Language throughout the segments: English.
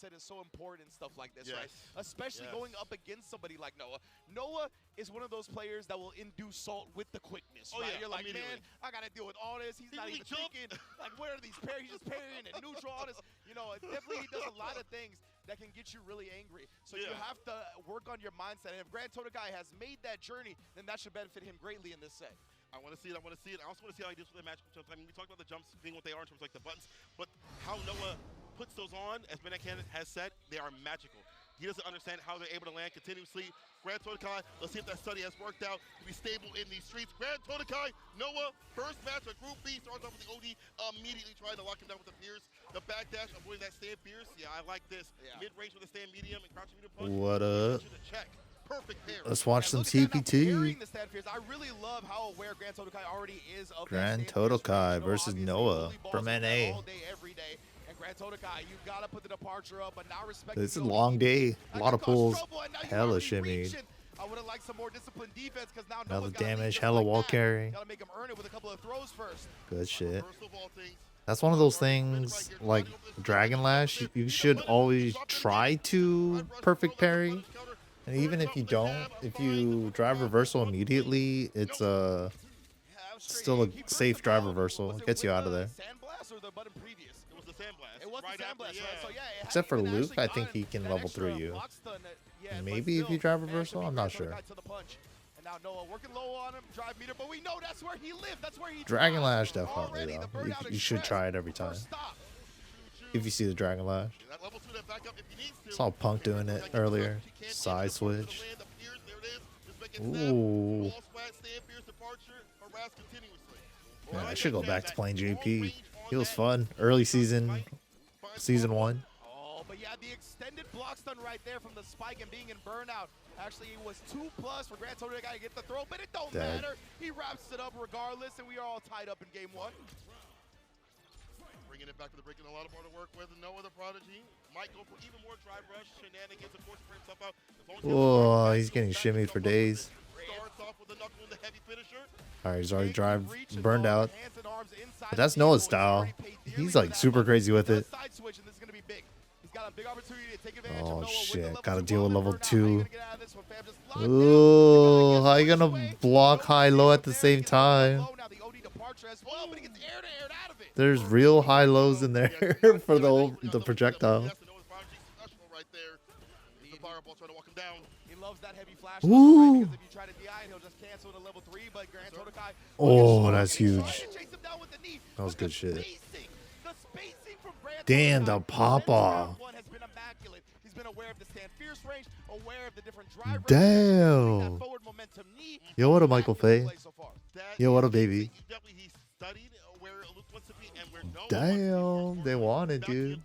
mindset is so important in stuff like this, Yes. right? Especially going up against somebody like Noah. Noah is one of those players that will induce salt with the quickness, right? You're like, man, I got to deal with all this. He's not even thinking, like, where are these parries? He's just parrying and neutral, all this. You know, definitely he does a lot of things that can get you really angry. So you have to work on your mindset. And if Grand Totokai has made that journey, then that should benefit him greatly in this set. I want to see it. I want to see it. I also want to see how he deals with the matchup jumps. I mean, we talked about the jumps being what they are in terms of like the buttons, but how Noah puts those on, as Benakan has said, they are magical. He doesn't understand how they're able to land continuously. Grand Totokai, let's see if that study has worked out to be stable in these streets. Grand Totokai, Noah, first match of Group B, starts off with the OD, immediately trying to lock him down with the Pierce. The backdash, avoiding that stand Pierce. Yeah, I like this. Mid-range with a stand medium and crouching medium punch. What up? Perfect pair. Let's watch some CPT. I really love how aware Grand Totokai already is of Grand Totokai versus Noah from NA. All day, every day. And Grand Totokai, you gotta put the departure up, but now respect. This is a long day. A lot of pulls. Hella shimmy. I would have liked some more disciplined defense because now hella damage. Hella wall carry. Gotta make him earn it with a couple of throws first. Good shit. That's one of those things like Dragon Lash. You should always try to perfect parry. And even if you don't, if you drive reversal immediately, it's still a safe drive reversal. It gets you out of there. Except for Luke, I think he can level through you. Maybe if you drive reversal, I'm not sure. Dragon Lash definitely though. You should try it every time. If you see the Dragon Lash. Saw Punk doing it earlier. Side switch. Ooh. Man, I should go back to playing JP. He was fun. Early season 1. Oh, but yeah, the extended block stun right there from the spike and being in burnout. Actually, it was 2+ for Grand Totokai to get the throw, but it don't matter. He wraps it up regardless, and we are all tied up in game 1. Bringing it back to the break and a lot of more to work with. Noah the Prodigy might go for even more drive rush shenanigans, of course, for himself out. Oh, he's getting shimmied for days. All right, he's already burned out. But that's Noah's style. He's like super crazy with it. Oh shit, gotta deal with level 2. Ooh, how you gonna block high-low at the same time? There's real high-lows in there for the projectile. Ooh. Oh, that's huge. That was good shit. Damn, the pop-off. Damn. Yo, what a Michael Faye. Yo, what a baby. Damn, they want it, dude.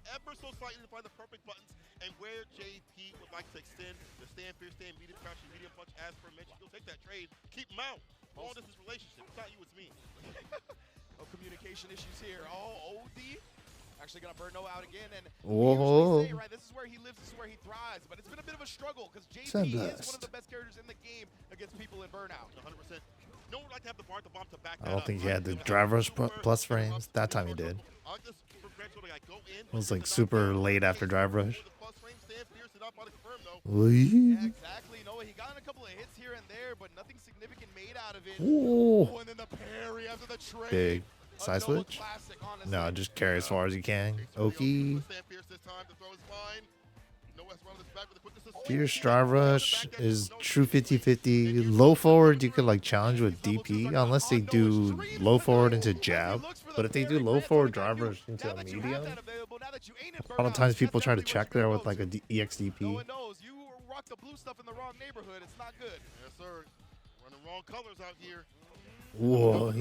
And where JP would like to extend the stand medium crouching medium punch as per mentioned, you'll take that trade, keep him out. All this is relationship. It's not you, it's me. No communication issues here. Oh, OD actually gonna burn Noah out again, and whoa. say, right, this is where he lives, this is where he thrives. But it's been a bit of a struggle because JP is one of the best characters in the game against people in burnout. 100%. No one would like to have the bar at the bomb to back I don't think he had the drive rush plus frames. That time he did. It was like super late after drive rush. Yeah, exactly. No, he got in a couple of hits here and there, but nothing significant made out of it. Ooh. And then the parry after the trade. Big side switch? No, just carry as far as you can. Okie. Fierce drive rush is true 50-50. Low forward, you could like challenge with DP unless they do low forward into jab. But if they do low forward drive rush into a medium, a lot of times people try to check there with like a EXDP. No one knows. You rock the blue stuff in the wrong neighborhood. It's not good. Yes, sir. Running wrong colors out here. Whoa,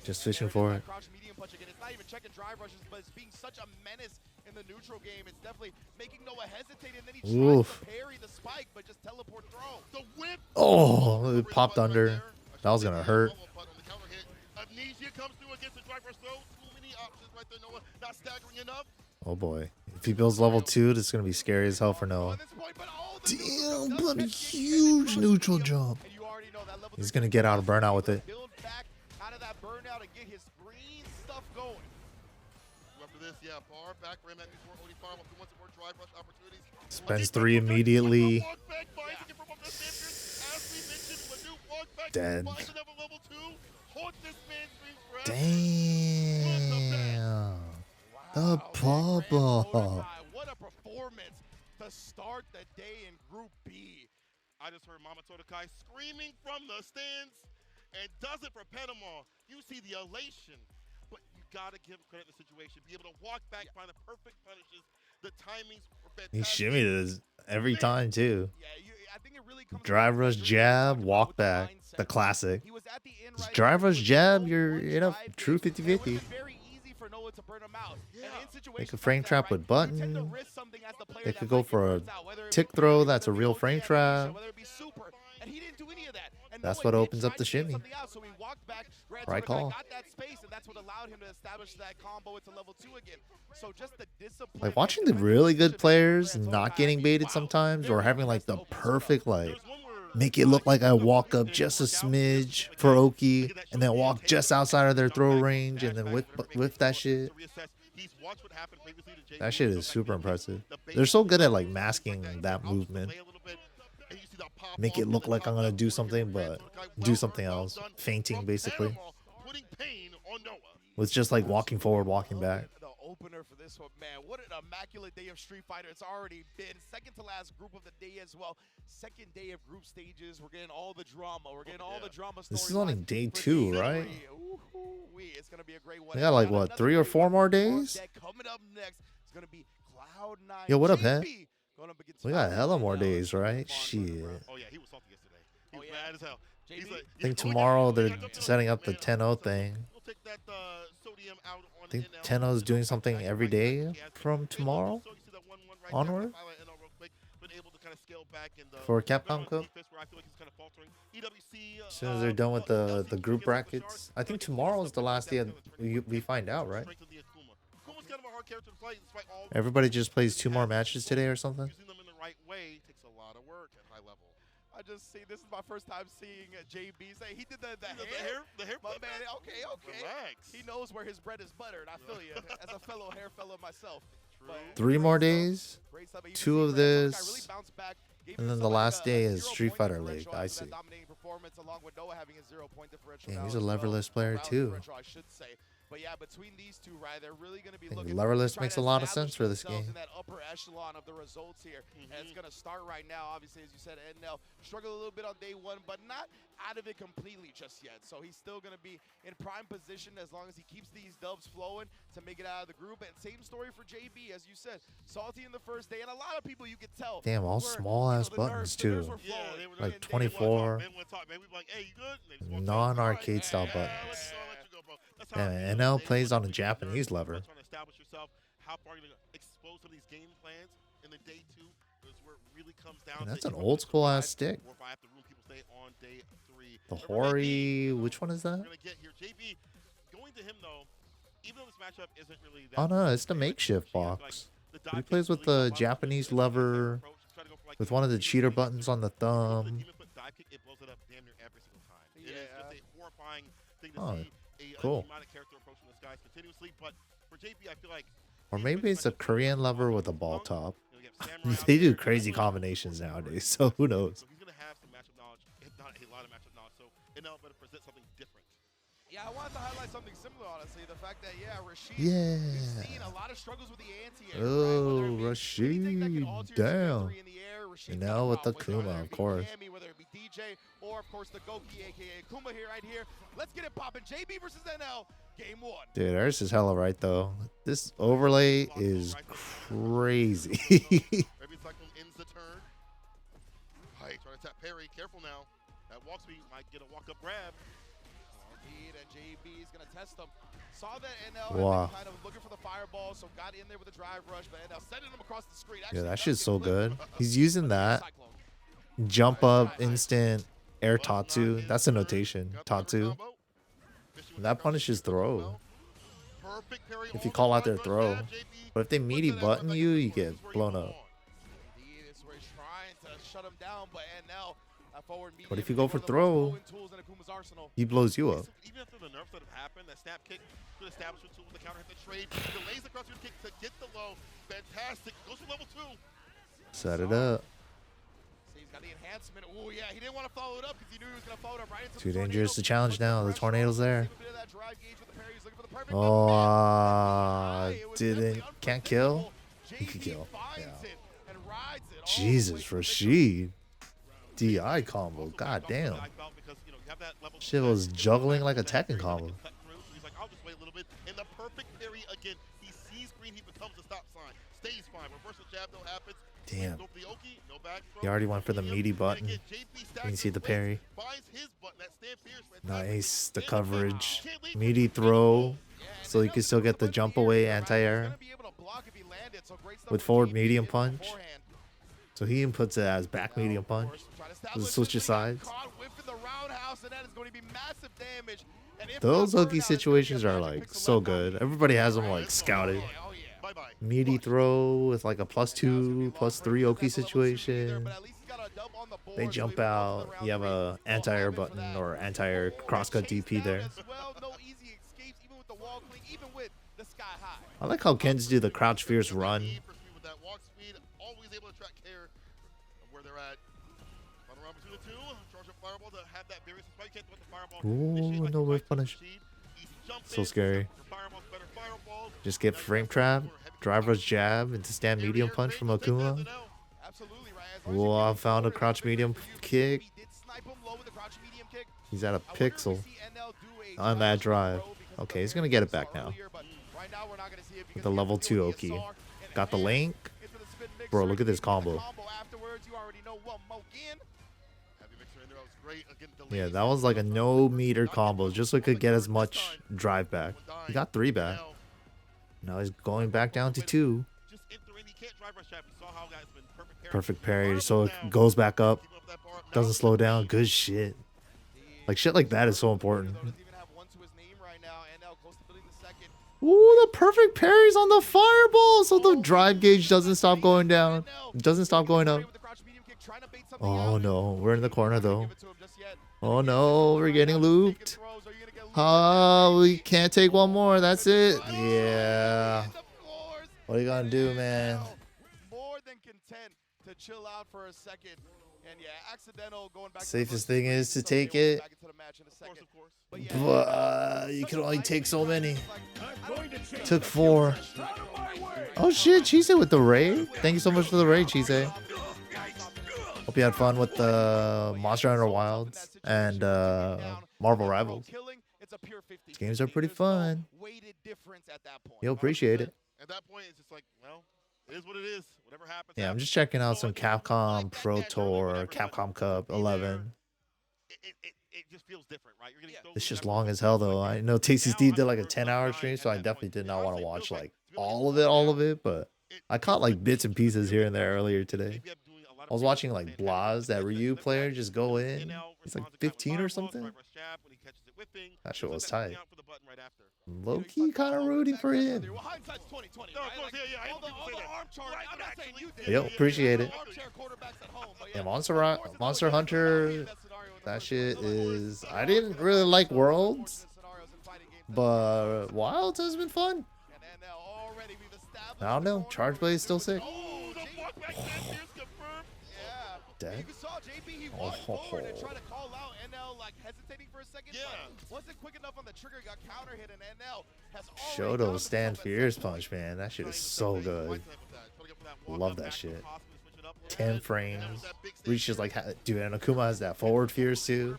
just fishing for it. Medium punch again. It's not even checking drive rushes, but it's being such a menace in the neutral game. It's definitely making Noah hesitate, and then he tries to parry the spike, but just teleport throw. The whip. Oh, it popped under. That was gonna hurt. Amnesia comes through against the drive rush throw. Too many options right there, Noah. Not staggering enough. Oh boy, if he builds level 2, this is gonna be scary as hell for Noah. Damn, but a huge neutral jump. He's gonna get out of burnout with it. Spends 3 immediately. Dead. Damn. The pop-up. What a performance to start the day in Group B. I just heard Mama Totokai screaming from the stands, and does it for Panama. You see the elation, but you gotta give credit to the situation. Be able to walk back, find the perfect punishes. The timings were fantastic. He shimmied this every time too. Yeah, I think it really comes Drive rush jab, walk back, the classic. Drive rush jab, you're in a true 50-50. Make a frame trap with button. They could go for a tick throw. That's a real frame trap. That's what opens up the shimmy. Right call. Like watching the really good players not getting baited sometimes, or having like the perfect like make it look like I walk up just a smidge for Oki and then walk just outside of their throw range and then whip that shit. That shit is super impressive. They're so good at like masking that movement. Make it look like I'm gonna do something, but do something else. Fainting, basically. With just like walking forward, walking back. The opener for this one, man. What an immaculate day of Street Fighter it's already been. Second to last group of the day as well. Second day of group stages. We're getting all the drama. We're getting all the drama. This is only day 2, right? It's gonna be a great one. We got like what, 3 or 4 more days? Coming up next is gonna be Cloud9. Yo, what up, Head? We got hella more days, right? Shit. Oh yeah, he was salty yesterday. He was mad as hell. I think tomorrow they're setting up the 10-0 thing. I think 10-0 is doing something every day from tomorrow onward for Capcom Cup. As soon as they're done with the group brackets. I think tomorrow is the last day we find out, right? Everybody just plays 2 more matches today or something? I just see, this is my first time seeing JB say he did the hair. My man, okay. Relax. He knows where his bread is buttered. I feel you. As a fellow hair fellow myself. 3 more days, 2 of this, and then the last day is Street Fighter League. I see. Damn, he's a leverless player too. But yeah, between these two, right, they're really going to be looking. Leverless makes a lot of sense for this game. In that upper echelon of the results here, and it's going to start right now. Obviously, as you said, Ednell struggled a little bit on day 1, but not out of it completely just yet. So he's still going to be in prime position as long as he keeps these dubs flowing to make it out of the group. And same story for JB, as you said, salty in the first day, and a lot of people you could tell. Damn, all small ass buttons too, like 24 non-arcade style buttons. And NL plays on a Japanese lever. And that's an old school ass stick. The Hori, which one is that? Oh no, it's the makeshift box. He plays with the Japanese lever, with one of the cheater buttons on the thumb. Oh, cool. Or maybe it's a Korean lever with a ball top. They do crazy combinations nowadays, so who knows? Yeah, I wanted to highlight something similar, honestly. The fact that, Rashid, we've seen a lot of struggles with the anti-air. Oh, Rashid, damn. And now with the Kuma, of course. Whether it be DJ or, of course, the Goki, a.k.a. Kuma here, right here. Let's get it popping. JB versus NL, game 1. Dude, ours is hella right, though. This overlay is crazy. Maybe it's like ends the turn. Trying to tap parry. Careful now. That walk speed might get a walk-up grab. And JB is going to test him. Saw that NL kind of looking for the fireball, so got in there with a drive rush, but NL sending him across the screen. Yeah, that shit's so good. He's using that. Jump up, instant air Tatsu. That's a notation. Tatsu. And that punishes throw. If you call out their throw. But if they meaty button you, you get blown up. This is where he's trying to shut him down, but NL But if you go for throw, he blows you up. Even after the nerfs that have happened, that snap kick, good establishment tool with the counter hit the trade, delays the cross kick to get the low. Fantastic. Goes for level 2. Set it up. He's got the enhancement. Oh yeah, he didn't want to follow it up because he knew he was going to follow it up right into Too dangerous to challenge now. The tornado's there. Can't kill. He could kill. Yeah. Jesus, Rashid. DI combo. God damn. Shit was juggling like a Tekken combo. He's like, I'll just wait a little bit. In the perfect parry again, he sees green, he becomes a stop sign. Stays fine. Reversal jab though happens. Damn. He already went for the meaty button. You can see the parry. Nice. The coverage. Meaty throw. So you can still get the jump away anti-air. With forward medium punch. So he inputs it as back medium punch. Switch your sides. Those hooky situations are like so good. Everybody has them like scouted. Meaty throw with like a +2, +3 Oki situation. They jump out. You have a anti-air button or anti-air crosscut DP there. I like how Kens do the crouch fierce run. Ooh, no whiff punish. So scary. Just get frame trap, driver's jab into stand medium punch from Akuma. Whoa, I found a crouch medium kick. He's at a pixel on that drive. Okay, he's gonna get it back now. With the level 2 Oki. Got the link. Bro, look at this combo. Yeah, that was like a no meter combo, just so he could get as much drive back. He got 3 back. Now he's going back down to 2. Perfect parry, so it goes back up. Doesn't slow down. Good shit. Like shit like that is so important. Ooh, the perfect parries on the fireball, so the drive gauge doesn't stop going down. Doesn't stop going up. Oh no, we're in the corner though. Oh no, we're getting looped. Oh, we can't take one more. That's it. Yeah. What are you gonna do, man? More than content to chill out for a second. And yeah, accidental going back. Safest thing is to take it. But you can only take so many. Took 4. Oh shit, Chise with the raid. Thank you so much for the raid, Chise. Hope you had fun with the Monster Hunter Wilds and Marvel Rivals. These games are pretty fun. You'll appreciate it. At that point, it's just like, well, it is what it is. Whatever happens. Yeah, I'm just checking out some Capcom Pro Tour, Capcom Cup 11. It just feels different, right? You're getting It's just long as hell, though. I know Tasty Steve did like a 10-hour stream, so I definitely did not want to watch like all of it, but I caught like bits and pieces here and there earlier today. I was watching like Blaz, that Ryu player, just go in. He's like 15 or something. That shit was tight. Low-key kind of rooting for him. Yo, appreciate it. Yeah, Monster Hunter, that shit is... I didn't really like Worlds, but Wilds has been fun. I don't know. Charge Blade is still sick. Dead. Oh. Shoto stand fierce punch, man. That shit is so good. Love that shit. 10 frames. Reaches like, dude, and Akuma has that forward fierce too.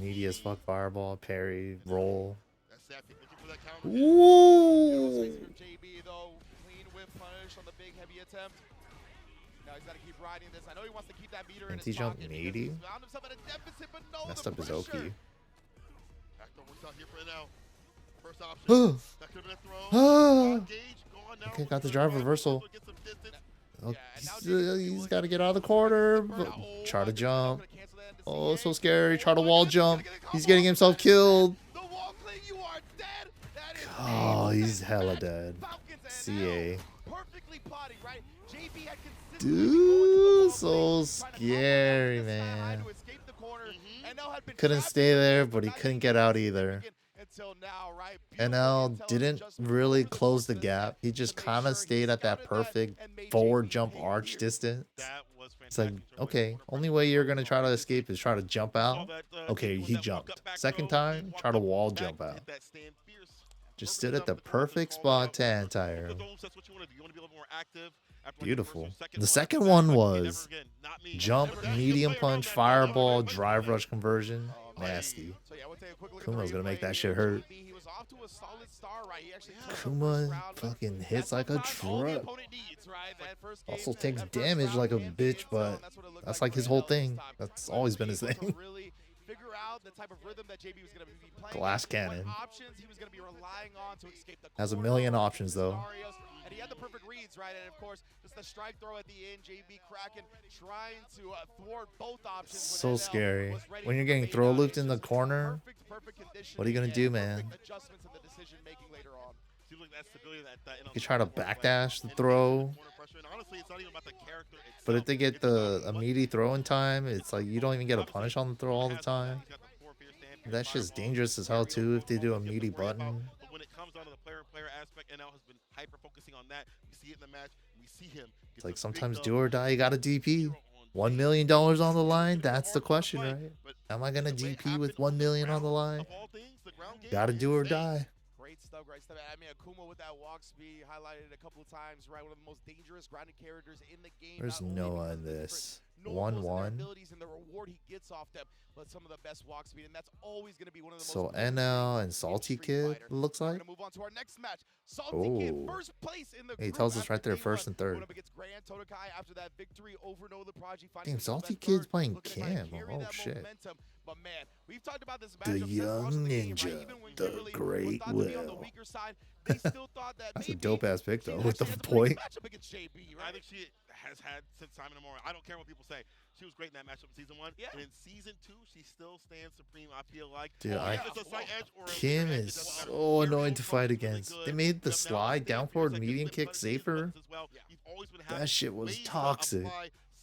Meaty as fuck fireball, parry, roll. Ooh. He's got to keep riding this. I know he wants to keep that meter in his Anti-jump pocket. meaty. Messed up his Oki. Okay, got the drive reversal. Oh, he's got to get out of the corner. Try to jump. Oh, so scary. Try to wall jump. He's getting himself killed. Oh, he's hella dead. CA. Dude, so scary, man. Couldn't stay there, but he couldn't get out either. NL didn't really close the gap. He just kind of stayed at that perfect forward jump arch distance. It's like, okay, only way you're going to try to escape is try to jump out. Okay, he jumped. Second time, try to wall jump out. Just stood at the perfect spot to anti-air. Beautiful. The second one was jump, medium punch, fireball, drive rush conversion. Nasty. Kuma's gonna make that shit hurt. Kuma fucking hits like a truck. Also takes damage like a bitch, but that's like his whole thing. That's always been his thing. Glass cannon. Has a million options though. And he had the perfect reads, right? And of course, just the strike throw at the end. JB Kraken trying to thwart both options. So scary. When you're getting throw looped in the corner, what are you gonna do, man? You try to backdash the throw, but if they get the immediate throw in time, it's like you don't even get a punish on the throw all the time. That shit's dangerous as hell too if they do a meaty button. Aspect, NL has been hyper focusing on that. We see it in the match. We see him. It's like sometimes do or die. You got a DP. $1 million on the line. That's the question, right? Am I gonna DP with $1 million on the line? Got to do or die. Great stuff, great stuff. I mean, Akuma with that walk speed highlighted a couple of times, right? One of the most dangerous grounded characters in the game. There's Noah in this. 1-1. And the reward he gets off them, but some of the best walk speed, and that's always going to be one of the so NL and Salty Kid looks like. Move on to our next match. Salty Kid, first place in the he tells us right there, first and third. After that victory over Noah the Prodigy. Damn, Salty Kid's playing Cam. Oh shit. But man, we've talked about this the young ninja, the great will. They still thought that that's a dope ass pick though, with the point. I think she has had since time immemorial. I don't care what people say. She was great in that matchup in season 1. Yeah. And in season 2, she still stands supreme. I feel like. Dude, Kim is so annoying to fight against. They made the slide down forward medium kick safer. That shit was toxic.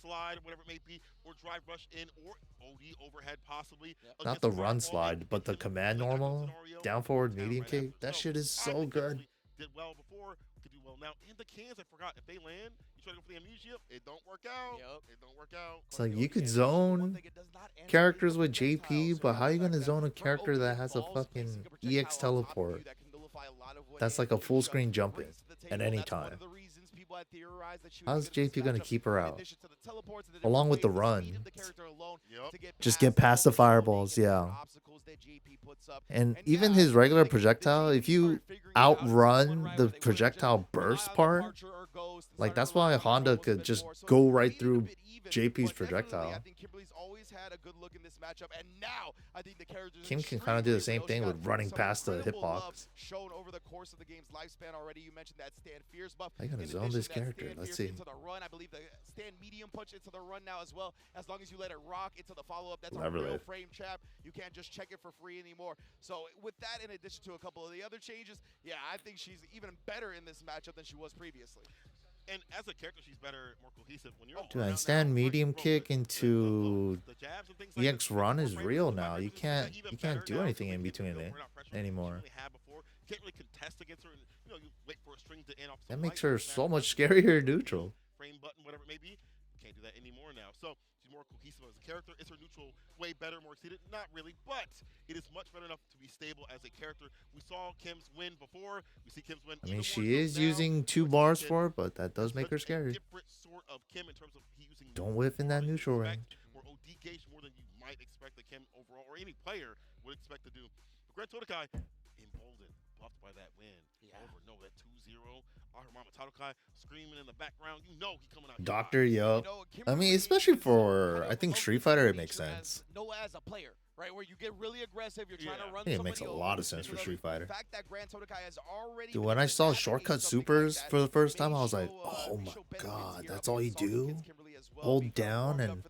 Slide, whatever it may be, or drive rush in, or OD overhead possibly. Not the run slide, but the command normal, down forward medium kick. That shit is so good. Did well before, could do well now. And the cans, I forgot, if they land, you try to go for the amnesia, it don't work out. It don't work out. It's like you could zone characters with JP, but how are you gonna zone a character that has a fucking EX teleport? That's like a full screen jump in at any time. How's JP going to keep her out? Along with the run. Just get past the fireballs, yeah. And even his regular projectile, if you outrun the projectile burst part, like that's why Honda could just go right through JP's projectile. Kim can kind of do the same thing with running past the hitbox. I'm gonna zone this character. Let's see. I believe the stand medium punch into the run now as well. As long as you let it rock into the follow-up, that's a real frame chap. You can't just check it for free anymore. So with that, in addition to a couple of the other changes, yeah, I think she's even better in this matchup than she was previously. And as a character, she's better, more cohesive. When you're dude, stand medium kick into EX run is real now. You can't do anything in between it anymore. Can't really contest against her, and you wait for a string to end off. That makes her so much scarier neutral. Frame button, whatever it may be. Can't do that anymore now. So she's more cohesive as a character. Is her neutral way better, more exceeded? Not really, but it is much better enough to be stable as a character. We saw Kim's win before. We see Kim's win. I mean, she is using 2 bars for it, but that does make her scary. Different sort of Kim in terms of using. Don't whiff in that neutral range. Or OD gauge more than you might expect the Kim overall, or any player would expect to do. But Grand Todokai emboldened, buffed by that win. Over Noah at 2-0. Ahurama Tadokai screaming in the background. You know he coming out. Doctor, yo. I mean, especially for I think Street Fighter, it makes sense. Noah as a player, right, where you get really aggressive. You're trying to run. It makes a lot of sense for Street Fighter. The fact that Grand Todokai has already. Dude, when I saw shortcut supers for the first time, I was like, oh my god, that's all you do? Hold down and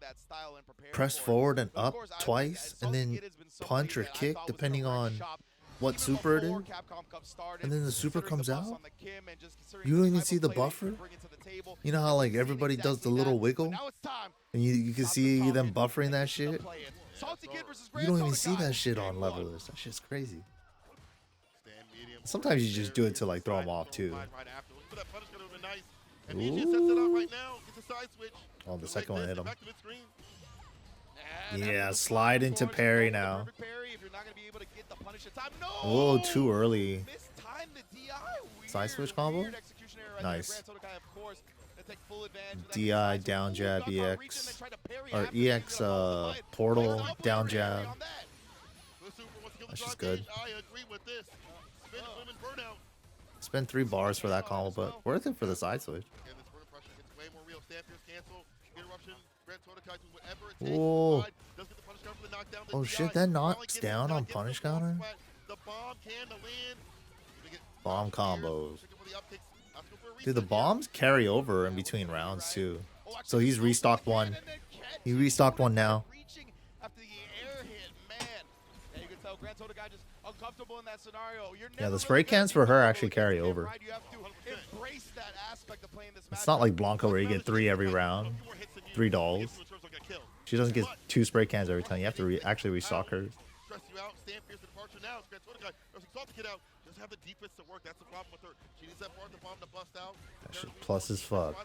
press forward and up twice, and then punch or kick depending on what super it is, and then the super comes out. You don't even see the buffer. You know how like everybody does the little wiggle, and you can see them buffering that shit. You don't even see that shit on levelers. That shit's crazy. Sometimes you just do it to like throw them off too. Ooh. Oh, the second one hit him. Yeah, slide into parry now. Oh, too early. Side switch combo? Nice. DI, down jab, EX. Or EX portal, down jab. That's just good. Spend 3 bars for that combo, but worth it for the side switch. Whoa. Oh shit, that knocks down on punish counter? Bomb combos. Dude, the bombs carry over in between rounds too. So he's restocked one. He restocked one now. Yeah, the spray cans for her actually carry over. It's not like Blanco where you get 3 every round. 3 dolls. She doesn't get 2 spray cans every time. You have to actually restock her. That shit plus as fuck.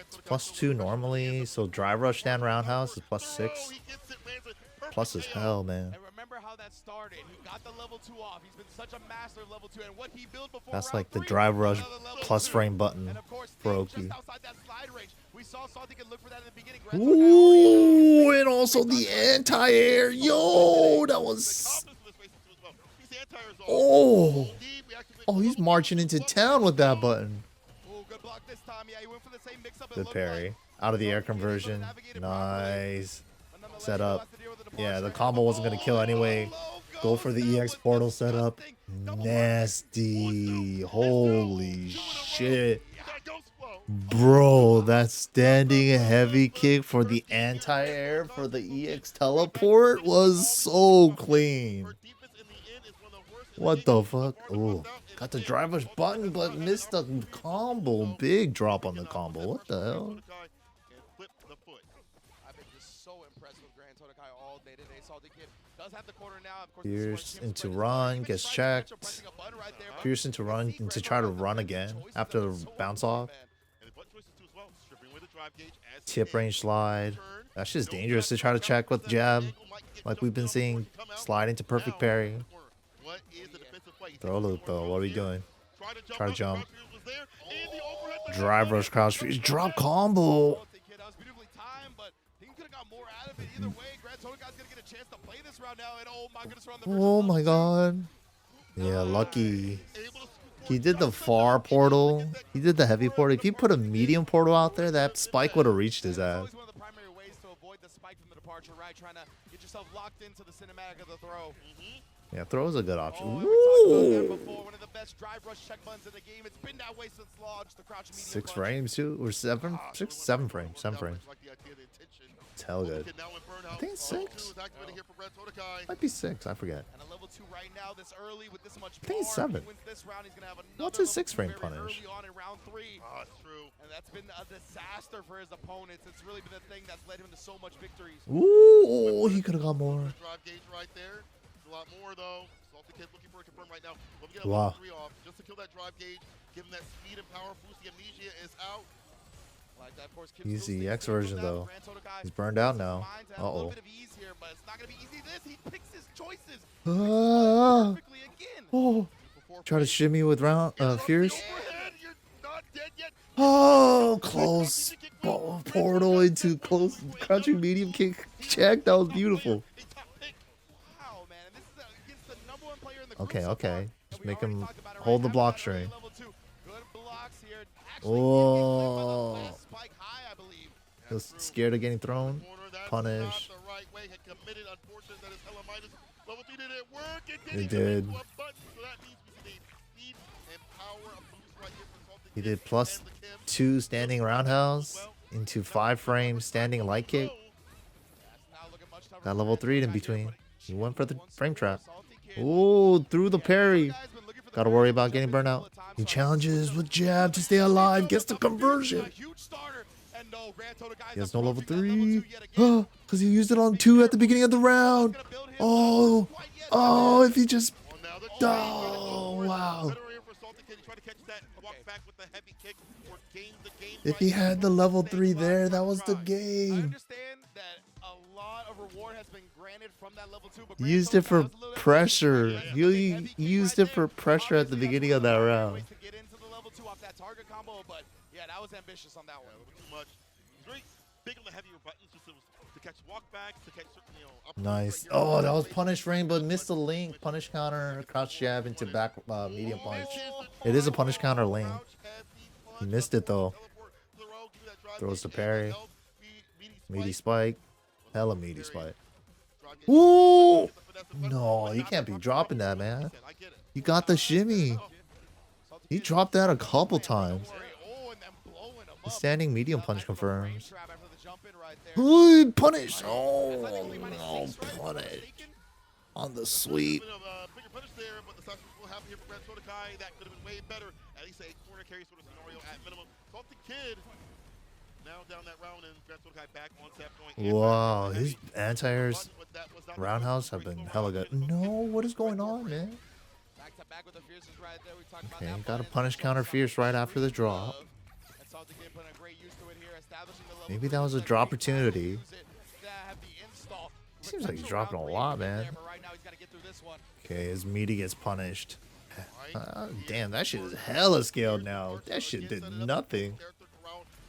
It's +2 normally, so drive rush down roundhouse is +6. Plus as hell, man. That's like the drive rush plus frame button for Oki. Ooh, and also the anti-air. Yo, that was... Oh. Oh, he's marching into town with that button. Good parry. Out of the air conversion. Nice. Set up. Yeah, the combo wasn't going to kill anyway. Go for the EX portal setup. Nasty. Holy shit. Bro, that standing heavy kick for the anti-air for the EX teleport was so clean. What the fuck? Oh, got the driver's button, but missed the combo. Big drop on the combo. What the hell? Pierce into run, gets checked. Pierce into run, and to try to run again after the bounce off. Tip range slide. That's just dangerous to try to check with jab. Like we've been seeing, slide into perfect parry. Throw loop though, what are we doing? Try to jump. Drive rush crouch freeze. Drop combo. Oh my god. Yeah, lucky. He did the far portal. He did the heavy portal. If he put a medium portal out there, that spike would have reached his ass. Yeah, throw is a good option. Ooh. 6 frames too, or 7? 6, 7 frames. 7 frames. It's hell good. I think it's 6. Might be 6. I forget. I think it's 7. What's his 6 frame punish? That's been a disaster for his opponents. It's really been the thing that's led him to so much victories. Ooh, he could have got more. A lot more though. Salty Kid looking for a confirm right now. Wow. Just to kill that drive gauge, give him that speed and power boost. The amnesia is out. Like that, of course, he's the EX version though. He's burned out now. Uh-oh. Oh. Try to shimmy with round Fierce. Oh, close portal into close crouching medium kick check. That was beautiful. Okay, okay. Just make him hold the block string. Oh. He was scared of getting thrown. Punish. He did. He did +2 standing roundhouse into 5 frames standing light kick. Got level 3 in between. He went for the frame trap. Oh, through the parry. Gotta worry about getting burnt out. He challenges with jab to stay alive. Gets the conversion. He has no level 3. Because he used it on 2 at the beginning of the round. Oh. Oh, if he just... Oh, wow. If he had the level 3 there, that was the game. He used it for pressure. He used it for pressure at the beginning of that round. Yeah, that was ambitious on that one. A little bit too much. He's very big on the heavier buttons just to catch walkbacks, to catch certain, nice. Oh, that was punish frame, but missed the link. Punish counter, crouch jab into back medium punch. It is a punish counter link. He missed it though. Throws the parry. Meaty spike. Hella meaty spike. Ooh! No, you can't be dropping that, man. You got the shimmy. He dropped that a couple times. The standing medium punch confirms. Ooh, punish! Oh, no, punish. On the sweep. Bigger punish there, but the substance will happen here for Grand Sodakai. That could have been way better. At least a corner carry sort of scenario at minimum. Salty Kid now down that round, and Grand Sodakai back on tap going. Wow, his anti-airs roundhouse have been hella good. No, what is going on, man? Okay, got a punish counter fierce right after the drop. Maybe that was a drop opportunity. Seems like he's dropping a lot, man. Okay, his meaty gets punished. Damn, that shit is hella scaled now. That shit did nothing.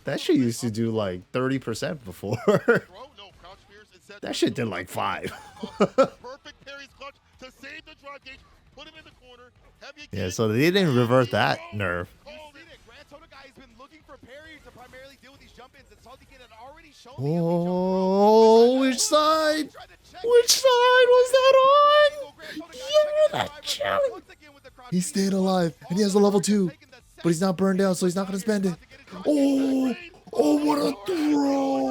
That shit used to do like 30% before. That shit did like 5. Yeah, so they didn't revert that nerf. Oh, which side? Which side was that on? Yeah, that challenge. He stayed alive, and he has a level 2. But he's not burned down, so he's not going to spend it. Oh, oh, what a throw.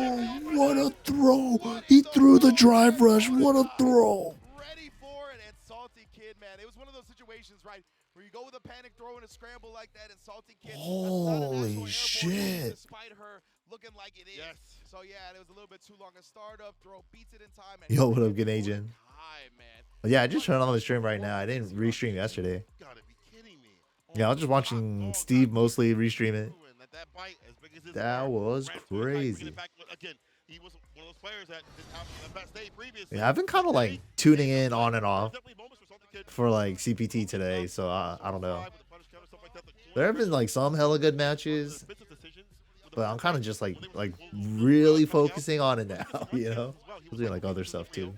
What a throw. He threw the drive rush. What a throw. Ready for it, and Salty Kid, man. It was one of those situations, right, where you go with a panic throw and a scramble like that, and Salty Kid. Holy shit. Despite her looking like it is. Yes. So, yeah, it was a little bit too long a startup. Throw beats it in time. And yo, what up, good agent? Yeah, I just turned on the stream right now. I didn't restream yesterday. Yeah, I was just watching Steve mostly restream it. That was crazy. Yeah, I've been kind of like tuning in on and off for like CPT today, so I don't know. There have been like some hella good matches, but I'm kind of just like really focusing on it now, you know? I'm doing like other stuff too.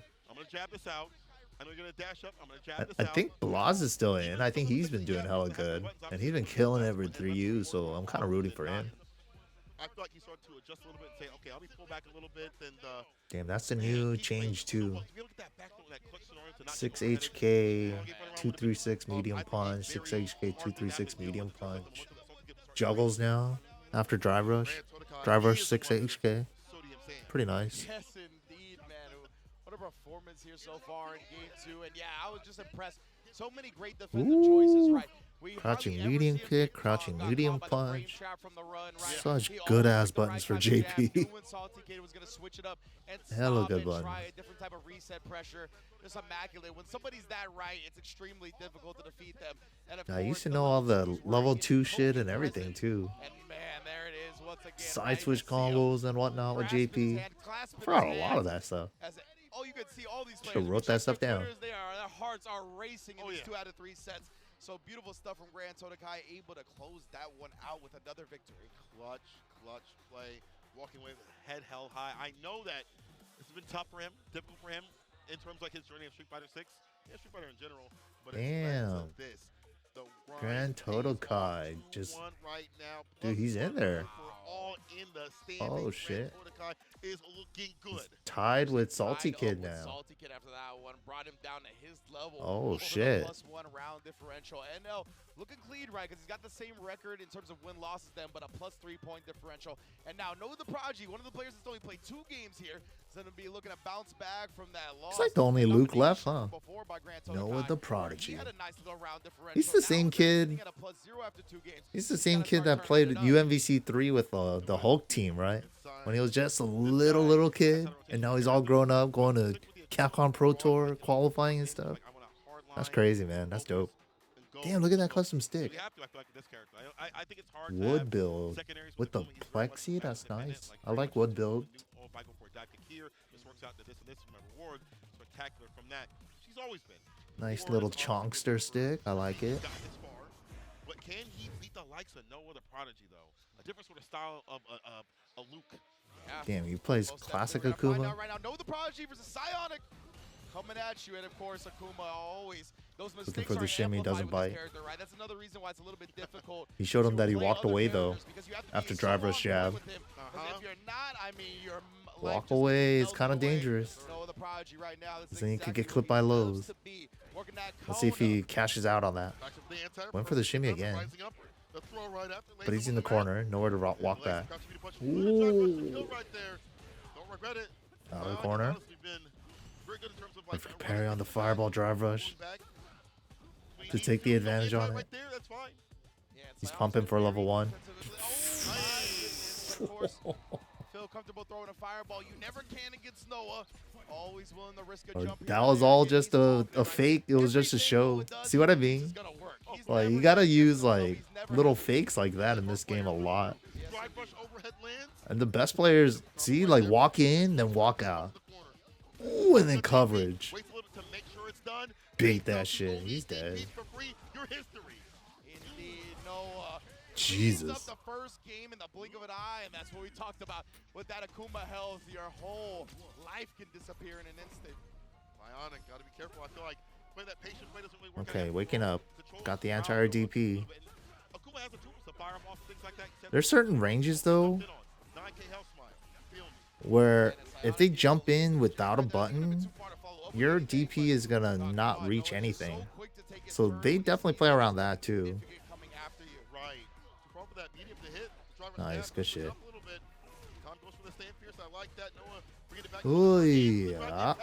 I think Blaz is still in. I think he's been doing hella good, and he's been killing it with 3U, so I'm kind of rooting for him. I feel like he started to adjust a little bit and say, okay, let me pull back a little bit. And damn, that's the new change too. 6HK 236 medium punch, 6HK 236 medium punch. Juggles now after drive rush. Drive rush 6HK. Pretty nice. Yes, indeed, man. What a performance here so far in game 2. And yeah, I was just impressed. So many great defensive choices, right? Crouching medium kick, crouching medium punch. Such good ass buttons for JP. Hella good buttons. When somebody's that right, it's extremely difficult to defeat them. I used to know all the level 2 shit and everything too. And man, there it is once again. Side switch combos and whatnot with JP. I forgot a lot of that stuff. Oh, you could see all these players. Should have wrote that stuff down. Their hearts are racing in these 2 out of 3 sets. So beautiful stuff from Grand Sodakai, able to close that one out with another victory. Clutch play, walking away with head held high. I know that this has been tough for him, difficult for him in terms of like his journey of Street Fighter 6. Yeah, Street Fighter in general. But damn. Grand Sodakai just, dude, he's in there. Oh shit. Is looking good. He's tied with Salty Kid now. Salty Kid after that one brought him down to his level. Oh shit. +1 round differential. And now looking clean, right? Because he's got the same record in terms of win-losses them, but a +3 point differential. And now Noah the Prodigy, one of the players that's only played 2 games here. gonna be looking to bounce back from that loss. He's like the only Luke left, huh? Noah the Prodigy. He's the same kid. He's the same kid that played UMVC 3 with the Hulk team, right? When he was just a little kid, and now he's all grown up, going to Capcom Pro Tour, qualifying and stuff. That's crazy, man. That's dope. Damn, look at that custom stick. Wood build with the plexi. That's nice. I like wood build. Nice little chonkster stick. I like it. But can he beat the likes of Noah the Prodigy, though? A different sort of style of a Luke. Damn, he plays classic Akuma. Right now, Noah the Prodigy versus Psionic coming at you, and of course, Akuma always those mistakes. Looking for the shimmy, doesn't bite. Right? That's another reason why it's a little bit difficult. He showed him that he walked away though after driver jab. If you're not, I mean, you're walk away is kind of dangerous. Then he could get clipped by lows. Let's see if he cashes out on that. Went for the shimmy again. But he's in the corner, nowhere to walk back. Ooh. Out of the corner. Went for parry on the fireball drive rush to take the advantage on it. He's pumping for level 1. Feel comfortable throwing a fireball. You never can against Noah. Always willing to risk a jump. That was all just a fake. It was just a show. See what I mean? Like, you gotta use like little fakes like that in this game a lot. And the best players, see, like walk in, then walk out. Ooh, and then coverage. Beat that shit. He's dead. Jesus. The first game in the blink of an eye, and that's what we talked about. With that Akuma health, your whole life can disappear in an instant. Bionic, gotta be careful. I feel like playing that patient play doesn't really work. Okay, waking up. Got the anti-air DP. There's certain ranges though where if they jump in without a button, your DP is gonna not reach anything. So they definitely play around that too. Nice, good shit. Ooh, yeah.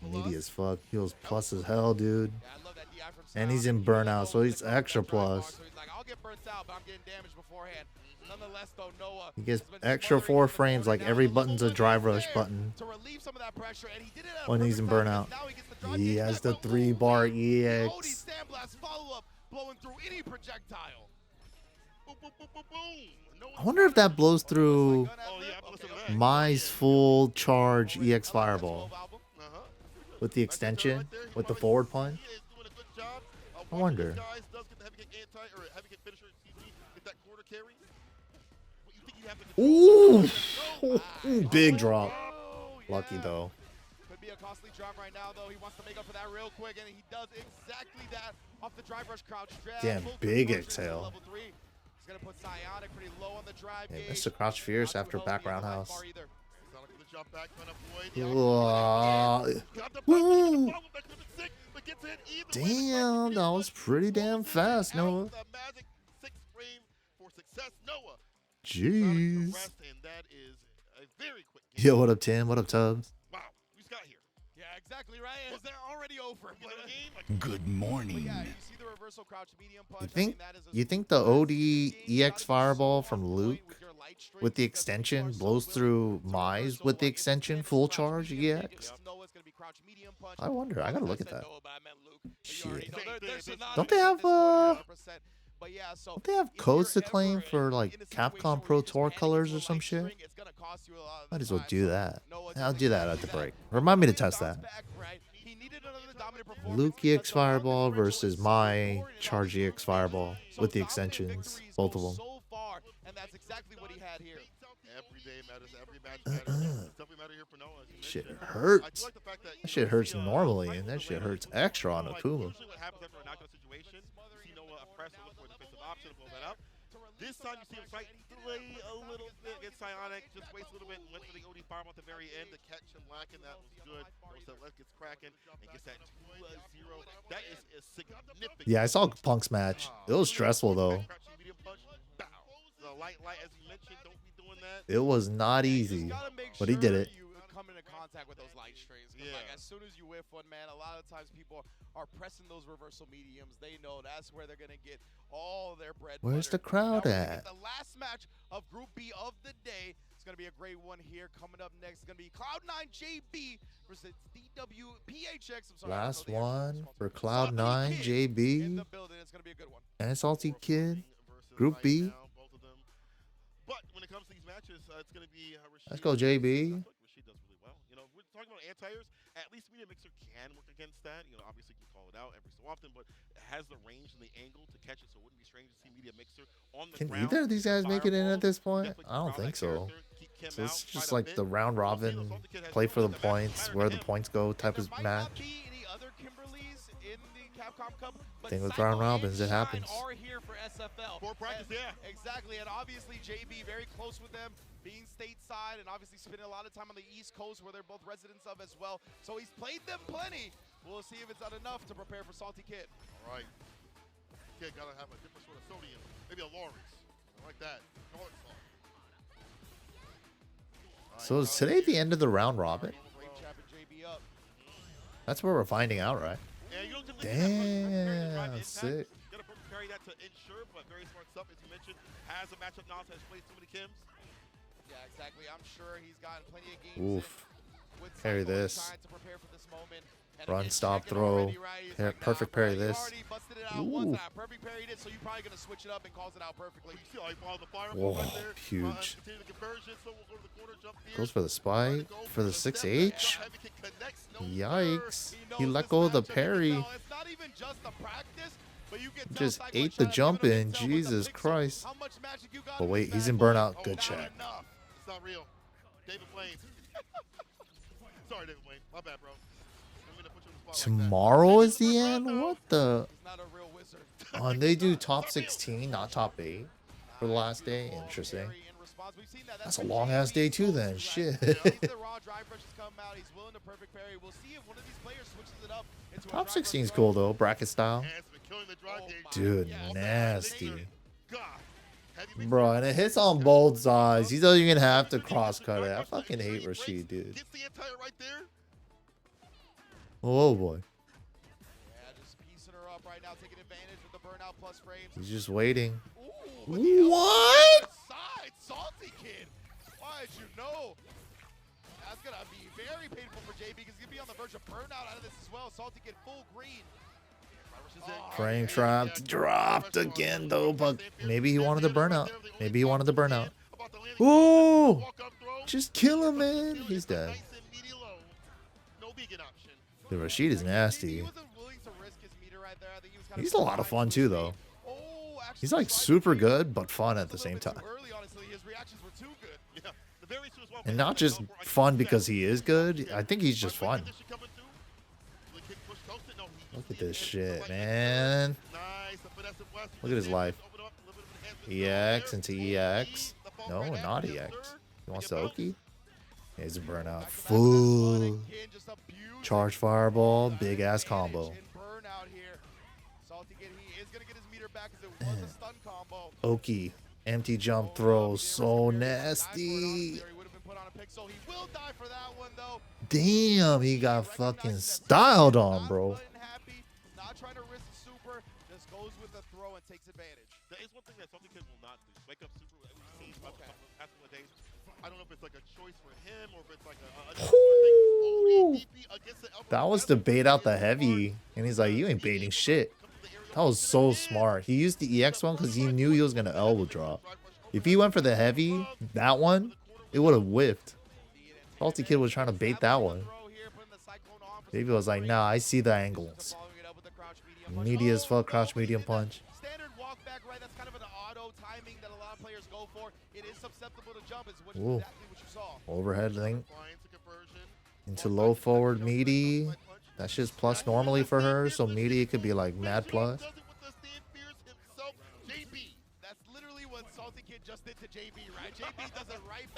Needy as fuck. Heals plus as hell, dude. And he's in burnout, so he's extra plus. He gets extra 4 frames, like every button's a drive rush button when he's in burnout. He has the 3-bar EX. I wonder if that blows through Mai's full charge EX Fireball with the extension, with the forward punch. I wonder. Ooh, big drop. Lucky though. Could be a costly drop right now though. He wants to make up for that real quick, and he does exactly that off the drive rush crouch grab. Damn, big exhale. He's gonna put Psionic pretty low on the drive. Yeah, Mr. Crouch Fierce after back roundhouse. Damn, that was pretty damn fast, Noah. Jeez. Yo, what up, Tim? What up, Tubbs? Wow, we just got here. Yeah, exactly right. Is that already over? Good morning. Yeah, you see the reversal crouch medium punch. You think the OD EX Fireball from Luke with the extension blows through Mai's with the extension full charge EX? I wonder. I gotta look at that. Shit. Don't they have codes to claim for like Capcom Pro Tour colors or some shit? Might as well do that. I'll do that at the break. Remind me to test that. Luke EX Fireball versus my Charge EX Fireball with the extensions, both of them. Shit hurts. That shit hurts normally, and that shit hurts extra on Akuma. This time you see him fight delay a little bit against Psionic, just waste a little bit, went for the OD fireball at the very end to catch him lacking. That was good. So Left gets cracking and gets that 2-0. That is a significant. Yeah, I saw Punk's match. It was stressful though. light, as you mentioned. Don't be doing that. It was not easy, but he did it. You come into contact with those light strings. Yeah. Like, as soon as you whiff one, man, a lot of times people are pressing those reversal mediums. They know that's where they're going to get all their bread. Where's the crowd at? The last match of Group B of the day. It's going to be a great one here. Coming up next is going to be Cloud9 JB versus DW PHX. I'm sorry, last one for Cloud9 JB in the building. It's going to be a good one. and Salty Kid. Group B. But when it comes to these matches, it's going to be Rashid. Let's go, JB. Rashid does really well. You know, we're talking about anti-airs. At least Media Mixer can work against that. You know, obviously you can call it out every so often, but it has the range and the angle to catch it, so it wouldn't be strange to see Media Mixer on the ground. Can either of these guys make it in at this point? I don't think so. So it's just like the round robin, play for the points, where the points go type of match. Thing with round robins, it happens. Are here for SFL. For practice, yeah. Exactly, and obviously JB very close with them, being stateside, and obviously spending a lot of time on the East Coast, where they're both residents of as well. So he's played them plenty. We'll see if it's not enough to prepare for Salty Kid. All right. Kid gotta have a different sort of sodium, maybe a Lawrence. I like that. So is today the end of the round robin? Great chapping JB up. That's what we're finding out, right? Yeah, you don't Damn, sick. Gonna carry that to ensure, but very smart stuff, as you mentioned. Has a matchup knowledge, has played so many Kims. Yeah, exactly. I'm sure he's gotten plenty of games. Oof. With Parry Cyclone this. trying to prepare for this moment. And Run, again, stop, checking throw. already, right? He's like, Perfect nah, parry bro, this. You already busted it out once. Perfect parried it, so you're probably going to switch it up and calls it out perfectly. You see how he followed the fire Whoa, right there. huge. Continue the conversion, so we'll go to the corner, jump here. Goes for the spike, for the 6H. Yikes. He let go of the parry. It's not even just the practice, but you can Just tell ate Cyclone the jump trying to in. tell with the Jesus pixel Christ. how much magic you got But in wait, this he's bad in boy. burnout. Oh, Good not check. enough. It's not real. David Blaine. Sorry, David Blaine. My bad, bro. I'm gonna put you on the spot like that. Tomorrow is the end? What the? He's not a real wizard. Oh, and they do top 16, not top 8 for the last day. Interesting. That's a long ass day too then. Shit. Top 16 is cool though, bracket style. Dude, nasty. Bro, and it hits on both sides. He doesn't even have to cross cut it. I fucking hate Rashid, dude. Oh boy. He's just waiting. What? Salty Kid. Why did you know? That's gonna be very painful for JB because he's gonna be on the verge of burnout out of this as well. Salty Kid full green. Frame trapped, dropped again though, but maybe he wanted the burnout. Maybe he wanted the burnout. Ooh! Just kill him, man. He's dead. Dude, Rashid is nasty. He's a lot of fun too, though. He's like super good, but fun at the same time. And not just fun because he is good. I think he's just fun. Look at this shit, man. Look at his life. EX into EX. No, not EX. He wants the Oki. Yeah, he's a burnout. Full. Charge fireball. Big ass combo. Oki. Empty jump throw. So nasty. Damn, he got fucking styled on, bro. Not trying to risk super, just goes with the throw and takes advantage. There is one thing that Salty Kid will not do. Wake up super, we've seen past couple of days. I don't know if it's like a choice for him or if it's like a that was to bait out the heavy, and he's like, you ain't baiting shit. That was so smart. He used the EX one because he knew he was going to elbow drop. If he went for the heavy, that one, it would have whiffed. Salty Kid was trying to bait that one. Baby was like, nah, I see the angles. Media as fuck, crouch medium punch. Standard walk back right, that's kind of an auto timing that a lot of players go for. It is susceptible to jump, is exactly what you saw. Overhead link. Into low forward meaty. That's just plus normally for her, so meaty could be like mad plus.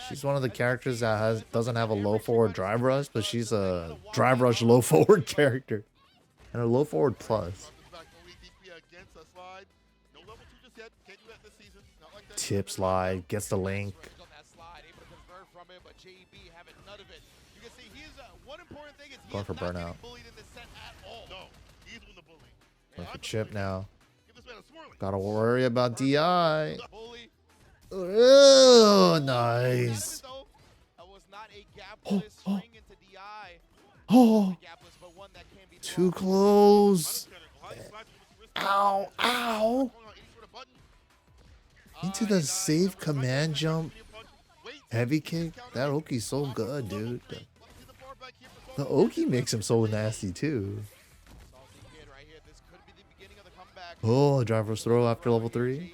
She's one of the characters that doesn't have a low forward drive rush, but she's a drive rush low forward character. And a low forward plus. No level 2 just yet. Can't do that this season. Not like that. Tip slide, gets the link. On that slide, able to convert from it, but JB having none of it. You can see he's one important thing is he Going is for not burnout. getting bullied in this set at all. No, he's doing the bullying. Going for chip now. Give this man a swirly. Gotta worry about DI. Bully. Oh, nice. That was not a gapless string into DI. Oh, Gapless, but one that can be too close. Ow, ow. Into the safe command jump. Heavy kick. That Oki's so good, dude. The Oki makes him so nasty, too. Oh, driver's throw after level 3.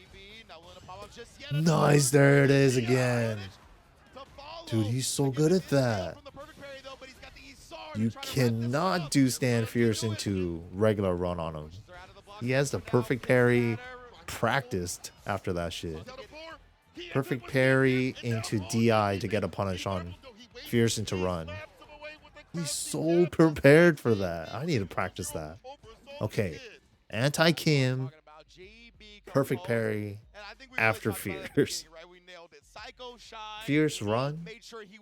Nice, there it is again. Dude, he's so good at that. You cannot do stand fierce into regular run on him. He has the perfect parry practiced after that shit. Perfect parry into DI to get a punish on fierce into run. He's so prepared for that. I need to practice that. Okay, anti-Kim, perfect parry after fierce. Fierce run,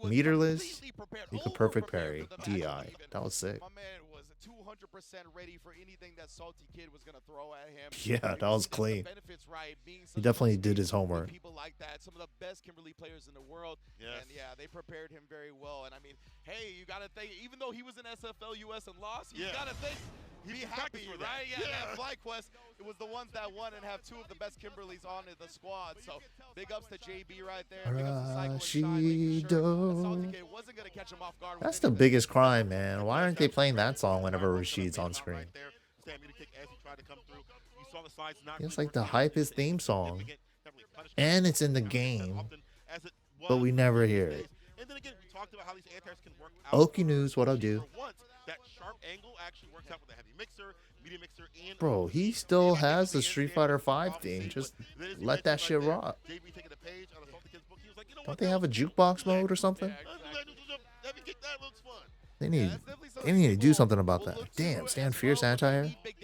meterless, you can perfect parry, DI. That was sick. My man was 200% ready for anything that Salty Kid was gonna throw at him. Yeah, that was clean. He definitely did his homework. People like that, some of the best Kimberly players in the world. Yes. And yeah, they prepared him very well. And I mean, hey, you gotta think, even though he was in SFL US and lost, you gotta think, be happy, right? Yeah, that FlyQuest, it was the ones that won and have two of the best Kimberlys on in the squad. So big ups to JB right there. Big ups to Cycle and Shine, making sure that Salty Kid wasn't gonna catch him off guard. That's the biggest crime, man. Why aren't they playing that song whenever Rashid's on screen? It's like the hypest theme song. And it's in the game. But we never hear it. Oki News, what I'll do. Bro, he still has the Street Fighter 5 theme. Just let that shit rock. Don't they have a jukebox mode or something? They need to do something about that. Damn, stand fierce anti-air. I think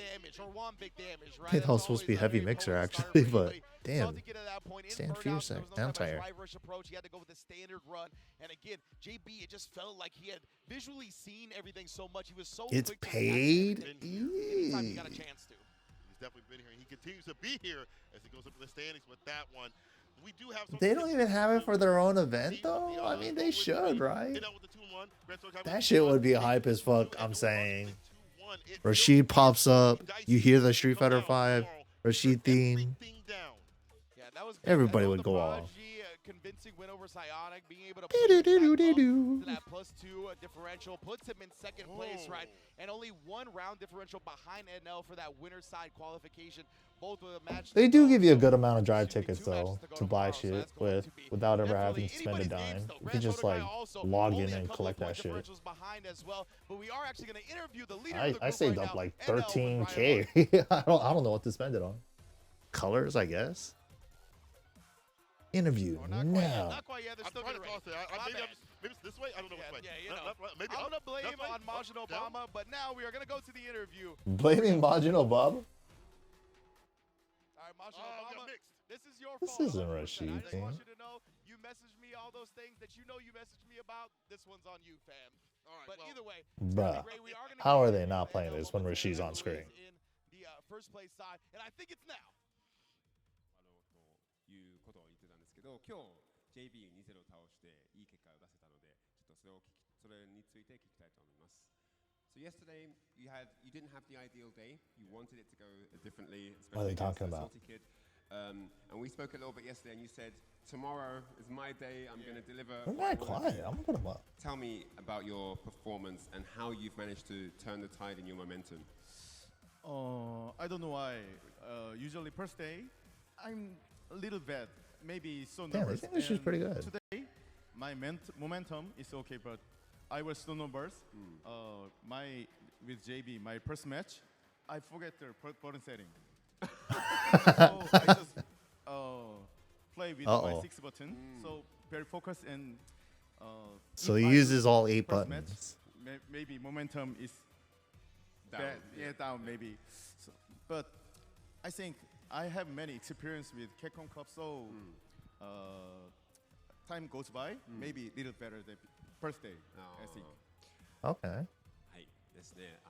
that was supposed to be heavy mixer actually, but damn, stand fierce anti-air. He had to go with the standard run, and again, JB, it just felt like he had visually seen everything so much. He was so. It's paid. Anytime he got a chance to. He's definitely been here, and he continues to be here as he goes up in the standings with that one. We do have some. They don't even have it for their own event though. I mean, they should, right? That shit would be hype as fuck. I'm saying. Rashid pops up. You hear the Street Fighter 5 Rashid theme. Everybody would go off. Convincing win over Psionic, being able to push to that +2 differential puts him in second place, right? And only one round differential behind NL for that winner side qualification. Both of the match. They do give you a good amount of drive tickets though to buy shit with without ever having to spend a dime. You can just like log in and collect that shit. I saved up like 13K. I don't know what to spend it on. Colors, I guess. Interview now. Not quite yet. They're still gonna maybe it's this way. I don't know which way. Maybe I'm gonna blame on Majin Obama, but now we are gonna go to the interview. Blaming Majin Obama? All right, Majin Obama. This is your fault. This isn't Rashid. I just want you to know, you messaged me all those things that you know you messaged me about. This one's on you, fam. All right. But either way, bruh, how are they not playing this when Rashid's on screen? In the first place side, and I think it's now. いうことを言ってたんですけど、今日 JB2-0 を倒していい結果を出せたので、ちょっとそれについて聞きたいと思います。So yesterday you didn't have the ideal day. You wanted it to go differently, What are they especially talking against about? the Salty Kid. And we spoke a little bit yesterday, and you said tomorrow is my day. I'm going to deliver. I'm not quiet. I'm gonna put him up. Tell me about your performance and how you've managed to turn the tide in your momentum. I don't know why. Usually first day, I'm a little bad. Maybe so nervous. Damn, English is pretty good. Today, my momentum is okay, but I was so nervous. With JB, my first match, I forget the button setting. So I just play with my 6 button. So very focused and. So he uses all 8 buttons. Match, maybe momentum is down. Bad. Yeah, down maybe. So, but I think I have many experience with Capcom Cup, so time goes by, maybe a little better than birthday, I think. Okay. はいですね。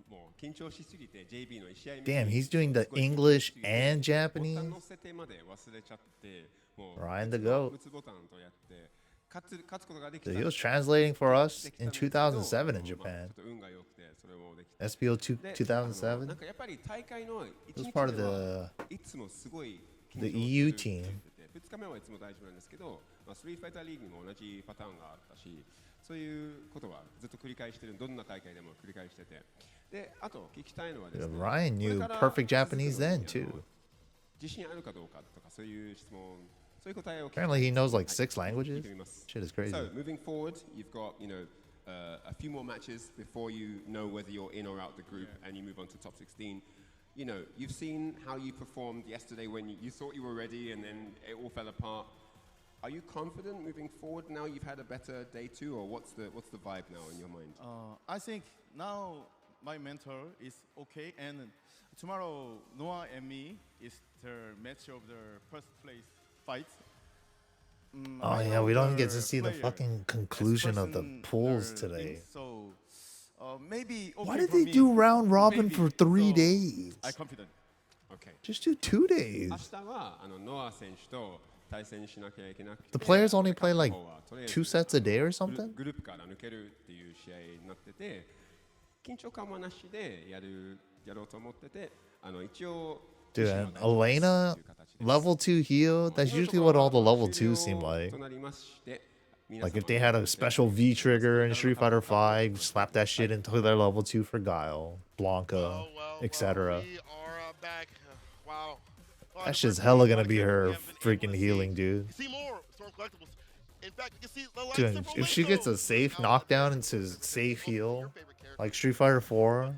もう緊張しすぎて JB の1試合目 Damn, he's doing the English and ボタ Japanese. ンの設定まで忘れちゃってもう Ryan the 別の goat. 打つボタンとやって勝つことができた Dude, he was translating for us できた in んですけど2007 in まあ Japan. ちょっと運が良くてそれもできて SPO で 2007. なんかやっぱり大会の1 It was 日 part of 目はいつもすごい緊張 the する EU って team. 言ってて2日目はいつも大丈夫なんですけど、まあ、ストリートファイターリーグにも同じパターンがあったしそういうことはずっと繰り返してるどんな大会でも繰り返しててであと聞きたいのはですね Ryan これ knew から perfect Japanese 続くの then に too. 自信あるかどうかとかそういう質問そういう答えを聞き Apparently he knows like はい 6 languages. 聞いてみます Shit is crazy. So moving forward, you've got a few more matches before you know whether you're in or out the group, and you move on to top 16. You've seen how you performed yesterday when you thought you were ready, and then it all fell apart. Are you confident moving forward now? You've had a better day too, or what's the vibe now in your mind? I think now my mentor is okay, and tomorrow Noah and me is the match of the first place fight. Oh I yeah, know we don't the get to see the player fucking conclusion of the expressing pools their today. things, so maybe Why okay did for they me, do round robin maybe. for 3 So, days? I'm confident. Okay. Just do 2 days. 明日はノア選手と対戦しなきゃいけなくて The players only play 勝 like った方はとりあえず 2 sets a day or グル something? グループから抜けるっていう試合になってて緊張感もなしでやろうと思ってて一応 Dude, and Elena, level 2 heal, that's usually what all the level 2s seem like. Like if they had a special V trigger in Street Fighter 5, slap that shit into their level 2 for Guile, Blanca, etc. We are back. Wow. That shit's hella gonna be her freaking healing, dude. See more Storm Collectibles. In fact, you can see the lights Dude, of if she gets a safe knockdown into safe heal, like Street Fighter 4,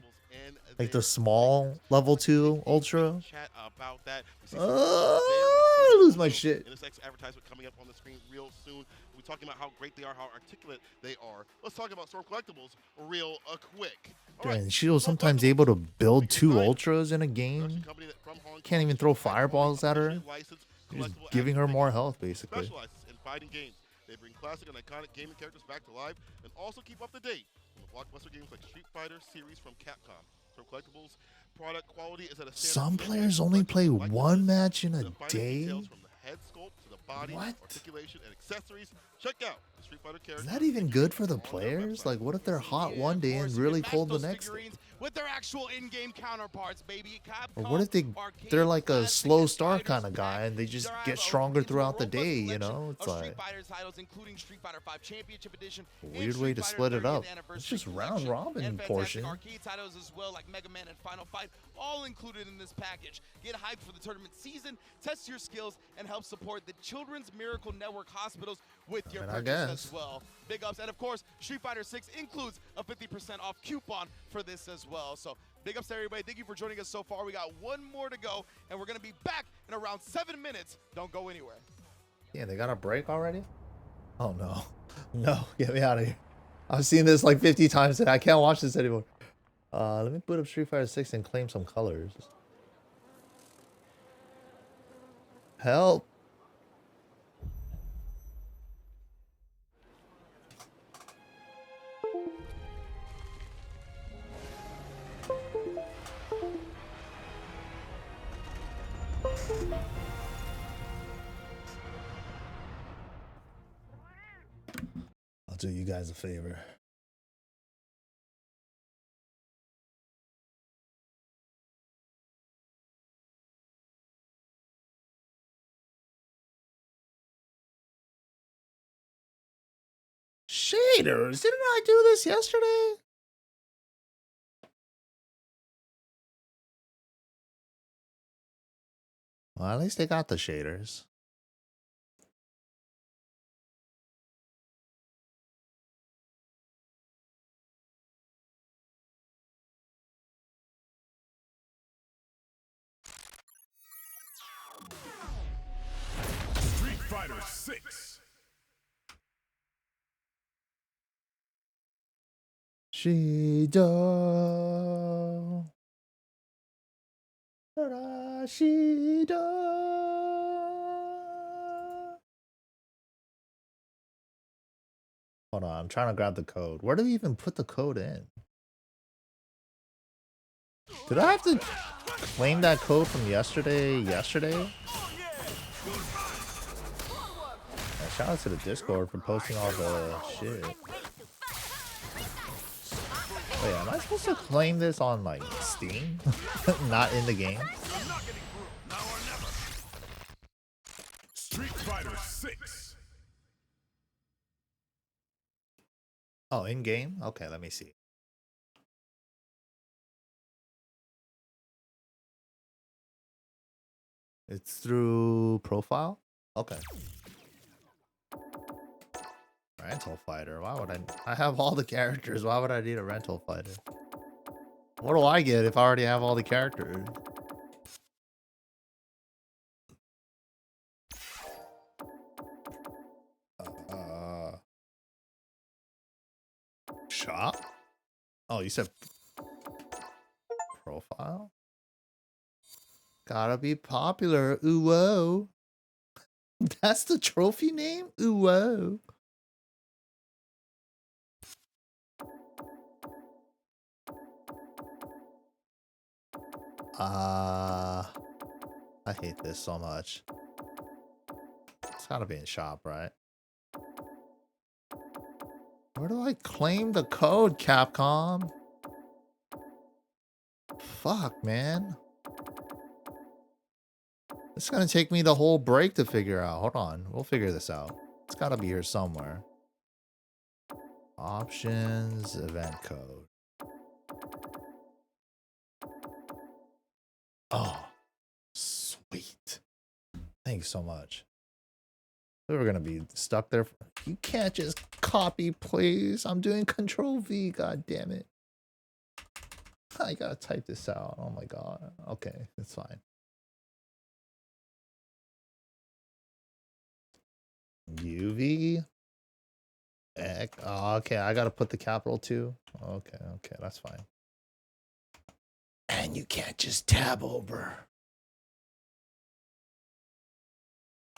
like the small level 2 ultra, Chat about that. I lose my shit. NSX advertisement coming up on the screen real soon. We're talking about how great they are, how articulate they are. Let's talk about Storm Collectibles real quick. Dude, and she was sometimes able to build 2 ultras in a game. Can't even throw fireballs at her. You're just giving her more health, basically. Specializes in fighting games. They bring classic and iconic gaming characters back to life and also keep up to date on the blockbuster games like Street Fighter series from Capcom. Storm Collectibles product quality is at a Some players only play 1 match in a day? From the head sculpt to the body, What? articulation, and accessories. Check out the Street Fighter Is characters. that even good for the players? Like, what if they're hot one day and really cold the next day? With their actual in-game counterparts, baby. Or what if they're like a slow start kind of guy and they just get stronger throughout the day, you know? It's like Street Fighter titles, including Street Fighter 5 Championship Edition, a weird way to split it up. It's just round robin portion. Arcade titles as well, like Mega Man and Final Fight, all included in this package. Get hyped for the tournament season, test your skills, and help support the Children's Miracle Network hospitals with your purchase as well. Big ups, and of course, Street Fighter 6 includes a 50% off coupon for this as well. So big ups to everybody. Thank you for joining us so far. We got 1 more to go, and we're going to be back in around 7 minutes. Don't go anywhere. Yeah, they got a break already? Oh no. No, get me out of here. I've seen this like 50 times and I can't watch this anymore. Let me put up Street Fighter 6 and claim some colors. Help. I'll do you guys a favor. Shaders, didn't I do this yesterday? Well, at least they got the shaders. Street Fighter 6. Shido. Hold on, I'm trying to grab the code. Where do we even put the code in? Did I have to claim that code from yesterday? Yeah, shout out to the Discord for posting all the shit. Wait, am I supposed to claim this on like Steam? Not in the game? Street Fighter 6. Oh, in game? Okay, let me see. It's through profile? Okay. Rental fighter. Why would I have all the characters. Why would I need a rental fighter? What do I get if I already have all the characters? Shop? Oh, you said profile? Gotta be popular. Ooh, whoa. That's the trophy name? Ooh, whoa. I hate this so much. It's gotta be in shop, right? Where do I claim the code, Capcom? Fuck, man. It's gonna take me the whole break to figure out. Hold on, we'll figure this out. It's gotta be here somewhere. Options, event code. Oh, sweet. Thanks so much. We were gonna be stuck there. You can't just copy, please. I'm doing Control V. God damn it. I gotta type this out. Oh my god. Okay, it's fine. UV. Oh, okay, I gotta put the capital too. Okay, that's fine. And you can't just tab over.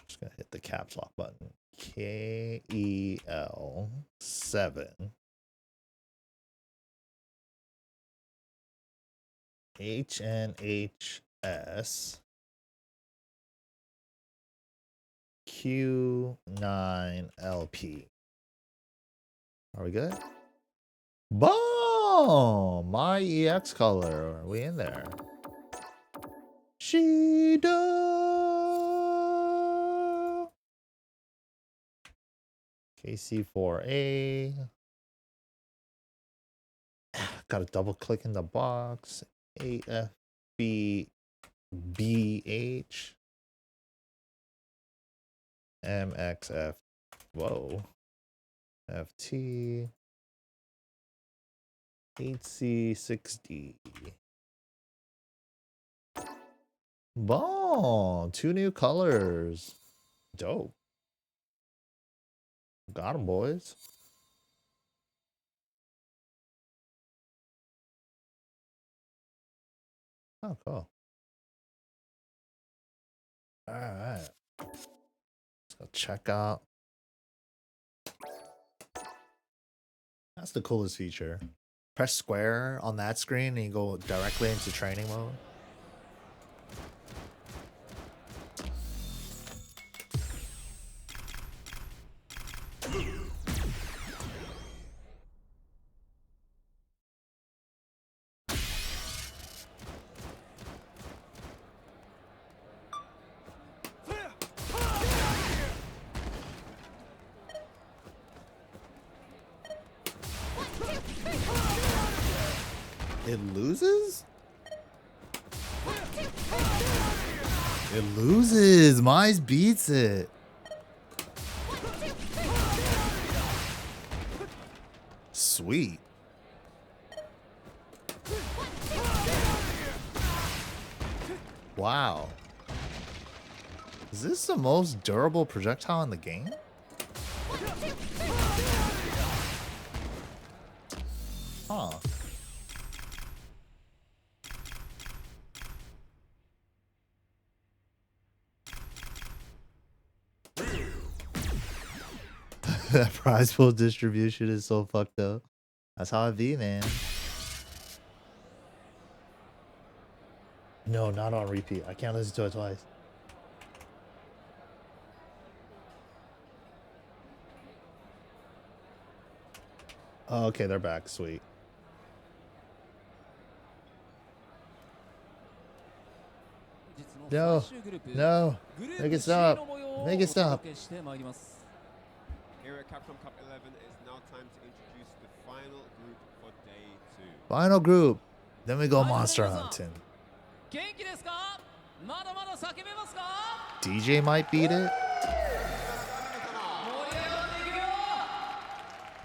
Just gonna hit the caps lock button. KEL7 HNHS Q9LP. Are we good? Boom! My EX color. Are we in there? Shido! KC4A. Gotta double click in the box. AFBBH. MXF. Whoa. FT. HC6D. Boom! 2 new colors. Dope. Got 'em, boys. Oh, cool. Alright. Let's go check out. That's the coolest feature. Press square on that screen and you go directly into training mode. It loses? It loses. Mize beats it. Sweet. Wow. Is this the most durable projectile in the game? Huh. That prize pool distribution is so fucked up. That's how it be, man. No, not on repeat. I can't listen to it twice. Oh, okay, they're back. Sweet. No, no, make it stop. Make it stop. Here at Capcom Cup 11, it is now time to introduce the final group for day 2. Final group. Then we go monster hunting. DJ might beat it.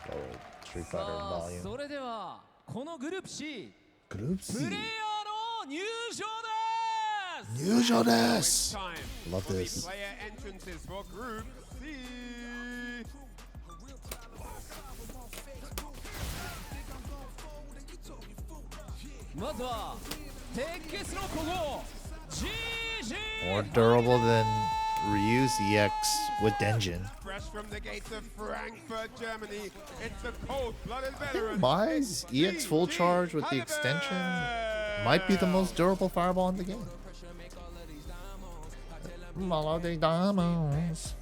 Oh, Street Fighter volume. Group C. Usualness. Love this. Player entrances for Group C. More durable than Ryu's EX with Denjin. Fresh from the gates of Frankfurt, Germany, it's the cold-blooded veteran. Mai's EX full charge with the extension might be the most durable fireball in the game. Melody Diamonds.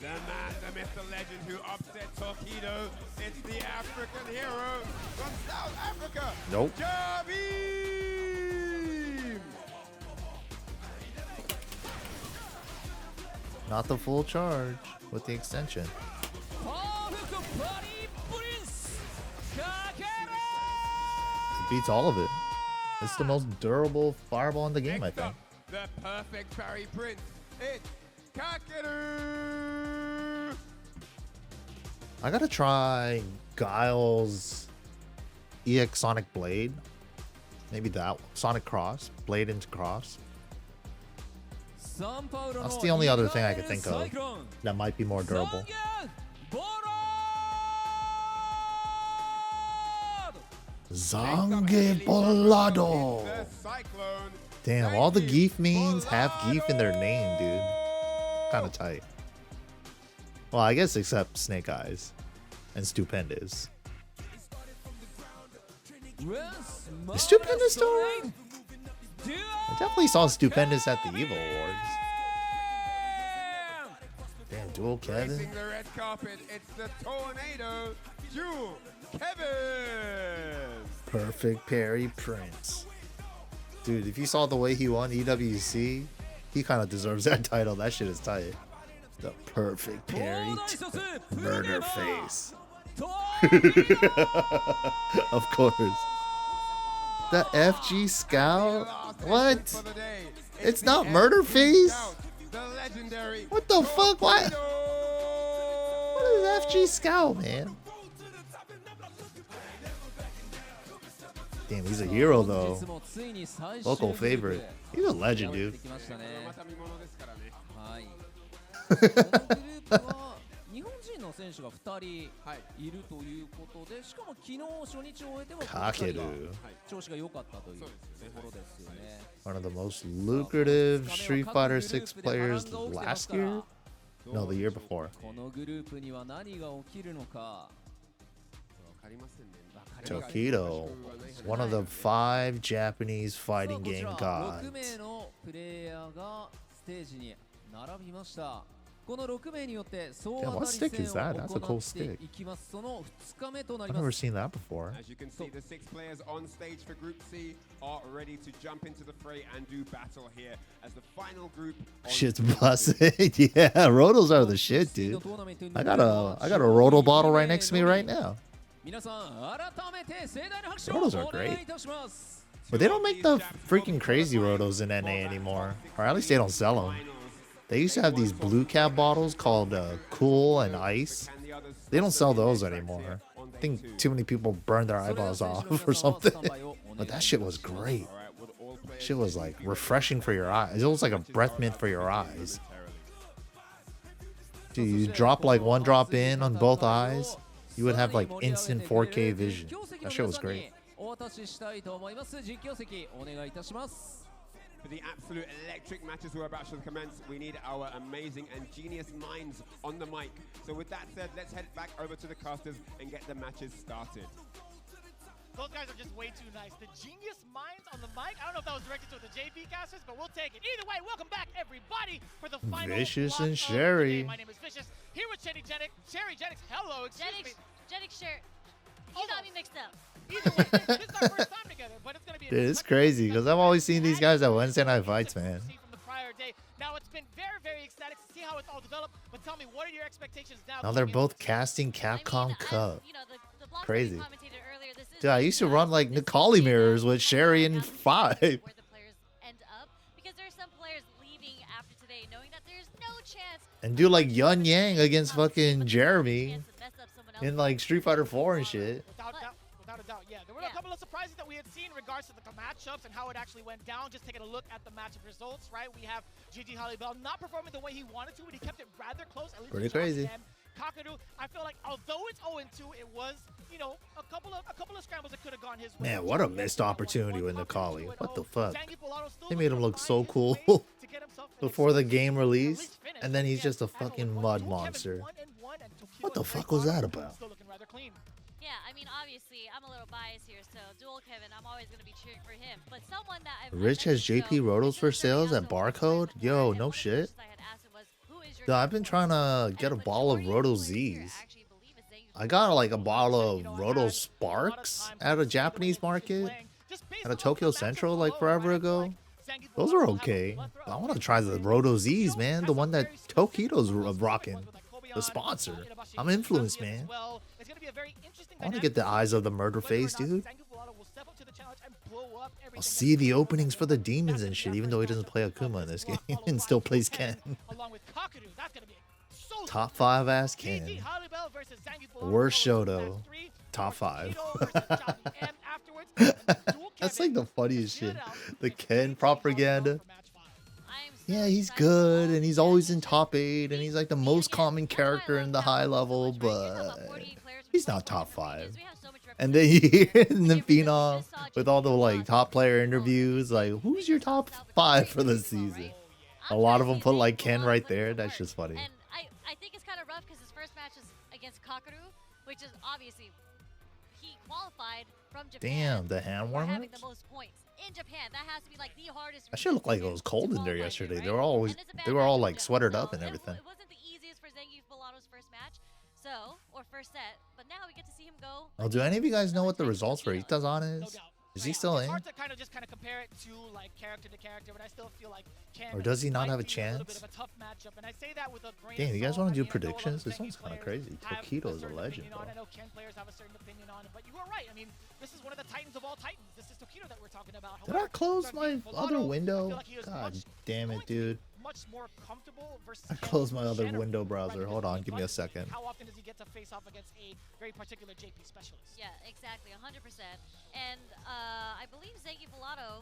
The man, the myth, the legend who upset Torpedo. It's the African hero from South Africa. Nope. Jabeem! Not the full charge with the extension. It beats all of it. It's the most durable fireball in the game, I think. The perfect parry prince. It's Kakeru! I gotta try Guile's EX Sonic Blade. Maybe that one. Sonic Cross. Blade into Cross. That's the only other thing I could think of that might be more durable. Zange Bolado. Damn, all the Geef means have Geef in their name, dude. Kind of tight. Well, I guess except Snake Eyes and Stupendous. Is Stupendous still around? I definitely saw Stupendous at the EVO Awards. Damn, Dual Kevin. Racing the red carpet, it's the Tornado Dual Kevin. Perfect parry Prince. Dude, if you saw the way he won EWC, he kind of deserves that title. That shit is tight. The perfect parry murder face. Of course. The FG Scout? What? It's not murder face? What the fuck? What? What is FG Scout, man? Damn, he's a hero though. Local favorite. He's a legend, dude. 日本人の選手が2人いるということで、しかも昨日初日を終えても調子が良かったというところですよね。One of the most lucrative Street Fighter 6 players last year? No, the year before. このグループには何が起きるのか。 Tokido, one of the 5 Japanese fighting game gods. 6名のプレイヤーがステージに並びました。 この6名によって総当たり戦を行っていきます。その2日目となります。 I've never seen that before. As you can see, the 6 players on stage for Group C are ready to jump into the fray and do battle here as the final group. Shit's busted. Yeah, Rotos are the shit, dude. I got a Roto bottle right next to me right now. Rotos are great. But they don't make the freaking crazy Rotos in NA anymore. Or at least they don't sell them. They used to have these blue cap bottles called Cool and Ice. They don't sell those anymore. I think too many people burned their eyeballs off or something. But that shit was great. Shit was like refreshing for your eyes. It was like a breath mint for your eyes. Dude, you drop like one drop in on both eyes, you would have like instant 4K vision. That shit was great. お渡ししたいと思います。実況席お願いいたします。For the absolute electric matches we're about to commence, we need our amazing and genius minds on the mic. So with that said, let's head back over to the casters and get the matches started. Those guys are just way too nice. The genius minds on the mic. I don't know if that was directed to the JV casters, but we'll take it. Either way, welcome back, everybody, for the final Vicious block and of the Sherry. game. My name is Vicious. Here with Sherry Jennings. Sherry Jennings, hello, excuse me. Jennings shirt. You got me mixed up. Either way, this is our first time together, but it's going to be Dude, it's crazy because I've always seen these guys at Wednesday Night Fights, man. From the prior day. Now it's been very, very ecstatic to see how it's all developed. But tell me, what are your expectations now? Now they're both casting Capcom Cup. You know, the block Crazy. that we commentated earlier, this is Dude, I used to run like Nikali mirrors with Sherry and 5. where the players end up, because there are some players leaving after today knowing that there's no chance. And do like Yun Yang against fucking Jeremy in like Street Fighter 4 and shit. Without a doubt, yeah. There were a couple of surprises that we had seen in regards to the matchups and how it actually went down. Just taking a look at the matchup results, right? We have Gigi Halibel not performing the way he wanted to, but he kept it rather close. At least pretty crazy. Kakadu, I feel like although it's 0-2, it was, you know, a couple of scrambles that could have gone his way. Man, what a missed opportunity with Nikali. What the fuck? They made him look so cool before the game released, and then he's just a fucking mud monster. What the fuck was that about? Yeah, I mean, obviously, I'm a little biased here, so Dual Kevin, I'm always going to be cheering for him. But someone that I've Rich has JP Rotos for sales at Barcode? Yo, no shit. Dude, I've been trying to get a ball of Roto Z's. I got like a bottle of Roto Sparks at a Japanese market at a Tokyo Central like forever ago. Those are okay. I want to try the Roto Z's, man. The one that Tokido's rocking. The sponsor. I'm influenced, man. I want to get the eyes of the murder face, dude. I'll see the openings for the demons and shit, even though he doesn't play Akuma in this game and still plays Ken. Top 5 ass Ken. Worst Shoto. Top 5. That's like the funniest shit. The Ken propaganda. Yeah, he's good, and he's always in top 8, and he's like the most common character in the high level, but he's not top 5. And then you hear in the Phenom with all the like top player interviews, like, who's your top 5 for the season? A lot of them put like Ken right there. That's just funny. And I think it's kind of rough because his first match is against Kakaru, which is obviously he qualified from Japan. Damn, the hand warmers? Having the most points in Japan. That has to be like the hardest. That shit looked like it was cold in there yesterday. They were all like sweatered up and everything. It wasn't the easiest for Zangief Pilato's first match, or first set, but now we get to see him go. Oh, do any of you guys know what the results for Itazan is? Is he still in? It's hard to kind of compare it to like character to character, but I still feel like Ken Or does he not have a might be little chance? bit of a tough matchup, and I say that with a grain Damn, of you guys salt. want to do I mean, I know a lot predictions? of This one's Zangief kind of players crazy. have Tokido's a certain legend, opinion bro. on it. I know Ken players have a certain opinion on it, but you are right. I mean, this is one of the titans of all titans. This is Tokido that we're talking about. Did I close my Zangief other Pilato, I window? feel like he is God much- damn it, going to be dude. Much more comfortable versus I Ken closed my in other general, window right? browser. Because Hold on, of give me a budget. second. How often does he get to face off against a very particular JP specialist? Yeah, exactly, 100%. And I believe Zangief Pilato.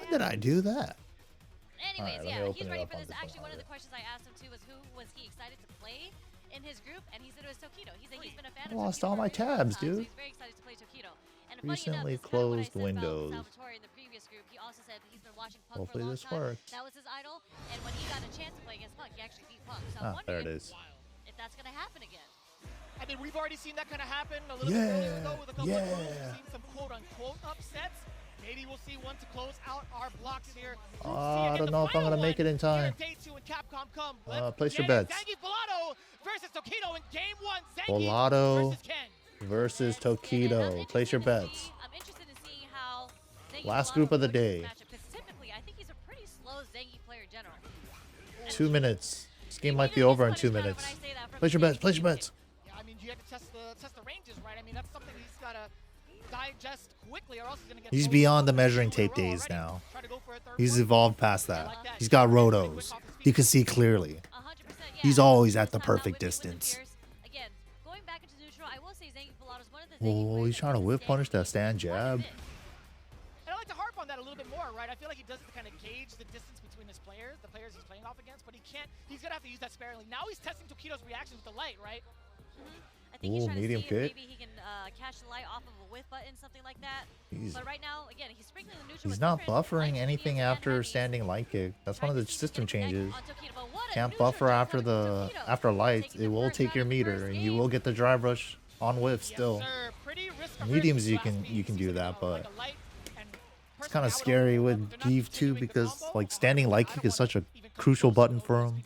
When did I do that? Anyways, Alright, let me yeah, open he's it ready up for on this. the Actually, one of phone. the questions I asked him too was who was he excited to play in his group, and he said it was Tokido. He said he's been a fan I of lost Tokido all for my a very long tabs, time, so dude. he's very excited to play Tokido. And Recently funny enough, this is kind of what I closed said Windows. about Salvatore in the previous group. He also said he's been watching Punk Hopefully for a long this time. works. That was his idol, and when he got a chance to play against Punk, he actually beat Punk. So Ah, I'm there wondering it is. if that's gonna happen again. I mean, we've already seen that kind of happen a little bit earlier ago with a couple of moves. We've seen some quote-unquote upsets. Maybe we'll see one to close out our blocks here. I don't know if I'm gonna make it in time. Place your bets. Zangief Pilato versus Tokido in game 1. Pilato versus Ken. versus And I'm Tokido. interested Place your to bets. see- I'm interested in seeing how Zangief Last Pilato group of the approaches day. this matchup, 'cause typically, I think he's a pretty slow Zangief player in general. 2 minutes. This game might be over in 2 minutes. Place your bets. Place your bets. Yeah, I mean, you have to test the ranges, right? I mean, that's something he's got to digest quickly, or else he's going to get. He's thrown beyond the two measuring in a tape row days already. now. Try to go for a third He's one. evolved past that. He's got rotos. He can see clearly. 100%, yeah. He's always at the First time perfect out with distance. Pierce. Again, going back into neutral, I will say Zangief Pilato is one of the Oh, he's trying to whip punish that stand jab. And I like to harp on that a little bit more, right? I feel like he does it to kind of gauge the distance between his players, the players he's playing off against, but he can't. He's gonna have to use that sparingly. Now he's testing Tokido's reactions with the light, right? I think he's Ooh, trying medium to see if kick. maybe he can catch the light off of a whiff with button, something like that. But right now, again, he's sprinkling the neutral. He's not buffering anything after standing light kick. That's one of the system changes. Can't buffer after lights. It will take your meter, and you will get the drive rush on whiff still. Mediums you can do that, but it's kind of scary with Give too, because like standing light kick is such a crucial button for him.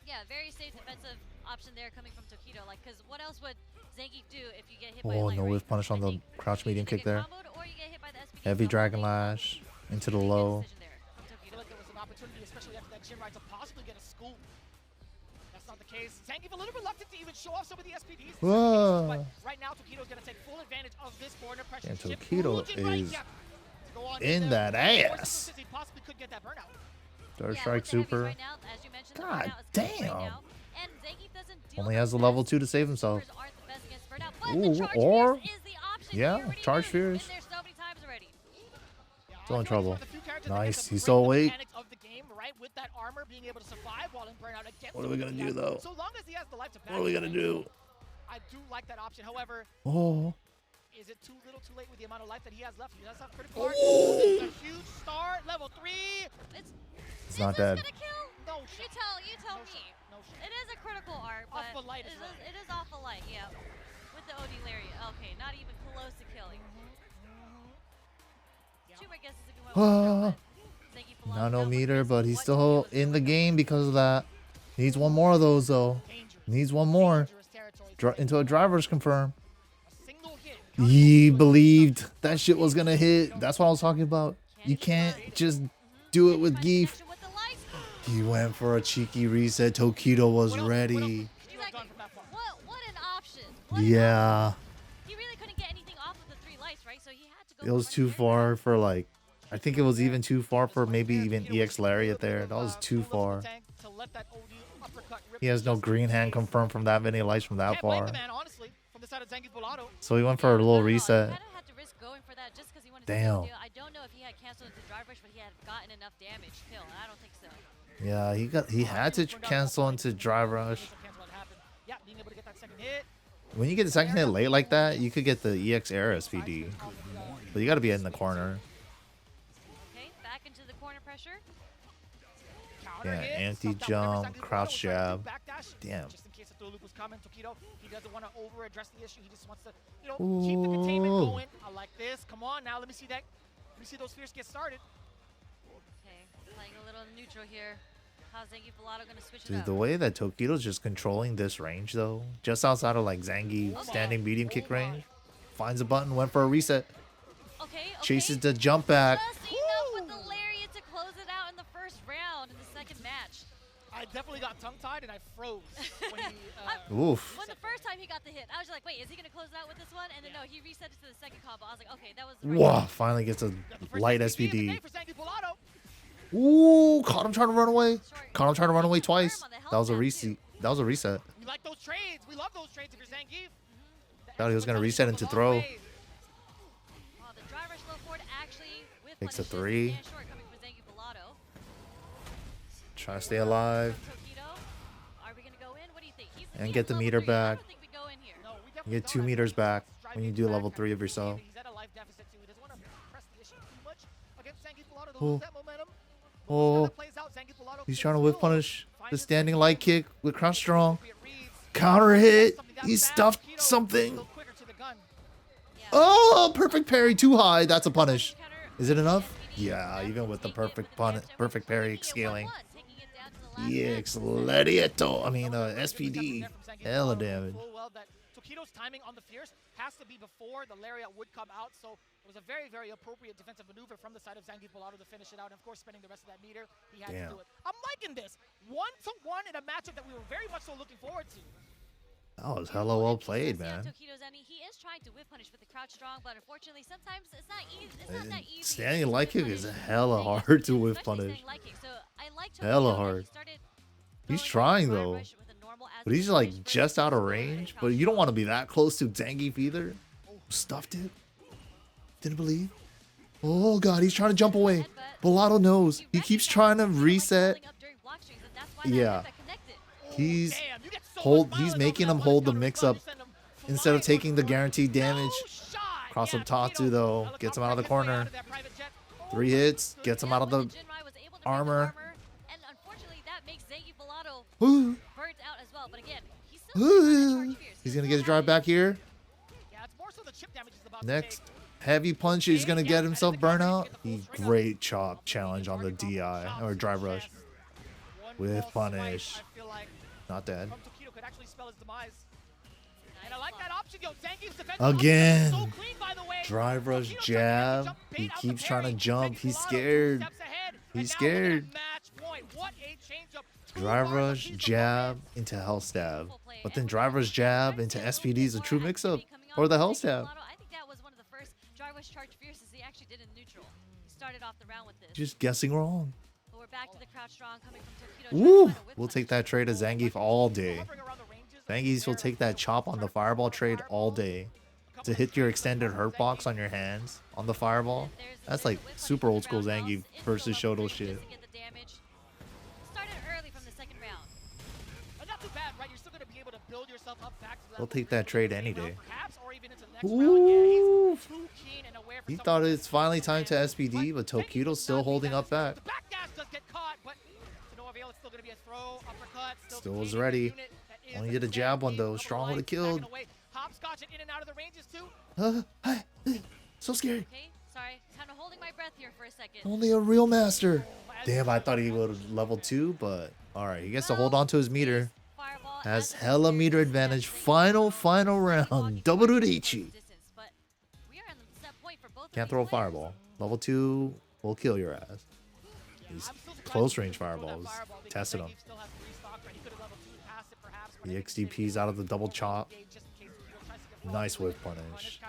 Yeah, very safe defensive option there coming from Tokido. Like, because what else would Zangief do if you get hit by a light Oh, no whiff punish on the crouch medium kick there. Heavy Dragon Lash into the low. I feel like there was an opportunity, especially after that gym ride, to possibly get a scoop. That's not the case. Zangief a little reluctant to even show off some of the SPDs. But right now, Tokido's going to take full advantage of this corner pressure. And Tokido is in that ass. He possibly could get that burnout. Third strike super. God damn. Only has a level 2 to save himself. Ooh, or yeah, charge fears. Still in trouble. Nice, he's still awake. What are we gonna do though? What are we gonna do? I do like that option. However, is it too little, too late with the amount of life that he has left? He does have critical art. It's a huge start, level 3. It's not dead. No, you tell me. It is a critical art, but it is off a light, yeah. With the OD Lariat. Okay, not even close to killing. I guess is a good one. Nanometer, but he's still in the game because of that. Needs one more of those though. Needs one more. Into a driver's confirm. He believed that shit was gonna hit. That's what I was talking about. You can't just do it with Geef. He went for a cheeky reset. Tokido was ready. What an option. Yeah. He really couldn't get anything off of the 3 lights, right? So he had to go. It was too far for like, I think it was even too far for maybe even EX Lariat there. That was too far. He has no green hand confirmed from that many lights from that far. So he went for a little reset. Damn. I don't know if he had canceled into drive rush, but he had gotten enough damage still. I don't think so. Yeah, he had to cancel into drive rush. When you get the second hit late like that, you could get the EX Air SPD. But you got to be in the corner. Okay, back into the corner pressure. Yeah, anti-jump, crouch jab. Damn. Just in case the loop was coming, Tokido, he doesn't want to over-address the issue. He just wants to, keep the containment going. I like this. Come on now, let me see that. Let me see those fears get started. Okay, playing a little neutral here. How's Zangief Velato going to switch it Dude, up? the way that Tokido's just controlling this range though, just outside of like Zangief standing medium kick range, finds a button, went for a reset. Okay. Chases the jump back. Just enough with the lariat to close it out in the first round in the second match. I definitely got tongue-tied and I froze when he... Oof. When the first time he got the hit, I was like, wait, is he going to close it out with this one? And then no, he reset it to the second combo. I was like, okay, that was... Wow, finally gets a light SPD. Ooh, caught him trying to run away. Caught him trying to run away twice. That was a reset. That was a reset. We like those trades. We love those trades if you're Zangief. Thought he was going to reset into throw. Takes a 3. Try to stay alive. And get the meter back. You get 2 meters back when you do level 3 of yourself. Oh, he's trying to whip punish the standing light kick with crouch strong. Counter hit. He stuffed something. Oh, perfect parry too high. That's a punish. Is it enough? Yeah, even with the perfect parry scaling. EX Gladiator. I mean, SPD. Hella damage. Tokido's timing on the Fierce has to be before the Lariat would come out, so it was a very, very appropriate defensive maneuver from the side of Zangief Velato to finish it out, and of course, spending the rest of that meter, he had to do it. I'm liking this. 1-to-1 in a matchup that we were very much so looking forward to. That was hella well played, man. Tokido's he is trying to whip punish with the crouch strong, but unfortunately, sometimes it's not easy. It's not that easy. Standing light kick is hella hard to whip punish. Hella hard. He's trying though, but he's like just out of range. But you don't want to be that close to Zangief either. Stuffed it. Didn't believe. Oh god, he's trying to jump away. Velato knows. He keeps trying to reset. Yeah. He's making him hold the mix up instead of taking the guaranteed damage. Cross up Tatsu though, gets him out of the corner. 3 hits, gets him out of the armor. And unfortunately, that makes Zangy Velato Ooh. burnt out as well. But again, he's still he's gonna get his drive back here. Next heavy punch, he's gonna get himself burnt out. Great chop challenge on the DI or drive rush with punish. Not dead. Again, drive rush jab. He keeps trying to jump. He's scared. He's scared. Drive rush jab into hell stab, but then drive rush jab into SPD is a true mix-up, or the hell stab. I think that was one of the first drive rush charge fierces he actually did in neutral. He started off the round with this. Just guessing wrong. But we're back to the crouch strong coming from Tokido. Woo! We'll take that trade of Zangief all day. Zangief will take that chop on the fireball trade all day. To hit your extended hurt box on your hands on the fireball. That's like super old school Zangief versus Shoto shit. He'll take that trade any day. Ooh. He thought it's finally time to SPD, but Tokido's still holding up back. Still was ready. Only did a jab one though. Strong would have killed. So scary. Okay, sorry. Kind of holding my breath here for a second. Only a real master. Damn, I thought he would have level 2, but alright, he gets to hold on to his meter. Has hella meter advantage. Final round. Double Urichi. Can't throw a fireball. Level 2 will kill your ass. These close range fireballs. Tested him. The XDP's out of the double chop. Nice whip punish.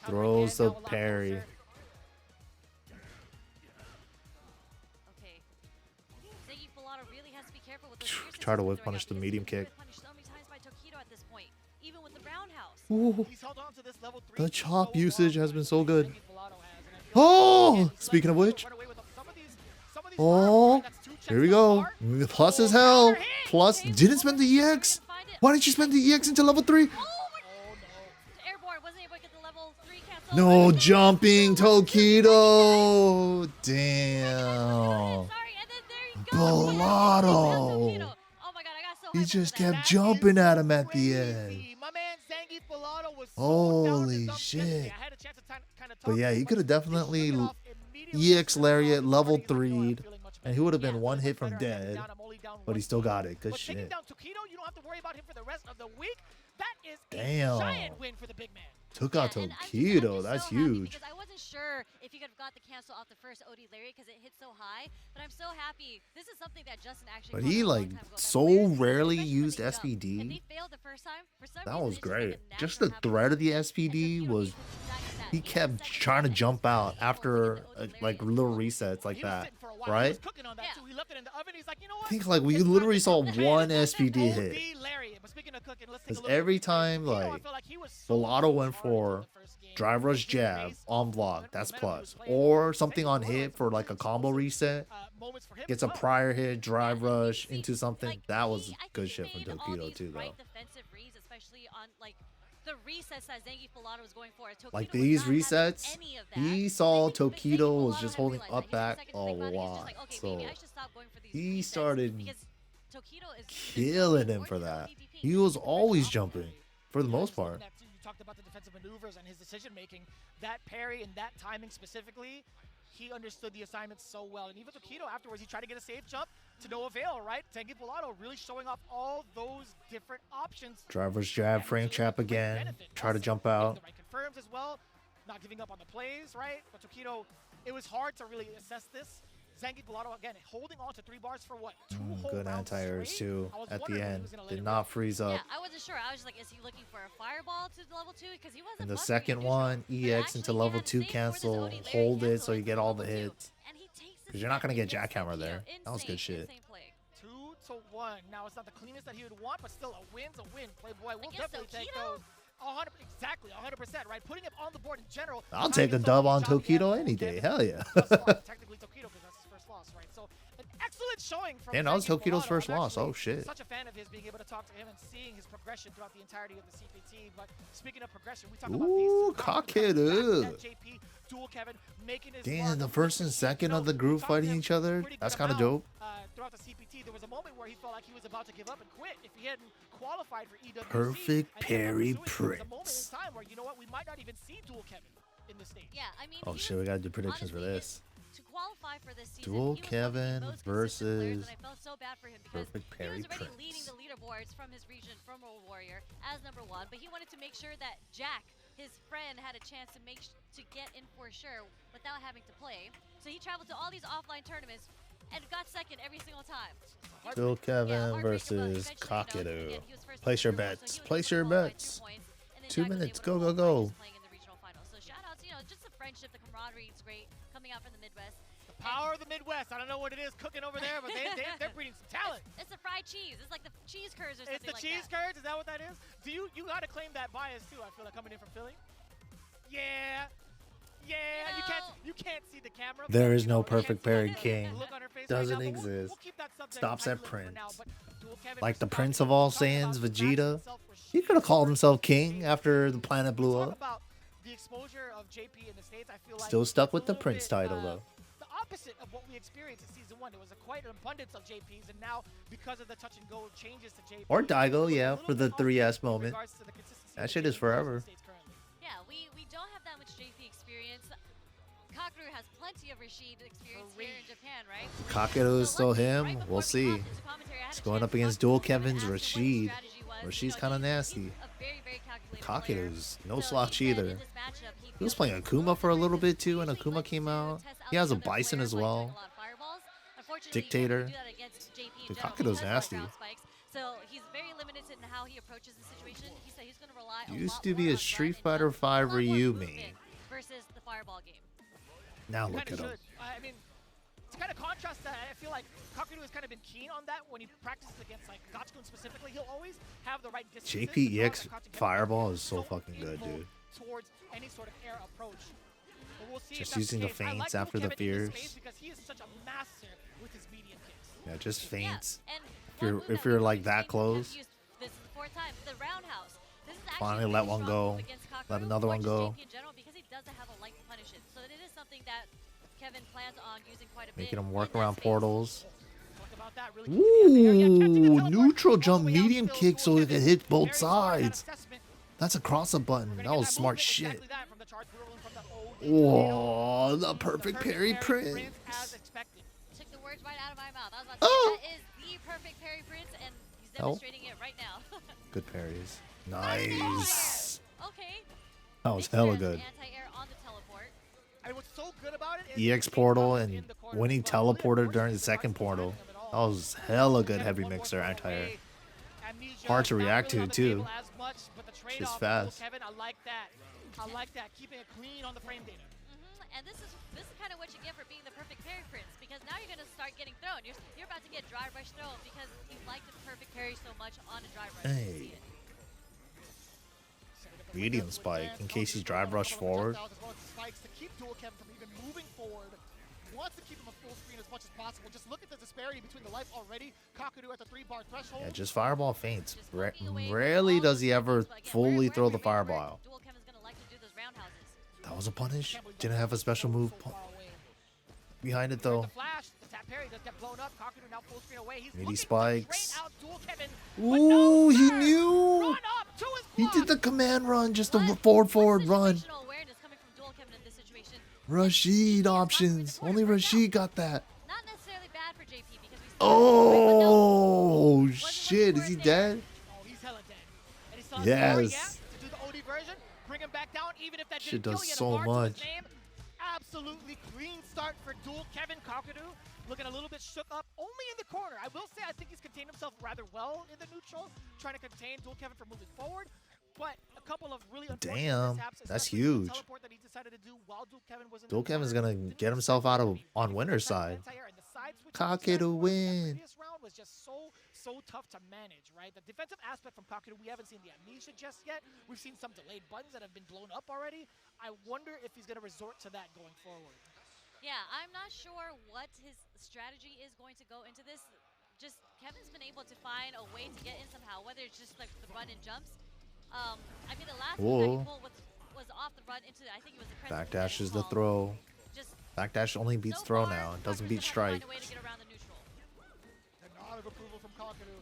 Throws the parry. Try to whip punish the medium kick. Ooh. The chop usage has been so good. Oh! Speaking of which. Oh! Here we go. Plus is hell. Plus didn't spend the EX. Why didn't you spend the EX into level 3? No jumping Tokido. Damn. Velato. He just kept jumping at him at the end. Holy shit. But yeah, he could have definitely EX Lariat level 3'd, and he would have been one hit from dead. But he still got it. Good shit. Damn. Took out Tokido. That's huge. I wasn't sure if he could have got the cancel off the first OD Lariat because it hit so high, but I'm so happy. This is something that Justin actually. But he like so rarely used SPD. That was great. Just the threat of the SPD was. He kept trying to jump out after like little resets like that, right? I think like we literally saw one SPD hit. Because every time like Velato went for drive rush jab on block, that's plus, or something on hit for like a combo reset, gets a prior hit drive rush into something. That was good shit from Tokido too, though. The resets that Zangief Velato was going for. Like these resets, he saw Tokido was just holding up back a lot, so he started killing him for that. He was always jumping for the most part. You talked about the defensive maneuvers and his decision making. That parry and that timing specifically, he understood the assignment so well. And even Tokido afterwards, he tried to get a safe jump to no avail, right? Zangief Velato really showing off all those different options. Driver's jab, frame trap again. Try to jump out. The right confirms as well. Not giving up on the plays, right? But Tokido, it was hard to really assess this. Zangief Velato again holding on to 3 bars for what? 2 whole good rounds anti-airs straight? too at the end. Did not freeze up. Yeah, I wasn't sure. I was just like, is he looking for a fireball to level 2? Because he wasn't. And the second one, EX into level 2 cancel, hold it so you get all the hits. Because you're not gonna get jackhammer there. That was good shit. 2-1. Now it's not the cleanest that he would want, but still a win's a win. Playboy will definitely take those. 100%, exactly, 100%, right? Putting him on the board in general. I'll take a dub on Tokido any day. Hell yeah. Technically Tokido, because that's his first loss, right? So an excellent showing from And that was Tokido's first I'm loss. Oh shit. Such a fan of his, being able to talk to him and seeing his progression throughout the entirety of the CPT. But speaking of progression, we talk about these two Kakeru. JP, Dual Kevin making his Damn, the first and second of the group fighting each other. That's kind of dope. Throughout the CPT, there was a moment where he felt like he was about to give up and quit if he hadn't qualified for EWC. Perfect parry Prince. There was a moment in time where, you know what, we might not even see Dual Kevin in the stage. Yeah, I mean, oh shit, we gotta do predictions for this. To qualify for this season, Dual Kevin versus I felt so bad for him because Perfect Parry he was already Prince. leading the leaderboards from his region, from World Warrior, as #1, but he wanted to make sure that Jack, his friend, had a chance to get in for sure without having to play. So he traveled to all these offline tournaments and got second every single time. Dual Kevin versus Kakeru. Place your bets. Place your bets. 2 minutes. Go, go, go. So shout out to, just the friendship, the camaraderie. It's great coming out from the Midwest. The power of the Midwest. I don't know what it is cooking over there, but they're breeding some talent. It's the fried cheese. It's like the cheese curds or something like that. It's the cheese curds? Is that what that is? Do you gotta claim that bias too? I feel like coming in from Philly. Yeah. Yeah, you can't see the camera. There is no perfect parry king. Doesn't exist. Stops at Prince. Like the Prince of all Saiyans, Vegeta. He could have called himself king after the planet blew up. The exposure of JP in the States, I feel like still stuck with the Prince title though. The opposite of what we experienced in season 1. There was quite an abundance of JPs, and now because of the touch and go changes to JP. Or Daigo, yeah, for the 3S moment. That shit is forever. Yeah, we don't have that much JP experience. Kakeru has plenty of Rashid experience here in Japan, right? Kakeru is still him. We'll see. It's going up against Dual Kevin's Rashid. Rashid's kind of nasty. Kakeru's no slouch either. He was playing Akuma for a little bit too, and Akuma came out. He has a Bison as well. Dictator. Dude, Kakeru's nasty. So he's very limited in how he approaches the situation. He said he's going to rely Used to be a Street Fighter 5 Ryu main. Versus the Fireball game. Now look at him. I mean, to kind of contrast that, I feel like Kakeru has kind of been keen on that when he practices against like Gotchkun specifically. He'll always have the right distance. JPEX Fireball is so fucking good, dude. Towards any sort of air approach. But we'll see just using the feints after the fierce. Because he is such a master with his medium kicks. Yeah, just feints. If you're like that close. This is the 4th time. The roundhouse. This is finally let one go. Let another one go. Because he doesn't have a light to punish it. So it is something that Kevin plans on using quite a bit. Making him work around portals. Ooh, neutral jump medium kick so he can hit both sides. That's a cross-up button. That was smart shit. Whoa, the perfect parry Prince. Took the words right out of my mouth. I was about to say, that is the perfect parry Prince, and he's demonstrating it right now. Good parries. Nice. Okay. That was hella good. Anti-air on the teleport. I mean, what's so good about it is EX portal and when he teleported during the second portal. That was hella good heavy mixer anti-air. Hard to react to too. Just fast. Kevin, I like that. I like that. Keeping it clean on the frame data. And this is kind of what you get for being the perfect parry Prince, because now you're going to start getting thrown. You're about to get dry rush thrown because you like the perfect parry so much on a dry rush. Hey. Medium spike in case he's drive rush forward. Spikes to keep Dual Kevin from even moving forward. Wants to keep him a full screen as much as possible. Just look at the disparity between the life already. Kakeru at the 3-bar threshold. Yeah, just fireball feints. Rarely does he ever fully throw the fireball out. That was a punish. Didn't have a special move behind it though. Midi spikes. Ooh, he knew. He did the command run, just a forward run. Rashid options. Only Rashid got that. Not necessarily bad for JP because we oh shit, is he dead? Oh, he's hella dead. Yes. To do the OD version, bring him back down, even if that shit didn't does kill so much. Absolutely clean start for Dual Kevin. Kakeru looking a little bit shook up, only in the corner. I will say I think he's contained himself rather well in the neutral, trying to contain Dual Kevin from moving forward. But a couple of really damn, that's huge. Dual Kevin's gonna get himself out of on winner's side. Kakeru win. This round was just so tough to manage, right? The defensive aspect from Kakeru, we haven't seen the amnesia just yet. We've seen some delayed buttons that have been blown up already. I wonder if he's gonna resort to that going forward. Yeah, I'm not sure what his strategy is going to go into this. Just Kevin's been able to find a way to get in somehow, whether it's just like the run and jumps. I mean, the last move that he pulled was off the run into, I think it was the crescent. Backdash is the throw. Backdash only beats throw now. It doesn't beat strike. The nod of approval from Kakaru.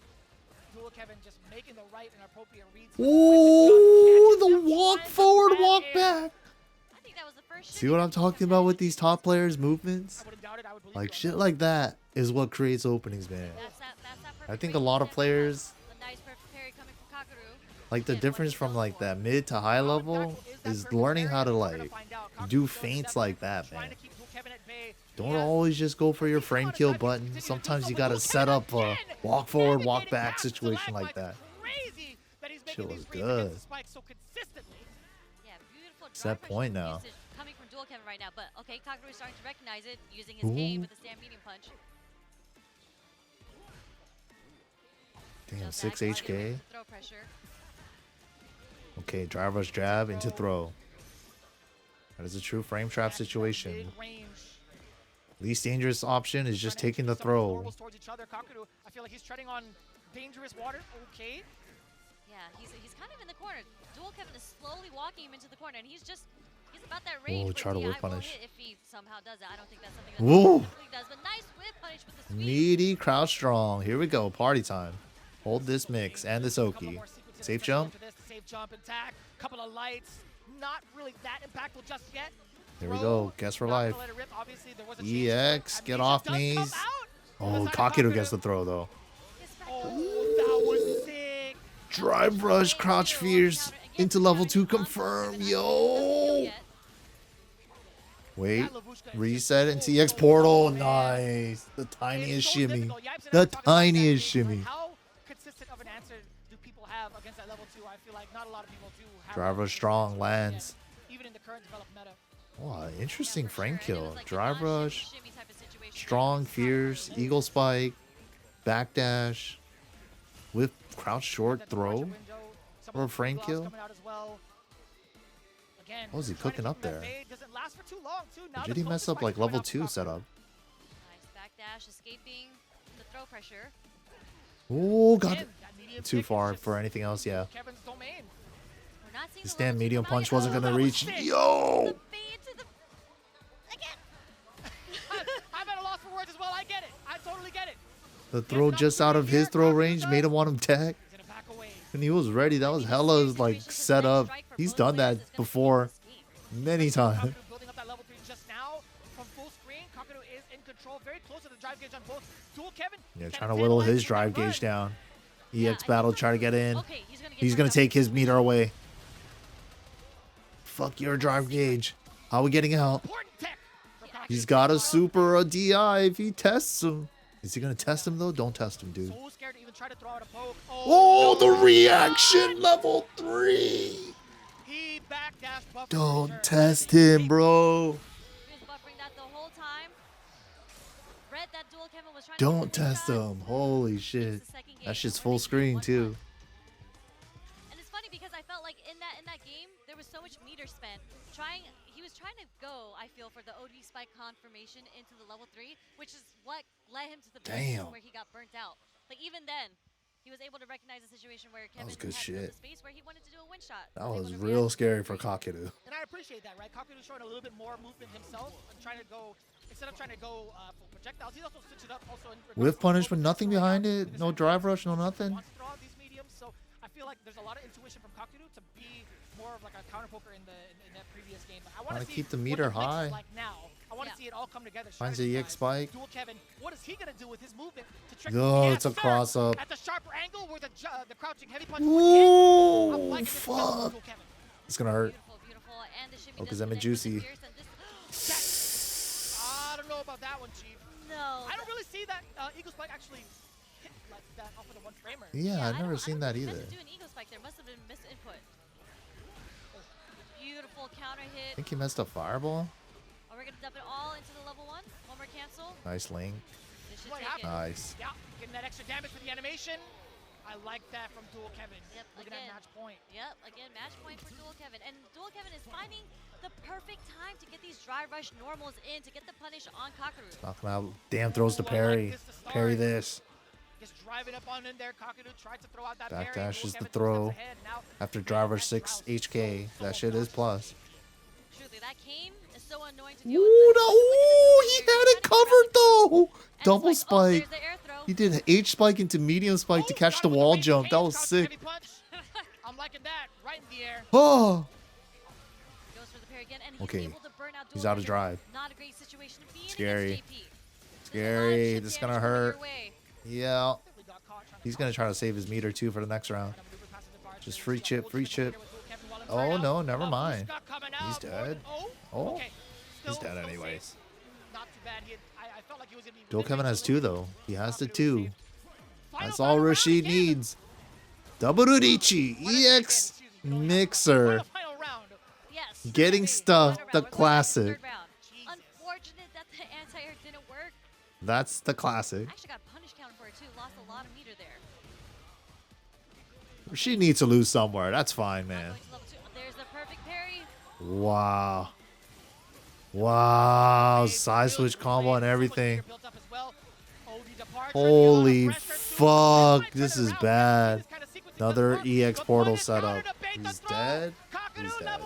Dual Kevin just making the right and appropriate reads. Ooh, the walk forward, walk back. I think that was the first. See what I'm talking about with these top players' movements? Like shit like that is what creates openings, man. I think a lot of players, like the difference from like that mid to high level is learning how to like do feints like that, man. Don't always just go for your frame kill button. Sometimes you gotta set up a walk forward, walk back situation like that. Shit was good. Set point now. Coming from Dual Kevin right now, but okay, Kakaru is starting to recognize it, using his game with the stand medium punch. Damn, 6 HK. Okay, drive rush jab into throw. That is a true frame trap situation. Least dangerous option is just taking the throw. I feel like he's treading on dangerous water. Okay. Yeah, he's kind of in the corner. Dual Kevin is slowly walking him into the corner, and he's about that range. Oh, try to whip punish. If he somehow does that, I don't think that's something that he does. But nice whip punish with the sweep. Meaty, crouch strong. Here we go, party time. Hold this mix and this Oki. Safe jump. Safe jump attack. Couple of lights. Not really that impactful just yet. There we go. Guess for life. EX, get off knees. Oh, Kakeru gets the throw though. Oh, that was sick. Drive rush, crouch fierce into level 2 confirm. Yo. Wait. Reset into EX portal. Nice. The tiniest shimmy. The tiniest shimmy. How consistent of an answer do people have against that level 2? I feel like not a lot of people do have. Drive rush strong lands. Even in the current developed meta. Oh, interesting frame kill. Drive rush, strong, fierce, eagle spike, backdash, with crouch short throw, or a frame kill. What was he cooking up there? Did he mess up like level 2 setup? Nice backdash, escaping the throw pressure. Oh, got too far for anything else, yeah. The stand medium punch wasn't gonna reach. Yo! I'm at a loss for words as well. I get it. I totally get it. The throw just out of his throw range made him want him tech. And he was ready. That was hella like set up. He's done that before many times. Building up that level 3 just now from full screen. Kakaru is in control, very close to the drive gauge on both. Dual Kevin. Yeah, trying to whittle his drive gauge down. EX battle, try to get in. He's gonna take his meter away. Fuck your drive gauge. How are we getting out? He's got a super or a DI if he tests him. Is he gonna test him though? Don't test him, dude. Oh, the reaction level 3. Don't test him, bro. Don't test him. Holy shit. That shit's full screen too. And it's funny because I felt like in that game there was so much meter spent. He was trying to go, I feel, for the OD spike confirmation into the level 3, which is what led him to the position where he got burnt out. But even then, he was able to recognize a situation where Kevin had the space where he wanted to do a win shot. That was real scary for Kakaru. And I appreciate that, right? Kakaru's showing a little bit more movement himself and trying to go, instead of trying to go for projectiles, he also switched it up also with punishment, nothing behind it, no drive rush, no nothing. So I feel like there's a lot of intuition from Kakaru to be more of like a counter poker in that previous game. But I want to keep the meter high. Like now. I want to see it all come together. Finds the EX spike. Dual Kevin, what is he gonna do with his movement to trick it's a cross up. At the sharper angle where the crouching heavy punch. Ooh, fuck. It's gonna hurt. Oh, because I'm a juicy. I don't know about that one, Chief. No. I don't really see that Eagle Spike actually hit like that off of the one framer. Yeah, I've never seen that either. Do an Eagle Spike. There must have been misinput. Beautiful counter hit. I think he messed up fireball. Are we gonna dump it all into the level 1? One more cancel. Nice link. This should take it. Nice. Yeah, getting that extra damage for the animation. I like that from Dual Kevin. Yep, Looking at match point. Yep, again, match point for Dual Kevin. And Dual Kevin is finding the perfect time to get these dry rush normals in to get the punish on Kakaru. Knocking out. Damn, throws to parry. Parry this. Just driving up on in there. Kakaru tried to throw out that Backdash is the throw. After driver 6 HK. That shit is plus. Truly, that cane is so annoying to deal with. Ooh, he had it covered though. Double spike. He did H spike into medium spike to catch the wall jump. That was sick. I'm liking that. Right in the air. Oh. Goes for the parry again, and Okay. able to burn out He's out of drive. Not a great situation to be in. Scary. Scary. This is gonna hurt. Yeah. He's gonna try to save his meter too for the next round. Just free chip, free chip. Oh no, never mind. He's dead. Oh, he's dead anyways. Dual Kevin has 2 though. He has the 2. That's all Rashid needs. Double Rudichi EX Mixer. Getting stuffed, the classic. Unfortunate that the anti-air didn't work. That's the classic. Actually got punish counter for it too. Lost a lot of meter there. Rashid needs to lose somewhere. That's fine, man. There's the perfect parry. Wow. Wow. Side switch combo and everything. Holy fuck. This is bad. Another EX portal setup. He's dead. He's dead.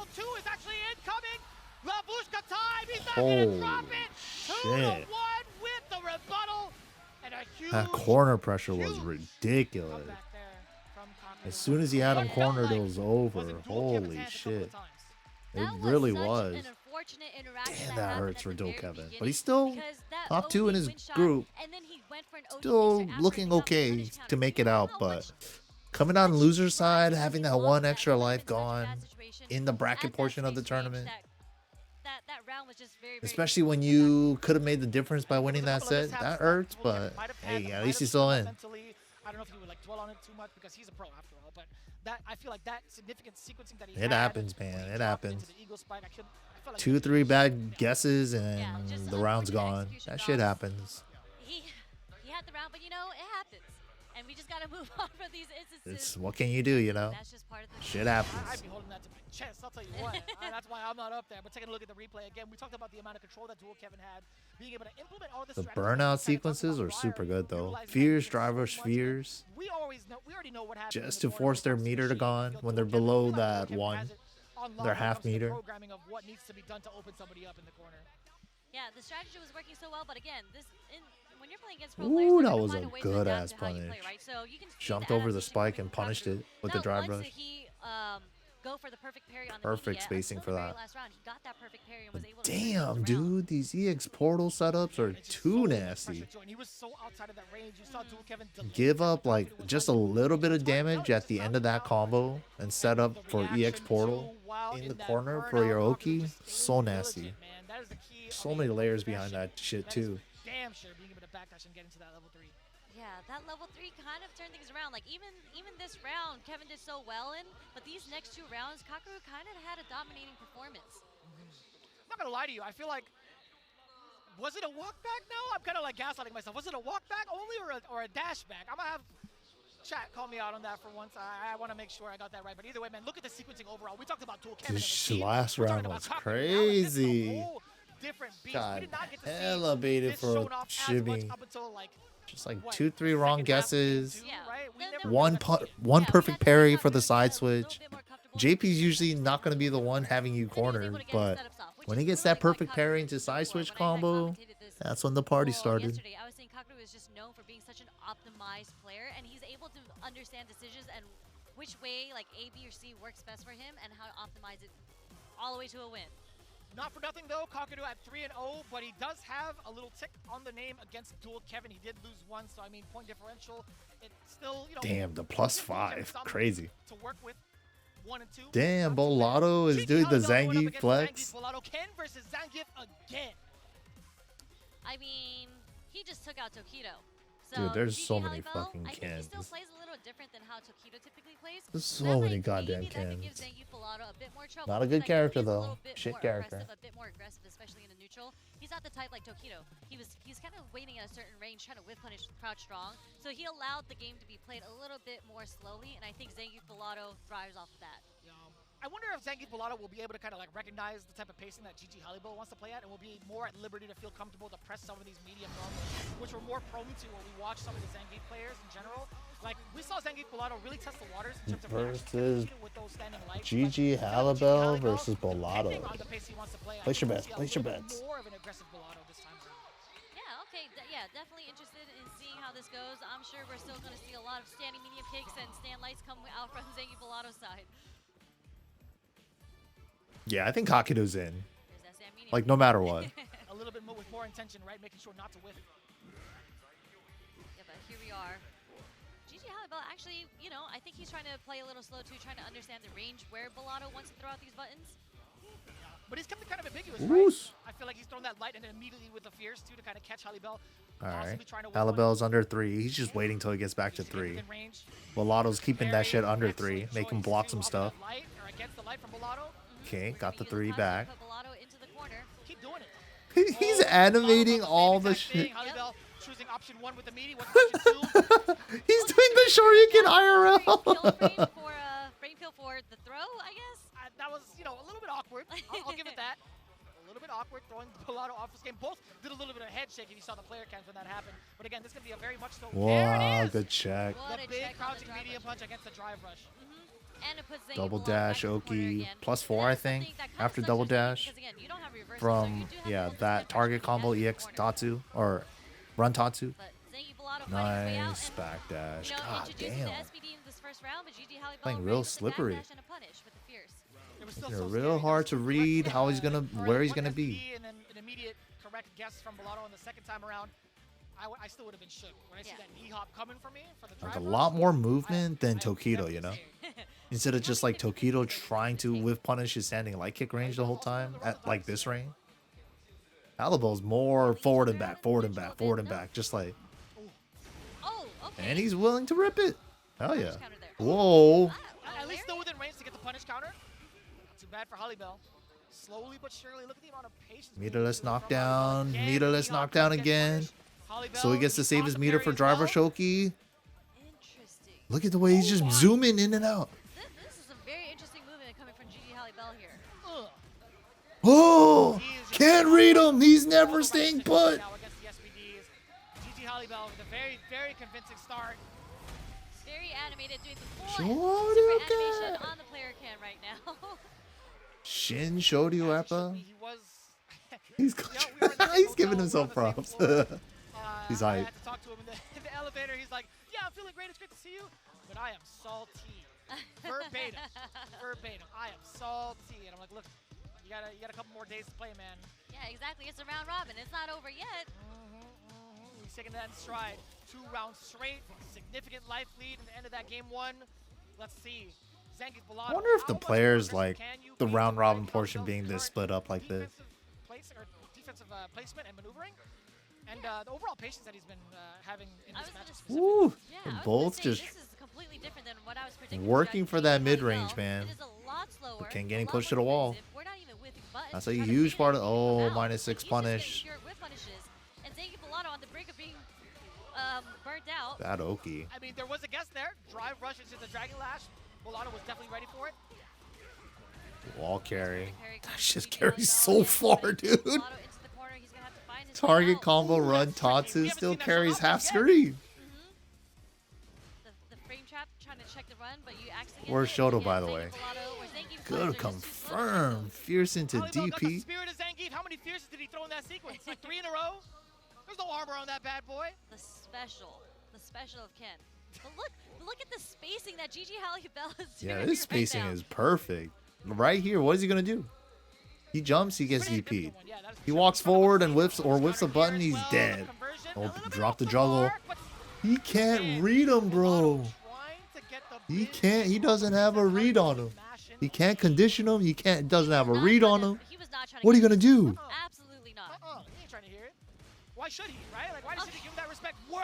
Holy shit. That corner pressure was ridiculous. As soon as he had him cornered, it was over. Holy shit. It really was. Damn, that hurts for Dual Kevin. But he's still top 2 in his group. Still looking okay to make it out, but coming on loser side, having that 1 extra life gone in the bracket portion of the tournament. Especially when you could have made the difference by winning that set. That hurts, but hey, at least he's still in. I don't know if he would like dwell on it too much because he's a pro after all, but that I feel like that significant sequencing that he It had, happens, man. It happens. Spike, I feel like 2, 3 bad guesses and the round's gone. That shit happens. He had the round, but you know, it happens. And we just gotta move on from these instances. It's what can you do, you know? That's just part of the shit happens. I'd be holding that to my chest, I'll tell you what. That's why I'm not up there. But taking a look at the replay again, we talked about the amount of control that Dual Kevin had, being able to implement all the burnout sequences are super good though. Fears, drivers, fears. We already know what happens. Just to force their meter to gone when they're below that 1. Their half meter. Programming of what needs to be done to open somebody up in the corner. Yeah, the strategy was working so well, but again, when you're playing against pro Ooh, players, that was a good ass punish. Play, right? So you can jumped over the spike and punished it with the drive rush. Go for the perfect parry on the perfect spacing for that. Last round. He got that perfect parry and was able to damn, dude, these EX portal setups are too nasty. Give up like just a little bit of damage at the end of that combo and set up for EX portal in the corner for your Oki. So nasty. So many layers behind that shit too. Damn sure being able to backdash and get into that level 3. Yeah, that level 3 kind of turned things around. Like even this round, Kevin did so well in, but these next 2 rounds, Kakaru kind of had a dominating performance. I'm not gonna lie to you. I feel like, was it a walk back now? I'm kind of like gaslighting myself. Was it a walk back only or a dash back? I'm gonna have chat call me out on that for once. I want to make sure I got that right. But either way, man, look at the sequencing overall. We talked about Dual Kevin. This last round was crazy. God, elevated for shimmy. Just like 2, 3 wrong guesses. One perfect parry for the side switch. JP's usually not going to be the one having you cornered, but when he gets that perfect parry into side switch combo, that's when the party started. I was saying Kakaru is just known for being such an optimized player, and he's able to understand decisions and which way like A, B, or C works best for him and how to optimize it all the way to a win. Not for nothing though, Kakaru at 3-0, but he does have a little tick on the name against Dual Kevin. He did lose 1, so I mean point differential. It's still, you know, damn, the +5, crazy. To work with 1 and 2. Damn, Bolado is doing the Zangief flex. Bolado Ken versus Zangief again. I mean, he just took out Tokido. So dude, there's so many fucking Kens. He still plays a little different than how Tokido typically plays. There's so many goddamn Kens. Not a good character though. Shit character. A bit more aggressive, especially in the neutral neutral. He's not the type like Tokido. He's kind of waiting at a certain range, trying to whip punish crouch strong. So he allowed the game to be played a little bit more slowly, and I think Zangief Velato thrives off of that. I wonder if Zangief Velato will be able to kind of like recognize the type of pacing that GG Hallibel wants to play at, and will be more at liberty to feel comfortable to press some of these medium normals, which we're more prone to when we watch some of the Zangief players in general. Like, we saw Zangief Velato really test the waters in terms of versus with those standing lights. GG Hallibel versus Velato. Place your bets. Place your bets. More of an aggressive Velato this time around. Yeah, okay. Yeah, definitely interested in seeing how this goes. I'm sure we're still going to see a lot of standing medium kicks and stand lights come out from Zangief Velato's side. Yeah, I think Kakedo's in. Like, no matter what. A little bit more with more intention, right? Making sure not to whiff. Yeah, but here we are. GG Hallibel actually, you know, I think he's trying to play a little slow too, trying to understand the range where Velato wants to throw out these buttons. But he's kept it kind of ambiguous, right? I feel like he's thrown that light and then immediately with the fierce too to kind of catch Hallibel. All right. Hallibel's under 3. He's just waiting till he gets back to 3. Velato's keeping that shit under 3. Make him block some stuff. Okay, got the 3 back. Keep doing it. He's animating all the shit. Choosing option 1 with the meaty. He's doing the Shoryuken IRL. Frame kill for the throw, I guess. That was, you know, a little bit awkward. I'll give it that. A little bit awkward throwing Velato off this game. Both did a little bit of head shake if you saw the player cams when that happened. But again, this is going to be a very much so. Wow, good check. The big crouching medium punch against the drive rush. And it puts double dash, Oki, +4, I think, after double dash. From, yeah, that target combo EX Tatsu, or run Tatsu. Nice back dash. God damn. Playing real slippery. It's real hard to read how he's gonna, where he's gonna be. And then an immediate correct guess from Velato on the second time around. I still would have been shook when I see that knee hop coming for me for the drive. Like a lot more movement than Tokido, you know? Instead of just like Tokido trying to whiff punish his standing light kick range the whole time at like this range. Hallibel's more forward and back, forward and back, forward and back, just like. And he's willing to rip it. Hell yeah. Whoa. At least still within range to get the punish counter. Not too bad for Hallibel. Slowly but surely, look at the amount of patience. Meterless knockdown. Meterless knockdown again. So he gets to save his meter for driver Shoki. Look at the way he's just zooming in and out. This is a very interesting movement coming from GG Hallibel here. Oh, can't read him. He's never staying put. GG Hallibel with a very, very convincing start. Very animated, doing the full super animation on the player cam right now. Shin Shoryu Appa. He's giving himself props. He's hype. I had to talk to him in the elevator. He's like, yeah, I'm feeling great. It's great to see you. But I am salty. Verbatim. Verbatim. I am salty. And I'm like, look, you got a couple more days to play, man. Yeah, exactly. It's a round robin. It's not over yet. He's taking that in stride. 2 rounds straight. Significant life lead in the end of that game 1. Let's see. Zangief Velato. I wonder if the players like the round robin portion being this split up like this. Defensive placement and maneuvering. And the overall patience that he's been having in this match. Woo! Both just this is completely different than what I was predicting. Working for that mid-range, man. It is a lot slower, but can't get him pushed to the wall. We're not even whipping buttons. That's a huge part of. Oh, -6 punish. And Zangief Velato on the brink of being burnt out. That Oki. I mean, there was a guess there. Drive rush into the Dragon Lash. Velato was definitely ready for it. Wall carry. That shit carries so far, dude. Target combo run Tatsu still carries half screen. The frame trap trying to check the run, but you actually Where's Shoto, by the way? Good confirm. Fierce into DP. Spirit of Zangief. How many fierces did he throw in that sequence? Like 3 in a row? There's no armor on that bad boy. The special of Ken. But look at the spacing that GG Hallibel is doing. Yeah, this spacing is perfect. Right here, what is he gonna do? He jumps, he gets DP'd. He walks forward and whips a button, he's dead. Oh, drop the juggle. He can't read him, bro. He can't. He doesn't have a read on him. He can't condition him. He doesn't have a read on him. What are you gonna do? Absolutely not. He ain't trying to hear it. Why should he, right? Like, why should he give him that respect? Word?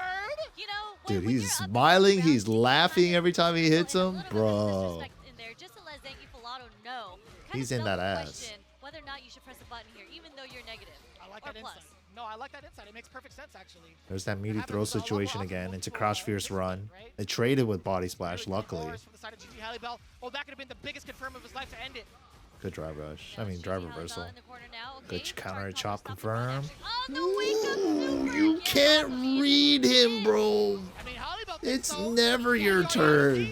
You know, dude, he's smiling. He's laughing every time he hits him, bro. Just to let Zangief Velato know. He's in that ass. whether or not you should press a button here, even though you're negative. I like or that plus. insight. No, I like that insight. It makes perfect sense, actually. There's that meaty throw situation again into Crouch Fierce run. They traded with Body Splash, luckily. From the side of GG Hallibell. Oh, that could have been the biggest confirm of his life to end it. Good drive rush. I mean, drive reversal. Okay. Good counter chop confirm. Oh, no, You can't read him, bro. I mean, It's never your turn.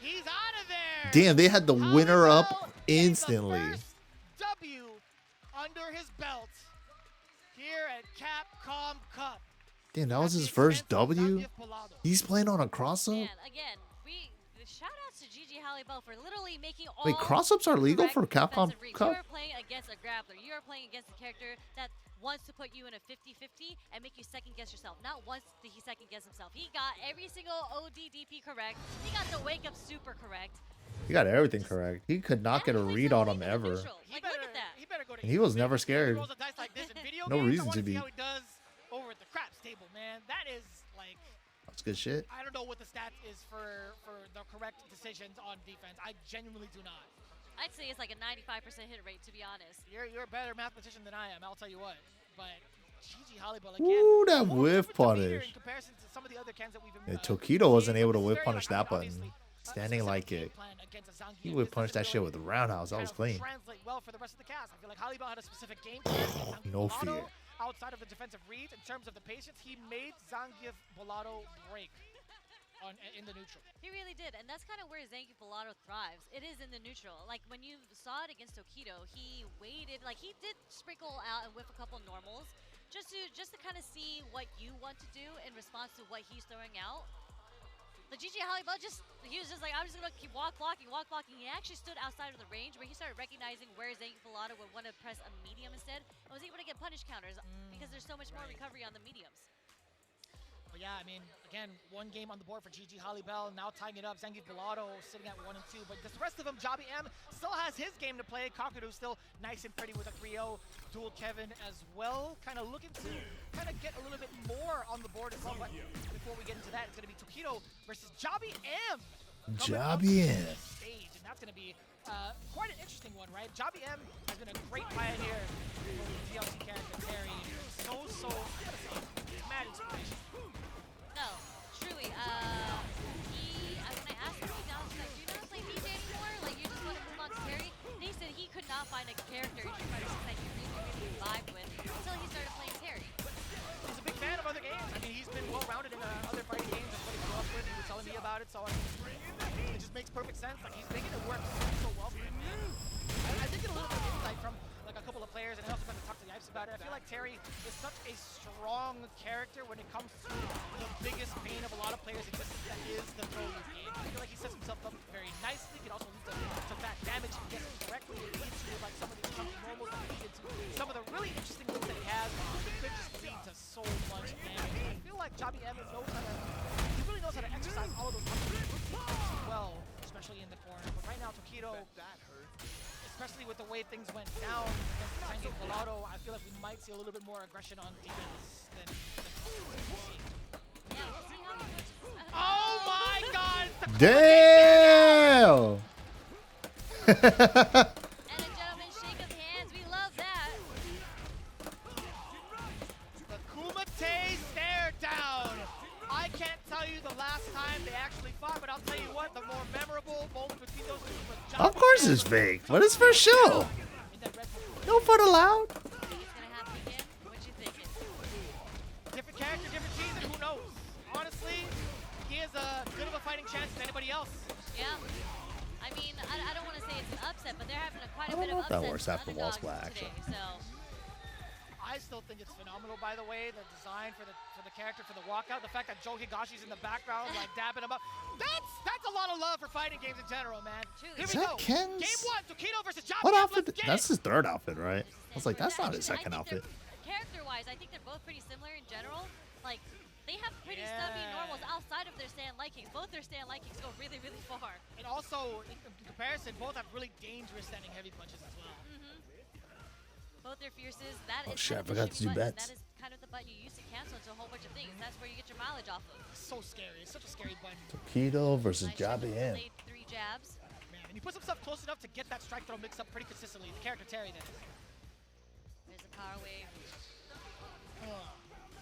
He's out of there. Damn, they had the winner up instantly. W under his belt here at Capcom Cup. Damn, that was his first W? He's playing on a cross-up? Man, again, shout outs to GG Hallibell for literally making all. Wait, cross-ups are legal for Capcom Cup? You are playing against a grappler. You are playing against a character that wants to put you in a 50-50 and make you second guess yourself. Not once did he second guess himself. He got every single ODDP correct. He got the wake up super correct. He got everything correct. He could not get a read on him ever. Like, look at that. And he was never scared. No reason to be. How he does over at the craps table, man. That is like. That's good shit. I don't know what the stats is for the correct decisions on defense. I genuinely do not. I'd say it's like a 95% hit rate, to be honest. You're a better mathematician than I am, I'll tell you what. But GG Hallibell again. Ooh, that whiff punish. In comparison to some of the other cans that we've Yeah, Tokido wasn't able to whiff punish that button. Standing like it. He whiff punished that shit with the roundhouse. That was clean. Translate well for the rest of the cast. I feel like Hallibell had a specific game plan. No fear. Outside of the defensive reads, in terms of the patience, he made Zangief Bolado break in the neutral. He really did, and that's kind of where Zangief Bolado thrives. It is in the neutral. Like when you saw it against Tokido, he waited. Like he did sprinkle out and whiff a couple normals, just to kind of see what you want to do in response to what he's throwing out. The GG Hallibell he was just like, I'm just gonna keep walk blocking. He actually stood outside of the range where he started recognizing where Zangief Bolado would want to press a medium instead, and was able to get punish counters because there's so much more recovery on the mediums. But yeah, I mean, again, one game on the board for GG Hallibell, now tying it up. Zangief Bolado sitting at 1 and 2, but the rest of them, Jobby M still has his game to play. Kakadu still nice and pretty with a 3-0. Dual Kevin as well, kind of looking to kind of get a little bit more on the board as well. But before we get into that, it's going to be Tokido versus Jobby M. Jobby M. Stage, and that's going to be quite an interesting one, right? Jobby M has been a great pioneer for the DLC character Terry. So, I gotta say, mad inspiration. No, truly. When I asked him, he was like, do you not play DJ anymore? Like, you just want to move on to Terry? And he said he could not find a character in Street Fighter 6 that he really vibed with until he started playing Terry. He's a big fan of other games. I mean, he's been well-rounded in other fighting games. That's what he grew up with. He was telling me about it, so I mean, it just makes perfect sense. Like, he's making it work so well for him. I think get a little bit of insight from like a couple of players, and I also got to talk to the Yipes about it. I feel like Terry is such a strong character when it comes to the biggest pain of a lot of players' existence, that is the throw loop game. I feel like he sets himself up very nicely. He can also lead to fat damage if he gets it correctly. It leads to like some of these chunky normals that lead into some of the really interesting moves that he has. It could just lead to so much damage. I feel like Jobby M really knows how to exercise all of those well, especially in the corner. But right now, Tokido, especially with the way things went down against Zangief Bolado, I feel like we might see a little bit more aggression on defense than we've seen. Yeah, we'll see how he goes. Oh my god! Damn! And a gentleman shake of hands. We love that. The Kumite stare down. I can't tell you the last time they actually fought, but I'll tell you what, the more memorable moment between those two was Of course it's fake, but it's for show. No fun allowed. It's gonna happen again. What you thinking? Different character, different season, who knows? Honestly, he has as good of a fighting chance as anybody else. Yeah. I mean, I don't want to say it's an upset, but they're having quite a I bit don't of know if that upsets works after from Wall underdogs Splash, today, so. I still think it's phenomenal, by the way, the design for the character for the walkout, the fact that Joe Higashi's in the background, like dabbing him up. That's a lot of love for fighting games in general, man. Here Is we that go. Ken's? Game 1, Tokido versus Jobby. What outfit? That's his third outfit, right? I was like, that's not his second outfit. Character-wise, I think they're both pretty similar in general. Like, they have pretty stubby normals outside of their stand light kicks. Both their stand light kicks go really, really far. And also, in comparison, both have really dangerous standing heavy punches as well. Both their fierces. That is shit, I kind of the forgot to do shitty button. bets. That is kind of the button you use to cancel into a whole bunch of things. That's where you get your mileage off of. So scary. It's such a scary button. Tokido versus Nice Jobby shot, M. laid 3 jabs. Man, And he puts himself close enough to get that strike throw mixed up pretty consistently. The character Terry, that is. There's a power wave.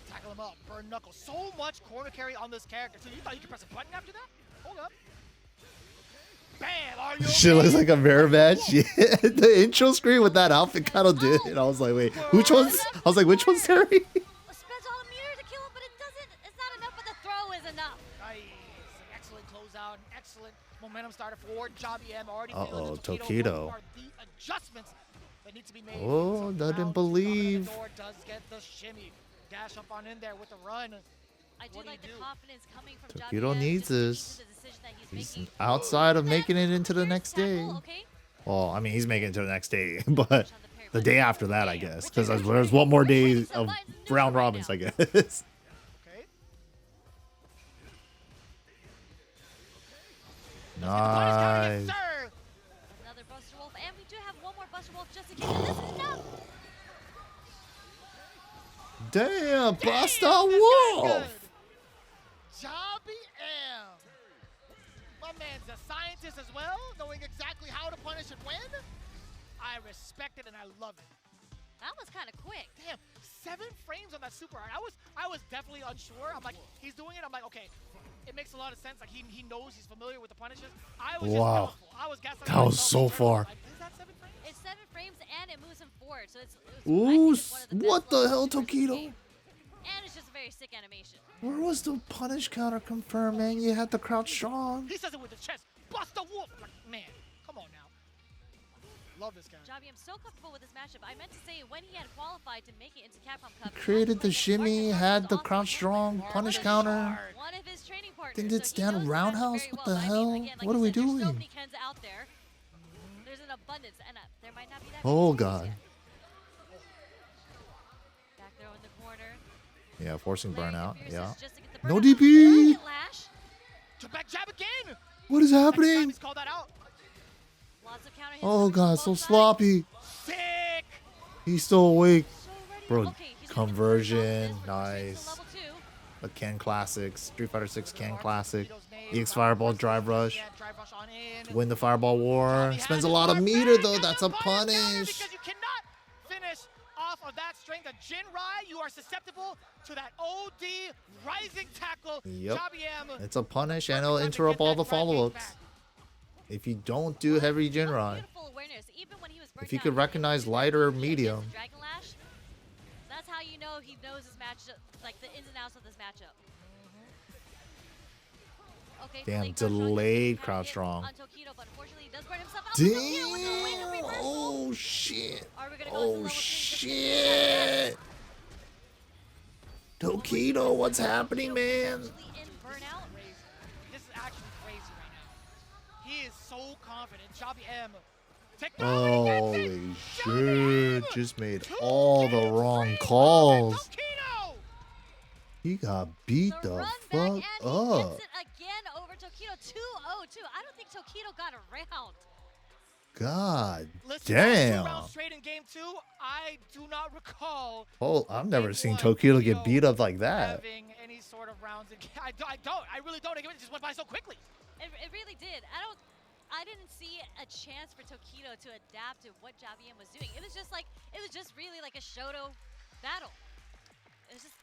Tackle him up. Burn knuckle. So much corner carry on this character. So you thought you could press a button after that? Hold up. Bam! Are you She looks like a mirror match. Yeah, the intro screen with that outfit kind of did it. I was like, wait, which one's? I was like, which one's Terry? Spends all the meter to kill him, but it doesn't. It's not enough. But the throw is enough. Nice. An excellent closeout. An excellent momentum starter forward. Jobby M already Tokido. Are the adjustments that need to be made. Oh, didn't believe. Does get the shimmy. Dash up on in there with the run. I do like the confidence coming from Tokido needs this. He's outside of making it into the next day. Well, I mean, he's making it to the next day, but the day after that, I guess, because there's one more day of round robins, I guess. Okay. Nice. Another Buster Wolf, and we do have one more Buster Wolf just in case. This is enough. Damn, Buster Wolf. Jobby M. My man's a scientist as well, knowing exactly how to punish and when. I respect it and I love it. That was kind of quick. Damn, 7 frames on that super art. I was definitely unsure. I'm like, he's doing it. I'm like, okay, it makes a lot of sense. Like he knows, he's familiar with the punishes. I was just doubtful. I was gaslighting that was myself so far. Like, is that 7 frames? It's 7 frames and it moves him forward, so it's Ooh, what the hell, Tokido? And it's just a very sick animation. Where was the punish counter confirmed, man? You had to crouch strong. He says it with his chest. Bust the whoop. Like, man, come on now. Love this guy. Jobby, I'm so comfortable with this matchup. I meant to say when he had qualified to make it into Capcom Cup. Created the shimmy, had the crouch strong, punish counter. One of his training partners. Then did stand roundhouse? What the hell? What are we doing? There's so many Kens out there. There's an abundance, and there might not be that. Oh god. Back there in the corner. Yeah, forcing burnout. Yeah. No DP. Back jab again. What is happening? He's called that out. Oh god, so sloppy. Sick. He's still awake. Bro, conversion, nice. A Ken Classics, Street Fighter 6 Ken Classic. EX Fireball Drive Rush. To win the Fireball War. Spends a lot of meter though, that's a punish. Because you cannot finish off of that strength of Jin Rai. You are susceptible to that OD rising tackle. Yep. It's a punish and it'll interrupt all the follow-ups. If you don't do heavy Jinrai. If you could recognize light or medium. That's how you know he knows his matchup, like the ins and outs of this matchup. Okay, damn, delayed crouch strong. Damn! Oh shit! Oh shit! Tokido, what's happening, man? This is actually crazy right now. He is so confident. Jobby M. Holy shit! Just made all the wrong calls. He got beat the fuck up. Again over Tokido 2-0-2. I don't think Tokido got around. God Listen, damn. 2 rounds straight in game 2. I do not recall. Oh, I've never seen Tokido get beat up like that. Having any sort of rounds in I don't. I really don't. It just went by so quickly. It really did. I didn't see a chance for Tokido to adapt to what Jobby M was doing. It was just really like a Shoto battle. It was just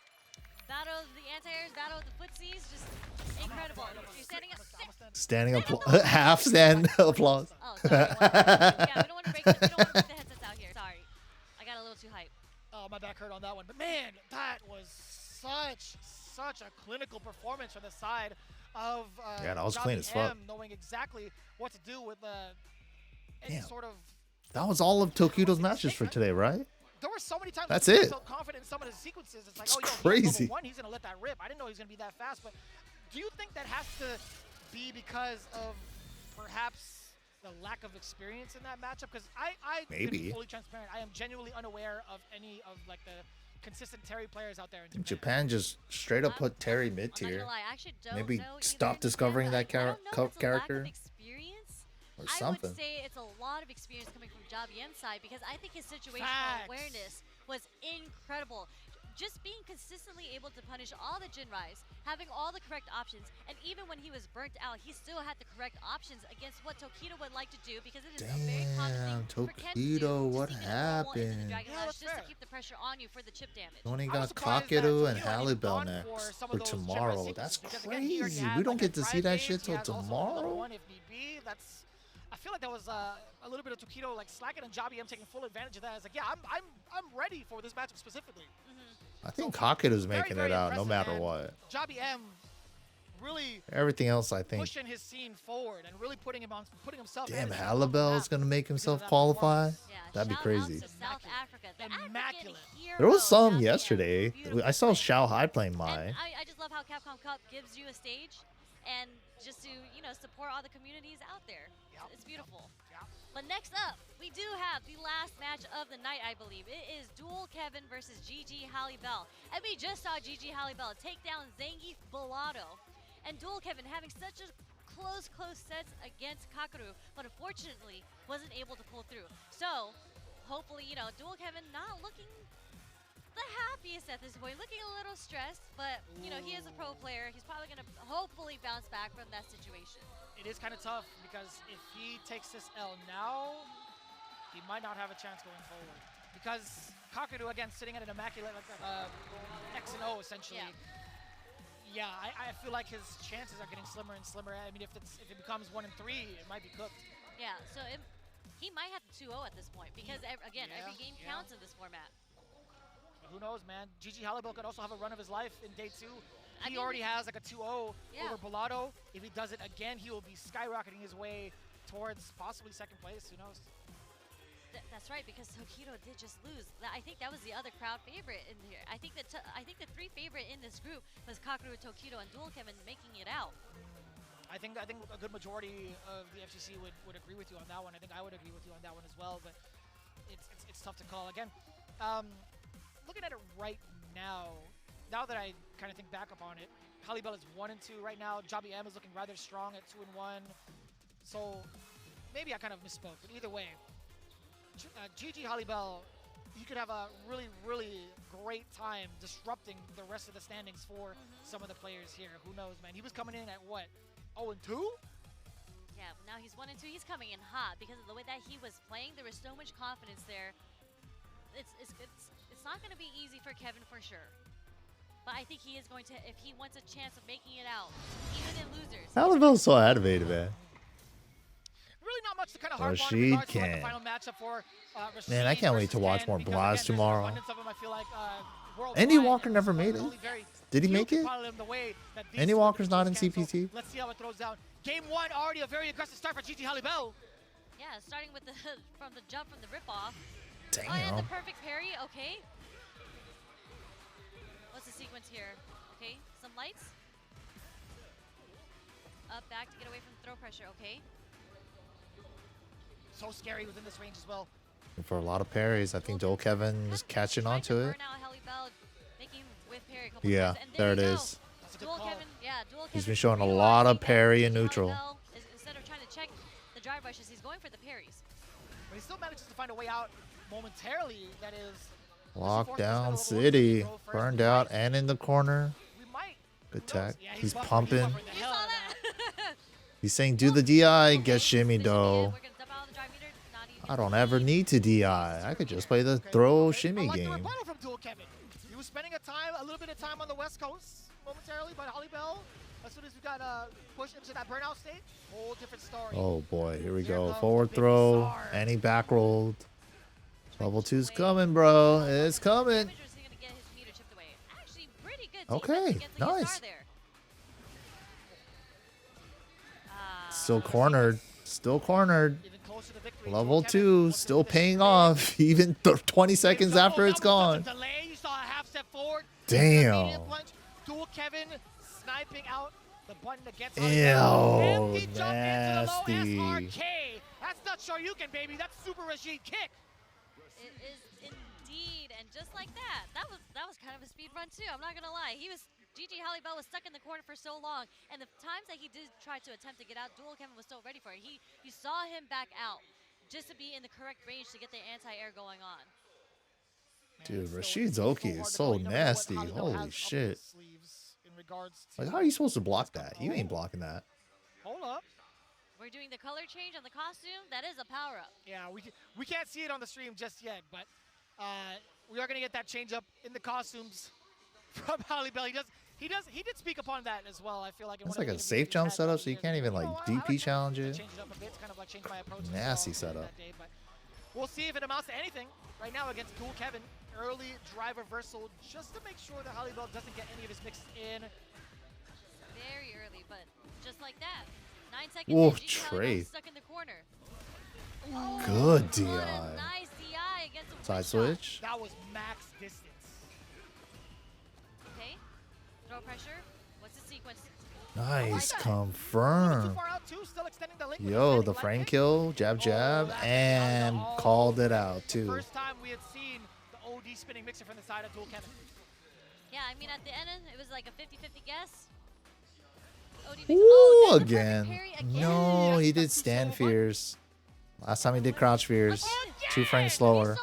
battle of the anti-airs, battle of the footsies, just incredible. You're standing up. Standing applause. Half stand applause. Oh, sorry. Yeah, we don't want to break the headsets out here. Sorry. I got a little too hyped. Oh, my back hurt on that one. But man, that was such a clinical performance from the side of yeah, that was clean as fuck. Knowing exactly what to do with any sort of. That was all of Tokido's matches for today, right? There were so many times that's I it. felt confident in some of his sequences. It's like, it's oh, yo, crazy. He's level 1, he's gonna let that rip. I didn't know he was gonna be that fast. But do you think that has to be because of perhaps the lack of experience in that matchup? Because I to be fully transparent, I am genuinely unaware of any of like the consistent Terry players out there in Japan. Just straight up put Terry mid tier. Maybe stop discovering that character or something. I would say it's a lot of experience coming from Jobby M's side because I think his situational awareness was incredible. just being consistently able to punish all the Jinrais, having all the correct options, and even when he was burnt out, he still had the correct options against what Tokido would like to do, because it is a very common thing for Ken to do, Tokido, just what to get a normal into the happened? Dragon Lash, just to keep the pressure on you for the chip damage. Only got Kakeru and Halibel next for tomorrow. That's crazy. We don't get to see that shit till tomorrow. I feel like that was a little bit of Tokido like slacking and Jobby M taking full advantage of that. It's like, yeah, I'm ready for this matchup specifically. I think Kakeru's making it out no matter what. Jobby M really everything else, I think. Pushing his scene forward and really putting himself. Damn, Halibel's gonna make himself qualify. That'd be crazy. South Africa, immaculate. There was some yesterday. I saw Xiao Hai playing Mai. I just love how Capcom Cup gives you a stage, and just to support all the communities out there. It's beautiful. But next up, we do have the last match of the night, I believe. It is Dual Kevin versus Gigi Halibel. And we just saw Gigi Halibel take down Zangief Bellado. And Dual Kevin having such a close sets against Kakeru, but unfortunately wasn't able to pull through. So, hopefully, Dual Kevin not looking the happiest at this point, looking a little stressed, but, he is a pro player. He's probably going to hopefully bounce back from that situation. It is kind of tough, because if he takes this L now, he might not have a chance going forward. Because Kakeru, again, sitting at an immaculate X and O, essentially. Yeah, I feel like his chances are getting slimmer and slimmer. I mean, if it becomes 1 and 3, it might be cooked. Yeah, so he might have to 2-0 at this point, because, again, every game counts in this format. Who knows, man? Gigi Halibel could also have a run of his life in day 2. He already has like a 2-0 over Bellado. If he does it again, he will be skyrocketing his way towards possibly second place. Who knows? That's right, because Tokido did just lose. I think that was the other crowd favorite in here. I think the 3 favorite in this group was Kakeru, Tokido, and Dual Kevin making it out. I think a good majority of the FGC would agree with you on that one. I think I would agree with you on that one as well. But it's tough to call again. Looking at it right now that I kind of think back upon it, Halibel is 1 and 2 right now. Jobby M is looking rather strong at 2 and 1. So maybe I kind of misspoke, but either way, Gigi Halibel, you could have a really, really great time disrupting the rest of the standings for some of the players here. Who knows, man? He was coming in at what, 0 and 2? Yeah, but now he's 1 and 2. He's coming in hot because of the way that he was playing. There was so much confidence there. It's not going to be easy for Kevin for sure. But I think he is going to, if he wants a chance of making it out, even in losers. Halibel's so animated, man. Really not much to kind of harp on she in regards to, can. like, the final matchup for Man, I can't wait to watch more Blast tomorrow. Like, Andy Walker never made it. Did he make it? Andy Walker's not in CPT. Let's see how it throws down. Game 1, already a very aggressive start for Gigi Halibel. Yeah, starting with from the jump from the rip-off. Damn. Oh, and the perfect parry, okay. What's the sequence here? Okay, some lights. Up, back to get away from throw pressure, okay. So scary within this range as well. For a lot of parries, I think Dual Kevin is catching on to it. Yeah, there it is. Dual Kevin, He's been showing a lot of parry in neutral. Instead of trying to check the drive rushes, he's going for the parries. But he still manages to find a way out momentarily, that is. Lockdown City, burned out and in the corner. Good tech. Yeah, he's pumping. You saw that? He's saying do the DI, get shimmy though. I don't ever need to DI. I could just play the throw shimmy game. From Dual Kevin. He was spending a little bit of time on the West Coast momentarily, but Halibel, as soon as we got pushed into that burnout state, whole different story. Oh boy, here we go. Forward throw, and he back rolled. Level 2's coming, bro. It's coming. Okay, nice. Still cornered. Still cornered. Level 2 still paying off, even 20 seconds after it's gone. Damn. Dual Kevin sniping out the button against Ew, nasty. That's not Shoryuken, baby. That's Super Regime kick. It is indeed, and just like that, that was kind of a speed run too. I'm not gonna lie. Gigi Halibel was stuck in the corner for so long, and the times that he did try to attempt to get out, Dual Kevin was still ready for it. You saw him back out just to be in the correct range to get the anti-air going on. Dude, Rashid's Oki is so nasty. Holy shit. Like, how are you supposed to block that? You ain't blocking that. Hold up. We're doing the color change on the costume. That is a power-up. Yeah, we can't see it on the stream just yet, but we are going to get that change up in the costumes from Halibel. He did speak upon that as well. I feel like it's like a safe jump setup, so you can't even like DP challenge it. Change it up a bit, kind of like change my approach. Nasty setup. Day, but we'll see if it amounts to anything. Right now against Dual Kevin, early drive reversal just to make sure that Halibel doesn't get any of his mixes in. Very early, but just like that. 9 seconds. Whoa, Trey. Stuck in the corner. Good DI. What a nice DI against a side switch. That was max distance. Okay. Throw pressure. What's the sequence? Nice confirm. Yo, the frame kill, jab, and called it out too. First time we had seen the OD spinning mixer from the side of Dual Kevin. Yeah, I mean at the end it was like a 50-50 guess. Ooh, again. No, he did stand fears. Last time he did crouch fears. 2 frames slower.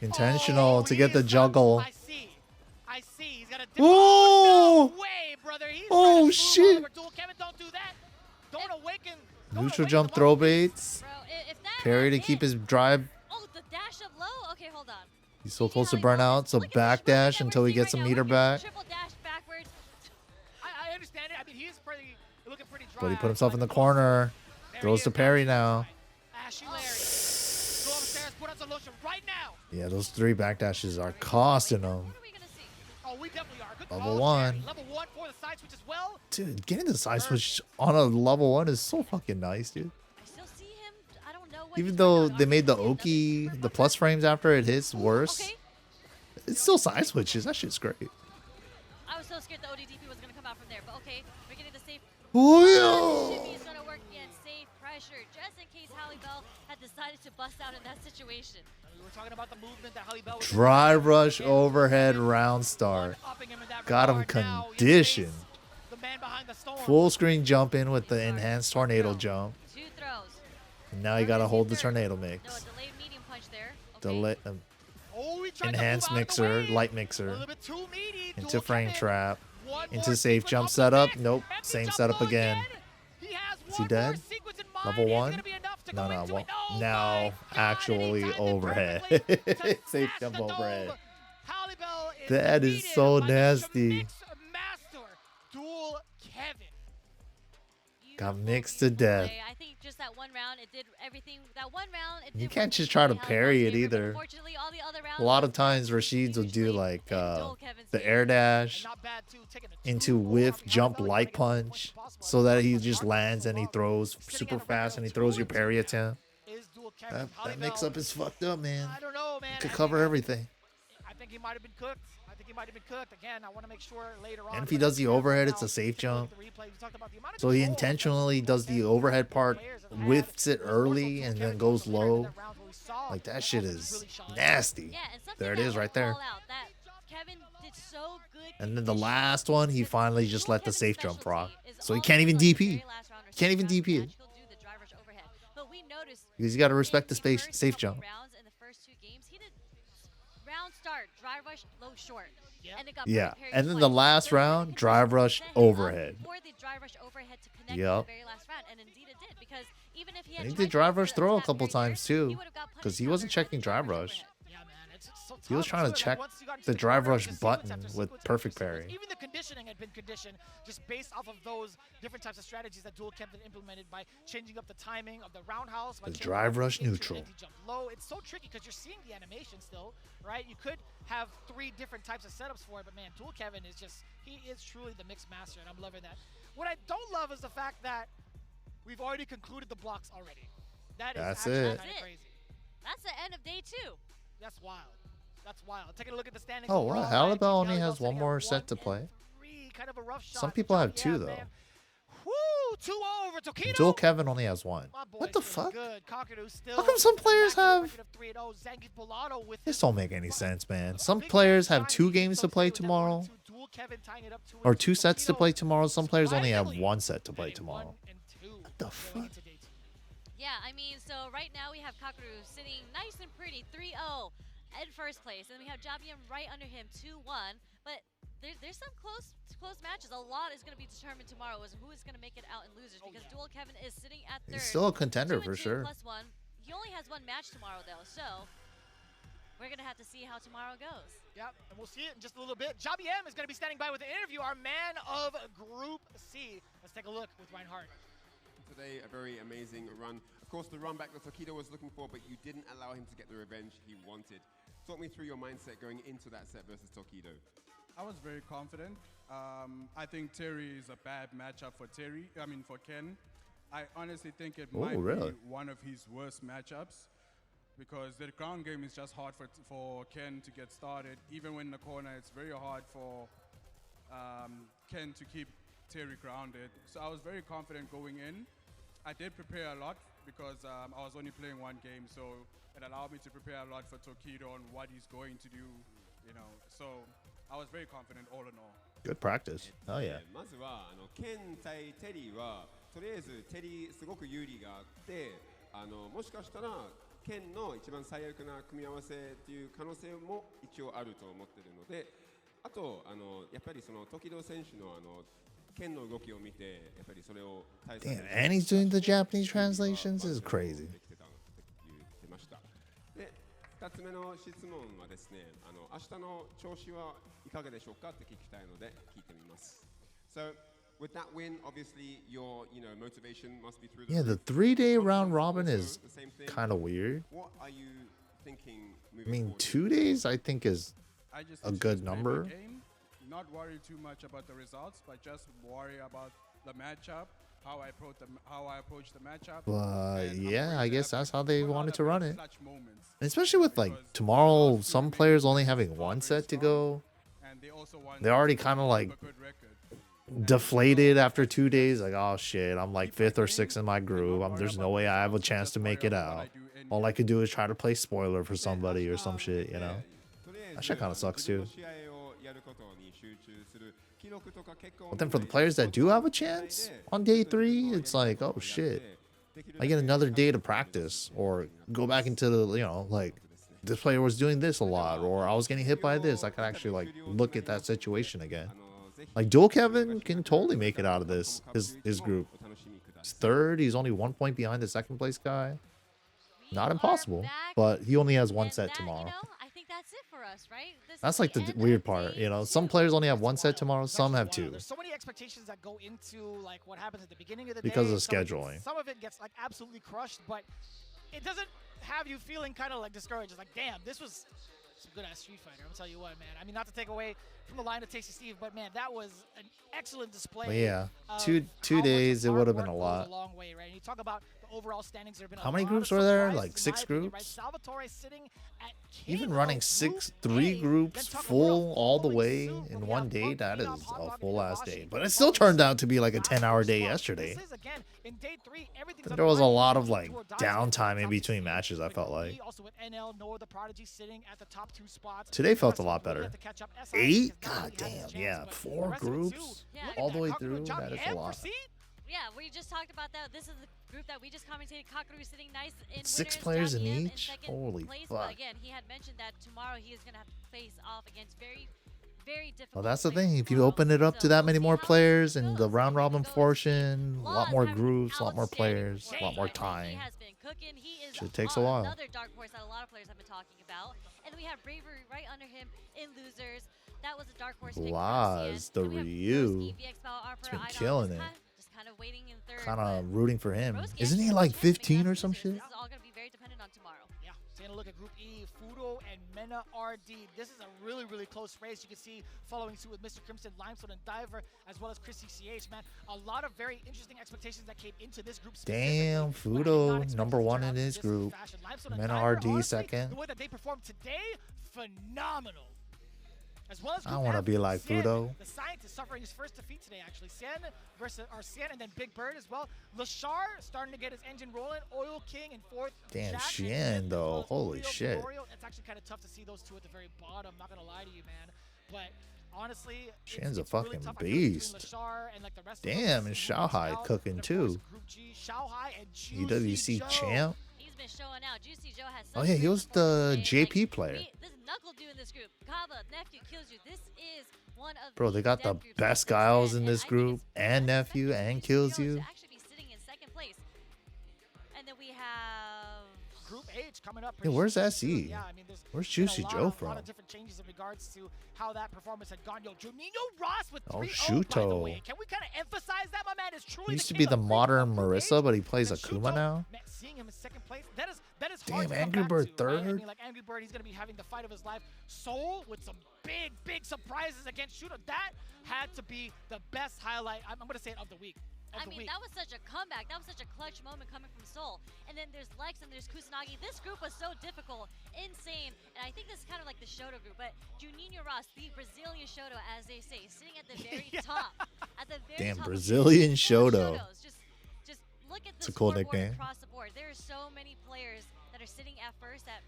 Intentional to get the juggle. I see. He's got a oh! No way, brother. Oh shit. Dual Kevin, don't do that. Don't awaken. Neutral jump throw baits. Parry to keep his drive. Oh, the dash up low? Okay, hold on. He's so close to burnout, so backdash until he gets some meter back. Triple dash backwards. I understand it. I mean, he's looking pretty dry. But he put himself in the corner. Throws to parry now. Ashy Larry. Go upstairs, put on some lotion right now. Yeah, those 3 backdashes are costing him. What are we gonna see? Oh, we definitely are. Good Level call, 1. Jerry. Level 1 for the side switch as well. Dude, getting the side switch on a level 1 is so fucking nice, dude. I still see him. I don't know what Even though they made the Oki, the plus frames after it hits worse, okay. it's still side switches. That shit's great. I was so scared the ODDP was gonna come out from there, but okay, we're getting the safe. Oh, Shimmy is gonna work again. Safe pressure, just in case Halibel had decided to bust out in that situation. We were talking about the movement that Halibel was Dry rush overhead round start. Got him conditioned. The man behind the storm. Full screen jump in with the enhanced tornado jump. 2 throws. And now you gotta hold the tornado mix. No, a delayed medium punch there. Okay. Delay, enhanced mixer, light mixer. Into frame trap. Into safe jump setup. Nope. Same setup again. Is he dead? Level 1? No. Well, now actually overhead. Safe jump overhead. That is so nasty. Got mixed to death. I think just that one round, it did everything. That one round, it did. You can't just try to parry it either. Unfortunately, all the other rounds, A lot of times Rashid's will do like the air dash into whiff jump light punch so that he just lands and he throws super fast and he throws your parry attempt. That mix up is fucked up, man. I don't know, man. Could cover everything. I think he might have been cooked. Again, I want to make sure later on. And if he does the overhead, it's a safe jump. So he intentionally does the overhead part, whiffs it early, and then goes low. Like, that shit is nasty. There it is right there. And then the last one, he finally just let the safe jump rock. So he can't even DP. Can't even DP it. Because you got to respect the safe jump. Start, drive rush, low short. Yeah, and then the last round, drive rush overhead. Yep. And he did drive rush throw a couple times too, because he wasn't checking drive rush. He was trying to check the drive rush button with perfect parry. Even the conditioning had been conditioned just based off of those different types of strategies that Dual Kevin implemented by changing up the timing of the roundhouse. The drive rush neutral. Low. It's so tricky because you're seeing the animation still, right? You could have 3 different types of setups for it, but man, Dual Kevin is just, he is truly the mix master, and I'm loving that. What I don't love is the fact that we've already concluded the blocks already. That's it. Kind of crazy. That's the end of day 2. That's wild. That's wild. Taking a look at the standings. Oh, wow. Halibel only has 1 more set to play. Kind of a rough shot. Some people have 2, though. Woo, 2 over Tokido. Dual Kevin only has 1. What the fuck? How come some players have... This don't make any sense, man. Some players have 2 games to play tomorrow. Or 2 sets to play tomorrow. Some players only have 1 set to play tomorrow. What the fuck? Yeah, I mean, so right now we have Kakaru sitting nice and pretty, 3-0 in first place. And we have Javier right under him, 2-1. But there's some close matches. A lot is going to be determined tomorrow as who is going to make it out in losers because Dual Kevin is sitting at third. He's still a contender for sure. +1. He only has one match tomorrow, though, so we're going to have to see how tomorrow goes. Yep, and we'll see it in just a little bit. Javi M is going to be standing by with an interview, our man of Group C. Let's take a look with Reinhardt. Today, a very amazing run. Of course, the run back that Tokido was looking for, but you didn't allow him to get the revenge he wanted. Talk me through your mindset going into that set versus Tokido. I was very confident. I think Terry is a bad matchup for Ken. I honestly think it might be one of his worst matchups because the ground game is just hard for Ken to get started. Even when in the corner, it's very hard for Ken to keep Terry grounded. So I was very confident going in. I did prepare a lot because I was only playing one game, so it allowed me to prepare a lot for Tokido on what he's going to do, you know. So I was very confident all in all. Good practice. Oh yeah. まずはケン対テリーはとりあえずテリーすごく有利があってもしかしたらケンの一番最悪な組み合わせっていう可能性も一応あると思ってるので、あとやっぱりその時々選手のケンの動きを見てやっぱりそれを対策 Damn, and he's doing the Japanese translations. This is crazy. で2つ目の質問はですね、明日の調子はいかがでしょうかって聞きたいので聞いてみます。So with that win, obviously your motivation must be through the Yeah, the 3-day round robin is kind of weird. What are you thinking I mean, 2 days I think is a good number. Not worry too much about the results, but just worry about the matchup, how I approach the matchup. But yeah, I guess that's how they wanted to run it. Especially with like tomorrow, some players only having one set to go. They're already kind of like deflated after 2 days. Like, oh shit, I'm like 5th or 6th in my group. There's no way I have a chance to make it out. All I could do is try to play spoiler for somebody or some shit, you know? That shit kind of sucks too. But then for the players that do have a chance on day 3, it's like, oh shit, I get another day to practice or go back into the, you know, like this player was doing this a lot or I was getting hit by this. I can actually like look at that situation again. Like Dual Kevin can totally make it out of this, his group. He's 3rd, he's only 1 point behind the 2nd place guy. Not impossible, but he only has one set tomorrow. I think that's it for us, right? That's like the weird part, you know. Some players only have one set tomorrow, some have 2. There's so many expectations that go into like what happens at the beginning of the because day. of scheduling. Some of it gets like absolutely crushed, but it doesn't have you feeling kind of like discouraged. It's like, damn, this was some good ass Street Fighter. I'm gonna tell you what, man. I mean, not to take away from the line of Tasty Steve, but man, that was an excellent display. But yeah, two days it would have been a lot. A long way, right? And you talk about the overall standings. There have been how many groups were there? Like 6 groups. Right? Salvatore sitting at even running 3 groups full all the way in one day, that is a full ass day. But it still turned out to be like a 10-hour day yesterday. There was a lot of like downtime in between matches, I felt like. Today felt a lot better. 8? God damn, yeah. 4 groups all the way through, that is a lot. Yeah, we just talked about that. This is the group that we just commentated. Kakaru sitting nice in 6 players in each? Holy place. fuck. But again, he had mentioned that tomorrow he is going to have to face off against very difficult. Well, that's the thing. If you open it up to that many more players in the round robin portion, a lot more groups, a lot more players, a lot more time. It takes a while. Another dark horse that a lot of players have been talking about. And then we have Bravery right under him in losers. That was a dark horse pick. Laz, the Ryu, has been killing it. Kind of waiting in 3rd. Kind of rooting for him. Isn't he like 15 or some shit? This is all going to be very dependent on tomorrow. Yeah, taking a look at Group E, Fudo and Mena RD. This is a really, really close race. You can see following suit with Mr. Crimson, Limestone, and Diver, as well as Chrissy CH, man. A lot of very interesting expectations that came into this group. Damn, Fudo, #1 in his group. Mena RD 2nd. The way that they performed today, phenomenal. As well as I want to be like Fudo. The scientist suffering his first defeat today, actually. Cien and then Big Bird as well. Lashar starting to get his engine rolling. Oil King in 4th. Damn, Jack Cien though. Holy shit. It's actually kind of tough to see those two at the very bottom. Not going to lie to you, man. But honestly, Shan's a it's really fucking tough. beast. And, like, the rest Damn, of and them, Xiaohai cooking too. EWC champ. He's been showing out. Juicy Joe has Oh yeah, he was the JP player. This knuckle dude in this group. Kaba, Nephew kills you. This is one of Bro, they got the best guys in this group, and Nephew, and kills you. Actually be sitting in second place. And then we have Group H coming up. Yeah, where's SE? Yeah, I mean, Where's Juicy Joe from? A lot of different changes in regards to how that performance had gone. Yo, Juninho Ross with 3-0, by the Shuto. way. Can we kind of emphasize that? My man is truly He used to be the modern Marissa, but he plays Akuma now. Man, seeing him in second place, that is Damn, hard to Angry come Bird back to, right? I third? mean, like, Angry Bird, he's going to be having the fight of his life. Soul with some big surprises against Shuto. That had to be the best highlight, I'm going to say it, of the week. I mean, that was such a comeback. That was such a clutch moment coming from Seoul. And then there's Lex and there's Kusanagi. This group was so difficult, insane. And I think this is kind of like the Shoto group. But Juninho Ross, the Brazilian Shoto, as they say, sitting at the very top. At the very Damn, top Brazilian Shoto. Just look at It's the a cool scoreboard nickname. across the board. There are so many players that are sitting at first at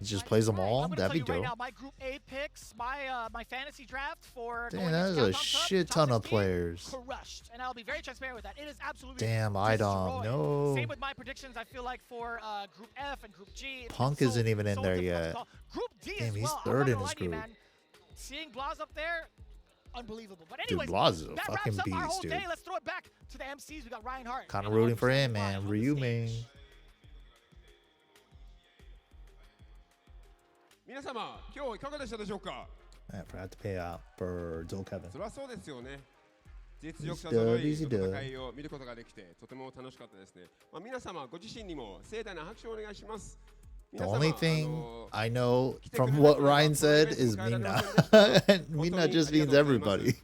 He just plays them all. That'd be right dope. now, my Group A picks, my fantasy draft for Damn, that is a shit ton of players. Crushed, and I'll be very transparent with that. It is absolutely Damn, Idom, no. Same with my predictions. I feel like for Group F and Group G, Punk isn't even in there yet. Group D Damn, as he's well. third in I'm not his gonna lie to you, group. man. Seeing Blas up there, unbelievable. But Dude, anyways, Blas is a that fucking wraps up our beast, whole dude. day. Let's throw it back to the MCs. We got Ryan Hart. Kind of rooting for him, man. Ryuming. 皆様、今日いかがでしたでしょうか。 I forgot to pay out for Joel Kevin. そりゃそうですよね。実力者揃いの戦いを見ることができてとても楽しかったですね。皆様ご自身にも盛大な拍手をお願いします。 The only thing I know from what Ryan said is Mina. And Mina just means everybody.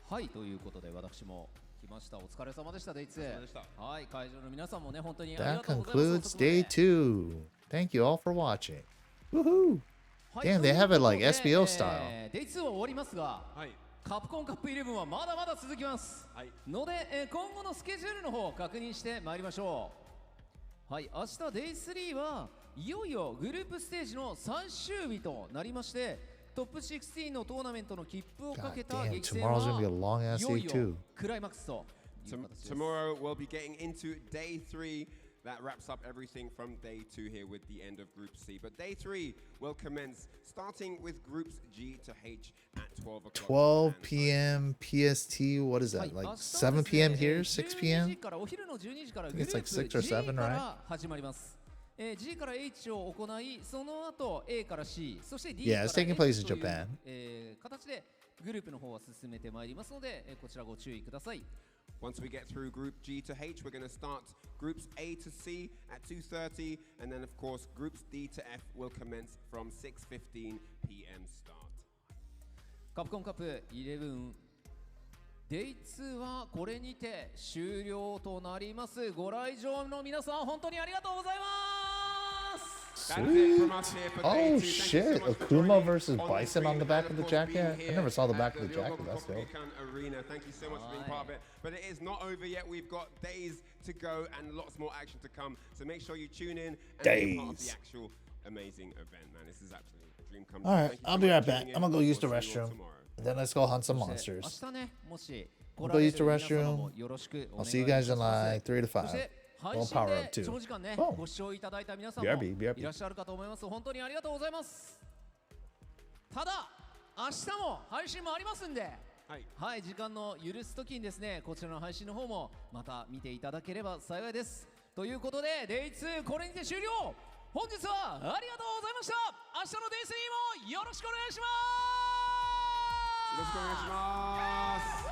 はい、ということで私も来ました。お疲れ様でした、デイ2。はい、会場の皆さんもね、本当にありが That とうございます。 concludes day 2. Thank you all for watching. Woohoo! Damn, they have it like SBO style. デイ2は終わりますが、カプコンカップ11はまだまだ続きます。ので、今後のスケジュールの方を確認してまいりましょう。はい、明日デイ3はいよいよグループステージの最終日となりまして、トップ16のトーナメントの切符をかけた激戦はいよいよクライマックスという形です。 Tomorrow we'll be getting into day 3. That wraps up everything from day 2 here with the end of Group C. But day 3 will commence starting with Groups G to H at 12 o'clock. 12 p.m. PST. What is that? Like 7 p.m. here? 6 p.m.? I think it's like 6 or 7, right? 始まります。G から H を行い、その後 A から C、そして D か Yeah, ら it's taking F place in という Japan. 形でグループの方は進めてまいりますので、こちらご注意ください。 Once we get through Group G to H, we're going to start Groups A to C at 2:30, and then of course Groups D to F will commence from 6:15 p.m. start. カプコンカップ11 Day 2はこれにて終了となります。ご来場の皆さん本当にありがとうございます。 Sweet. Oh shit, Akuma versus Bison on the back of the jacket? I never saw the back of the jacket, that's dope. Thank you so much for being part of it. But it is not over yet. We've got days to go and lots more action to come. So make sure you tune in and be part of the actual amazing event, man. This is absolutely a dream come true. Alright, I'll be right back. I'm gonna go use the restroom. And then let's go hunt some monsters. We'll go use the restroom. I'll see you guys in like 3 to 5. 配信で長時間ね、ご視聴いただいた皆さんも BRB いらっしゃるかと思います。本当にありがとうございます。ただ、明日も配信もありますんで、はい、時間の許すときにですね、こちらの配信の方もまた見ていただければ幸いです。ということで、デイ2これにて終了。本日はありがとうございました。明日のデイ3もよろしくお願いします。よろしくお願いします。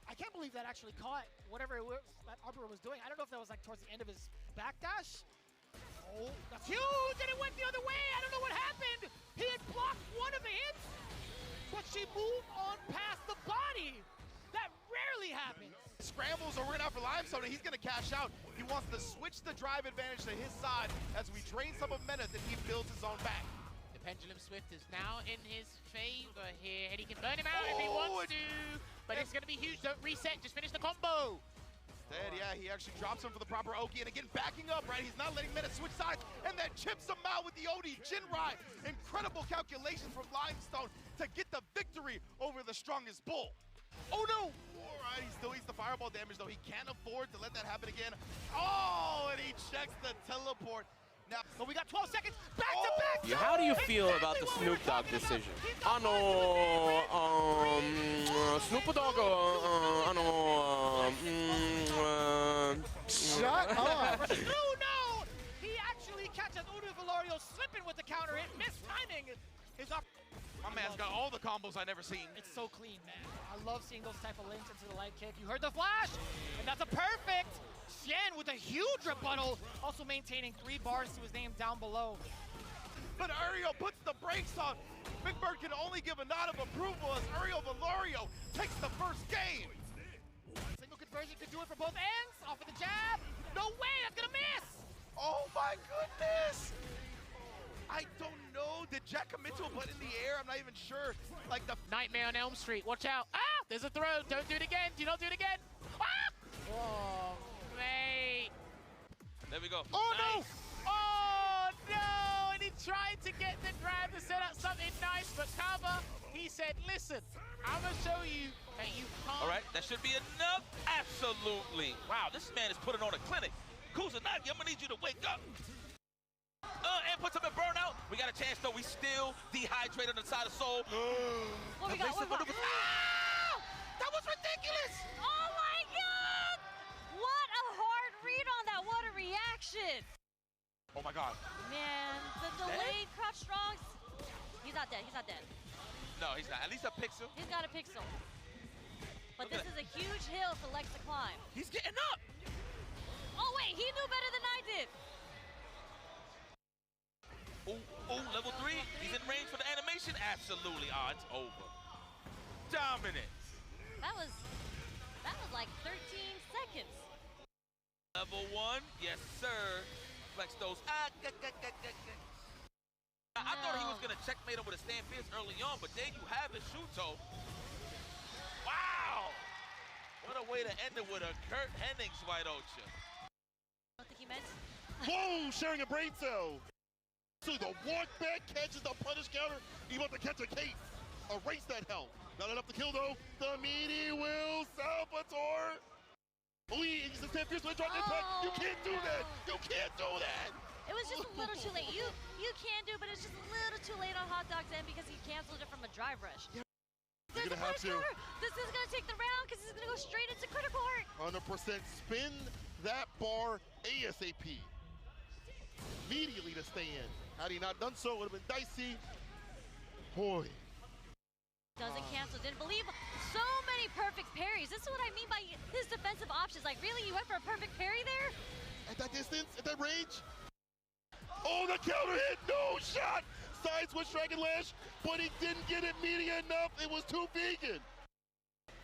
I can't believe that actually caught whatever it was that Arbor was doing. I don't know if that was like towards the end of his backdash. Oh, that's huge, and it went the other way. I don't know what happened. He had blocked one of the hits, but she moved on past the body. That rarely happens. Scrambles over and out for Limestone, and he's going to cash out. He wants to switch the drive advantage to his side as we drain some momentum that he builds his own back. Pendulum Swift is now in his favor here, and he can burn him out if he wants to. But it's going to be huge. Don't reset. Just finish the combo. Instead, yeah, he actually drops him for the proper Oki, and again, backing up, right? He's not letting Meta switch sides, and then chips him out with the OD Jinrai. Incredible calculations from Limestone to get the victory over the strongest bull. Oh no! All right, he still eats the fireball damage, though. He can't afford to let that happen again. Oh, and he checks the teleport. Now, but we got 12 seconds. Back to back. Yeah, how do you feel about the Snoop Dogg decision? Snoop Dogg, shut up. Oh no! He actually catches Udu Valorio slipping with the counter hit. Missed timing is up. My man's got all the combos I've never seen. It's so clean, man. I love seeing those type of links into the light kick. You heard the flash, and that's a perfect. Xian with a huge rebuttal, also maintaining 3 bars to his name down below. But Uriel puts the brakes on. Big Bird can only give a nod of approval as Uriel Valorio takes the first game. Single conversion could do it for both ends. Off of the jab. No way, that's gonna miss. Oh my goodness. I don't know. Did Jack commit to a button in the air? I'm not even sure. Like the Nightmare on Elm Street. Watch out. Ah, there's a throw. Don't do it again. Do not do it again. Ah! Oh, mate. There we go. Oh, nice. no. Oh, no. And he tried to get the grab to set up something nice, but Kava, he said, listen, I'm going to show you that you can't. All right, that should be enough. Absolutely. Wow, this man is putting on a clinic. Kusanagi, I'm going to need you to wake up. And puts him in burnout. We got a chance, though. We still dehydrated on the side of Soul. What we got? Ah! That was ridiculous. Oh, my God. What a hard read on that. What a reaction. Oh, my God. Man, the delayed crouch strongs. He's not dead. He's not dead. No, he's not. At least a pixel. He's got a pixel. But this is a huge hill for Lex to climb. He's getting up. Oh, wait. He knew better than I did. Oh, level 3. He's in range for the animation. Absolutely. Oh, it's over. Dominant. That was like 13 seconds. Level 1. Yes, sir. Flex those. I thought he was going to checkmate him with a stand fierce early on, but there you have it, Shuto. Wow. What a way to end it with a Kurt Hennings White Ocha. I don't think he meant. Whoa, sharing a brain cell. So the walk back catches the punish counter. He about to catch a case. Erase that hell. Not enough to kill though. The meaty Will Salvatore. Oh, he's a stand fierce with a drop impact. You can't do that. You can't do that. It was just a little too late. You can do, but it's just a little too late on Hot Dog's end because he canceled it from a drive rush. Yeah. There's a punish counter. This is gonna take the round because he's gonna go straight into critical heart. 100% spin that bar ASAP. Immediately to stay in. Had he not done so, it would have been dicey. Boy. Doesn't cancel, didn't believe. So many perfect parries. This is what I mean by his defensive options. Like, really, you went for a perfect parry there? At that distance, at that range. Oh, the counter hit, no shot. Side switch Dragon Lash, but he didn't get it media enough. It was too vegan.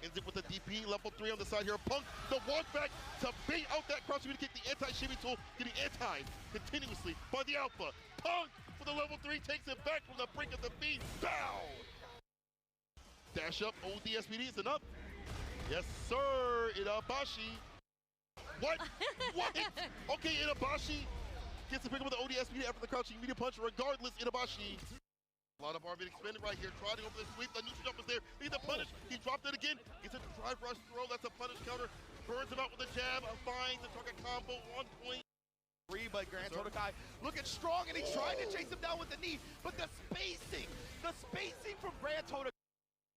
Ends it with a DP, level 3 on the side here. Punk, the walk back to bait out that cross. We kick the anti-shimmy tool, getting anti continuously by the Alpha. Punk for the level 3 takes it back from the brink of the feed. Bow! Dash up, ODSPD is enough. Yes, sir, Inabashi. What? What? Okay, Inabashi gets the pick up with the ODSPD after the crouching media punch. Regardless, Inabashi. A lot of bar being expended right here, trotting over the sweep. The neutral jump is there. He's a punish. He dropped it again. Gets a drive rush throw. That's a punish counter. Burns him out with a jab. Finds the target combo on point. But Grand Totokai looking strong, and he's trying to chase him down with the knee. But the spacing from Grand Totokai.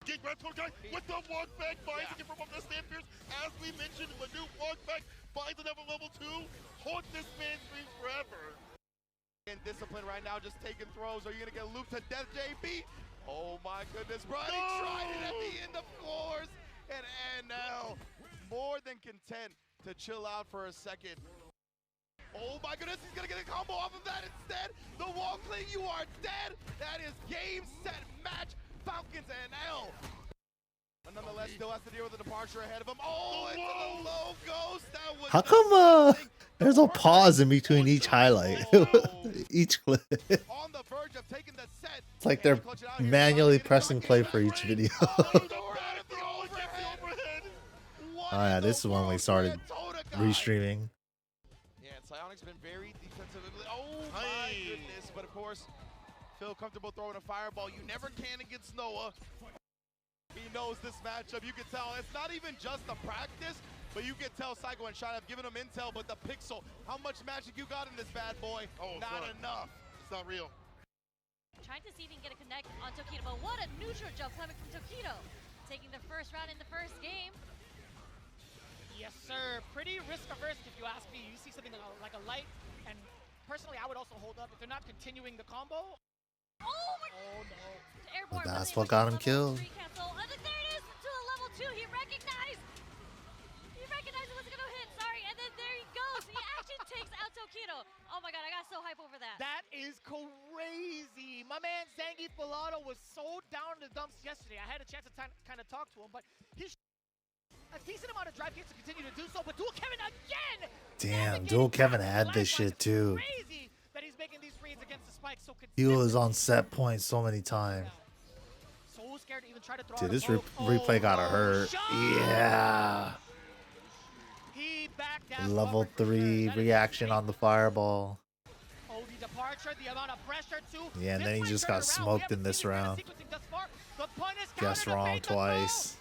Get Grand Totokai with the walk back. Finds it from up the stand fierce. As we mentioned, a new walk back. Finds another level 2. Haunt this man streams forever. In discipline right now, just taking throws. Are you gonna get looped to death, JB? Oh my goodness, Brian tried it at the end, of course. And NL more than content to chill out for a second. Oh my goodness, he's gonna get a combo off of that instead. The wall clean, you are dead. That is game, set, match, Falcons and L. But nonetheless, still has to deal with the departure ahead of him. Oh, into the low ghost. That was how come there's a pause in between each highlight, each clip? On the verge of taking the set. It's like they're manually pressing play for each video. Oh yeah, this is when we started Restreaming. Yeah, Psionic's been very defensive. Oh my goodness. But of course, Phil comfortable throwing a fireball. You never can against Noah. He knows this matchup. You can tell it's not even just the practice, but you can tell Psycho and Shine have given him intel, but the Pixel, how much magic you got in this bad boy? Oh, not enough. It's not real. Trying to see if he can get a connect on Tokido, but what a neutral jump coming from Tokido. Taking the first round in the first game. Yes, sir. Pretty risk-averse, if you ask me. You see something like a light, and personally, I would also hold up if they're not continuing the combo. Oh my! Oh no! Airborne. That's what got him killed. There it is to a level 2. He recognized. He recognized it was gonna hit. Sorry, and then there he goes. He actually takes out Tokido. Oh my god, I got so hype over that. That is crazy. My man Zangief Pilato was so down in the dumps yesterday. I had a chance to kind of talk to him, but he's a decent amount of drive kicks to continue to do so. But Dual Kevin again. Damn, Dual Kevin had this shit too. Crazy that he's making these reads against the spike so He was on set point so many times. So scared to even try to throw. Dude, this replay gotta hurt. Yeah. Level 3 reaction on the fireball. Oh, the departure, the amount of pressure too. Yeah, and then he just got smoked in this round. Guessed wrong twice.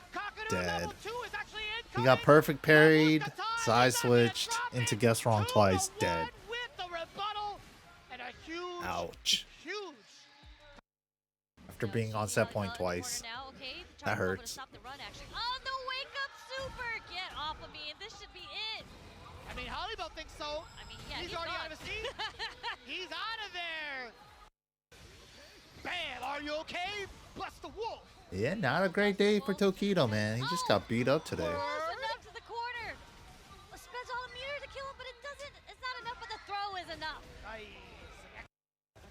Dead. He got perfect parried, side switched into guess wrong twice. Dead. Ouch. After being on set point twice. That hurts. Oh, the wake up super! Get off of me, and this should be it. I mean, Hollybell thinks so. I mean, yeah, he's already out of his seat. He's out of there. Bam! Are you okay? Bless the wolf. Yeah, not a great day for Tokido, man. He just got beat up today. Close enough to the corner. Spends all the meter to kill him, but it doesn't. It's not enough. But the throw is enough. Nice.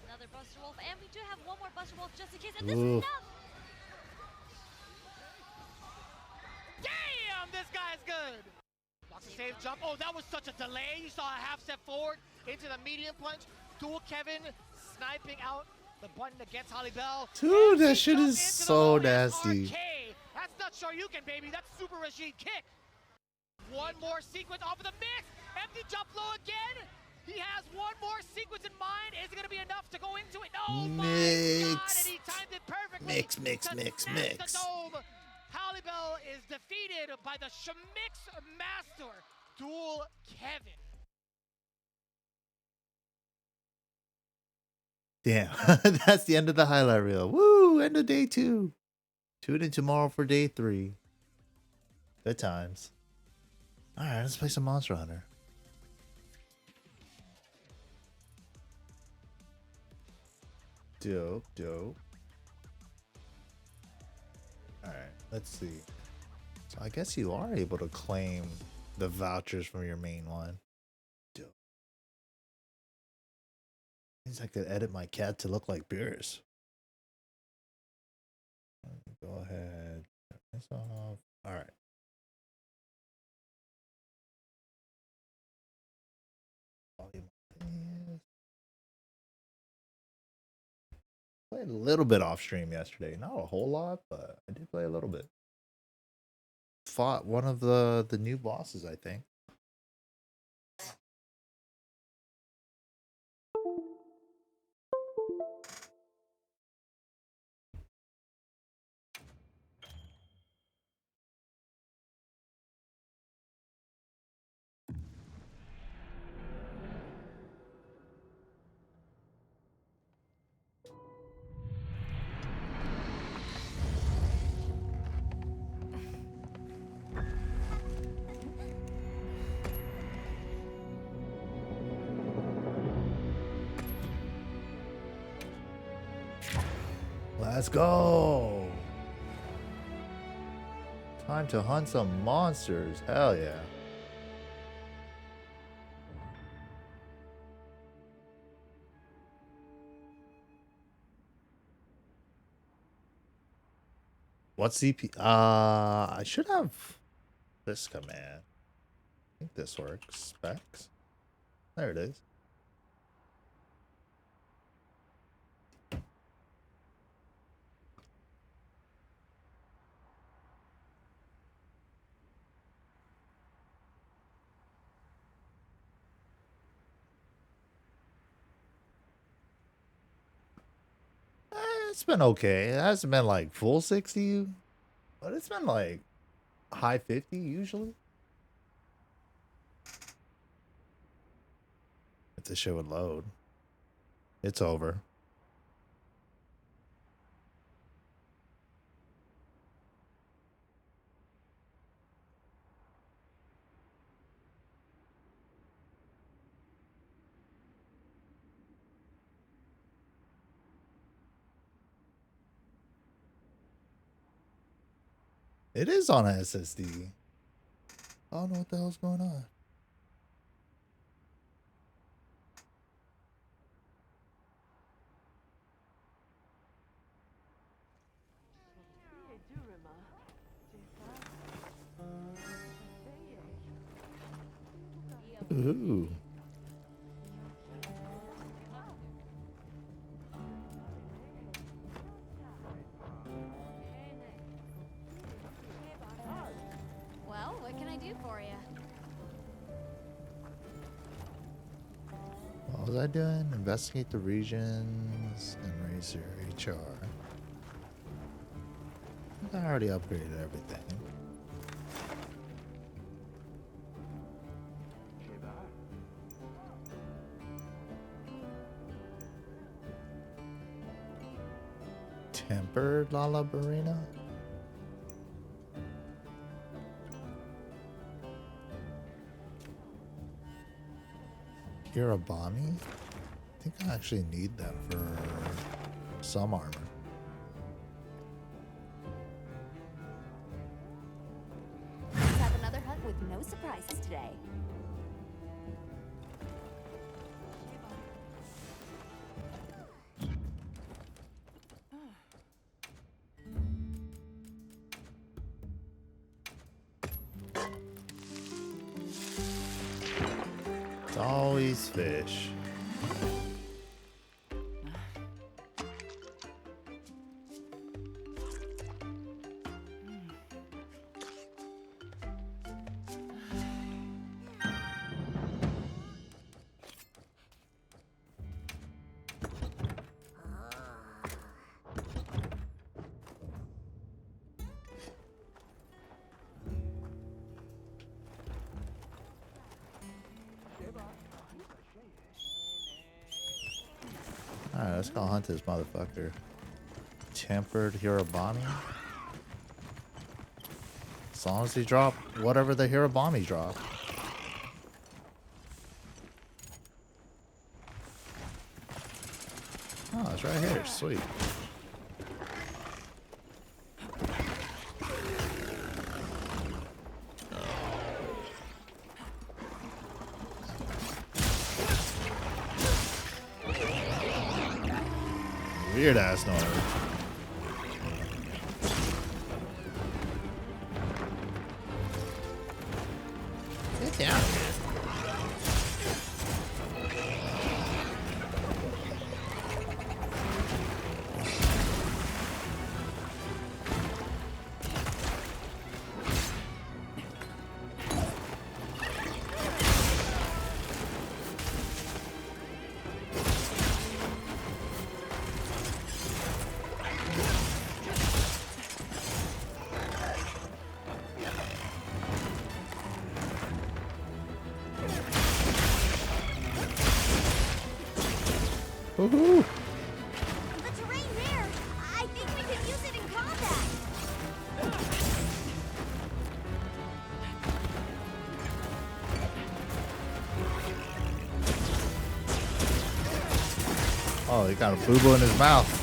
Another Buster Wolf, and we do have one more Buster Wolf just in case, and this is enough. Damn, this guy's good. Blocks a save jump. Oh, that was such a delay. You saw a half step forward into the medium punch. Dual Kevin sniping out the button against Hollybell. Dude, that shit is so nasty. That's not Shoryuken, baby. That's Super Rashid kick. One more sequence off of the mix. Empty jump low again. He has one more sequence in mind. Is it going to be enough to go into it? No, my God, and he timed it perfectly. Mix. Hollybell is defeated by the Shmix master, Dual Kevin. Damn, that's the end of the highlight reel. Woo, end of day 2. Tune in tomorrow for day 3. Good times. All right, let's play some Monster Hunter. Dope. Alright, let's see. So I guess you are able to claim the vouchers from your main one. Dope. Means I could edit my cat to look like Beerus. Go ahead. Turn this off. Alright. Played a little bit off stream yesterday. Not a whole lot, but I did play a little bit. Fought one of the new bosses, I think. Let's go. Time to hunt some monsters. Hell yeah. What CP? I should have this command. I think this works. Specs. There it is. It's been okay. It hasn't been like full 60, but it's been like high 50 usually. If the shit would load. It's over. It is on a SSD. I don't know what the hell's going on. Ooh. Well, what can I do for you? What was I doing? Investigate the regions and raise your HR. I already upgraded everything. Tempered Lala Barina? Kiribami? I think I actually need them for some armor. Let's have another hunt with no surprises today. It's always fish. Alright, let's go hunt this motherfucker. Tempered Hirabami? As long as he drop whatever the Hirabami drop. Oh, it's right here. Sweet. Weird ass noise. Get down here. Woohoo! The terrain there! I think we could use it in combat! Oh, he got a boo-boo in his mouth.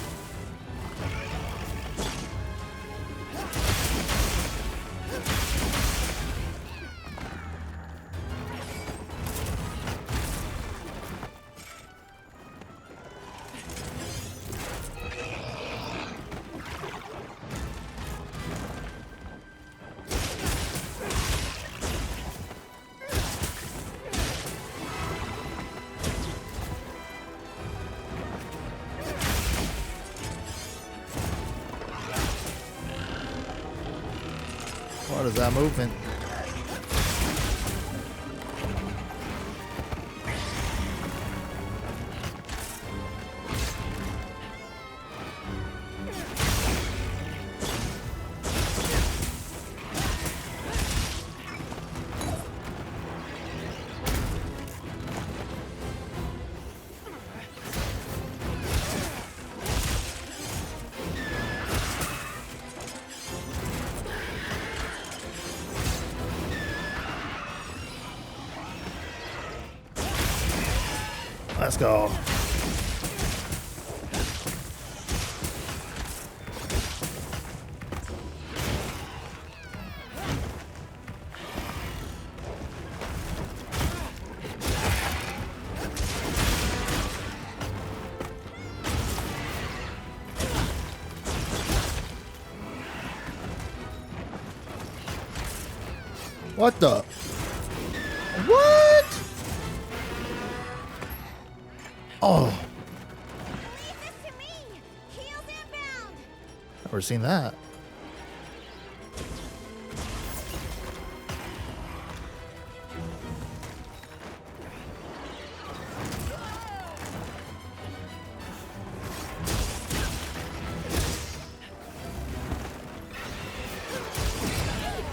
What is that movement? Let's go. What the? What? Oh. Never seen that.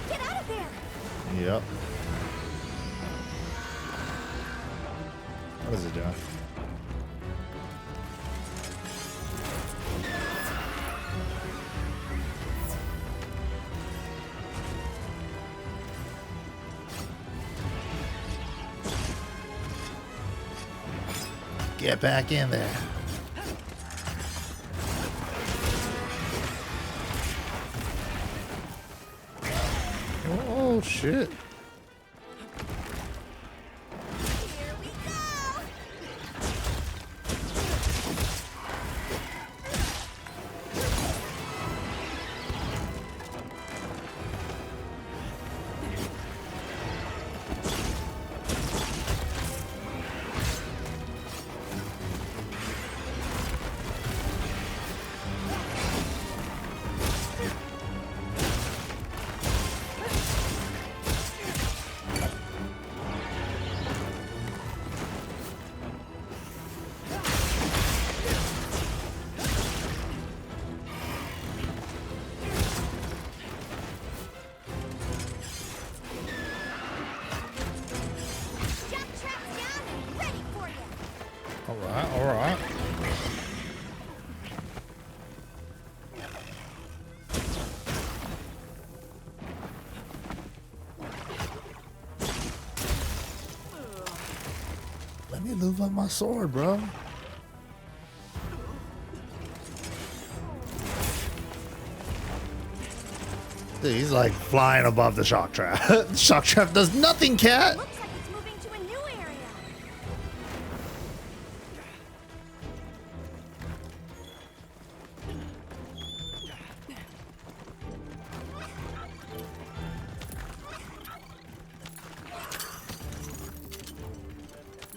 Get out of there! Yep. What is it doing? Get back in there. Oh shit. All right. Let me move up my sword, bro. Dude, he's like flying above the shock trap. The shock trap does nothing, cat. Looks like it's moving to a new area.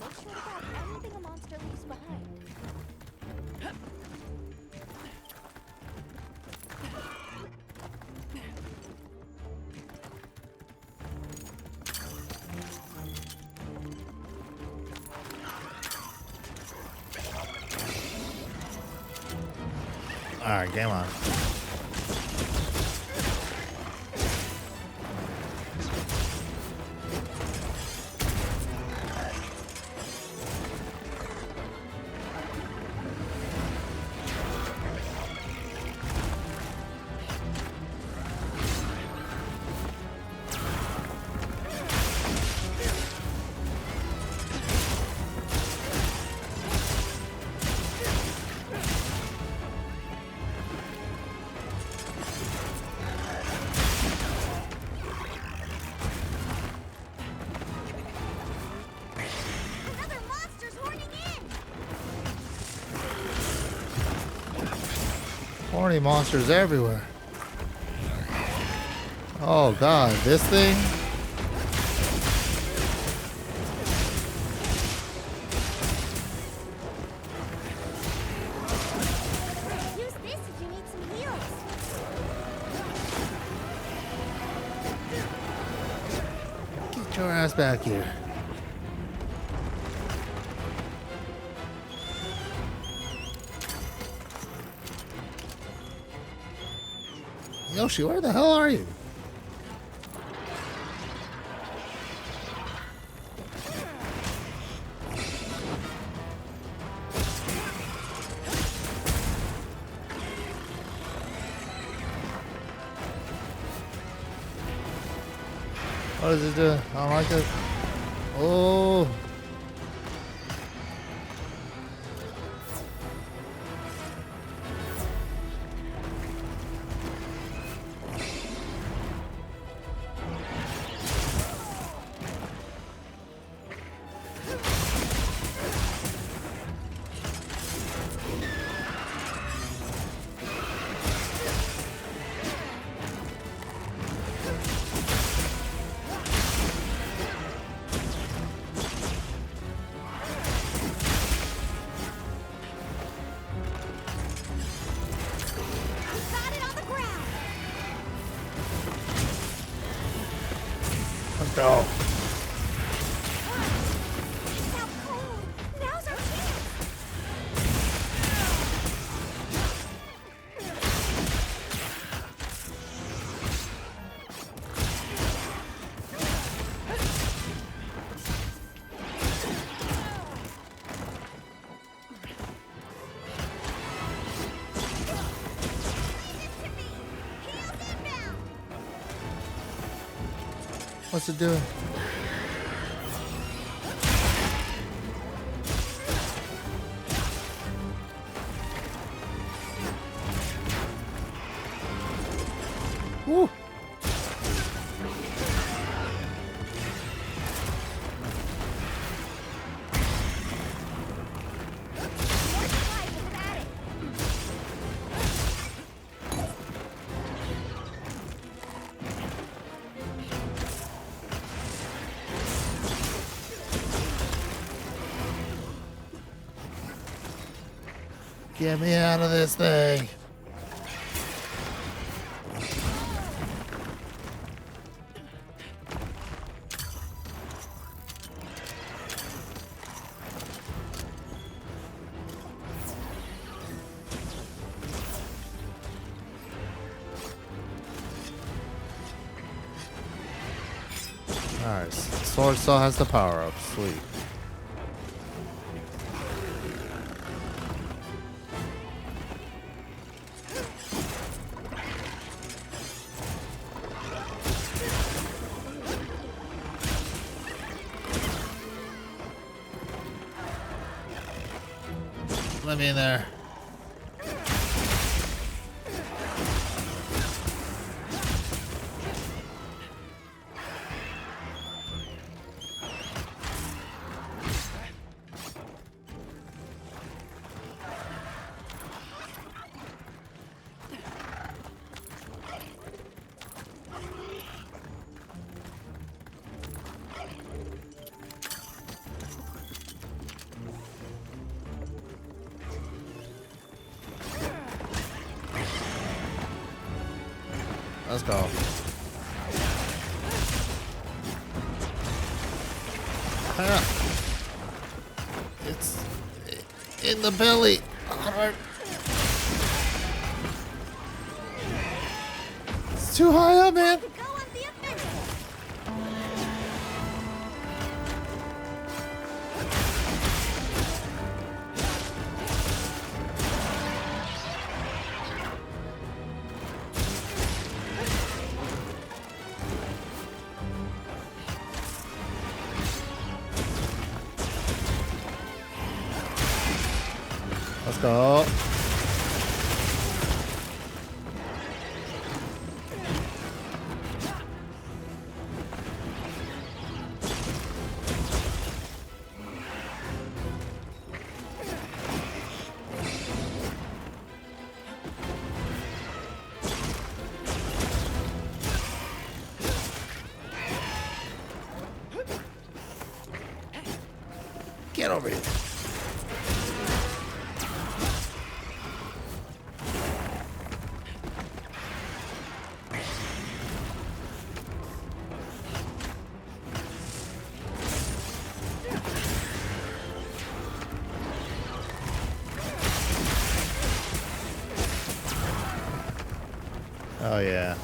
Make sure to grab anything a monster leaves behind. All right, game on. Another monster's horning in. Horny monsters everywhere. Oh god, this thing? Use this if you need some heals. Get your ass back here. Yoshi, where the hell are you? What does it do? I don't like it. Oh. go. What's it doing? Woo. Get me out of this thing. Alright, Sword still has the power up. Sweet. Let me in there. Let's go. It's in the belly. It's too high up, man. Let's go. Get over here. Oh yeah.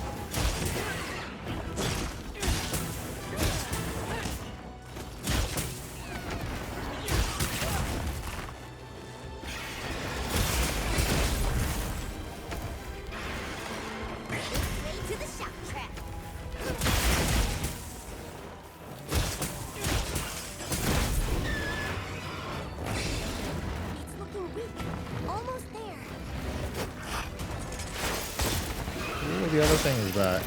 The other thing is that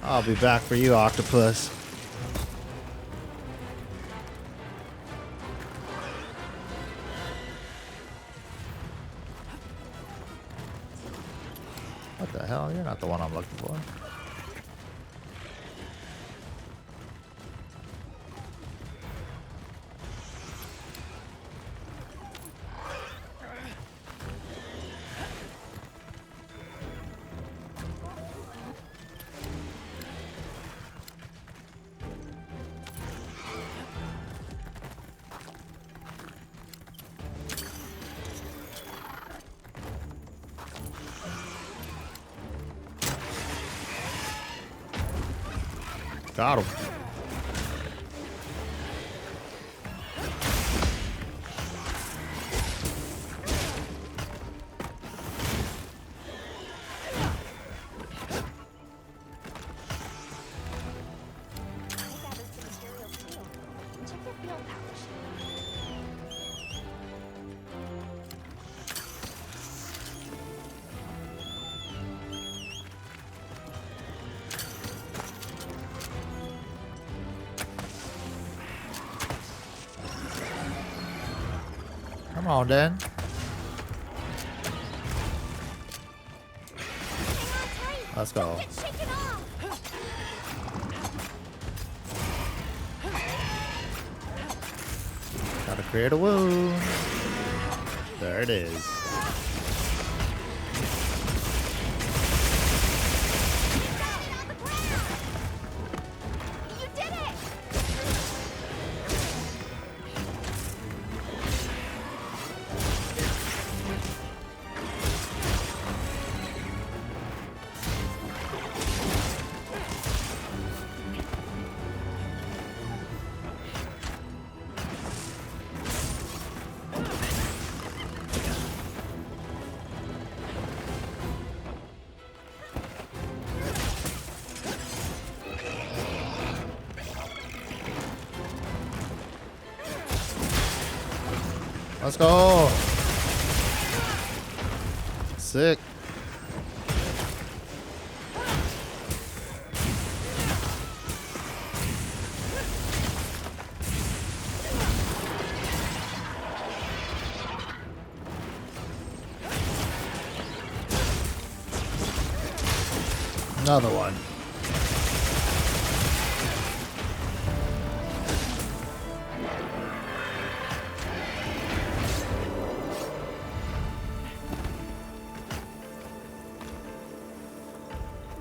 I'll be back for you, octopus. What the hell? You're not the one I'm looking for. Got him. Come on, then. Let's go. Gotta create a wound. There it is. Let's go. Sick. Another one.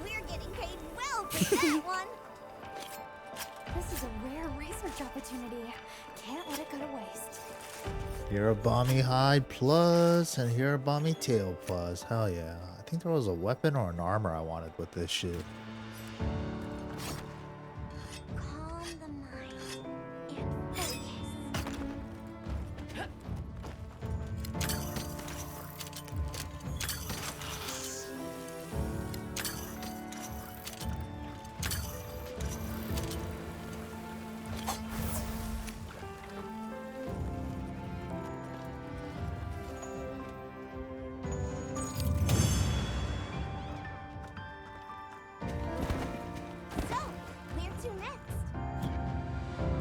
We're getting paid well for that one. This is a rare research opportunity. Can't let it go to waste. Hirabami hide plus and Hirabami tail plus. Hell yeah. I think there was a weapon or an armor I wanted with this shit. Calm the mind and focus. So, where to next?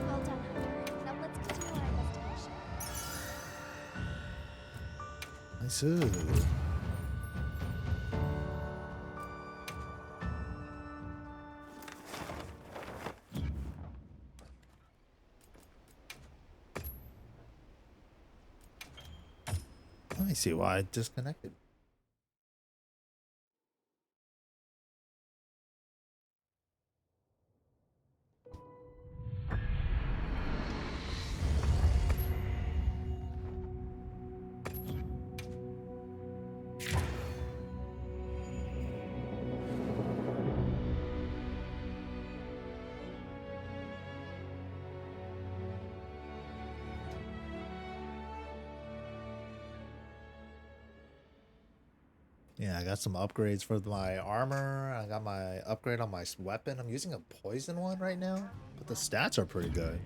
Well done, Hunter. Now let's continue our investigation. Nice. Let me see why it disconnected. Yeah, I got some upgrades for my armor. I got my upgrade on my weapon. I'm using a poison one right now, but the stats are pretty good.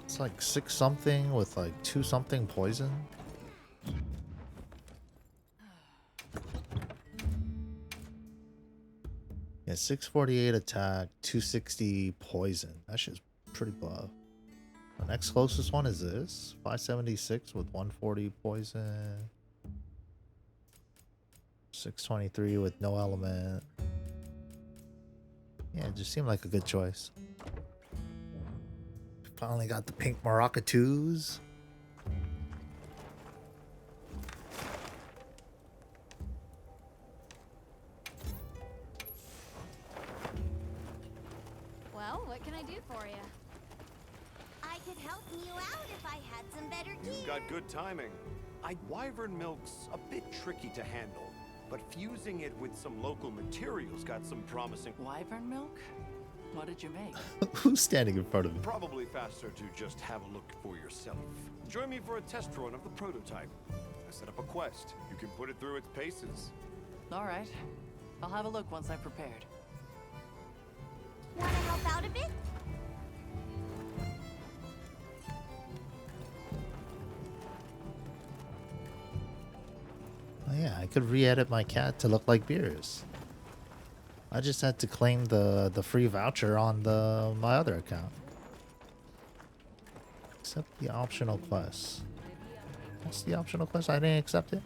It's like 6 something with like 2 something poison. Yeah, 648 attack, 260 poison. That shit's pretty buff. The next closest one is this. 576 with 140 poison. 623 with no element. Yeah, it just seemed like a good choice. Finally got the pink Maracatu's. Well, what can I do for you? I could help you out if I had some better gear. You've got good timing. Wyvern milk's a bit tricky to handle. but fusing it with some local materials got some promising. Wyvern milk? What did you make? Who's standing in front of me? Probably faster to just have a look for yourself. Join me for a test run of the prototype. I set up a quest. You can put it through its paces. All right. I'll have a look once I'm prepared. Wanna help out a bit? Oh yeah, I could re-edit my cat to look like Beerus. I just had to claim the free voucher on my other account. Accept the optional quest. What's the optional quest? I didn't accept it.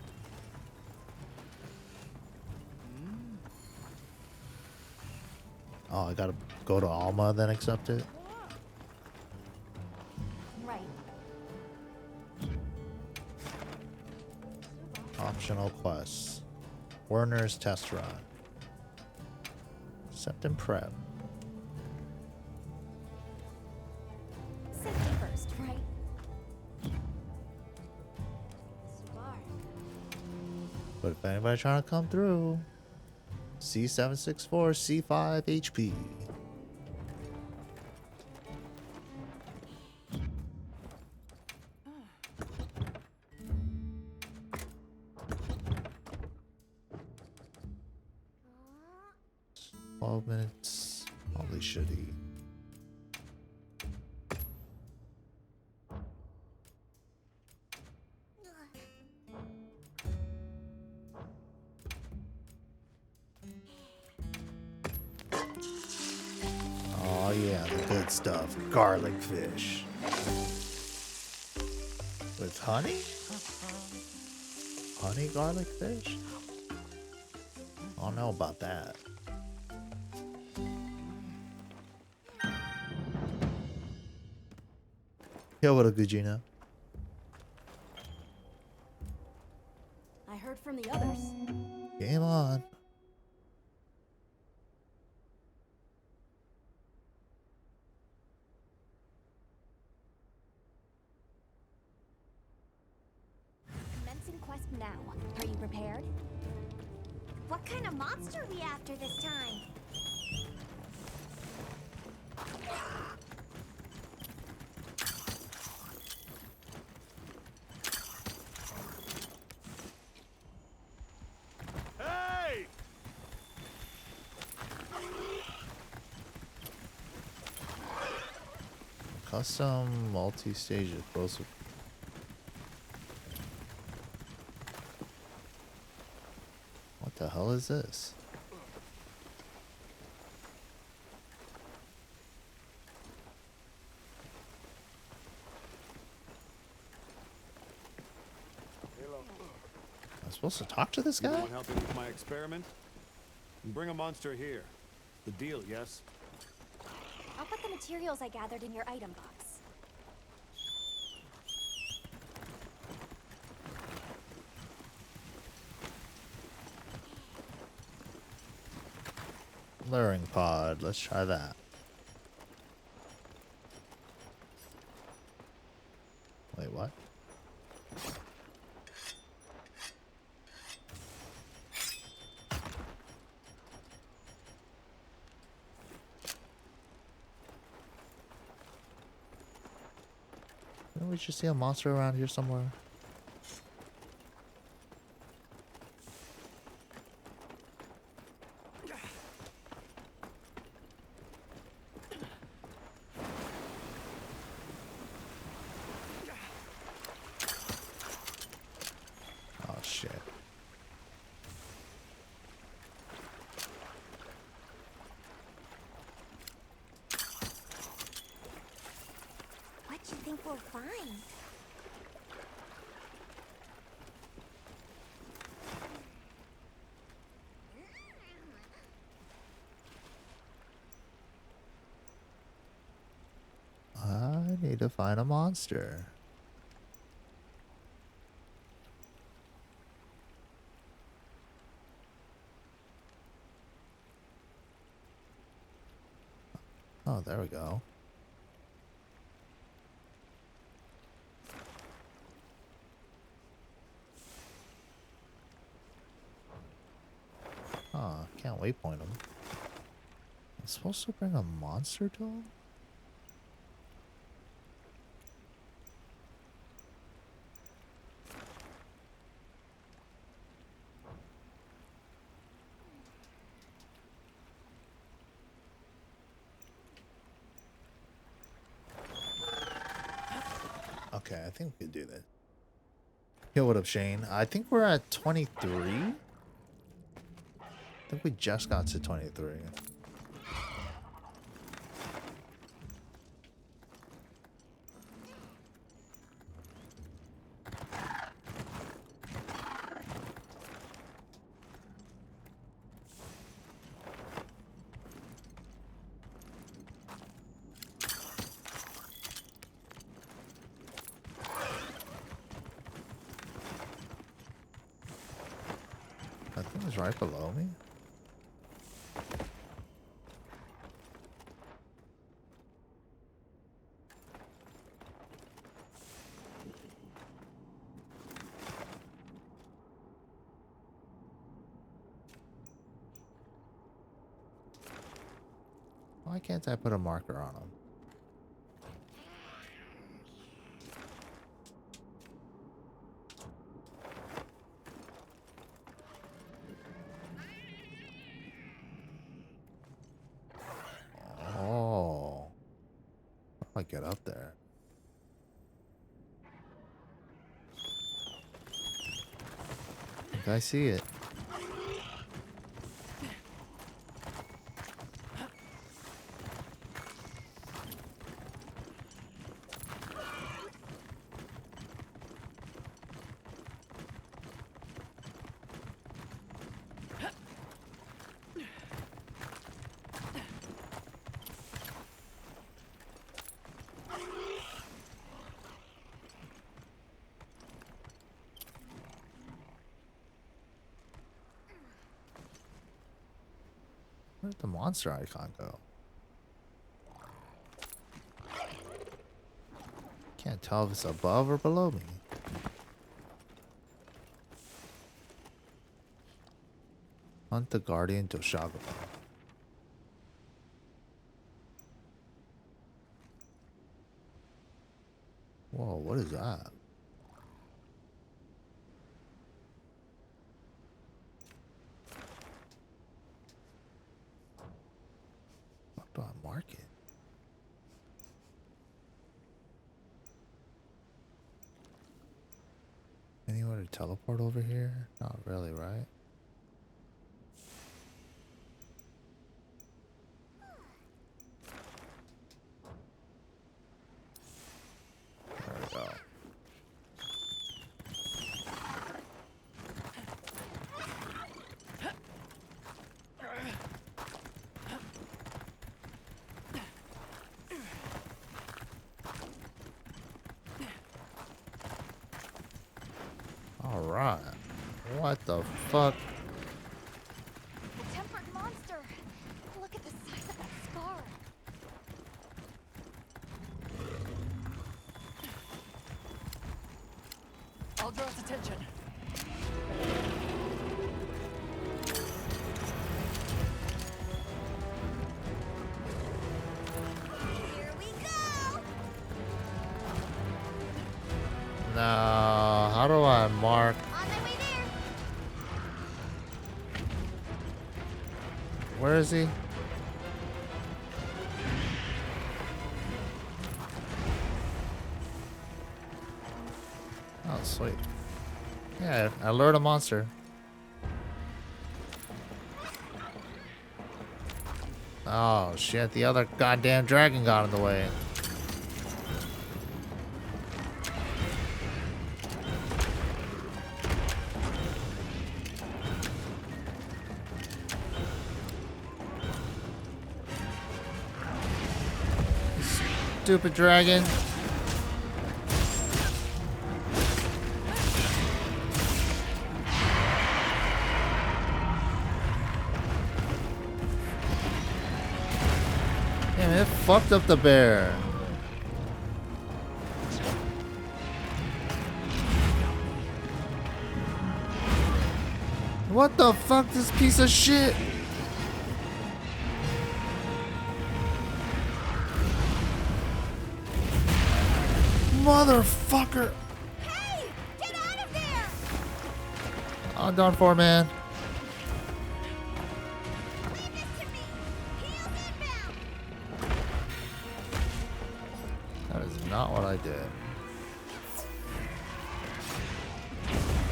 Oh, I gotta go to Alma then accept it. Right. Optional quests. Werner's test run. Accept and prep. Safety first, right? But if anybody trying to come through, C764, C5 HP. Minutes. Probably should eat. Oh yeah, the good stuff. Garlic fish. With honey? Honey garlic fish? I don't know about that. Yo, what up, Gugino? I heard from the others. Game on. Commencing quest now. Are you prepared? What kind of monster are we after this time? Hey! Custom multi-stage explosive. What the hell is this? I'm supposed to talk to this guy? Anyone helping with my experiment? Bring a monster here. The deal, yes? I'll put the materials I gathered in your item box. Luring pod. Let's try that. Wait, what? Didn't we just see a monster around here somewhere? Oh shit. What do you think we'll find? I need to find a monster. Oh, there we go. can't waypoint him. I'm supposed to bring a monster to him? Okay, I think we can do this. Yo, what up, Shane? I think we're at 23. I think we just got to 23. I think it's right below me. Why can't I put a marker on him? Oh. How do I get up there? I think I see it. Where'd the monster icon go? Can't tell if it's above or below me. Hunt the Guardian Doshagaba. Whoa, what is that? What do I mark it? Anywhere to teleport over here? Not really, right? There we go. Alright. What the fuck? A tempered monster. Look at the size of that scar. I'll draw its attention. Here we go. No, how do I mark? On my way there. Where is he? Oh, sweet. Yeah, I lured a monster. Oh shit, the other goddamn dragon got in the way. Stupid dragon. Damn, it fucked up the bear. What the fuck, this piece of shit? Motherfucker. Hey! Get out of there! I'm done for, man. Leave this to me! Heels inbound! That is not what I did.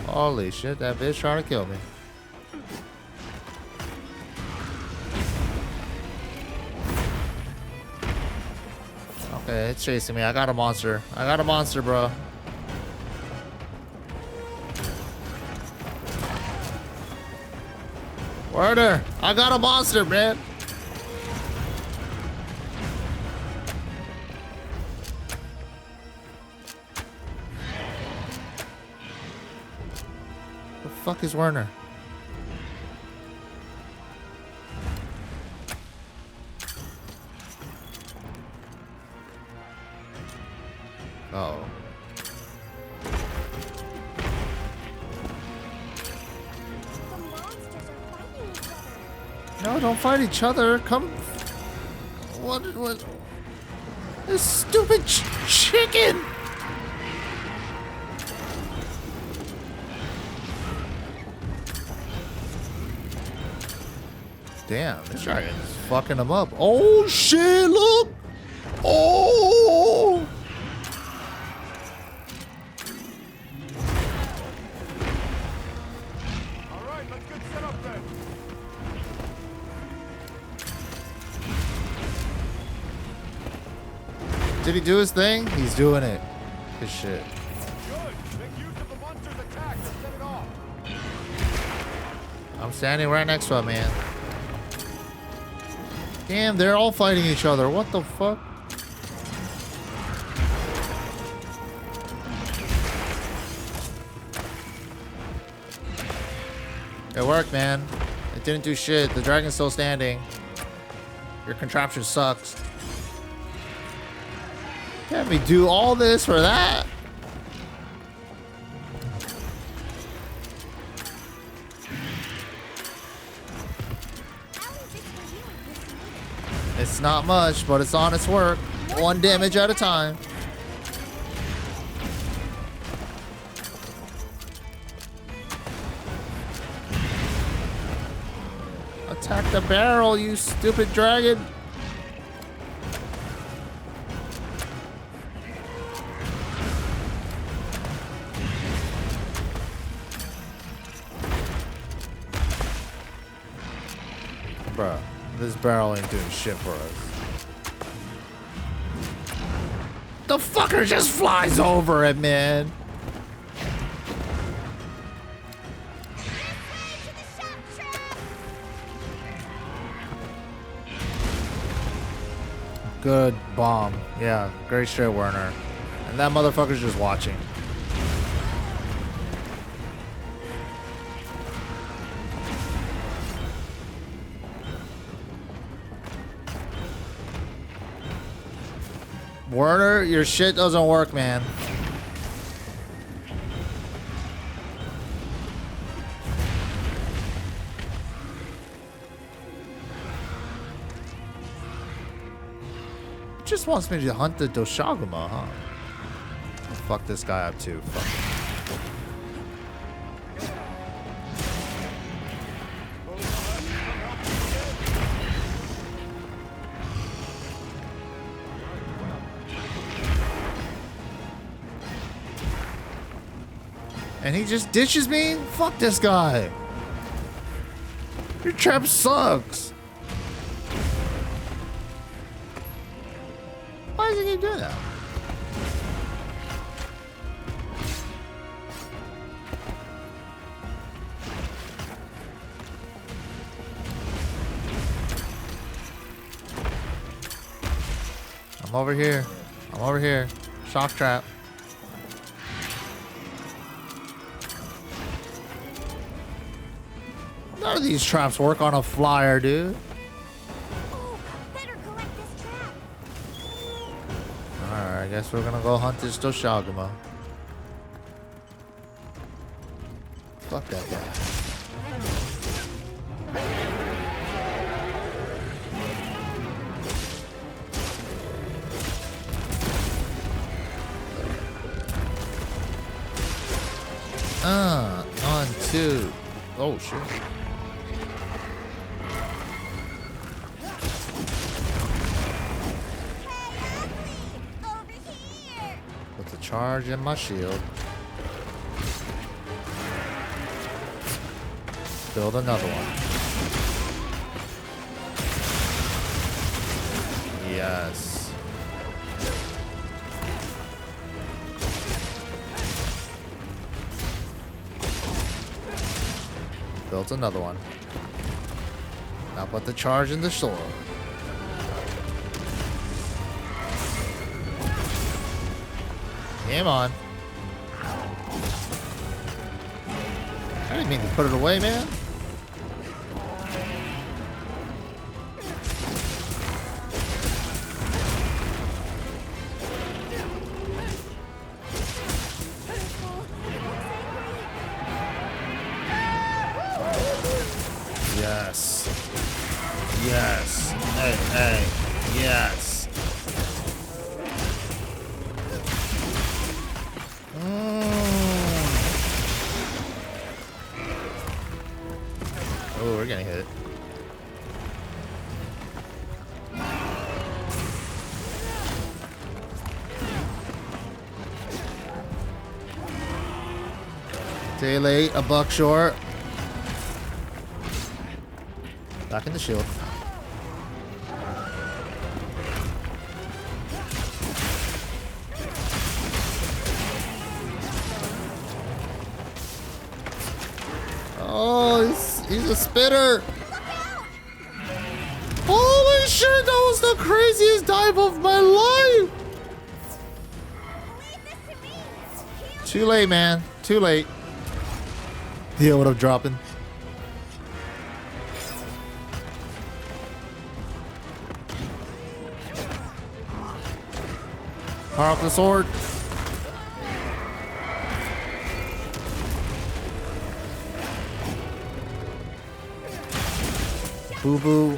Holy shit, that bitch trying to kill me. Okay, it's chasing me. I got a monster. I got a monster, bro. Werner, I got a monster, man. The fuck is Werner? Uh-oh. No, don't fight each other. Come. What? This stupid chicken! Damn, this dragon's fucking him up. Oh shit, look! Oh! Alright, let's get set up then. Did he do his thing? He's doing it. Good shit. Good. Make use of the monster's attack to set it off. I'm standing right next to him, man. Damn, they're all fighting each other. What the fuck? It worked, man. It didn't do shit. The dragon's still standing. Your contraption sucks. Can't we do all this for that? It's not much, but it's honest work. One damage at a time. Attack the barrel, you stupid dragon. Bruh, this barrel ain't doing shit for us. The fucker just flies over it, man. Good bomb. Yeah, great shit, Werner. And that motherfucker's just watching. Werner, your shit doesn't work, man. Just wants me to hunt the Doshaguma, huh? Fuck this guy up too. Fuck. And he just ditches me? Fuck this guy. Your trap sucks. Why does he keep doing that? I'm over here. I'm over here. Shock trap. None of these traps work on a flyer, dude. Alright, I guess we're gonna go hunt this Doshaguma. Fuck that guy. On two. Oh shit. Put the charge in my shield. Build another one. Yes. Built another one. Now put the charge in the sword. Come on. I didn't mean to put it away, man. Yes. Yes. Hey, hey. Yes. Oh, we're getting hit. Day late, a buck short. Back in the shield. Oh, he's a spitter. Holy shit, that was the craziest dive of my life. Too late, man. Too late. Yeah, what I'm dropping. Power up the sword. Boo boo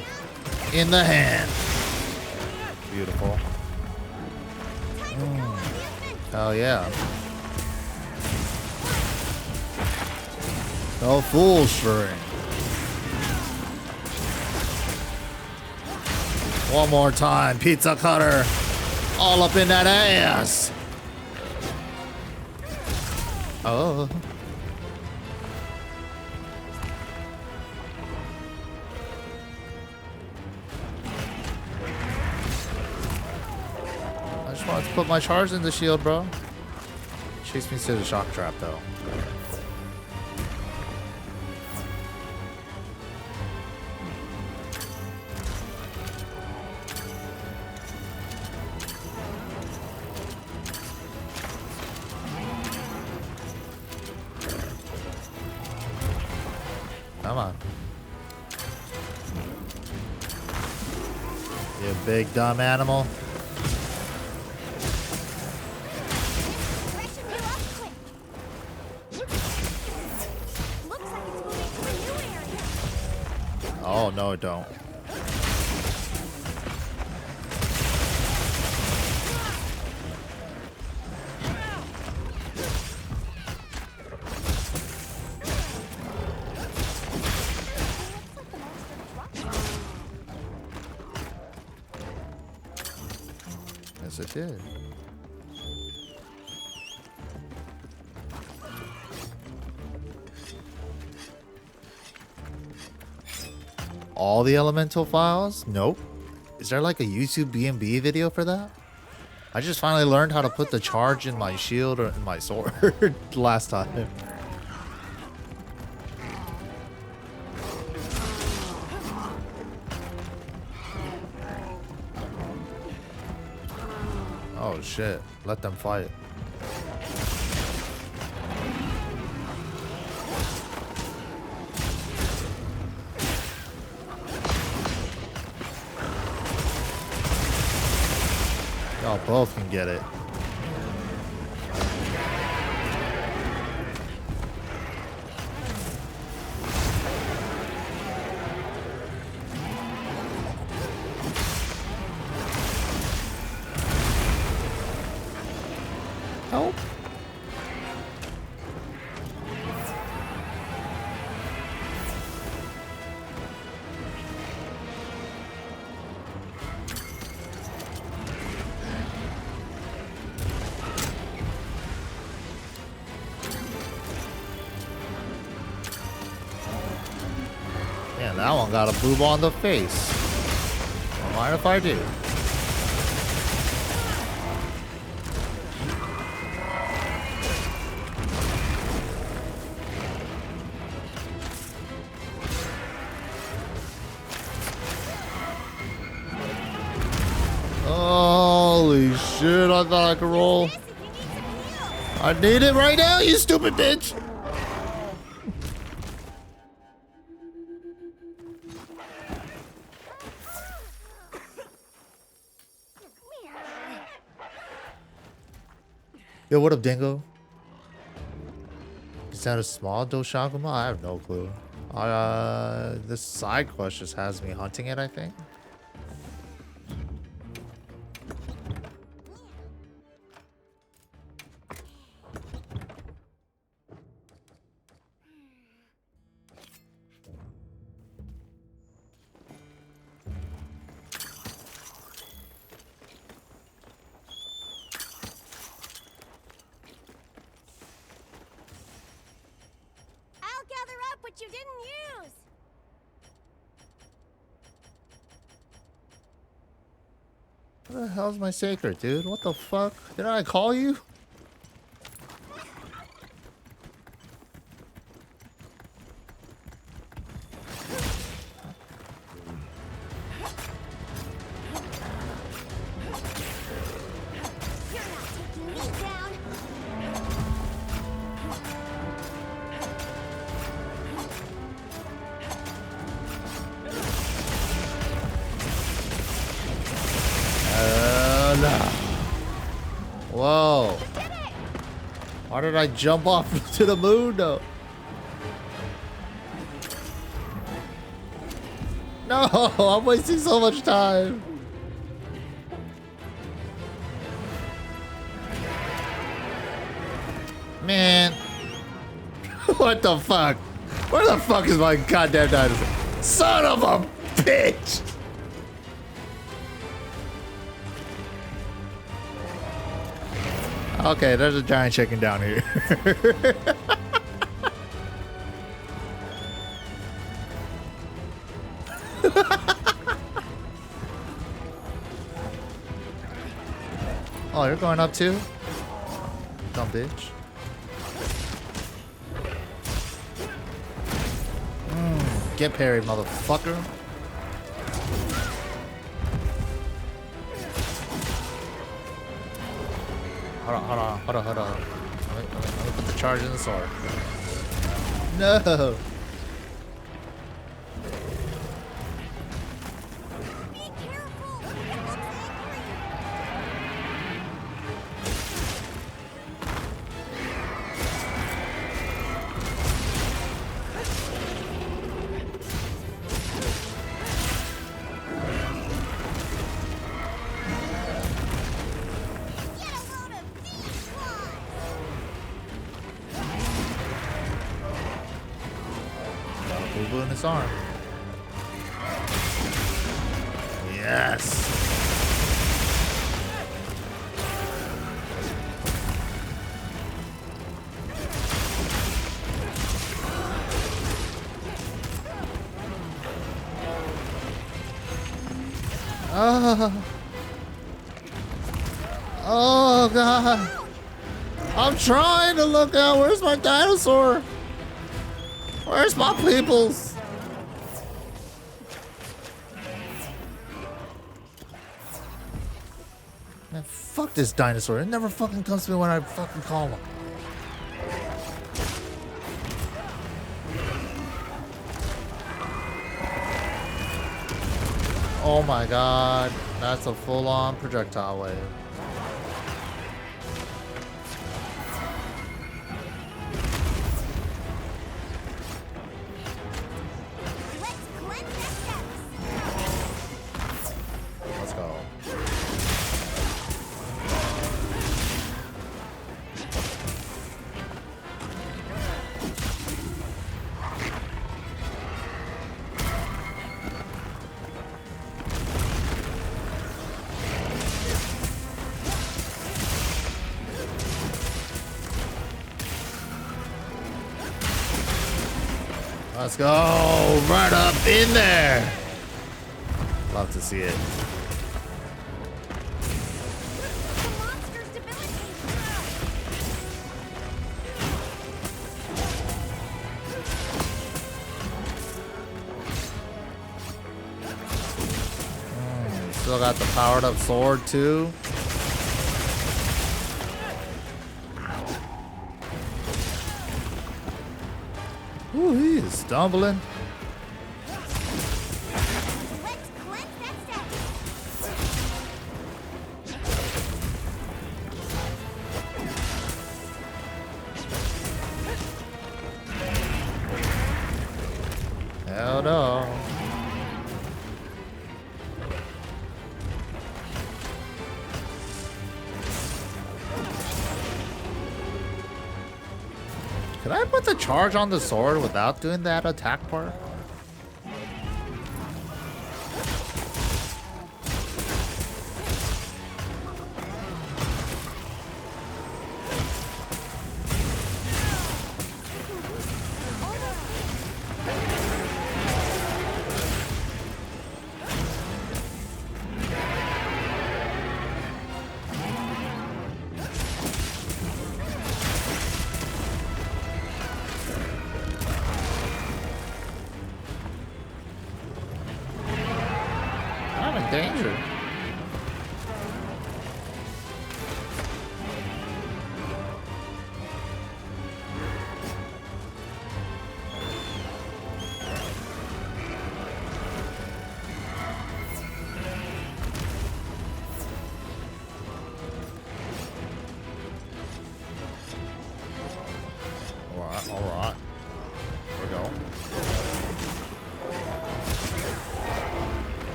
in the hand. Beautiful. Hell yeah. Oh, full string. One more time, pizza cutter. All up in that ass. Oh. I just wanted to put my charge in the shield, bro. Chase me to the shock trap, though. Come on. You big dumb animal. Oh, no, it don't. Yes, it did. All the elemental files? Nope. Is there like a YouTube B&B video for that? I just finally learned how to put the charge in my shield or in my sword last time. Oh shit, let them fight. Y'all both can get it. Help. got a boob on the face. Don't mind if I do. Holy shit, I thought I could roll. I need it right now, you stupid bitch. Yo, what up, Dingo? Is that a small Doshaguma? I have no clue. This side quest just has me hunting it, I think. I'll gather up what you didn't use. What the hell's my sacred, dude? What the fuck? Did I call you? You're not taking me down. No. Whoa. Why did I jump off to the moon, though? No, I'm wasting so much time. Man. What the fuck? Where the fuck is my goddamn dinosaur? Son of a bitch! Okay, there's a giant chicken down here. Oh, you're going up too? Dumb bitch. Get parried, motherfucker. Hold on. Let me put the charge in the sword. No. In his arm. Yes. Oh God. I'm trying to look out. Where's my dinosaur? Where's my peoples? Man, fuck this dinosaur. It never fucking comes to me when I fucking call him. Oh my God. That's a full-on projectile wave. Let's go. Let's go. Right up in there. Love to see it. Still got the powered up sword too. Ooh, he is stumbling. Hell no. Could I put the charge on the sword without doing that attack part? I'm in danger. All right. Here we go.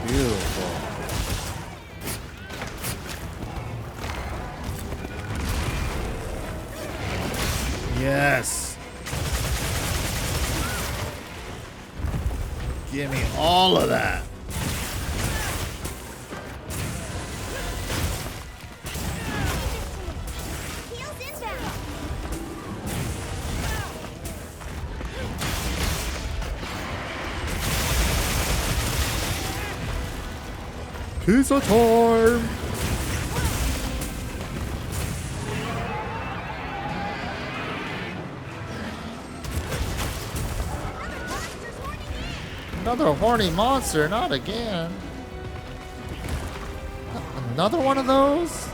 Beautiful. Yes. Give me all of that. Pizza time! Another horny monster, not again. Another one of those?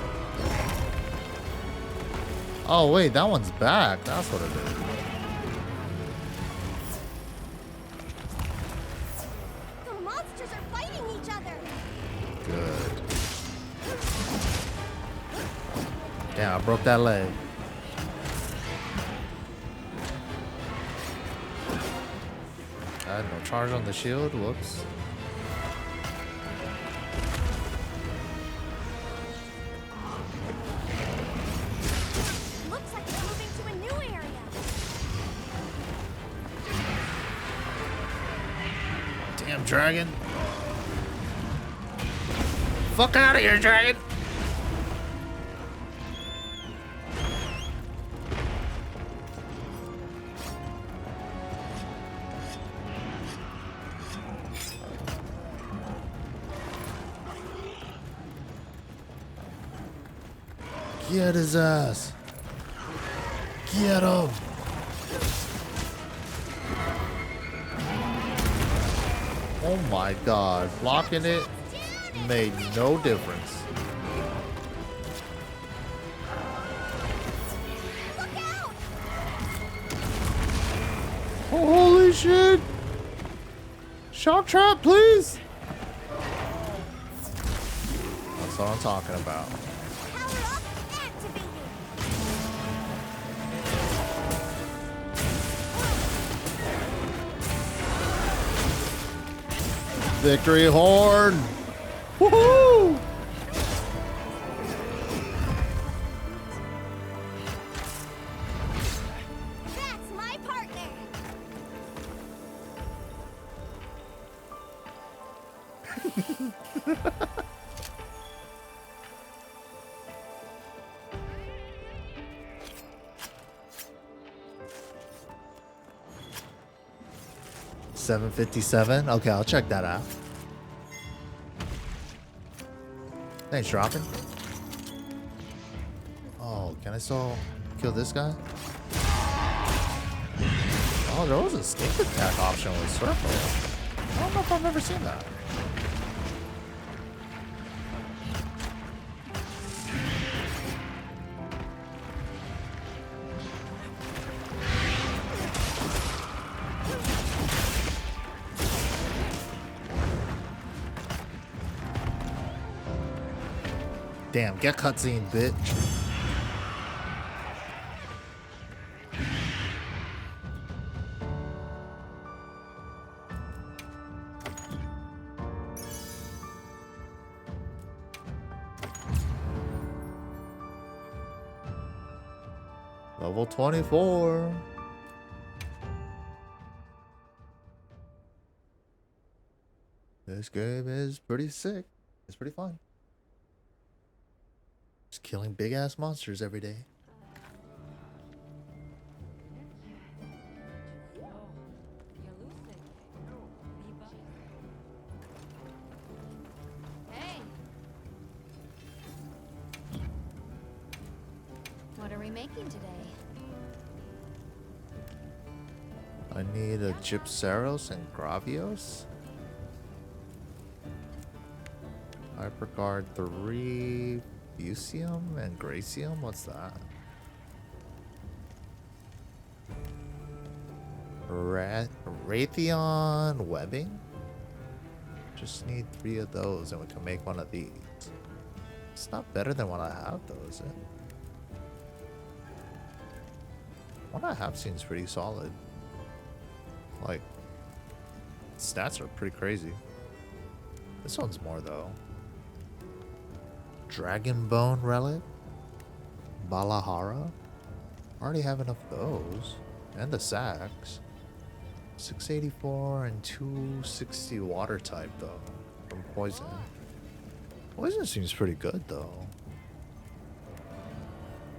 Oh wait, that one's back. That's what it is. The monsters are fighting each other. Good. Damn, I broke that leg. I had no charge on the shield. Whoops. Looks like they're moving to a new area. Damn dragon. Fuck out of here, dragon. Get his ass. Get him. Oh my god. Blocking it made no difference. Oh, holy shit. Shock trap, please. That's what I'm talking about. Victory horn! Woohoo! That's my partner. $757. Okay, I'll check that out. Thanks, dropping. Oh, can I still kill this guy? Oh, there was a sneak attack option with Circle. I don't know if I've ever seen that. Damn, get cutscene, bitch. Level 24. This game is pretty sick. It's pretty fun. Just killing big ass monsters every day. Hey. What are we making today? I need a Gypceros and Gravios. Hyperguard 3, Fusium and Gracium? What's that? Raytheon Webbing? Just need 3 of those and we can make one of these. It's not better than what I have though, is it? What I have seems pretty solid. Like, stats are pretty crazy. This one's more though. Dragon Bone Relic? Balahara? Already have enough of those. And the sacks. 684 and 260 water type though. From Poison. Poison seems pretty good though.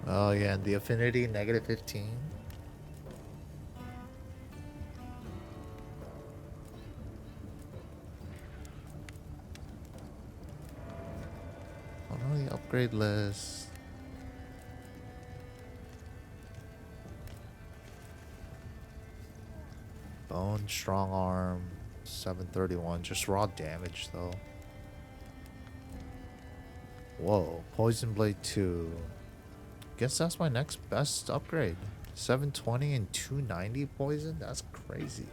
Oh yeah, and the affinity, -15. On the upgrade list. Bone, strong arm, 731. Just raw damage though. Whoa, Poison Blade 2. Guess that's my next best upgrade. 720 and 290 poison? That's crazy.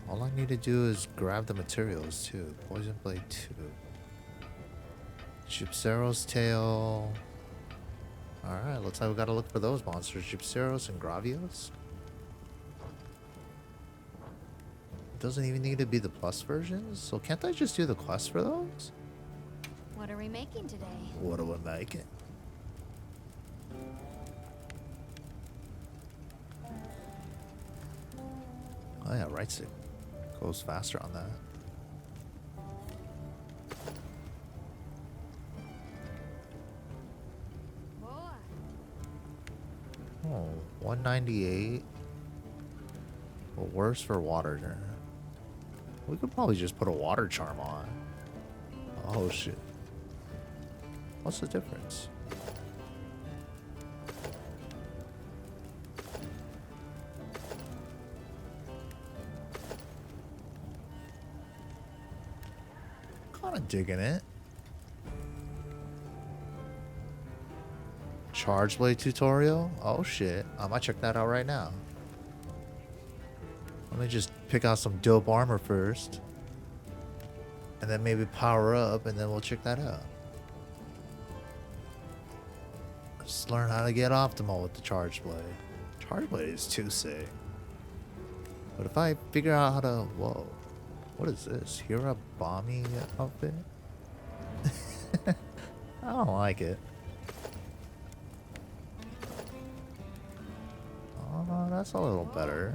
All I need to do is grab the materials too. Poison Blade 2. Gypceros tail. Alright, looks like we gotta look for those monsters. Gypceros and Gravios. Doesn't even need to be the plus versions, so can't I just do the quest for those? What are we making today? What are we making? Oh yeah, right stick goes faster on that. Oh, 198. But worse for water. We could probably just put a water charm on. Oh shit. What's the difference? Kinda digging it. Charge Blade tutorial? Oh shit. I might check that out right now. Let me just pick out some dope armor first. And then maybe power up and then we'll check that out. Just learn how to get optimal with the charge blade. Charge blade is too sick. But if I figure out how to... Whoa. What is this? Hero bombing outfit? I don't like it. Oh, that's a little better.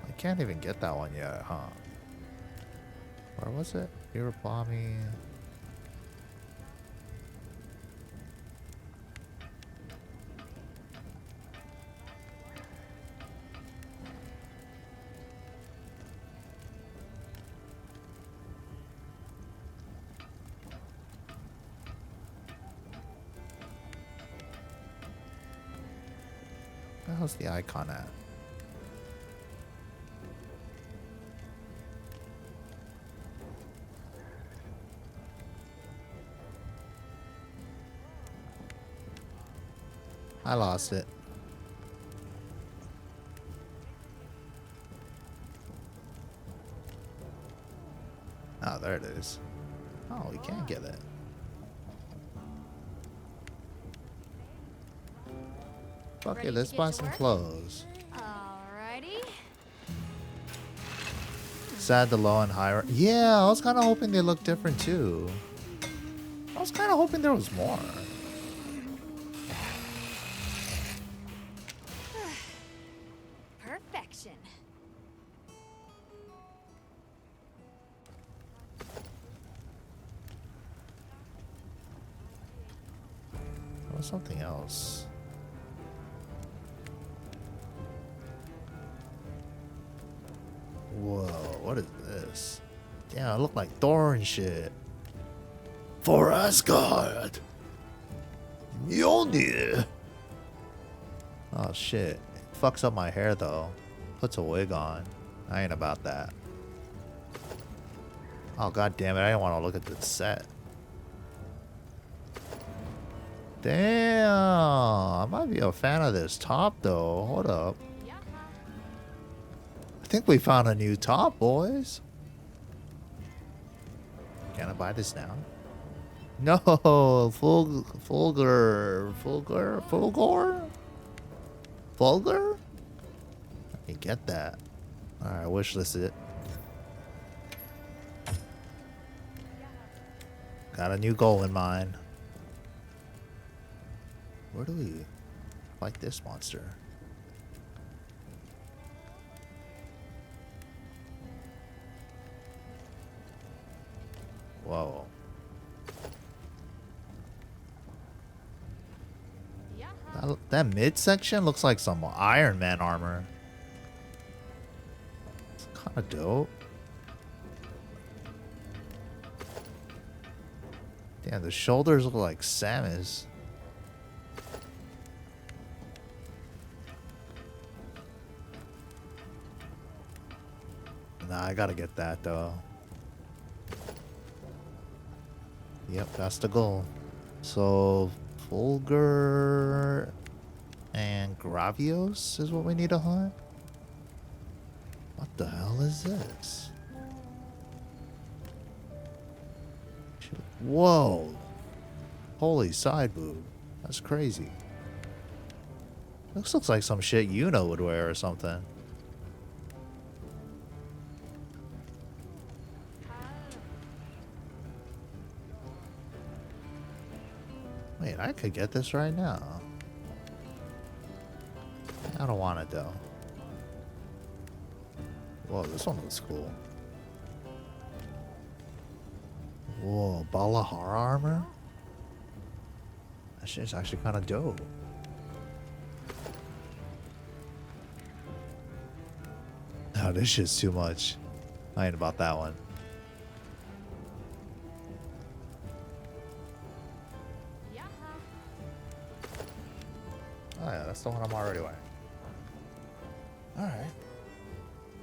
I can't even get that one yet, huh? Where was it? Hero bombing. Where the hell's the icon at? I lost it. Oh, there it is. Oh, we can't get it. Fuck it, let's buy some clothes. Alrighty. Sad the low and high. Yeah, I was kind of hoping they looked different too. I was kind of hoping there was more. Perfection. Or something else. Whoa, what is this? Damn, I look like Thor and shit. For Asgard! Mjolnir! Oh shit. It fucks up my hair though. Puts a wig on. I ain't about that. Oh god damn it, I didn't want to look at the set. Damn, I might be a fan of this top though. Hold up. I think we found a new top, boys. Can I buy this now? No, Fulgur. Let me get that. Alright, wishlist it. Got a new goal in mind. Where do we fight this monster? Whoa. That midsection looks like some Iron Man armor. It's kind of dope. Damn, the shoulders look like Samus. Nah, I gotta get that though. Yep, that's the goal. So, Fulgur and Gravios is what we need to hunt? What the hell is this? Whoa! Holy side boob. That's crazy. This looks like some shit Yuna would wear or something. Wait, I could get this right now. I don't want it though. Whoa, this one looks cool. Whoa, Balahara armor? That shit's actually kind of dope. No, this shit's too much. I ain't about that one. Oh yeah, that's the one I'm already wearing. Alright.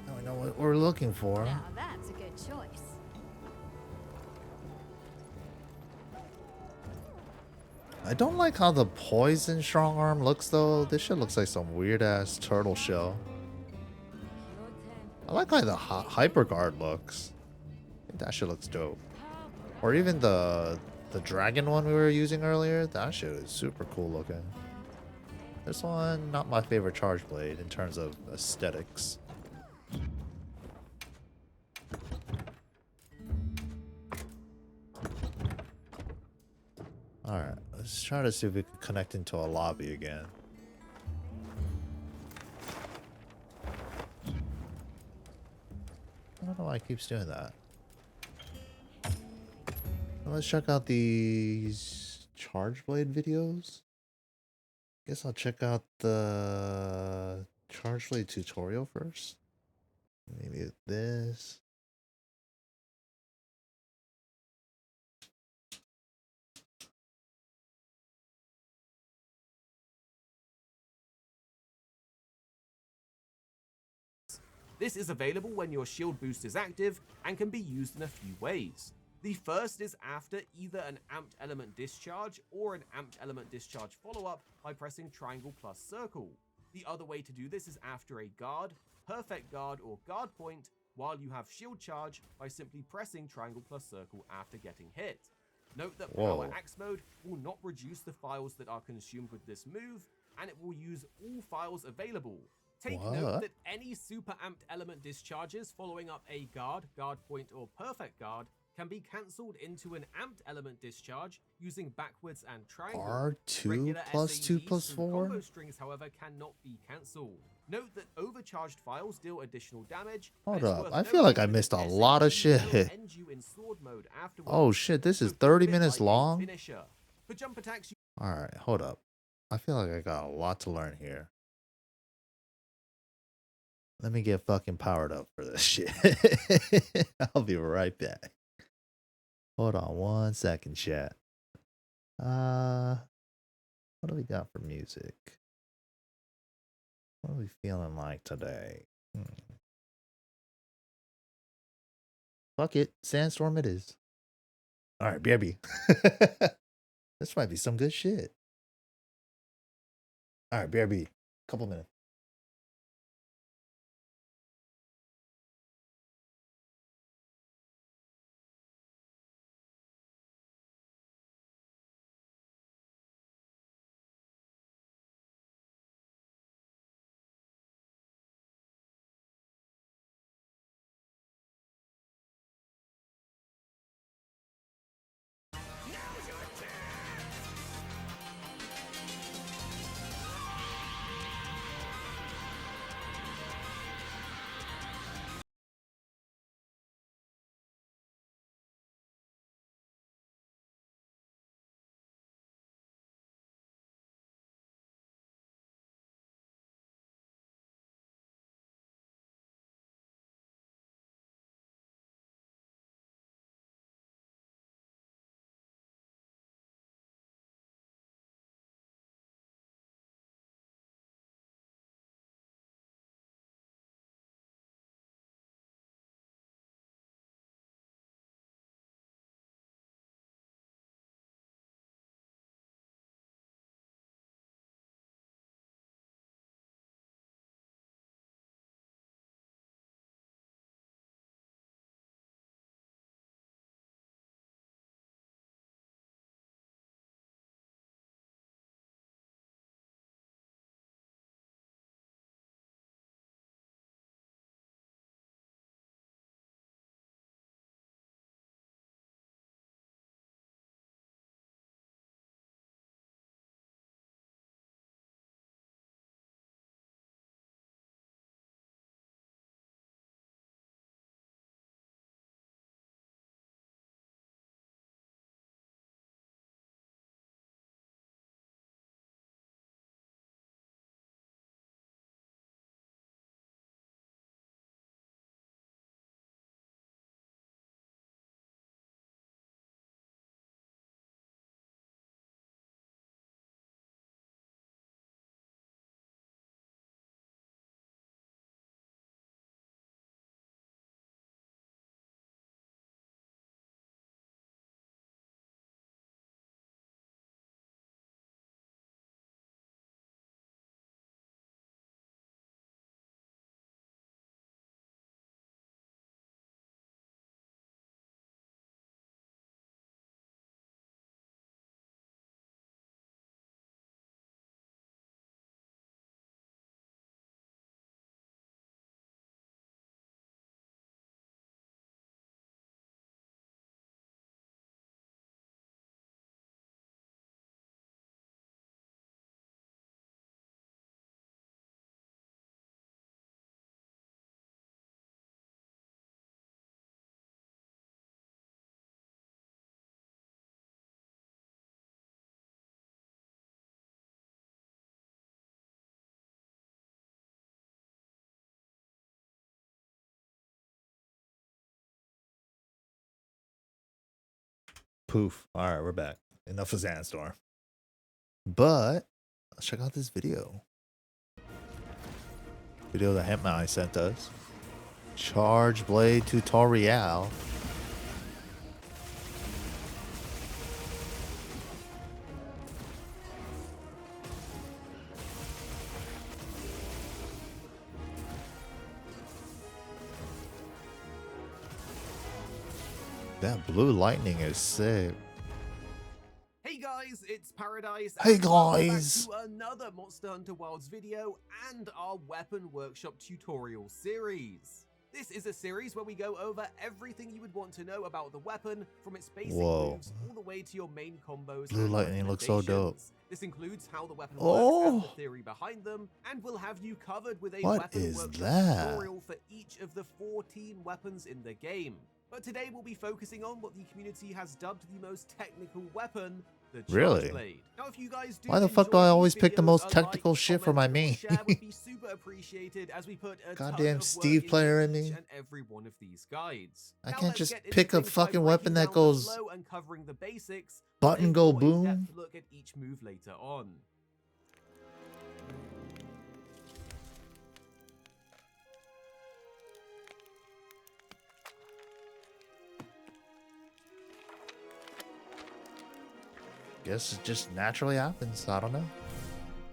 Now we know what we're looking for. Now that's a good choice. I don't like how the poison strong arm looks though. This shit looks like some weird ass turtle shell. I like how the hyper guard looks. I think that shit looks dope. Or even the dragon one we were using earlier. That shit is super cool looking. This one, not my favorite charge blade in terms of aesthetics. Alright, let's try to see if we can connect into a lobby again. I don't know why it keeps doing that. Well, let's check out these charge blade videos. Guess I'll check out the charge blade tutorial first. Maybe this. This is available when your shield boost is active and can be used in a few ways. The first is after either an amped element discharge or an amped element discharge follow-up by pressing triangle plus circle. The other way to do this is after a guard, perfect guard, or guard point while you have shield charge by simply pressing triangle plus circle after getting hit. Note that power axe mode will not reduce the files that are consumed with this move, and it will use all files available. Take note that any super amped element discharges following up a guard, guard point, or perfect guard can be cancelled into an amped element discharge using backwards and triangle. R2 plus 2 plus 4? Combo strings, however, cannot be cancelled. Note that overcharged files deal additional damage. Hold up, I feel like I missed a lot of shit. Oh shit, this is 30 minutes long? Alright, hold up. I feel like I got a lot to learn here. Let me get fucking powered up for this shit. I'll be right back. Hold on 1 second, chat. What do we got for music? What are we feeling like today? Fuck it. Sandstorm it is. Alright, BRB. This might be some good shit. Alright, BRB. Couple minutes. Poof. All right, we're back. Enough of Sandstorm. But let's check out this video. Video that Hempmai sent us. Charge Blade tutorial. That blue lightning is sick. Hey guys, it's Paradise. Hey and welcome guys. back to another Monster Hunter Wilds video and our Weapon Workshop tutorial series. This is a series where we go over everything you would want to know about the weapon, from its basic moves all the way to your main combos. Blue lightning looks so dope. This includes how the weapon works and the theory behind them, and we'll have you covered with a Weapon Workshop tutorial for each of the 14 weapons in the game. But today we'll be focusing on what the community has dubbed the most technical weapon, the Charge Blade. Now, if you guys do Why the fuck do I always pick the most technical shit for my main? would be super appreciated as we put a Goddamn Steve player in me. and every one of these guides. I can't just pick a fucking weapon that goes and covering the basics, button go boom. Look at each move later on. Guess it just naturally happens. I don't know.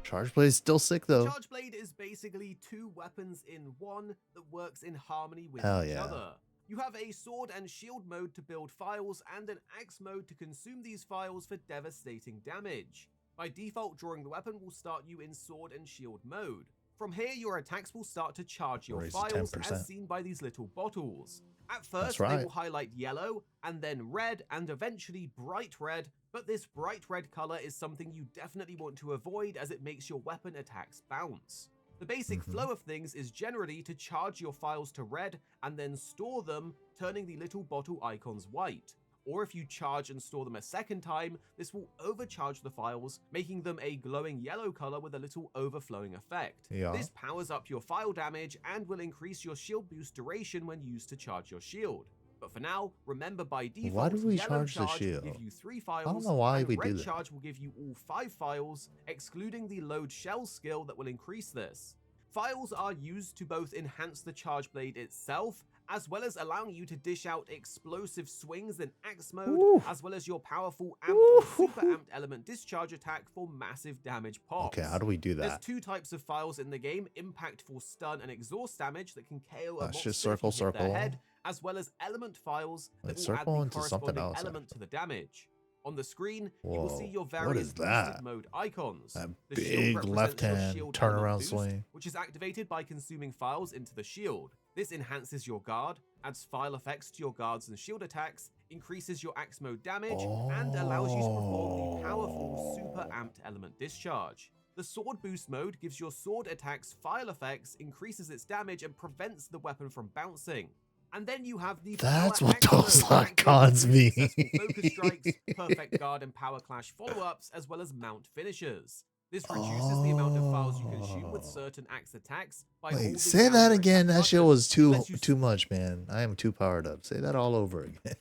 Charge Blade is still sick though. Charge Blade is basically two weapons in one that works in harmony with each yeah. other. You have a sword and shield mode to build files and an axe mode to consume these files for devastating damage. By default, drawing the weapon will start you in sword and shield mode. From here, your attacks will start to charge your files as seen by these little bottles. At first, they will highlight yellow, and then red, and eventually bright red, but this bright red color is something you definitely want to avoid as it makes your weapon attacks bounce. The basic flow of things is generally to charge your files to red and then store them, turning the little bottle icons white. Or if you charge and store them a second time, this will overcharge the files, making them a glowing yellow color with a little overflowing effect. This powers up your file damage and will increase your shield boost duration when used to charge your shield. But for now, remember by default, why do we yellow charge the shield? will give you 3 files, I don't know why and we red do that. charge will give you all 5 files, excluding the load shell skill that will increase this. Files are used to both enhance the Charge Blade itself, as well as allowing you to dish out explosive swings in axe mode, as well as your powerful amped or super amped element discharge attack for massive damage pops. Okay, how do we do that? There's 2 types of files in the game: impact for stun and exhaust damage that can KO a Let's monster just if you circle, hit their head, as well as element files that will add circle the into something corresponding else. element to the damage. On the screen, Whoa, you will see your what various is that? boosted mode icons. That The shield big represents left your hand shield turnaround element boost, swing. which is activated by consuming files into the shield. This enhances your guard, adds file effects to your guards and shield attacks, increases your axe mode damage, and allows you to perform the powerful super amped element discharge. The sword boost mode gives your sword attacks file effects, increases its damage, and prevents the weapon from bouncing. And then you have the That's power what axe those mode, icons mean. successful focus strikes, perfect guard and power clash follow-ups, as well as mount finishers. This reduces the amount of files you consume with certain axe attacks by holding Wait, say down that your again. attack That shit button. was Lets you too much, man. I am too powered up. Say that all over again.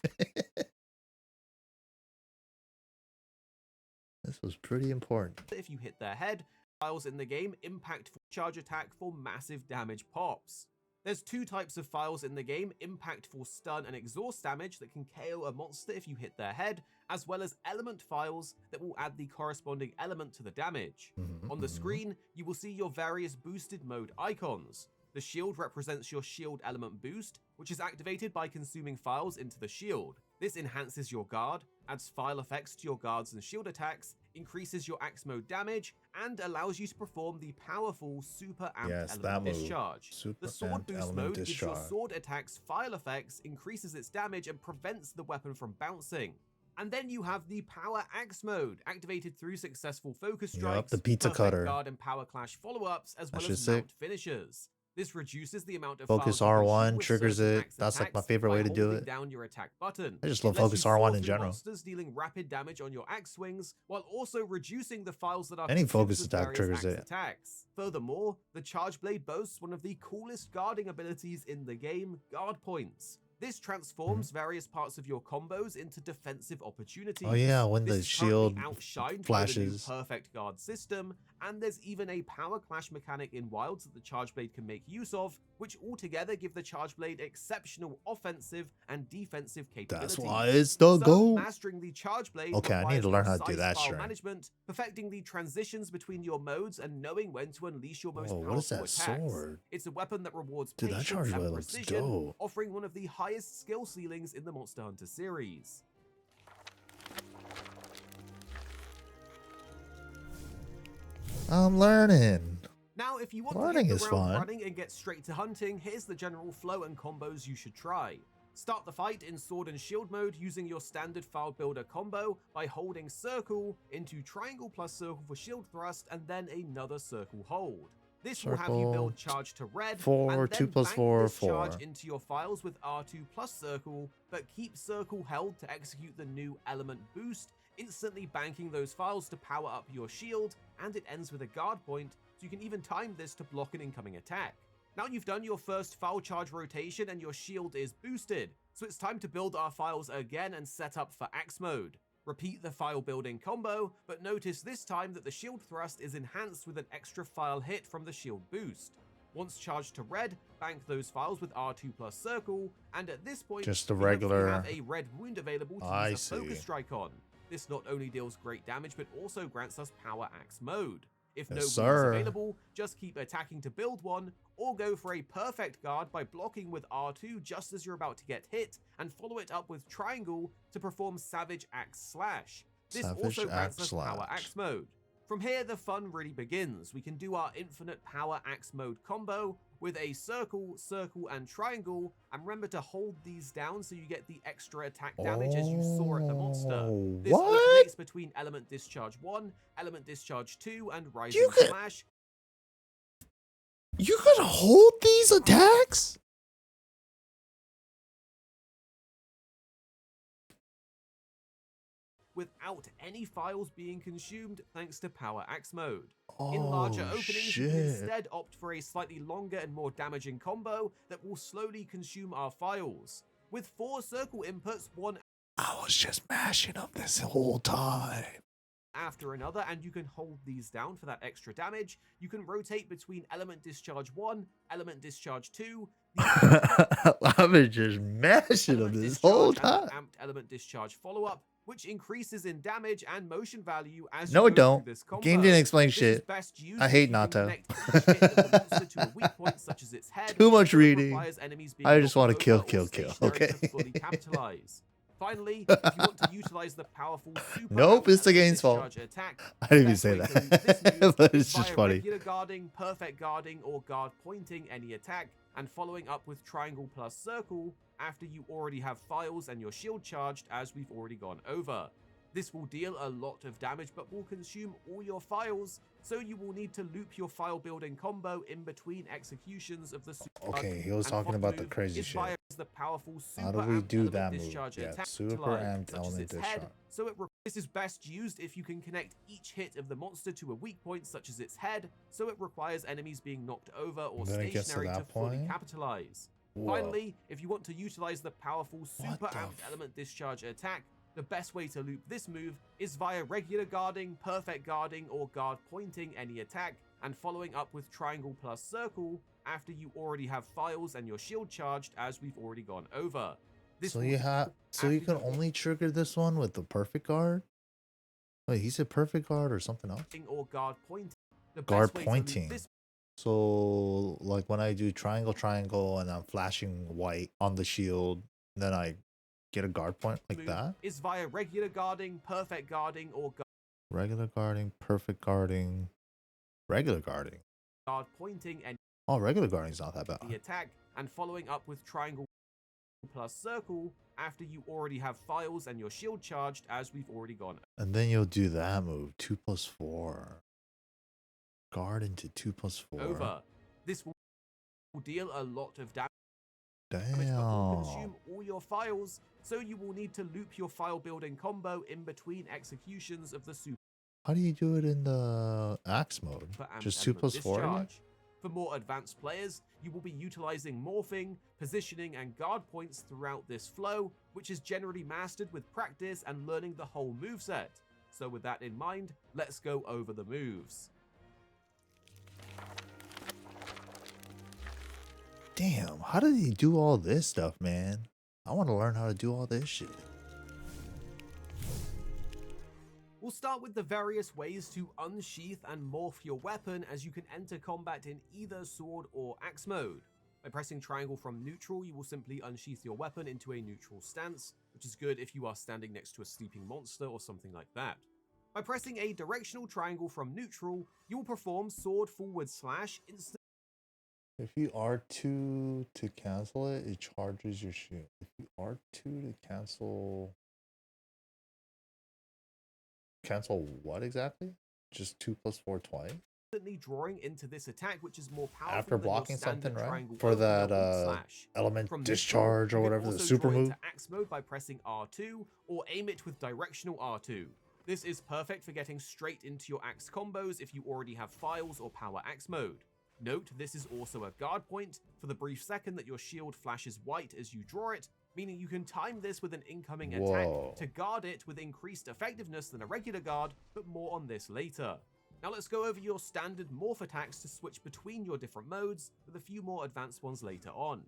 This was pretty important. If you hit their head, files in the game impact for charge attack for massive damage pops. There's 2 types of files in the game: impact for stun and exhaust damage that can KO a monster if you hit their head, as well as element files that will add the corresponding element to the damage. On the screen, you will see your various boosted mode icons. The shield represents your shield element boost, which is activated by consuming files into the shield. This enhances your guard, adds file effects to your guards and shield attacks, increases your axe mode damage, and allows you to perform the powerful super amped element discharge. The sword boost mode gives your sword attacks file effects, increases its damage, and prevents the weapon from bouncing. And then you have the power axe mode, activated through successful focus strikes, the pizza perfect cutter. guard and power clash follow-ups, as well That as shit's mount sick. finishers. This reduces the amount of Focus files you consume R1 with triggers certain it. axe That's like my attacks favorite by way to do holding it. down your attack button. I just love Lets Focus you R1 saw in through general. monsters, dealing rapid damage on your axe swings, while also reducing the files that are Any consumed focus with attack various triggers axe it. attacks. Furthermore, the Charge Blade boasts one of the coolest guarding abilities in the game: guard points. This transforms various parts of your combos into defensive opportunities. Oh yeah, when This the is shield currently outshined flashes. by the new perfect guard system, and there's even a power clash mechanic in Wilds that the Charge Blade can make use of, which altogether give the Charge Blade exceptional offensive and defensive capabilities. That's why it's the GOAT. Mastering the Charge Blade Okay, I need to learn how to do that file stream. management, perfecting the transitions between your modes, and knowing when to unleash your most Whoa, powerful what is that attacks. sword? It's a weapon that rewards Dude, that patience Charge and Blade looks precision, dope. offering one of the highest skill ceilings in the Monster Hunter series. I'm learning. Now, if you want Learning to hit is the ground fun. running and get straight to hunting, here's the general flow and combos you should try. Start the fight in sword and shield mode using your standard file builder combo by holding circle into triangle plus circle for shield thrust and then another circle hold. This will have you Circle, build charge to red 4, and 2 then plus bank 4, this 4. charge into your files with R2 plus circle, but keep circle held to execute the new element boost, instantly banking those files to power up your shield, and it ends with a guard point, so you can even time this to block an incoming attack. Now you've done your first file charge rotation and your shield is boosted, so it's time to build our files again and set up for axe mode. Repeat the file building combo, but notice this time that the shield thrust is enhanced with an extra file hit from the shield boost. Once charged to red, bank those files with R2 plus circle, and at this point, Just a we hopefully regular- have a red wound available to I use a see. focus strike on. This not only deals great damage, but also grants us power axe mode. If no Yes, wound is sir. available, just keep attacking to build one, or go for a perfect guard by blocking with R2 just as you're about to get hit, and follow it up with triangle to perform Savage Axe Slash. This Savage also grants Axe us power Slash. axe mode. From here, the fun really begins. We can do our infinite power axe mode combo with a circle, circle, and triangle, and remember to hold these down so you get the extra attack damage as you saw at the monster. This what? alternates between Element Discharge 1, Element Discharge 2, and Rising could- Slash. You could hold these attacks? Without any files being consumed thanks to Power Axe mode. In larger Oh, openings, you can shit. instead opt for a slightly longer and more damaging combo that will slowly consume our files. With 4 circle inputs, one I was just mashing up this whole time. after another, and you can hold these down for that extra damage. You can rotate between Element Discharge 1, Element Discharge 2, I've been just mashing up this whole Discharge, time. and the Amped Element Discharge follow-up, which increases in damage and motion value as No, you it go don't. through this combo. Game didn't explain This is shit. best used I if hate you can Nato. connect each hit of the monster to a weak point, such as its head, Too much so it reading. requires enemies being I just knocked want to kill, over or kill, kill. stationary Okay. to fully capitalize. Finally, if you want to utilize the powerful super Nope, it's the Element game's fault. Discharge attack, I didn't even best say way to loop that. this move But is it's just via funny. regular guarding, perfect guarding, or guard pointing any attack, and following up with triangle plus circle after you already have files and your shield charged, as we've already gone over. This will deal a lot of damage but will consume all your files, so you will need to loop your file building combo in between executions of the super Okay, he was and talking final about the move crazy is shit. via the powerful How super do we amped do element that move? discharge Yeah, attack super line, amped such as element its head, discharge. so this is best used if you can connect each hit of the monster to a weak point such as its head, so it requires enemies being knocked over or Then it gets to stationary to that fully point? capitalize. Whoa. Finally, if you want to utilize the powerful super the amped element discharge attack, the best way to loop this move is via regular guarding, perfect guarding, or guard pointing any attack, and following up with triangle plus circle after you already have files and your shield charged, as we've already gone over. This So will you have, so you can only trigger this one with the perfect guard. Wait, he said perfect guard or something else. or guard pointing. The Guard best way to loop pointing. this So like when I do triangle, triangle, and I'm flashing white on the shield, then I get a guard point like move that. is via regular guarding, perfect guarding, or Regular guarding, perfect guarding, regular guarding. guard pointing any Oh, regular guarding's not that bad. the attack, and following up with triangle plus circle after you already have files and your shield charged, as we've already gone And then you'll do that move, 2+4. Guard into 2+4. over. This will deal a lot of damage but will consume Damn. all your files, so you will need to loop your file building combo in between executions of the super How do you do it in the axe mode? amped Just 2+4 element again? discharge. For more advanced players, you will be utilizing morphing, positioning, and guard points throughout this flow, which is generally mastered with practice and learning the whole moveset. So with that in mind, let's go over the moves. Damn, how did he do all this stuff, man? I want to learn how to do all this shit. We'll start with the various ways to unsheath and morph your weapon, as you can enter combat in either sword or axe mode. By pressing triangle from neutral, you will simply unsheath your weapon into a neutral stance, which is good if you are standing next to a sleeping monster or something like that. By pressing a directional triangle from neutral, you will perform sword forward slash instantly. If you R2 to cancel it, it charges your shield. If you R2 to cancel what exactly? Just 2 + 4 twice? Drawing into this attack, which is more powerful After than your blocking something, right? triangle For opener that element From discharge or neutral, you whatever, can the also super draw move. into axe mode by pressing R2 or aim it with directional R2. This is perfect for getting straight into your axe combos if you already have files or power axe mode. Note, this is also a guard point for the brief second that your shield flashes white as you draw it, meaning you can time this with an incoming attack to guard it with increased effectiveness than a regular guard, but more on this later. Now let's go over your standard morph attacks to switch between your different modes, with a few more advanced ones later on.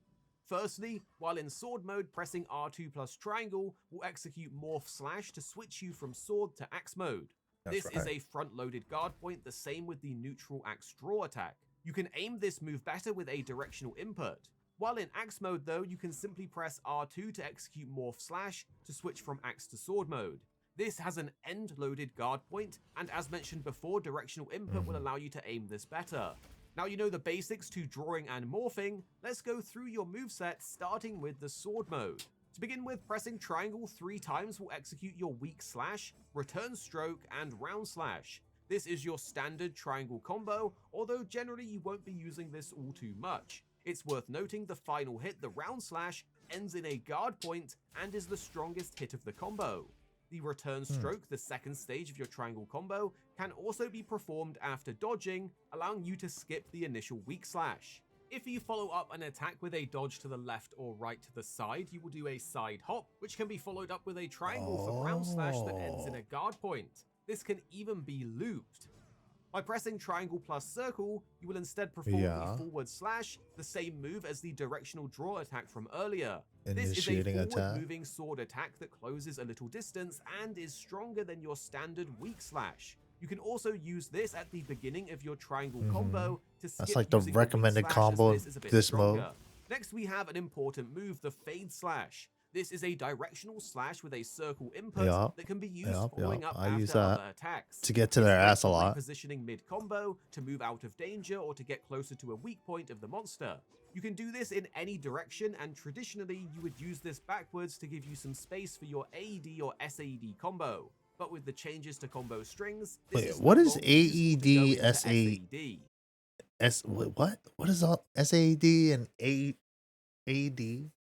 Firstly, while in sword mode, pressing R2 plus triangle will execute morph slash to switch you from sword to axe mode. This is a front-loaded guard point, the same with the neutral axe draw attack. You can aim this move better with a directional input. While in axe mode though, you can simply press R2 to execute morph slash to switch from axe to sword mode. This has an end-loaded guard point, and as mentioned before, directional input will allow you to aim this better. Now you know the basics to drawing and morphing, let's go through your moveset starting with the sword mode. To begin with, pressing triangle 3 times will execute your weak slash, return stroke, and round slash. This is your standard triangle combo, although generally you won't be using this all too much. It's worth noting the final hit, the round slash, ends in a guard point and is the strongest hit of the combo. The return stroke, the second stage of your triangle combo, can also be performed after dodging, allowing you to skip the initial weak slash. If you follow up an attack with a dodge to the left or right to the side, you will do a side hop, which can be followed up with a triangle for round slash that ends in a guard point. This can even be looped. By pressing triangle plus circle, you will instead perform the forward slash, the same move as the directional draw attack from earlier. This is a forward moving sword attack that closes a little distance and is stronger than your standard weak slash. You can also use this at the beginning of your triangle combo to skip. That's like the recommended combo of this mode. Next we have an important move, the fade slash. This is a directional slash with a circle input that can be used following up after other attacks. To get to their ass a lot. Positioning mid-combo, to move out of danger, or to get closer to a weak point of the monster. You can do this in any direction, and traditionally you would use this backwards to give you some space for your AED or SAED combo. But with the changes to combo strings, this what is AED, SAED? What? What is all SAED and AED?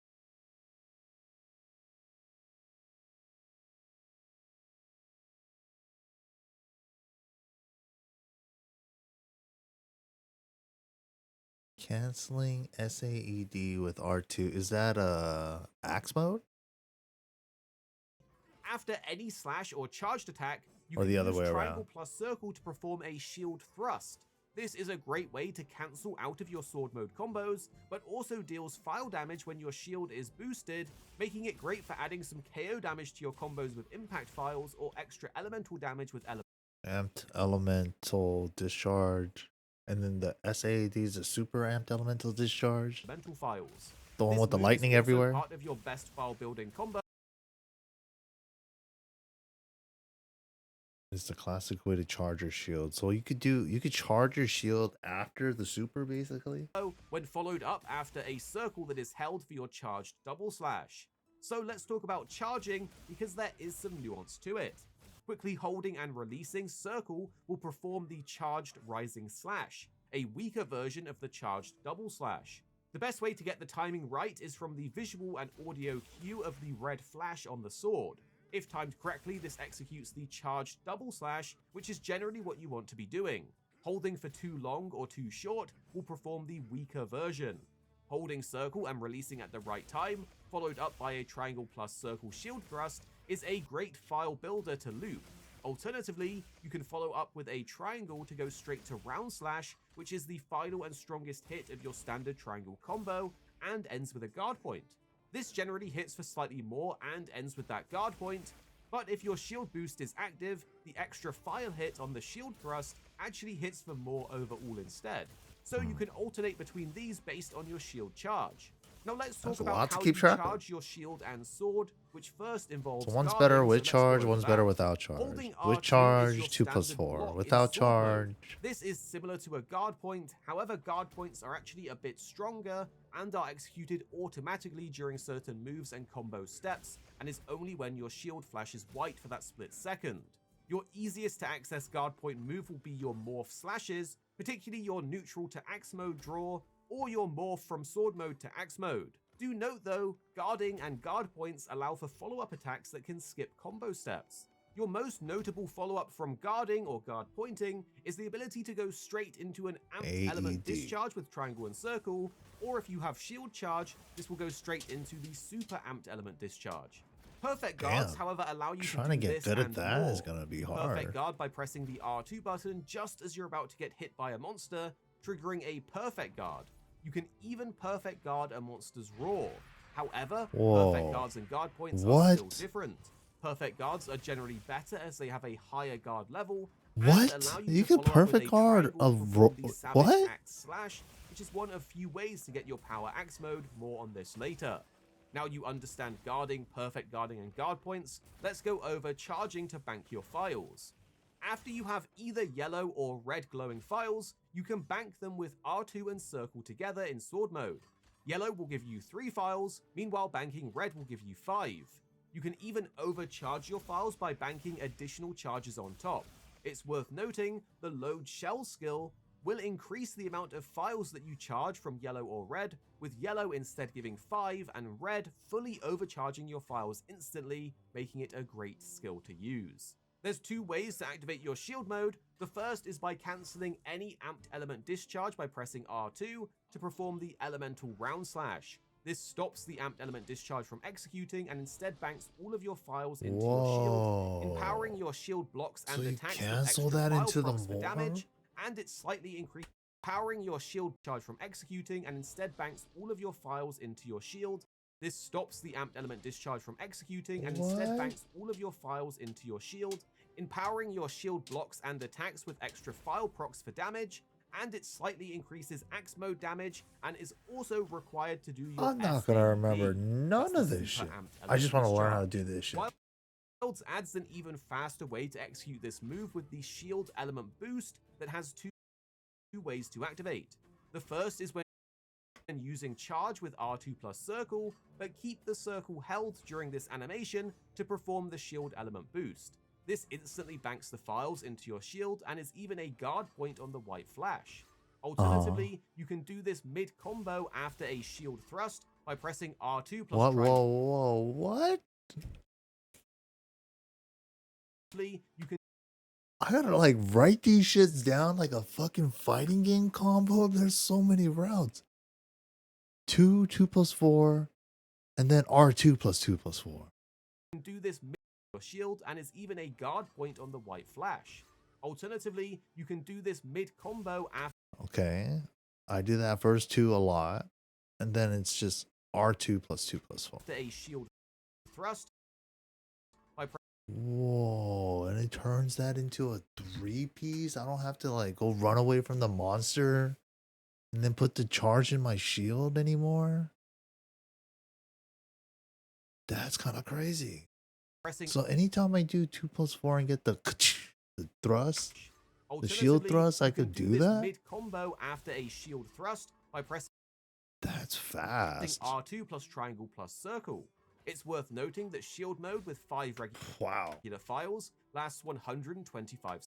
Canceling SAED with R2. Is that axe mode? After any slash or charged attack, you or can the other use way triangle around. plus circle to perform a shield thrust. This is a great way to cancel out of your sword mode combos, but also deals file damage when your shield is boosted, making it great for adding some KO damage to your combos with impact files or extra elemental damage with amped elemental discharge. And then the SAED is a super amped elemental discharge. Elemental files. The one with the lightning everywhere. Part of your best file building combo. It's the classic way to charge your shield. So you could charge your shield after the super, basically. When followed up after a circle that is held for your charged double slash. So let's talk about charging, because there is some nuance to it. Quickly holding and releasing circle will perform the charged rising slash, a weaker version of the charged double slash. The best way to get the timing right is from the visual and audio cue of the red flash on the sword. If timed correctly, this executes the charged double slash, which is generally what you want to be doing. Holding for too long or too short will perform the weaker version. Holding circle and releasing at the right time, followed up by a triangle plus circle shield thrust, is a great file builder to loop. Alternatively, you can follow up with a triangle to go straight to round slash, which is the final and strongest hit of your standard triangle combo, and ends with a guard point. This generally hits for slightly more and ends with that guard point, but if your shield boost is active, the extra file hit on the shield thrust actually hits for more overall instead. So you can alternate between these based on your shield charge. Now let's talk about how you charge your shield and sword, which first involves so one's better with charge, one's better without charge. With charge, 2+4. Without charge. This is similar to a guard point, however guard points are actually a bit stronger and are executed automatically during certain moves and combo steps, and is only when your shield flashes white for that split second. Your easiest to access guard point move will be your morph slashes, particularly your neutral to axe mode draw, or your morph from sword mode to axe mode. Do note though, guarding and guard points allow for follow-up attacks that can skip combo steps. Your most notable follow-up from guarding or guard pointing is the ability to go straight into an amped element discharge with triangle and circle, or if you have shield charge, this will go straight into the super amped element discharge. Perfect guards, however, allow you Trying to to do get this good at and that more. is gonna be hard. Perfect guard by pressing the R2 button just as you're about to get hit by a monster, triggering a perfect guard. You can even perfect guard a monster's roar. However, perfect guards and guard points are still different. Perfect guards are generally better as they have a higher guard level. What? You can perfect guard a what? Axe slash, which is one of few ways to get your power axe mode. More on this later. Now you understand guarding, perfect guarding, and guard points, let's go over charging to bank your files. After you have either yellow or red glowing files, you can bank them with R2 and circle together in sword mode. Yellow will give you 3 files, meanwhile banking red will give you 5. You can even overcharge your files by banking additional charges on top. It's worth noting the load shell skill will increase the amount of files that you charge from yellow or red, with yellow instead giving 5 and red fully overcharging your files instantly, making it a great skill to use. There's 2 ways to activate your shield mode. The first is by cancelling any amped element discharge by pressing R2 to perform the elemental round slash. This stops the amped element discharge from executing and instead banks all of your files into your shield, empowering your shield blocks and attacks with extra file procs for damage, and it slightly increases powering your shield charge from executing and instead banks all of your files into your shield. This stops the amped element discharge from executing and instead banks all of your files into your shield, empowering your shield blocks and attacks with extra file procs for damage, and it slightly increases axe mode damage and is also required to do your I'm not gonna remember none of this shit. I just want to learn how to do this shit. Wilds adds an even faster way to execute this move with the shield element boost that has 2 ways to activate. The first is when using charge with R2 plus circle, but keep the circle held during this animation to perform the shield element boost. This instantly banks the files into your shield and is even a guard point on the white flash. Alternatively, you can do this mid-combo after a shield thrust by pressing R2 plus what? You can I gotta like write these shits down like a fucking fighting game combo. There's so many routes. 2, 2+4, and then R2 plus 2+4. Do this mid your shield and is even a guard point on the white flash. Alternatively, you can do this mid-combo after. Okay, I do that first 2 a lot, and then it's just R2 plus 2+4. After a shield thrust. Whoa, and it turns that into a 3-piece? I don't have to like go run away from the monster and then put the charge in my shield anymore? That's kind of crazy. So anytime I do 2+4 and get the thrust, the shield thrust, I could do that? Mid-combo after a shield thrust by pressing That's fast. R2 plus triangle plus circle. It's worth noting that shield mode with 5 regular files lasts 125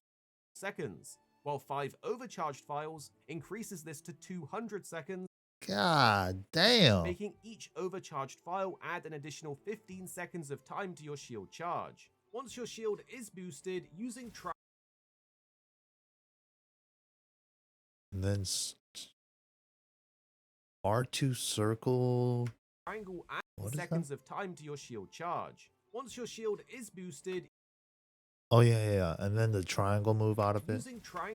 seconds, while 5 overcharged files increases this to 200 seconds. God damn. Making each overcharged file add an additional 15 seconds of time to your shield charge. Once your shield is boosted, using And then R2 circle. Triangle adds What is seconds of time to your shield charge. Once your shield is boosted, Oh yeah. And then the triangle move out of it. using triangle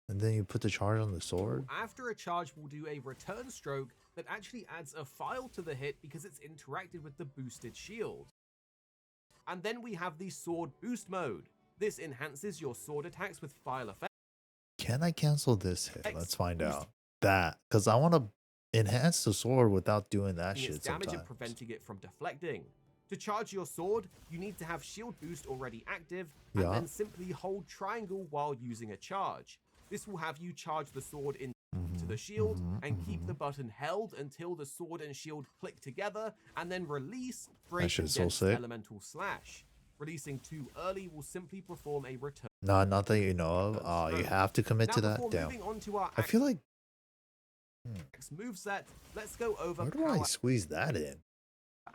And then you put the charge on the sword. after a charge will do a return stroke that actually adds a file to the hit because it's interacted with the boosted shield. And then we have the sword boost mode. This enhances your sword attacks with file effects. Can I cancel this hit? Let's find out. That, because I want to enhance the sword without doing that Its shit damage sometimes. and preventing it from deflecting. To charge your sword, you need to have shield boost already active, and Yeah. then simply hold triangle while using a charge. This will have you charge the sword into the shield and keep the button held until the sword and shield click together, and then release for a That shit's so condensed sick. elemental slash. Releasing too early will simply perform a return. No, not that you know of. Oh, you have to commit Now, to that? before Damn. moving on to our I feel like, axe moveset, let's go over where do I squeeze that in?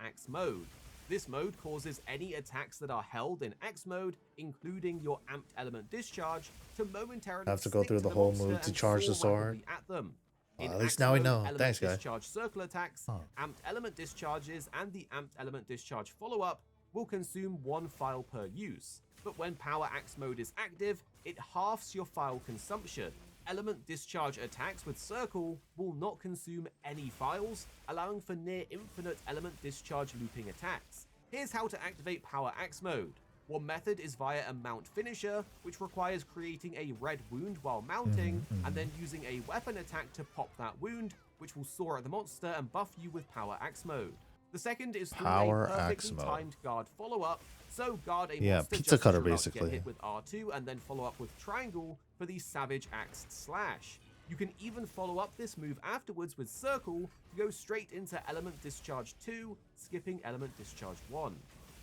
Axe mode. This mode causes any attacks that are held in X mode, including your amped element discharge, to momentarily Have to go stick through to the the whole monster move to and charge the soar sword. rapidly at them. Well, In at least Axe now we mode, know. element Thanks, guy. discharge circle attacks, amped element discharges, and the amped element discharge follow-up will consume 1 file per use. But when power axe mode is active, it halves your file consumption. Element discharge attacks with circle will not consume any files, allowing for near infinite element discharge looping attacks. Here's how to activate power axe mode. One method is via a mount finisher, which requires creating a red wound while mounting, and then using a weapon attack to pop that wound, which will soar at the monster and buff you with power axe mode. The second is through Power a axe perfectly mode. timed guard follow-up, so guard a Yeah, monster pizza just as cutter, you're about to get basically. hit with R2 and then follow up with triangle for the savage axe slash. You can even follow up this move afterwards with circle to go straight into element discharge 2, skipping element discharge 1.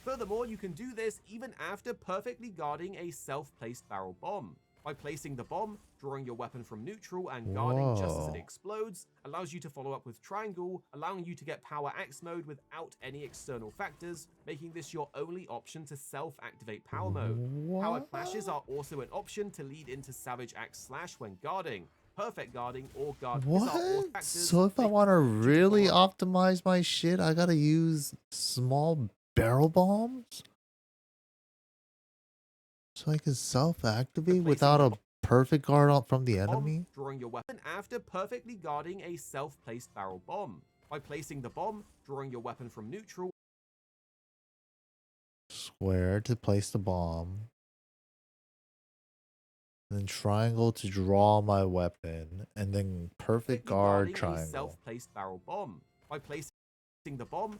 Furthermore, you can do this even after perfectly guarding a self-placed barrel bomb. By placing the bomb, drawing your weapon from neutral and guarding just as it Whoa. explodes, allows you to follow up with triangle, allowing you to get power axe mode without any external factors, making this your only option to self-activate power mode. Power clashes are also an option to lead into savage axe slash when guarding. Perfect guarding or guard miss are all What? factors. So if I want to really optimize my shit, I gotta use small barrel bombs? So I can self-activate without a perfect guard out from the enemy? Drawing your weapon after perfectly guarding a self-placed barrel bomb. By placing the bomb, drawing your weapon from neutral. Square to place the bomb. Then triangle to draw my weapon. And then perfect guard guarding a triangle. self-placed barrel bomb. By placing the bomb,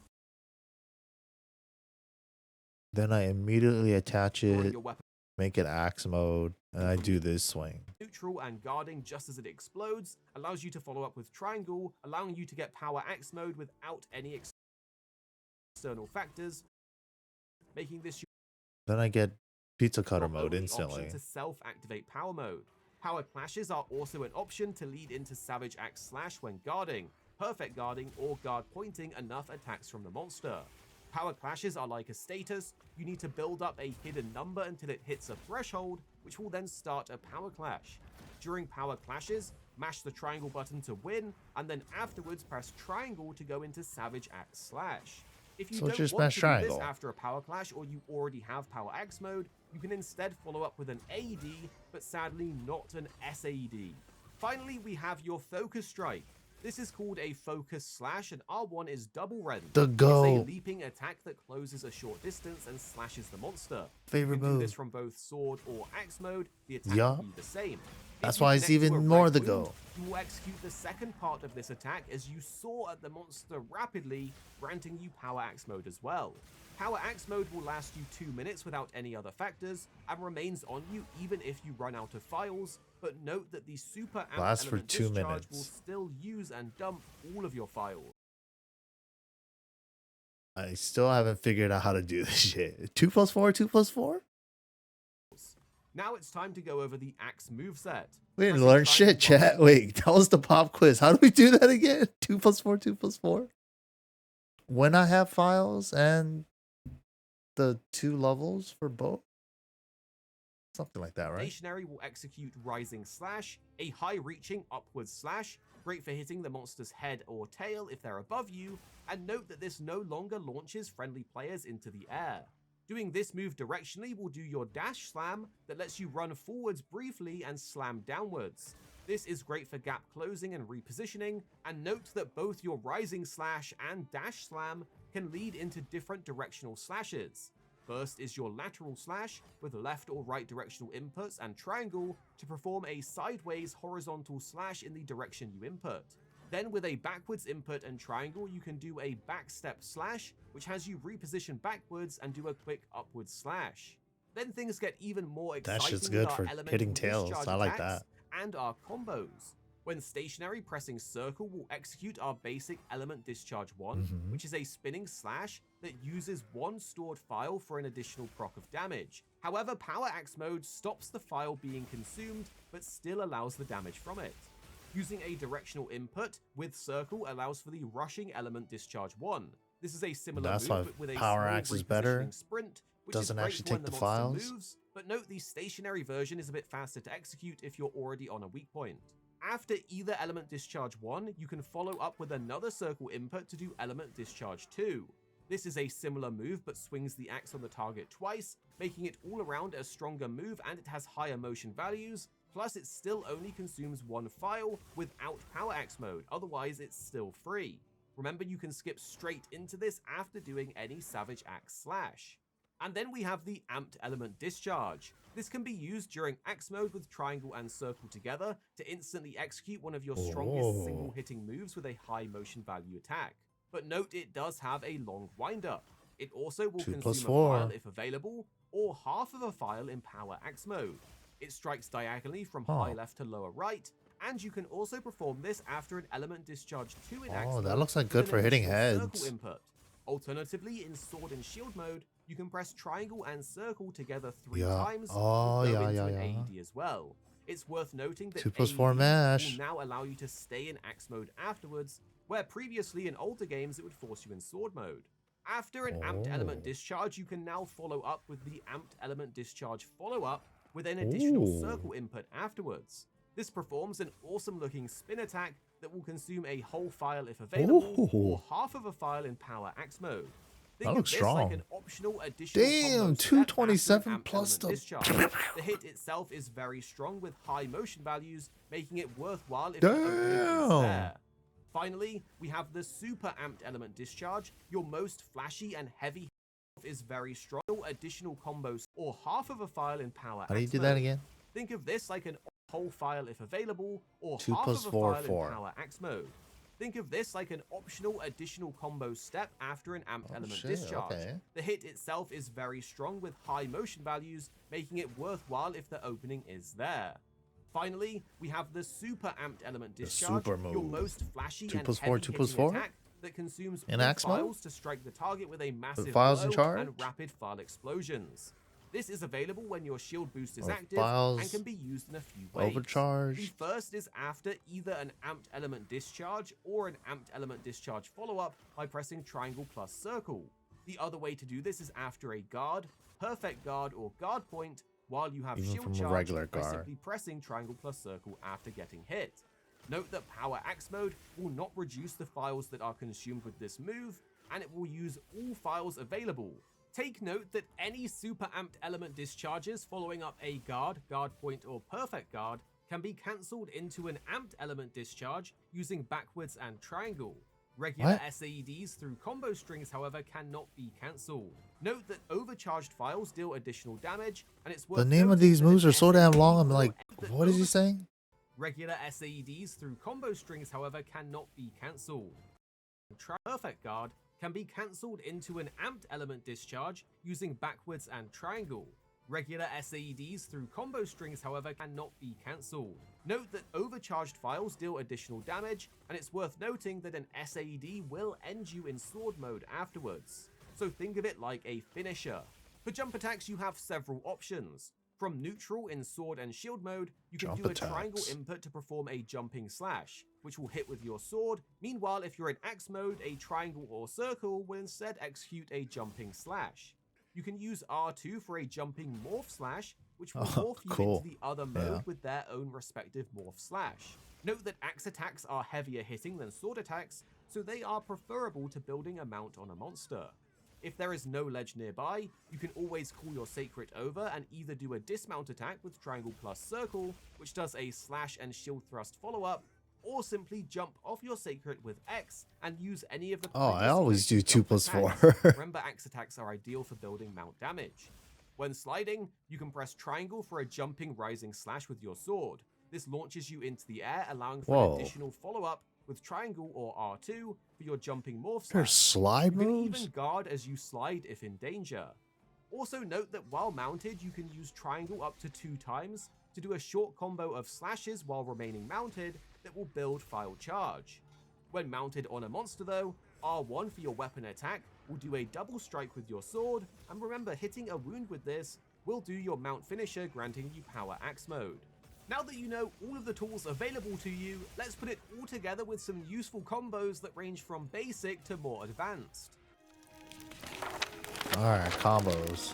Then I immediately attach drawing it, your weapon make it axe mode, and I do this swing. neutral and guarding just as it explodes, allows you to follow up with triangle, allowing you to get power axe mode without any external factors, making this Then I get pizza cutter your mode only instantly. option to self-activate power mode. Power clashes are also an option to lead into savage axe slash when guarding, perfect guarding or guard pointing enough attacks from the monster. Power clashes are like a status. You need to build up a hidden number until it hits a threshold, which will then start a power clash. During power clashes, mash the triangle button to win, and then afterwards press triangle to go into savage axe slash. If you So don't just want mash to do triangle. this after a power clash or you already have power axe mode, you can instead follow up with an AD, but sadly not an SAD. Finally, we have your focus strike. This is called a focus slash, and R1 is double red. The It's go. a leaping attack that closes a short distance and slashes the monster. Favorite you can do move. this from both sword or axe mode. The attack Yeah. will be the same. That's If you why it's connect to even a more red the wound, go. You will execute the second part of this attack as you soar at the monster rapidly, granting you power axe mode as well. Power axe mode will last you 2 minutes without any other factors and remains on you even if you run out of files, but note that the super amp Lasts for element 2 discharge will minutes. still use and dump all of your files. I still haven't figured out how to do this shit. 2 plus 4, 2 plus 4? Now it's time to go over the axe moveset. We didn't Pressing learn triangle shit, button- chat. Wait, that was the pop quiz. How do we do that again? 2 plus 4, 2 plus 4? When I have files and the 2 levels for both? Something like that, right? Stationary will execute Rising Slash, a high-reaching upward slash, great for hitting the monster's head or tail if they're above you, and note that this no longer launches friendly players into the air. Doing this move directionally will do your dash slam that lets you run forwards briefly and slam downwards. This is great for gap closing and repositioning, and note that both your Rising Slash and dash slam can lead into different directional slashes. First is your lateral slash with left or right directional inputs and triangle to perform a sideways horizontal slash in the direction you input. Then with a backwards input and triangle, you can do a backstep slash, which has you reposition backwards and do a quick upward slash. Then things get even more exciting. That shit's good for hitting tails. I like that. And our combos. When stationary, pressing circle will execute our basic element discharge 1, which is a spinning slash that uses one stored file for an additional proc of damage. However, power axe mode stops the file being consumed, but still allows the damage from it. Using a directional input with circle allows for the rushing element discharge 1. This is a similar move, but with a power axe is better. Sprint, which Doesn't is actually great take the monster files. moves, but note the stationary version is a bit faster to execute if you're already on a weak point. After either element discharge 1, you can follow up with another circle input to do element discharge 2. This is a similar move but swings the axe on the target twice, making it all around a stronger move, and it has higher motion values, plus it still only consumes one file without power axe mode, otherwise it's still free. Remember, you can skip straight into this after doing any Savage Axe Slash. And then we have the Amped Element Discharge. This can be used during axe mode with triangle and circle together to instantly execute one of your strongest single hitting moves with a high motion value attack. But note it does have a long wind-up. It also will consume a file if available, or half of a file in power axe mode. It strikes diagonally from high left to lower right, and you can also perform this after an element discharge 2 in axe mode. That looks like good for hitting heads. Circle input. Alternatively, in sword and shield mode, you can press triangle and circle together 3 times into an AED as well. It's worth noting that 2+4 AEDs mash will now allow you to stay in axe mode afterwards, where previously in older games it would force you in sword mode. After an amped element discharge, you can now follow up with the amped element discharge follow-up with an additional circle input afterwards. This performs an awesome looking spin attack that will consume a whole file if available, or half of a file in power axe mode. That looks strong. Like an optional additional damn, 227 plus the discharge. The hit itself is very strong with high motion values, making it worthwhile if damn. Finally, we have the super amped element discharge. Your most flashy and heavy is very strong. Additional combos or half of a file in power. How do you do that again? Think of this like an whole file if available, or 2 half plus of a 4, file 4. in power axe mode. Think of this like an optional additional combo step after an amped element discharge. The hit itself is very strong with high motion values, making it worthwhile if the opening is there. Finally, we have the super amped element discharge, your most flashy 2 and plus 4, heavy 2 plus hitting 4? attack that consumes In all axe mode? files to strike the target with a massive files in blow charge? and rapid file explosions. This is available when your shield boost is active files and can be used in a few ways. overcharged. The first is after either an amped element discharge or an amped element discharge follow-up by pressing triangle plus circle. The other way to do this is after a guard, perfect guard, or guard point while you have Even shield from a charge regular by guard. simply pressing triangle plus circle after getting hit. Note that power axe mode will not reduce the files that are consumed with this move, and it will use all files available. Take note that any super amped element discharges following up a guard, guard point, or perfect guard can be cancelled into an amped element discharge using backwards and triangle. Regular SAEDs through combo strings, however, cannot be cancelled. Note that overcharged files deal additional damage, and it's worth The name of these moves are so damn long, I'm like, what is he saying? Regular SAEDs through combo strings, however, cannot be cancelled. Perfect guard can be cancelled into an amped element discharge using backwards and triangle. Regular SAEDs through combo strings, however, cannot be cancelled. Note that overcharged files deal additional damage, and it's worth noting that an SAED will end you in sword mode afterwards. So think of it like a finisher. For jump attacks, you have several options. From neutral in sword and shield mode, you can do a triangle input to perform a jumping slash, which will hit with your sword. Meanwhile, if you're in axe mode, a triangle or circle will instead execute a jumping slash. You can use R2 for a jumping morph slash, which will morph you cool. into the other mode with their own respective morph slash. Note that axe attacks are heavier hitting than sword attacks, so they are preferable to building a mount on a monster. If there is no ledge nearby, you can always call your Sacred over and either do a dismount attack with triangle plus circle, which does a slash and shield thrust follow-up, or simply jump off your Sacred with X and use any of the I always do 2+4. Remember, axe attacks are ideal for building mount damage. When sliding, you can press triangle for a jumping rising slash with your sword. This launches you into the air, allowing for an additional follow-up with triangle or R2 for your jumping morph slash. There's slide moves? You can even guard as you slide if in danger. Also note that while mounted, you can use triangle up to 2 times to do a short combo of slashes while remaining mounted that will build file charge. When mounted on a monster though, R1 for your weapon attack will do a double strike with your sword, and remember, hitting a wound with this will do your mount finisher, granting you power axe mode. Now that you know all of the tools available to you, let's put it all together with some useful combos that range from basic to more advanced. Alright, combos.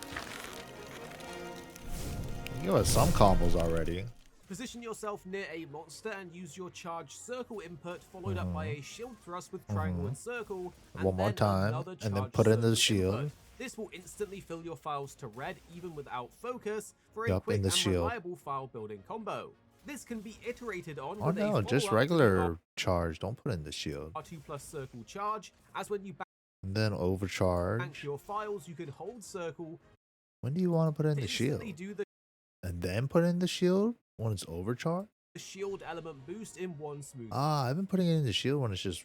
You got some combos already. Position yourself near a monster and use your charge circle input followed up by a shield thrust with triangle and circle. And one more time, and then put in the shield. Input. This will instantly fill your files to red even without focus for a quick and shield. reliable file building combo. This can be iterated on Oh with no, just regular charge. Don't put in the shield. R2 plus circle charge, as when you And then overcharge. bank your files, you can hold circle. When do you want to put in the shield? And then put in the shield when it's overcharged? The shield element boost in one smooth. I've been putting it in the shield when it's just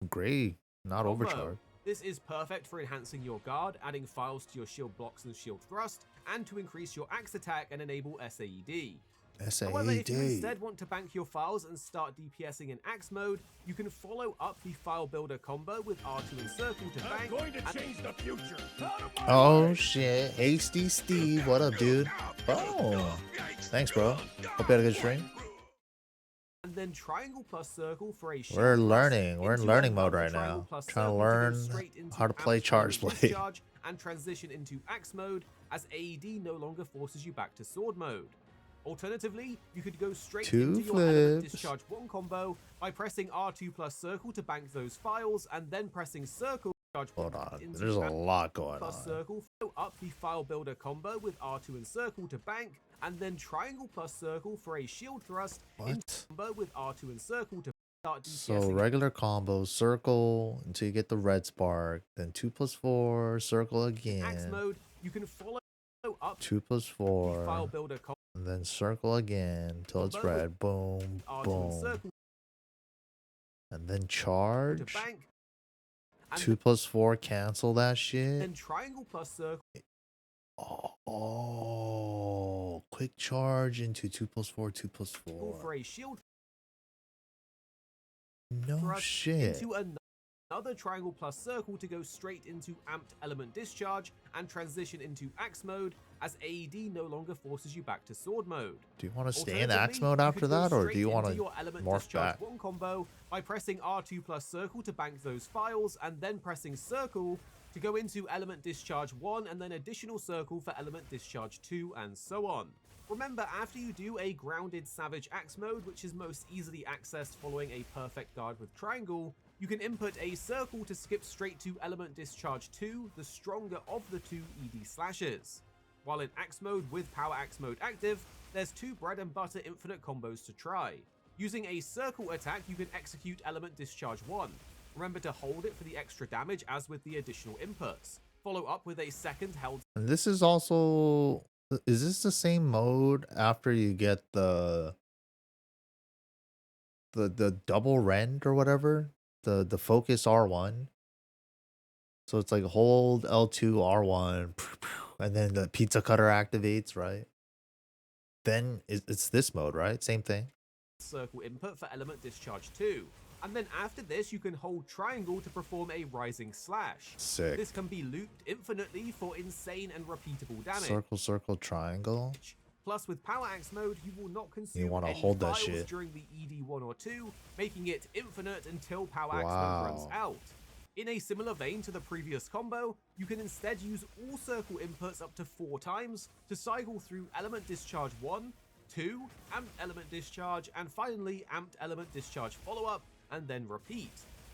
gray, not overcharged. This is perfect for enhancing your guard, adding files to your shield blocks and shield thrust, and to increase your axe attack and enable SAED. However, if you instead want to bank your files and start DPSing in axe mode, you can follow up the file builder combo with R2 and circle to bank. I'm going to change the future. Oh shit, Hasty Steve, what up, dude? Oh, thanks, bro. Hope you had a good stream. And then triangle plus circle for a shield. We're learning. We're in learning mode right now. Trying to learn how to play charge blade. And transition into axe mode, as AED no longer forces you back to sword mode. Alternatively, you could go straight into your element discharge 1 combo by pressing R2 plus circle to bank those files, and then pressing circle. Hold on, there's a lot going on. Circle, follow up the file builder combo with R2 and circle to bank, and then triangle plus circle for a shield thrust. Combo with R2 and circle to start DPSing. So regular combo, circle until you get the red spark, then 2+4, circle again. Axe mode, you can follow up 2+4. File builder combo. And then circle again until it's red. Boom, boom. And then charge. 2+4, cancel that shit. And triangle plus circle. Oh, quick charge into 2+4, 2+4. For a shield. No shit. Into another triangle plus circle to go straight into amped element discharge and transition into axe mode, as AED no longer forces you back to sword mode. Do you want to stay in axe mode after that, or do you want to morph back? 1 combo by pressing R2 plus circle to bank those files, and then pressing circle to go into element discharge 1 and then additional circle for element discharge 2, and so on. Remember, after you do a grounded savage axe mode, which is most easily accessed following a perfect guard with triangle, you can input a circle to skip straight to element discharge 2, the stronger of the 2 ED slashes. While in axe mode with power axe mode active, there's 2 bread and butter infinite combos to try. Using a circle attack, you can execute element discharge 1. Remember to hold it for the extra damage as with the additional inputs. Follow up with a second held. And this is also, is this the same mode after you get the double rend or whatever? The focus R1. So it's like hold L2 R1 and then the pizza cutter activates, right? Then it's this mode, right? Same thing. Circle input for element discharge 2. And then after this, you can hold triangle to perform a rising slash. Sick. This can be looped infinitely for insane and repeatable damage. Circle, circle, triangle. Plus, with power axe mode, you will not consume you want to any hold that files shit during the ED 1 or 2, making it infinite until power axe mode runs out. In a similar vein to the previous combo, you can instead use all circle inputs up to 4 times to cycle through Element Discharge 1, 2, Amped Element Discharge, and finally Amped Element Discharge follow-up, and then repeat.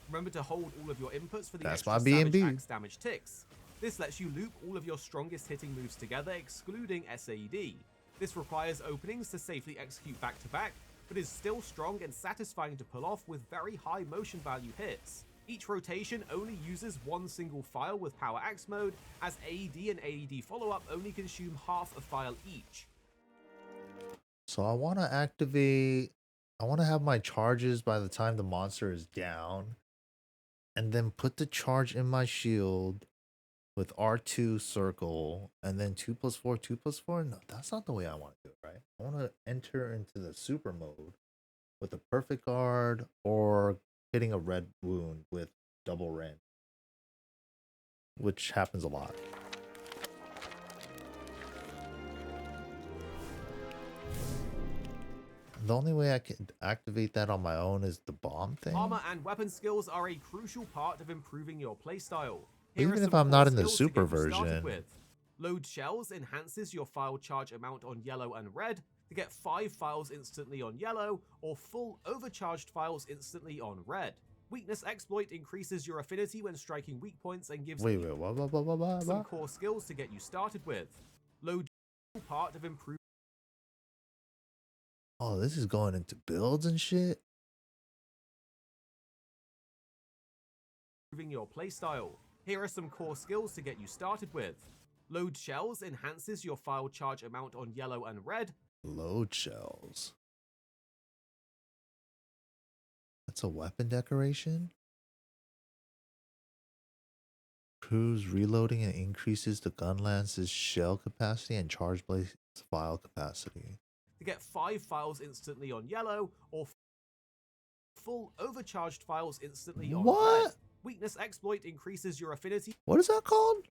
Remember to hold all of your inputs for the extra Savage Axe damage ticks. This lets you loop all of your strongest hitting moves together, excluding SAD. This requires openings to safely execute back-to-back, but is still strong and satisfying to pull off with very high motion value hits. Each rotation only uses one single file with Power Axe mode, as AED and AED follow-up only consume half a file each. So I want to activate, I want to have my charges by the time the monster is down, and then put the charge in my shield with R2 circle, and then 2+4, 2+4. No, that's not the way I want to do it, right? I want to enter into the super mode with a perfect guard or hitting a red wound with double ren, which happens a lot. The only way I can activate that on my own is the bomb thing. Armor and weapon skills are a crucial part of improving your playstyle. Even if I'm not in the super version. Load Shells enhances your file charge amount on yellow and red to get 5 files instantly on yellow, or full overcharged files instantly on red. Weakness Exploit increases your affinity when striking weak points and gives some core skills to get you started with. Load Shell part of improving. Oh, this is going into builds and shit. Improving your playstyle. Here are some core skills to get you started with. Load Shells enhances your file charge amount on yellow and red. Load Shells. That's a weapon decoration. Cruise reloading and increases the gun lance's shell capacity and charge blade's file capacity. To get 5 files instantly on yellow, or full overcharged files instantly on red. Weakness Exploit increases your affinity. What is that called?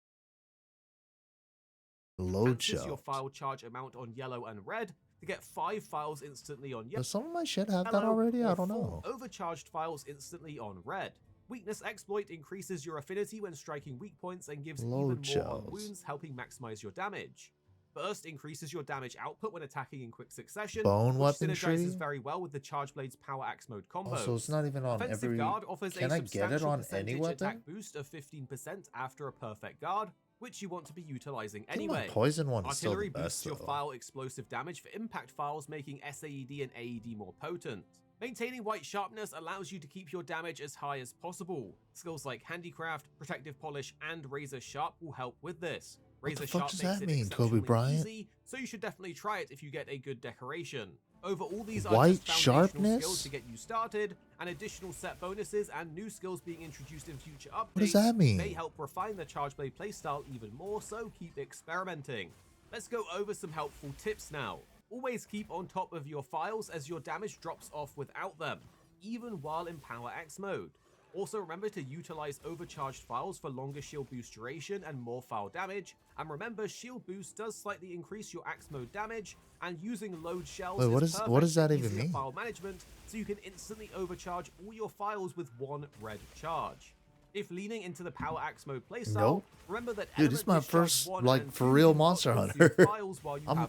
Load Shells. Your file charge amount on yellow and red to get 5 files instantly on yellow. Does some of my shit have that already? I don't know. Overcharged files instantly on red. Weakness Exploit increases your affinity when striking weak points and gives even more on wounds, helping maximize your damage. Burst increases your damage output when attacking in quick succession, Bone which weaponry synergizes very well with the Charge Blade's Power Axe mode combo. Oh, so it's not even on Offensive every... Guard offers Can I get it on any weapon? Attack boost of 15% after a perfect guard, which you want to be utilizing I think anyway. my poison one is still Artillery the best, boosts your though. file explosive damage for impact files, making SAED and AED more potent. Maintaining white sharpness allows you to keep your damage as high as possible. Skills like Handicraft, Protective Polish, and Razor Sharp will help with this. What the fuck does that mean, Kobe Bryant? Easy, so you should definitely try it if you get a good decoration. Over all these White are just foundational skills sharpness? to get you started, and additional set bonuses and new skills being introduced in future updates. What does that mean? May help refine the Charge Blade playstyle even more, so keep experimenting. Let's go over some helpful tips now. Always keep on top of your files as your damage drops off without them, even while in Power Axe mode. Also remember to utilize overcharged files for longer shield boost duration and more file damage, and remember shield boost does slightly increase your axe mode damage, and using load shells Wait, is what does that perfect for even easier mean? file management, so you can instantly overcharge all your files with one red charge. If leaning into the Power Axe mode playstyle, Nope. remember that Dude, this is my first, like, for real Monster Hunter.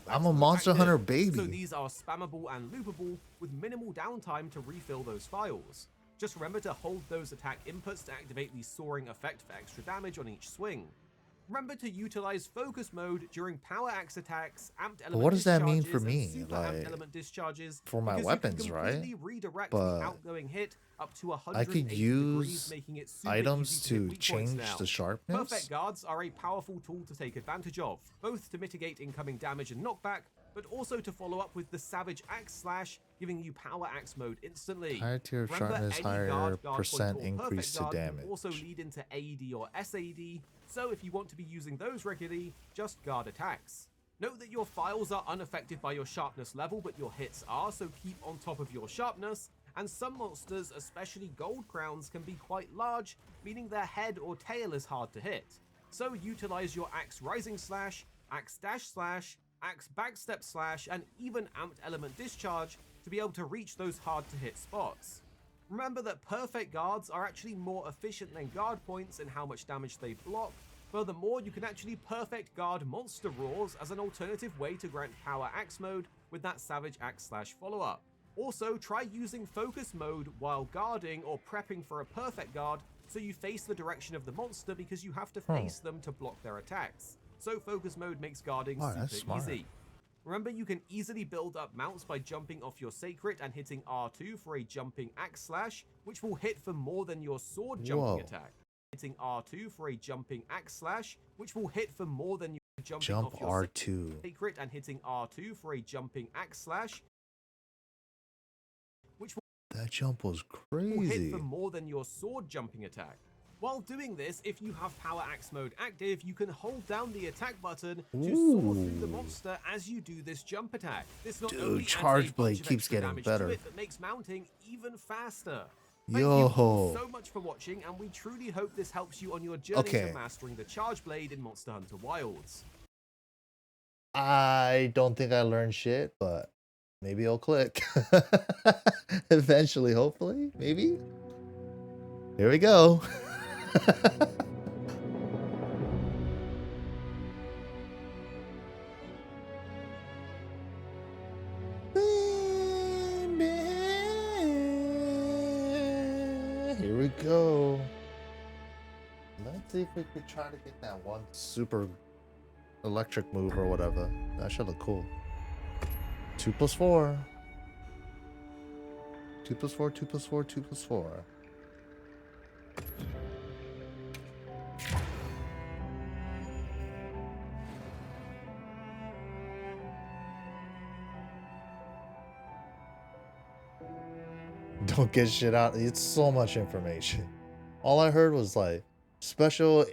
I'm a Monster Hunter baby. So these are spammable and loopable with minimal downtime to refill those files. Just remember to hold those attack inputs to activate the soaring effect for extra damage on each swing. Remember to utilize focus mode during Power Axe attacks, amped element what does that mean discharges, for me? and super Like, amped element discharges, for my because weapons, you can right? completely redirect But the outgoing hit up to I 180 could use degrees, making it super items easy to hit to weak points change now. the sharpness? Perfect guards are a powerful tool to take advantage of, both to mitigate incoming damage and knockback, but also to follow up with the Savage Axe Slash, giving you Power Axe mode instantly. Higher tier of Remember, sharpness, any higher guard percent point or increase to perfect guard damage. can also lead into AED or SAED, so if you want to be using those regularly, just guard attacks. Note that your files are unaffected by your sharpness level, but your hits are, so keep on top of your sharpness, and some monsters, especially gold crowns, can be quite large, meaning their head or tail is hard to hit. So utilize your Axe Rising Slash, Axe Dash Slash, Axe Backstep Slash, and even Amped Element Discharge to be able to reach those hard to hit spots. Remember that perfect guards are actually more efficient than guard points in how much damage they block. Furthermore, you can actually perfect guard monster roars as an alternative way to grant power axe mode with that Savage Axe / follow-up. Also, try using focus mode while guarding or prepping for a perfect guard so you face the direction of the monster because you have to face them to block their attacks. So focus mode makes guarding super easy. Remember, you can easily build up mounts by jumping off your Sacred and hitting R2 for a jumping axe slash, which will hit for more than your sword jumping attack. Hitting R2 for a jumping axe slash, which will hit for more than your jumping off your R2. Sacred and hitting R2 for a jumping axe slash, which will that jump was crazy. Hit for more than your sword jumping attack. While doing this, if you have Power Axe mode active, you can hold down the attack button to soar through the monster as you do this jump attack. This not only Charge Blade keeps getting better. But makes mounting even faster. Thank you so much for watching, and we truly hope this helps you on your journey to mastering the Charge Blade in Monster Hunter Wilds. I don't think I learned shit, but maybe it'll click. Eventually, hopefully, maybe. Here we go. Here we go. Let's see if we could try to get that one super electric move or whatever. That should look cool. 2 + 4. 2 + 4, 2 + 4, 2 + 4. Don't get shit out. It's so much information. All I heard was like special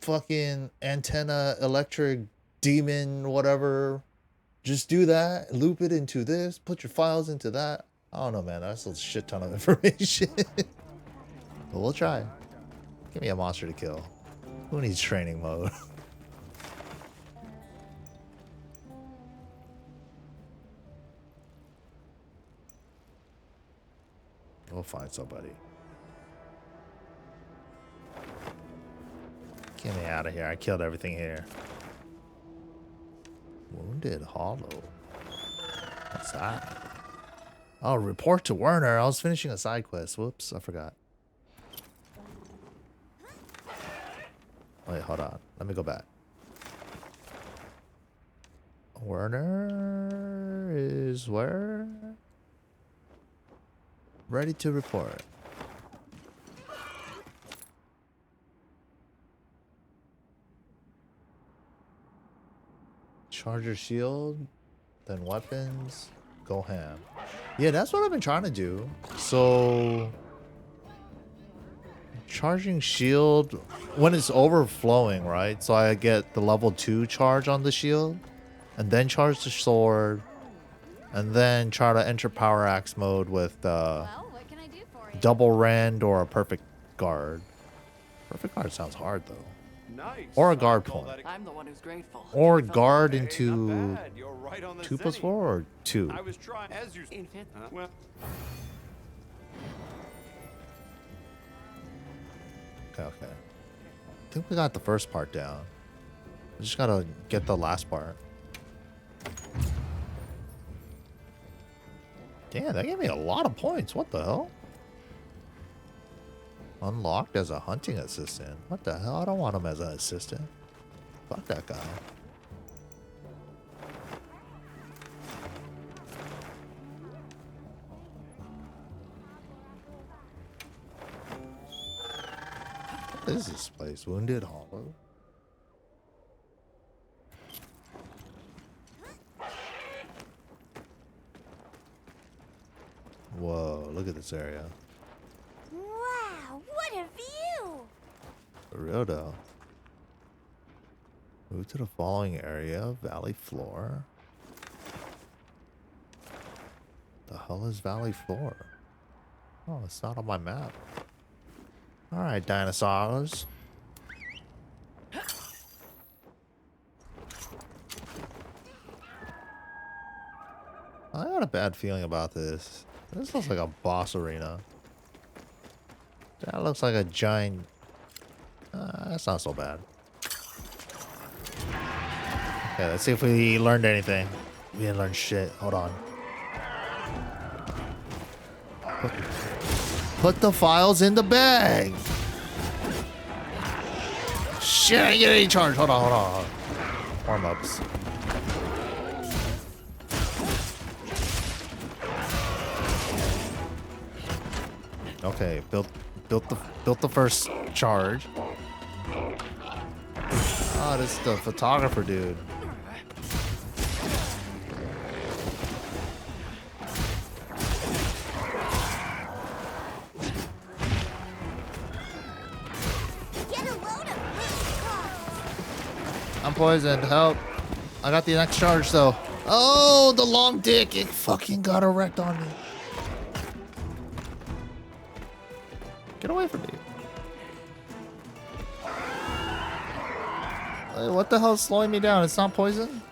fucking antenna electric demon whatever. Just do that, loop it into this, put your files into that. I don't know, man. That's a shit ton of information. But we'll try. Give me a monster to kill. Who needs training mode? We'll find somebody. Get me out of here. I killed everything here. Wounded Hollow. What's that? Oh, report to Werner. I was finishing a side quest. Whoops, I forgot. Wait, hold on. Let me go back. Werner is where? Ready to report. Charge your shield, then weapons, go ham. Yeah, that's what I've been trying to do. So, charging shield when it's overflowing, right? So I get the level 2 charge on the shield, and then charge the sword, and then try to enter power axe mode with double rend or a perfect guard. Perfect guard sounds hard though. Nice. Or a guard point. I'm the one who's grateful. Or guard into Right on the 2 + 4 or 2. I was trying as you well. Okay. I think we got the first part down. We just gotta get the last part. Damn, that gave me a lot of points. What the hell? Unlocked as a hunting assistant. What the hell? I don't want him as an assistant. Fuck that guy. What is this place? Wounded Hollow? Whoa, look at this area. Wow, what a view! For real though. Move to the following area, valley floor. The hell is valley floor? Oh, it's not on my map. Alright, dinosaurs. I got a bad feeling about this. This looks like a boss arena. That looks like a giant... that's not so bad. Okay, let's see if we learned anything. We didn't learn shit. Hold on. Put the files in the bag. Shit, I didn't get any charge. Hold on. Warm-ups. Okay, built the first charge. Oh, this is the photographer dude. I'm poisoned. Help. I got the next charge though. Oh, the long dick. It fucking got erect on me. Get away from me. Hey, what the hell is slowing me down? It's not poison?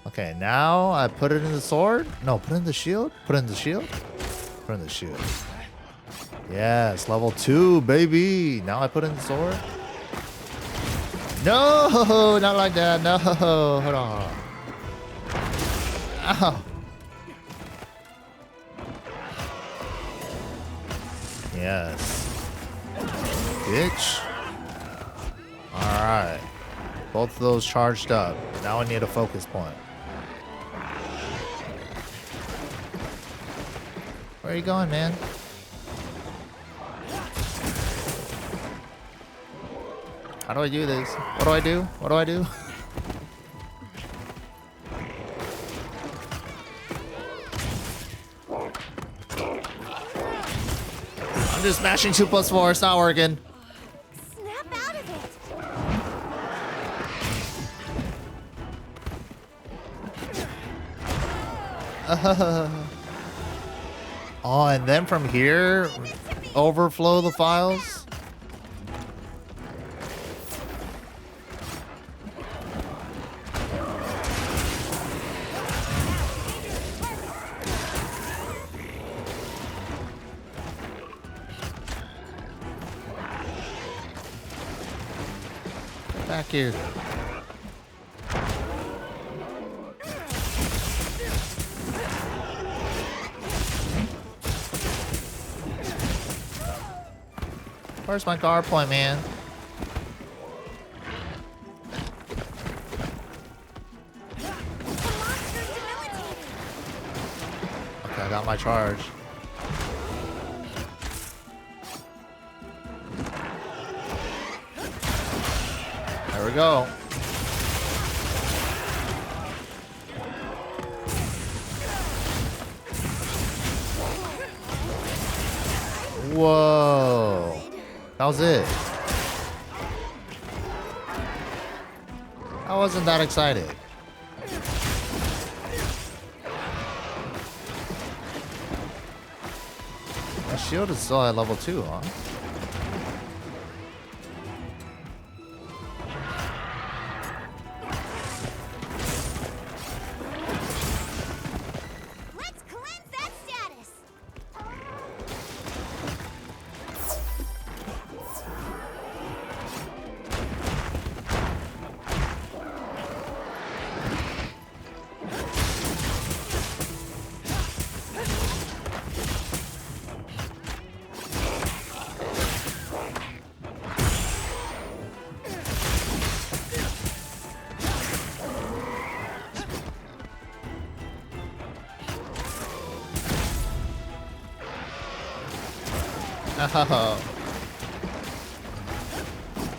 Okay, now I put it in the sword? No, put it in the shield? Put it in the shield? Put it in the shield. Yes, level 2, baby. Now I put in the sword? No, not like that. No, hold on. Ow. Yes. Bitch. Alright. Both of those charged up. Now I need a focus point. Where are you going, man? How do I do this? What do I do? What do I do? I'm just smashing 2+4. It's not working. Snap out of it. Oh, and then from here, overflow the files. Back here. Where's my guard point, man? Okay, I got my charge. There we go. Whoa. That was it. I wasn't that excited. My shield is still at level 2, huh?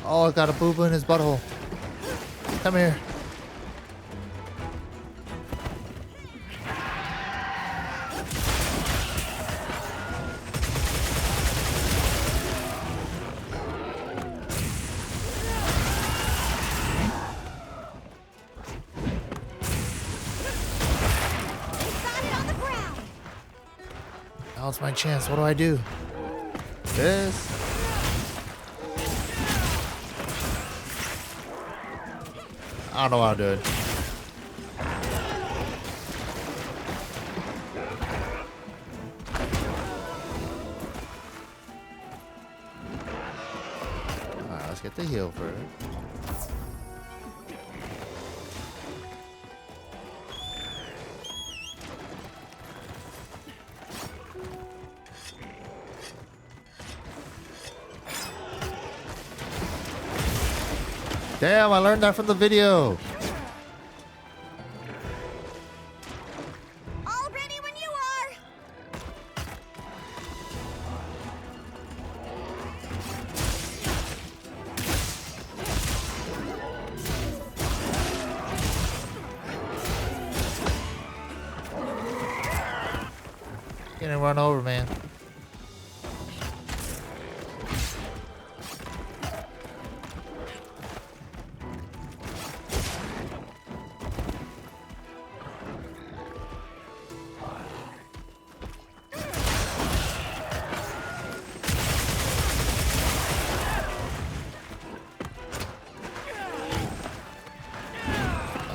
Oh, I got a boo-boo in his butthole. Come here. Now's my chance. What do I do? This. I don't know how to do it. Get the heal first. Damn, I learned that from the video. All ready when you are. Getting run over, man.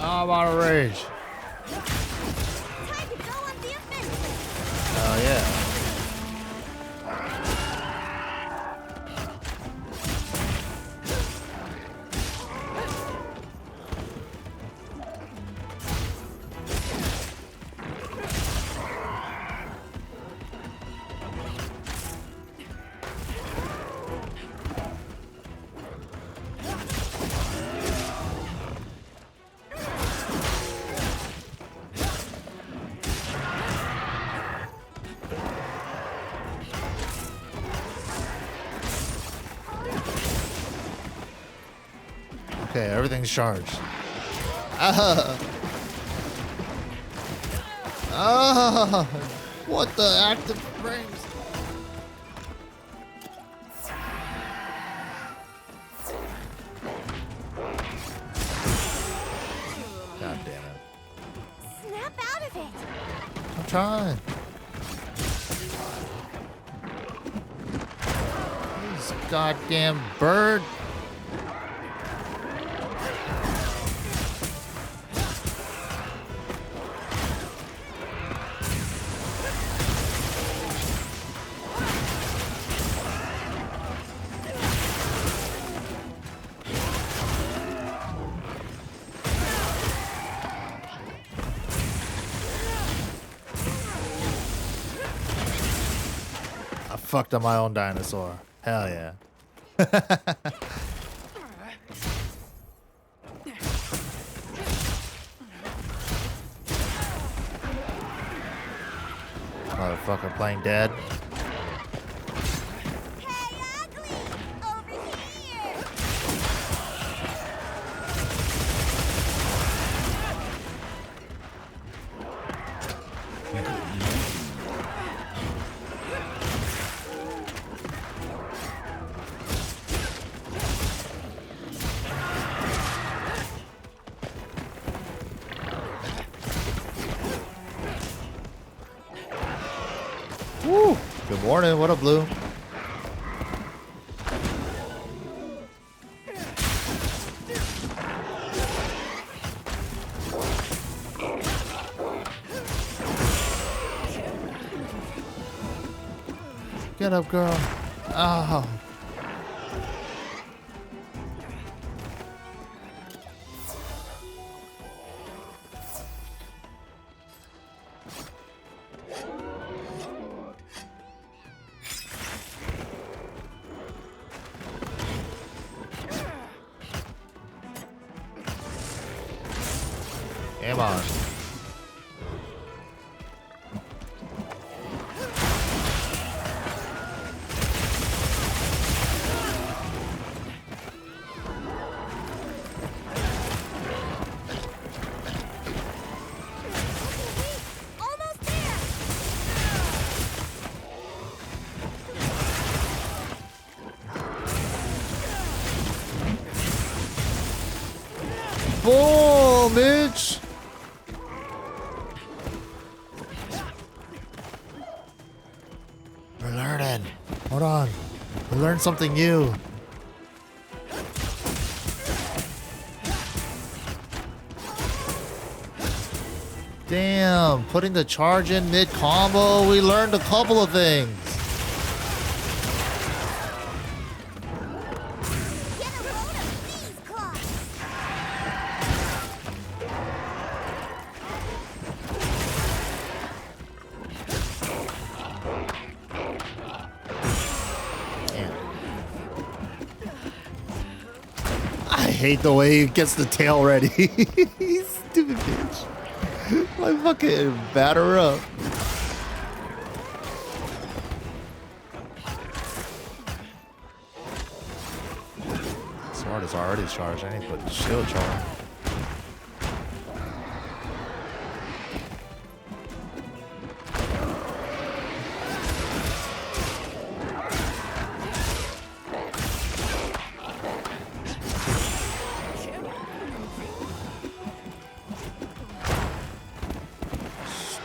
I'm out of rage. Time to go on the offensive. Oh yeah. Okay, everything's charged. What the active frames? God damn it. Snap out of it. I'm trying. This goddamn bird. I fucked up my own dinosaur. Hell yeah. Motherfucker playing dead. Woo! Good morning. What up, Blue? Get up, girl. Oh. Come on. Almost there. Boom, bitch. We're learning. Hold on. We learned something new. Damn, putting the charge in mid-combo, we learned a couple of things. Get hate the way he gets the tail ready. Stupid bitch. Like fucking batter up. Smart is already charged. I need to put shield charge.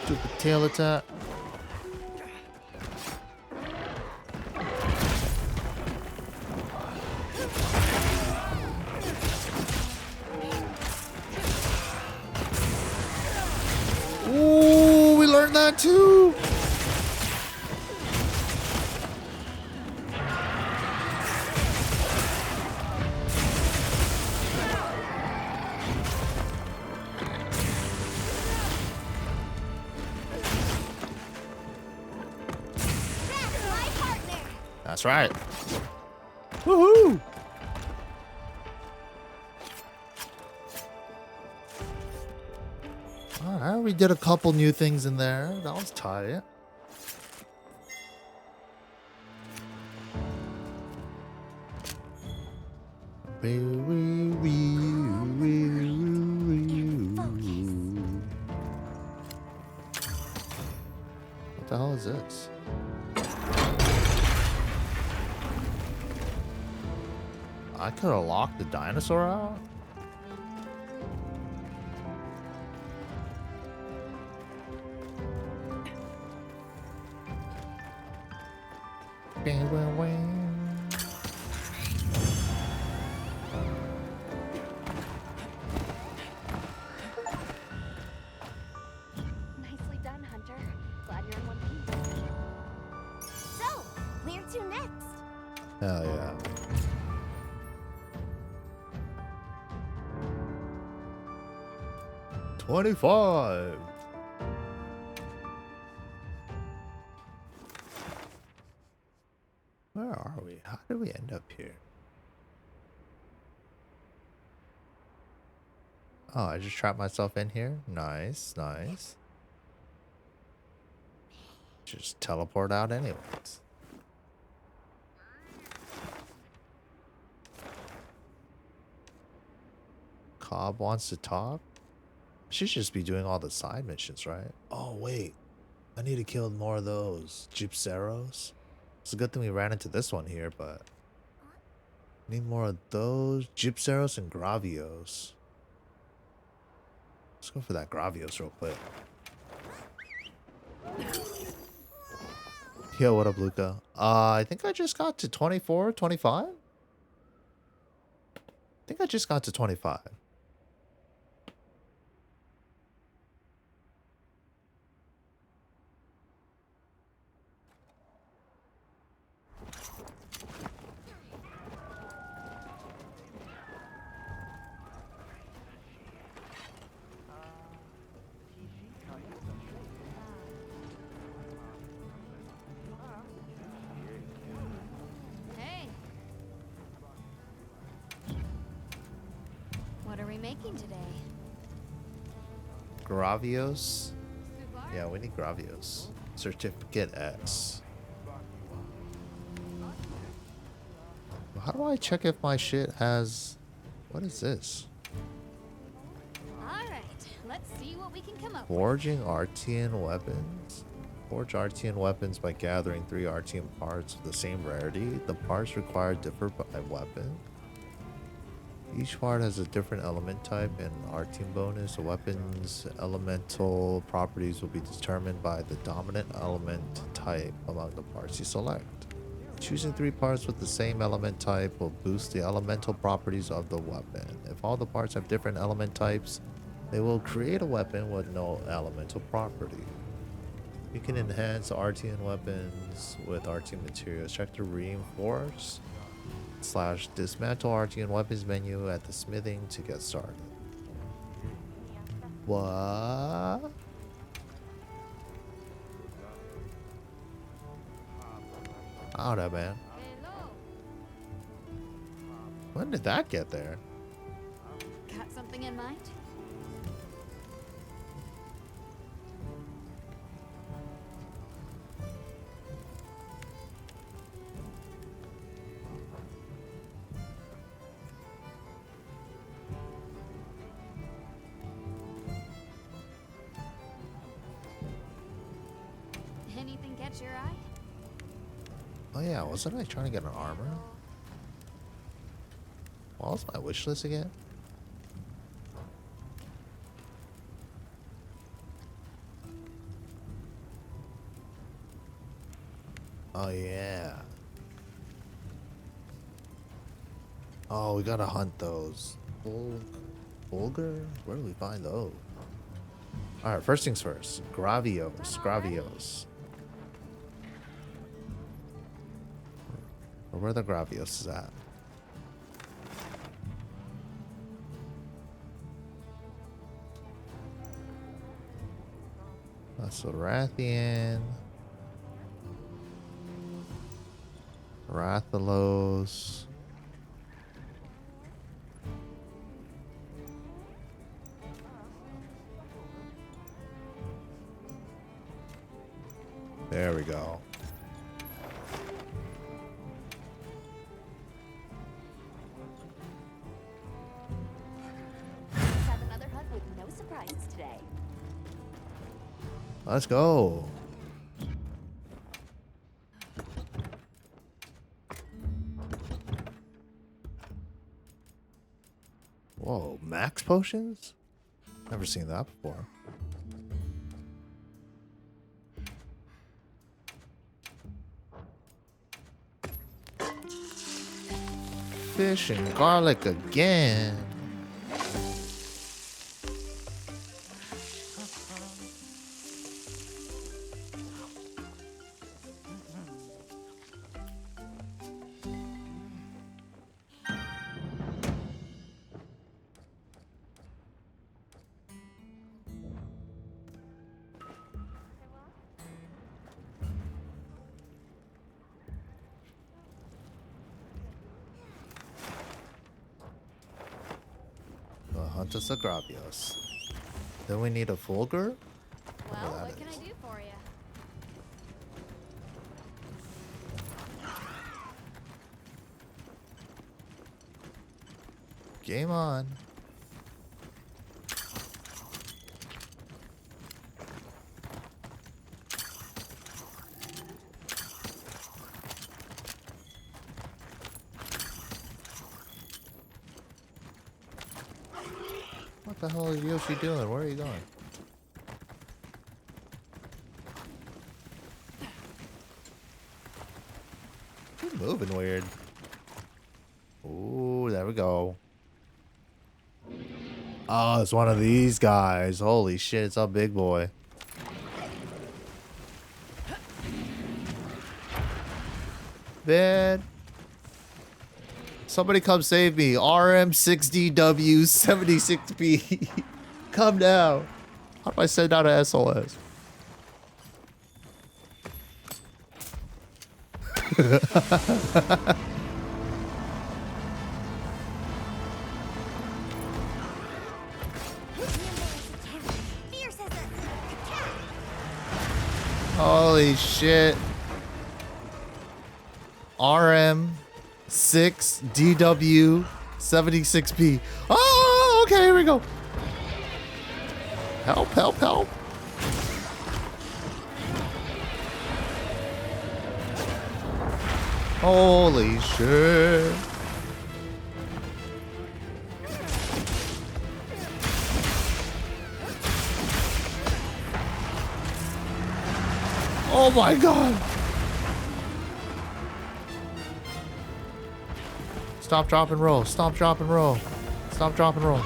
Stupid tail attack. Ooh, we learned that too. That's right. Woohoo! Alright, we did a couple new things in there. That was tight. What the hell is this? I could have locked the dinosaur out? Bang, bang, bang. Nicely done, Hunter. Glad you're in one piece. So, where to next? Hell yeah. $25. Where are we? How did we end up here? Oh, I just trapped myself in here? Nice, nice. Just teleport out anyways. Cobb wants to talk? Should just be doing all the side missions, right? Oh, wait. I need to kill more of those Gypseros. It's a good thing we ran into this one here, but... need more of those Gypseros and Gravios. Let's go for that Gravios real quick. Yo, what up, Luca? I think I just got to 24, 25? I think I just got to 25. Hey. What are we making today? Gravios? Yeah, we need Gravios. Certificate S. How do I check if my shit has... What is this? Alright, let's see what we can come up Forging Artian weapons. Forge Artian weapons by gathering 3 Artian parts of the same rarity. The parts required differ by weapon. Each part has a different element type and Artian bonus. The weapon's elemental properties will be determined by the dominant element type among the parts you select. Choosing 3 parts with the same element type will boost the elemental properties of the weapon. If all the parts have different element types, they will create a weapon with no elemental property. You can enhance Artian weapons with Artian materials. Check the reinforce / dismantle Artian weapons menu at the smithing to get started. What? I don't know, man. When did that get there? something in mind? Anything catch your eye? Oh yeah, wasn't I trying to get an armor? What was my wish list again? Oh yeah. Oh, we gotta hunt those. Bulgur? Where do we find those? Alright, first things first. Gravios. Where the Gravios is at? That's a Rathian. Rathalos. There we go. Let's have another hunt with no surprises today. Let's go. Whoa, max potions? Never seen that before. Fish and garlic again. Hunt us a Gravios. Then we need a Fulgur? Well, what can I do for you? Game on. What the hell is Yoshi doing? Where are you going? You're moving weird. Ooh, there we go. Oh, it's one of these guys. Holy shit, it's a big boy. Man. Somebody come save me. RM6DW 76B. Come down. How do I send out a SOS? Holy shit. RM6DW76B. Oh, okay, here we go. Help, help, help. Holy shit. Oh my god. Stop, drop, and roll. Stop, drop, and roll. Stop, drop, and roll.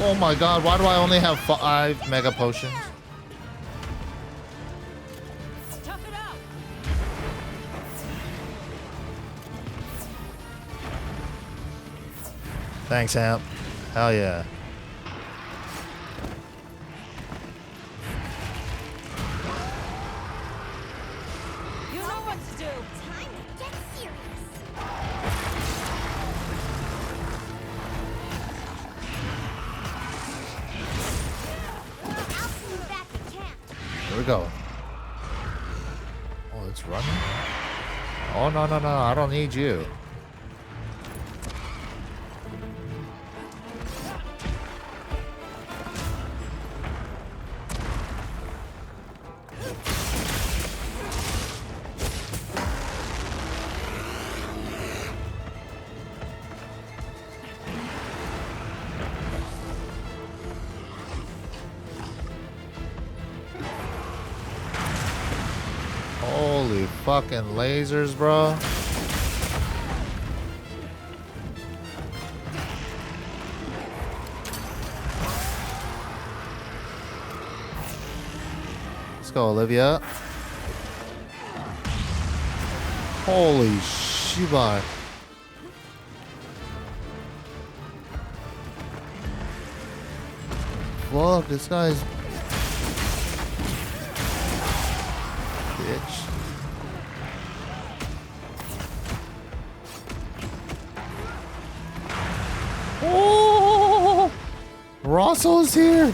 Oh my god, why do I only have 5 mega potions? Tough it out. Thanks, Amp. Hell yeah. You know what to do. Where'd it go? Oh, it's running? Oh, no, no, no. I don't need you. Holy fucking lasers, bro. Let's go, Olivia. Holy shibai. Fuck, this guy's... bitch. Oh! Rosso's here!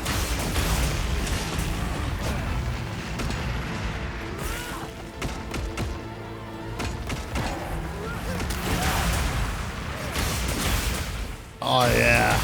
Oh, yeah.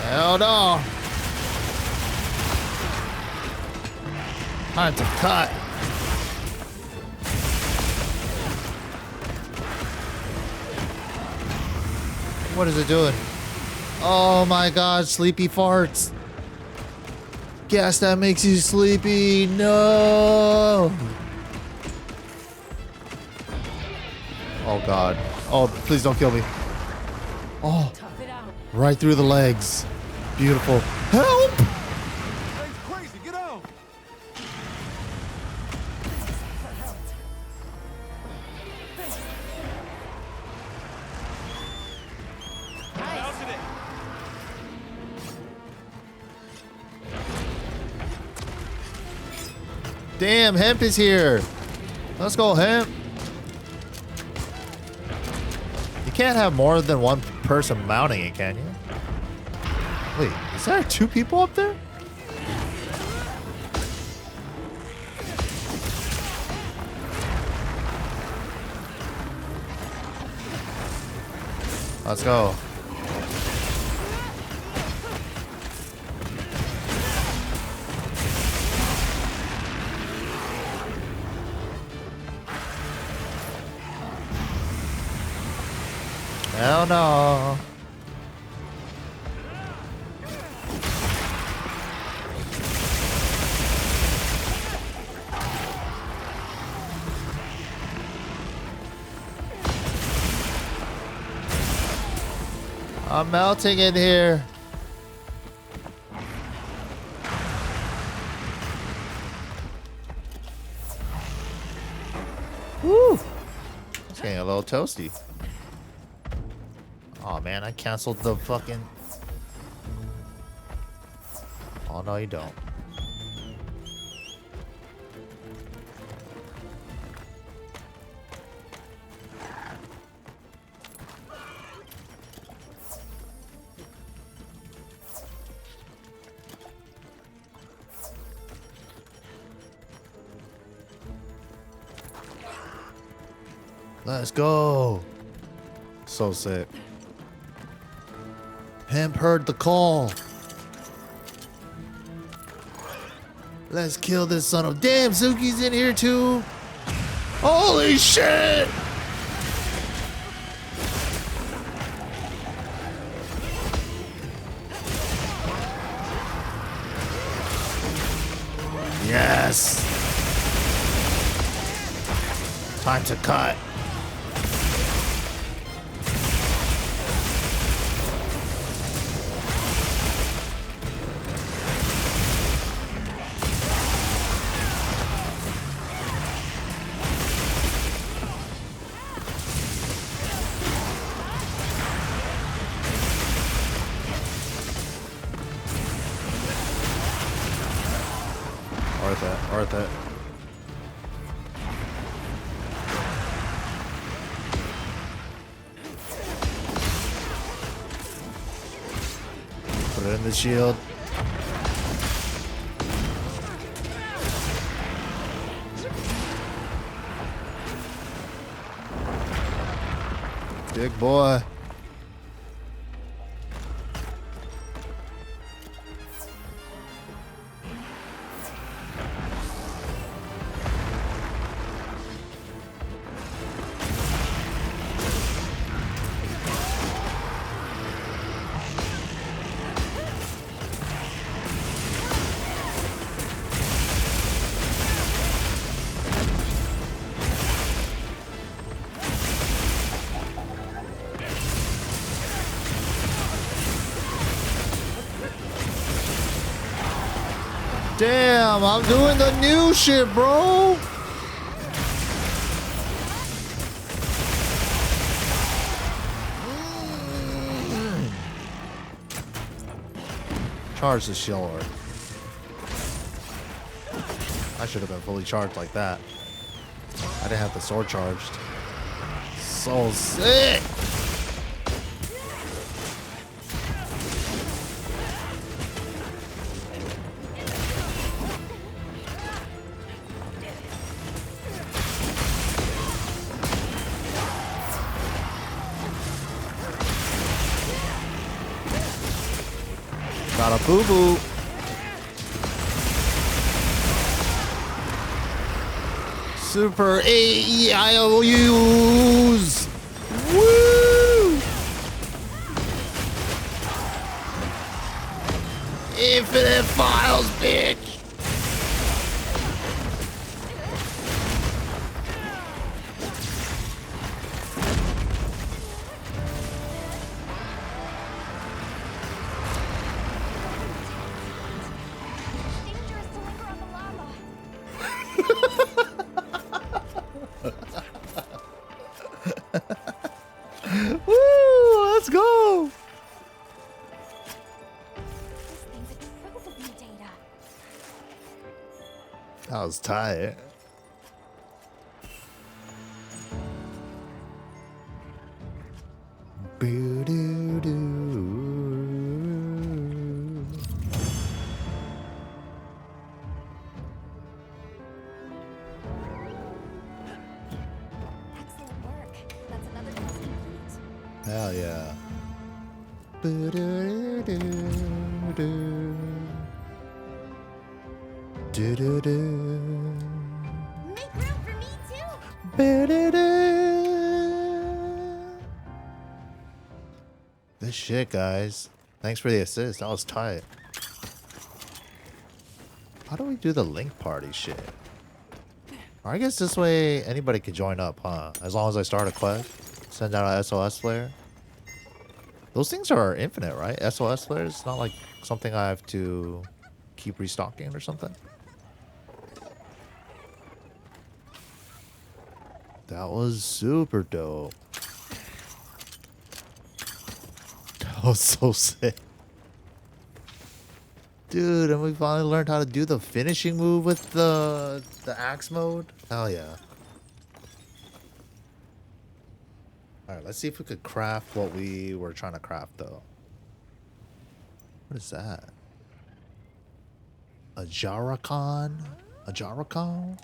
Hell no. Time to cut. What is it doing? Oh my god, sleepy farts. Gas that makes you sleepy. No. Oh god. Oh, please don't kill me. Oh. Right through the legs. Beautiful. Help! Hey, crazy, get out! Damn, Hemp is here. Let's go, Hemp. You can't have more than one person mounting it, can you? Wait, is there 2 people up there? Let's go. Hell no. I'm melting in here. Woo! It's getting a little toasty. Oh man, I canceled the fucking... Oh no, you don't. Let's go. So sick. Hemp heard the call. Let's kill this son of... Damn, Suki's in here too. Holy shit. Yes. Time to cut. worth it. Put it in the shield. Big boy. Damn, I'm doing the new shit, bro. Charge the shield. I should have been fully charged like that. I didn't have the sword charged. So sick. Got a boo-boo. Super AEIOUs. Woo! Infinite files, bitch. Woo! Let's go! That was tight. Excellent work. That's another quest complete. Hell yeah. Make room for me too. This shit, guys. Thanks for the assist. That was tight. How do we do the link party shit? I guess this way anybody can join up, huh? As long as I start a quest, send out an SOS flare. Those things are infinite, right? SOS flares? It's not like something I have to keep restocking or something. That was super dope. That was so sick. Dude, and we finally learned how to do the finishing move with the axe mode. Hell yeah. Alright, let's see if we could craft what we were trying to craft though. What is that? A Jarrakan? A Jarrakan?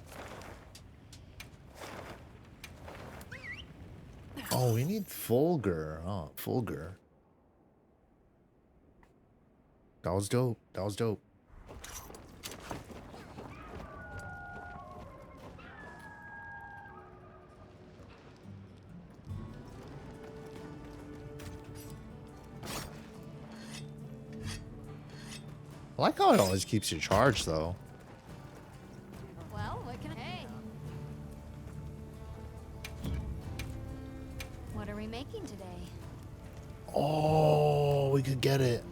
Oh, we need Fulgur. Oh, Fulgur. That was dope. That was dope. I like how it always keeps you charged, though. Well, what can I... What are we making today? Oh, we could get it.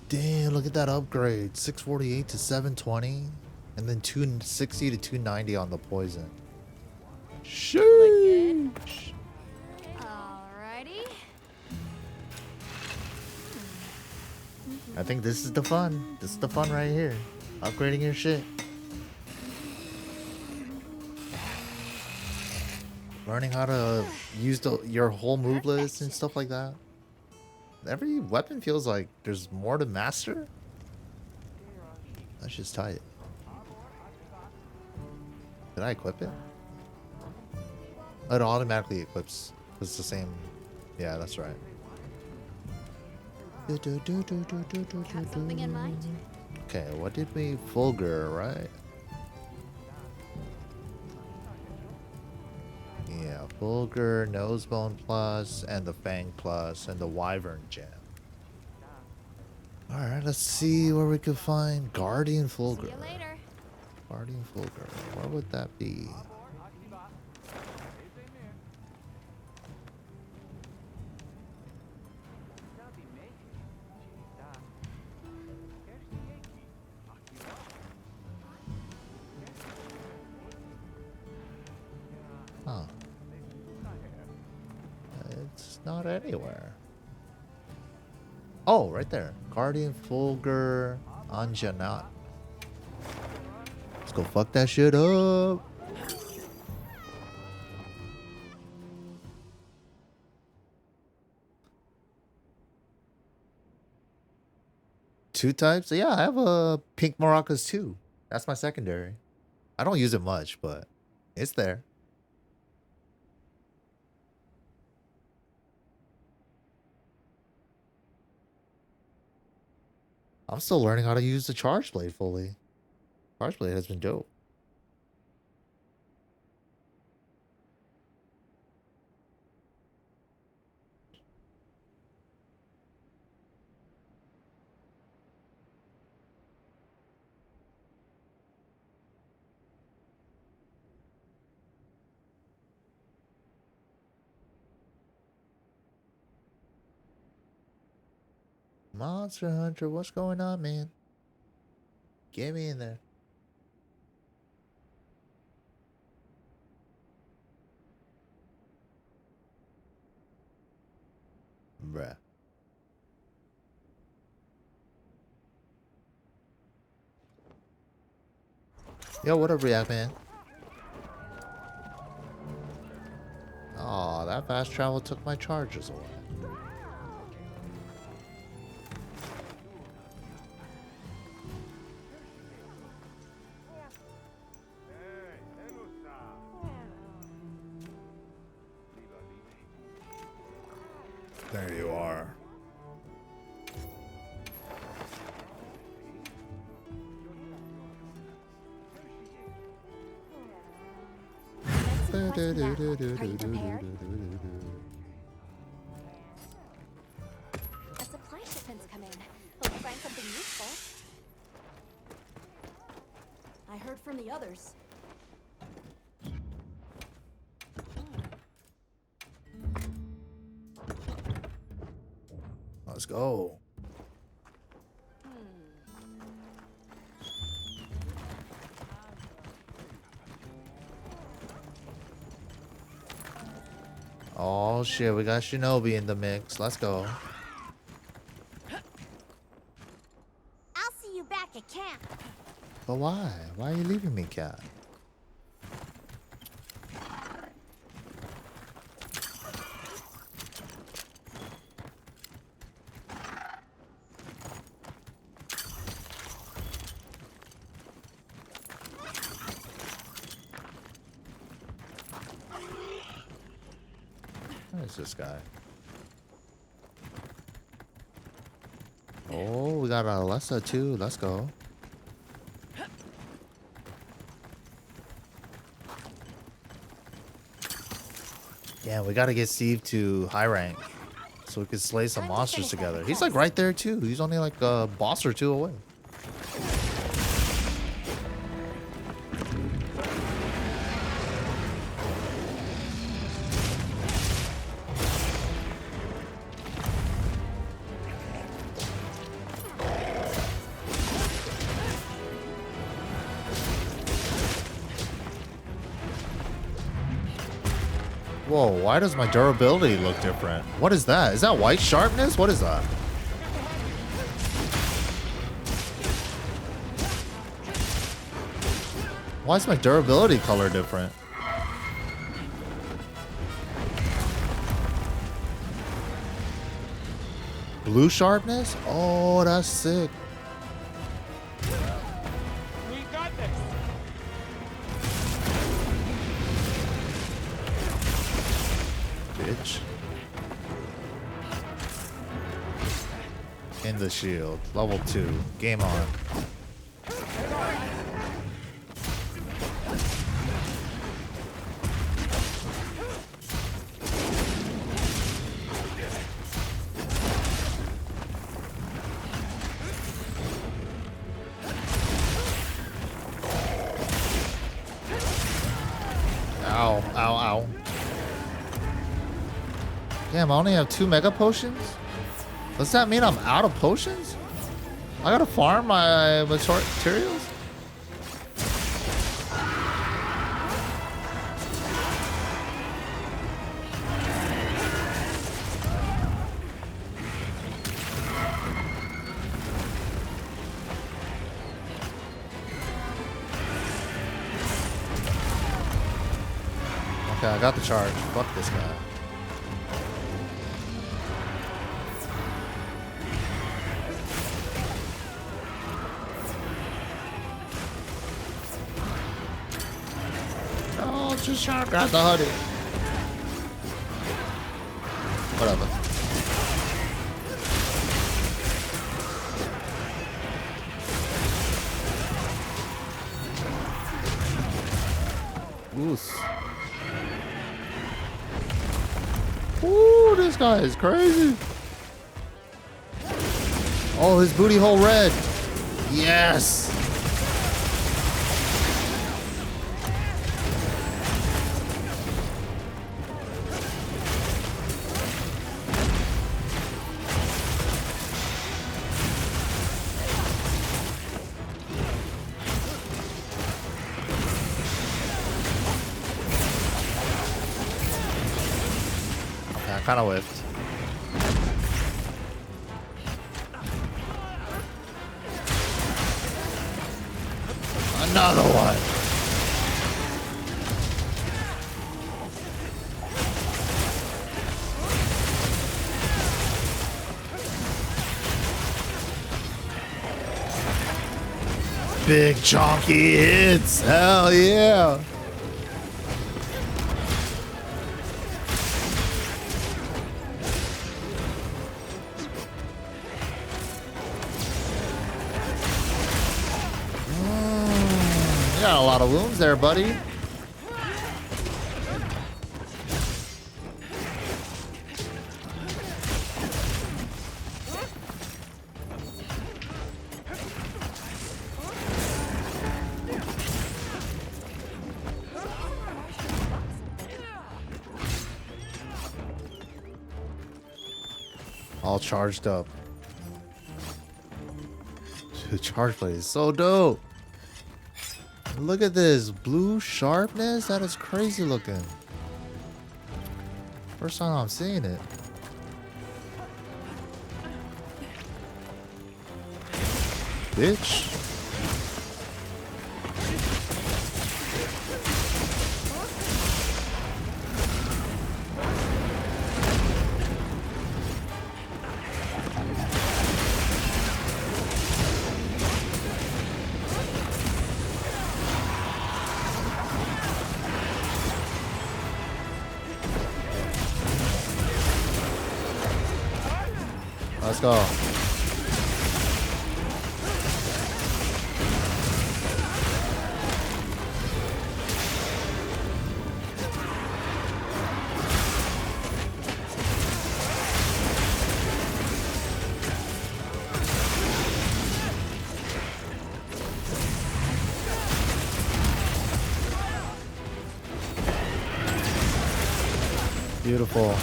Damn, look at that upgrade. 648 to 720. And then 260 to 290 on the poison. Sheesh. Alrighty. I think this is the fun. This is the fun right here. Upgrading your shit. Learning how to use your whole move list and stuff like that. Every weapon feels like there's more to master. That's just tight. Did I equip it? It automatically equips. It's the same. Yeah, that's right. Have something in mind? Okay, what did we Fulgur, right? Yeah, Fulgur, Nosebone Plus, and the Fang Plus, and the Wyvern Gem. Alright, let's see where we could find Guardian Fulgur. See you later. Guardian Fulgur. Where would that be? Huh. It's not anywhere. Oh, right there. Guardian Fulgur Anjanat. Let's go fuck that shit up. Two types? Yeah, I have a pink maracas too. That's my secondary. I don't use it much, but it's there. I'm still learning how to use the Charge Blade fully. Charge Blade has been dope. Monster Hunter, what's going on, man? Get me in there. Bruh. Yo, what up, React, man? Aw, that fast travel took my charges away. There you are. A supply shipment's come in. Hope you find something useful. I heard from the others. Let's go. Oh shit, we got Shinobi in the mix. Let's go. I'll see you back at camp. But why? Why are you leaving me, cat? Where's this guy? Oh, we got Alessa too. Let's go. Yeah, we gotta get Steve to high rank so we can slay some monsters together. He's like right there too. He's only like a boss or two away. Whoa, why does my durability look different? What is that? Is that white sharpness? What is that? Why is my durability color different? Blue sharpness? Oh, that's sick. We got this. Bitch. In the shield. Level 2. Game on. Ow, ow, ow. Damn, I only have 2 mega potions? Does that mean I'm out of potions? I gotta farm my materials? Okay, I got the charge. Fuck this guy. Oh, just trying to grab the hoodie. Whatever. Oof. Ooh, this guy is crazy. Oh, his booty hole red. Yes. Okay, I kind of whiffed. Another one. Big chonky hits. Hell yeah. You got a lot of wounds there, buddy. All charged up. Dude, charge play is so dope. Look at this blue sharpness. That is crazy looking. First time I'm seeing it. Bitch. Let's go. Beautiful.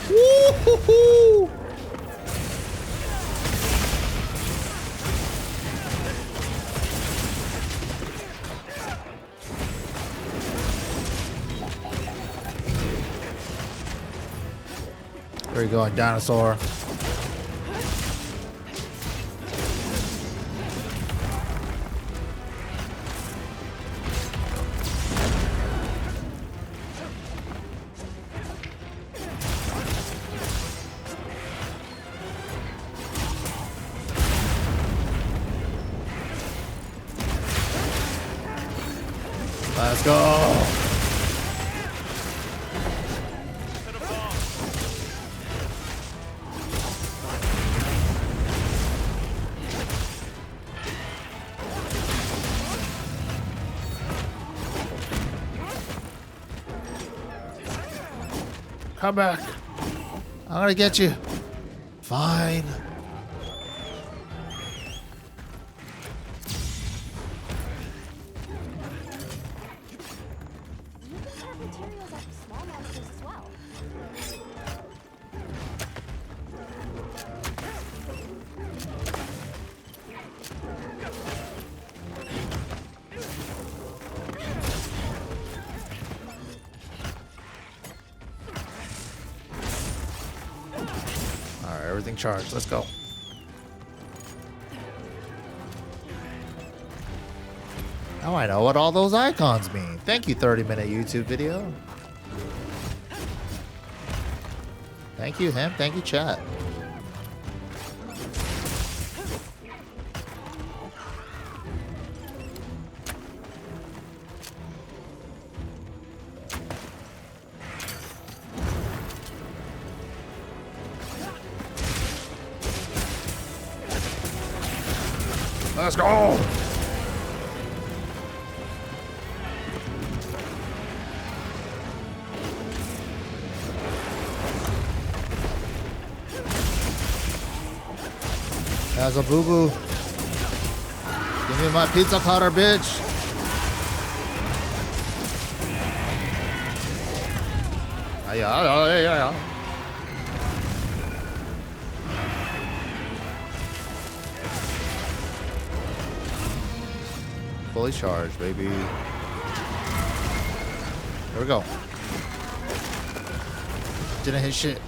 Woo-hoo-hoo! Where you going, dinosaur? Let's go. Come back. I'm gonna get you. Fine. You can have materials at small monsters as well. Alright, everything charged. Let's go. Now I know what all those icons mean. Thank you, 30-minute YouTube video. Thank you, him. Thank you, chat. Let's go! That's a boo-boo. Give me my pizza cutter, bitch. Yeah. Fully charged, baby. Here we go. Didn't hit shit.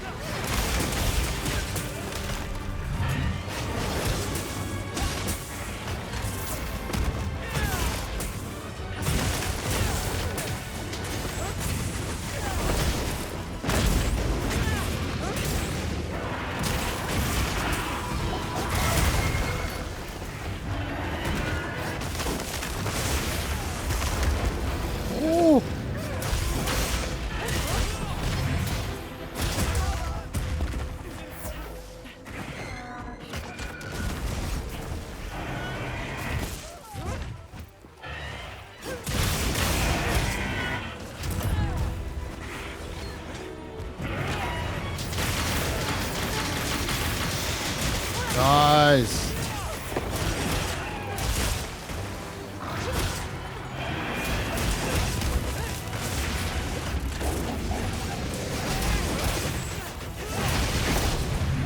Nice.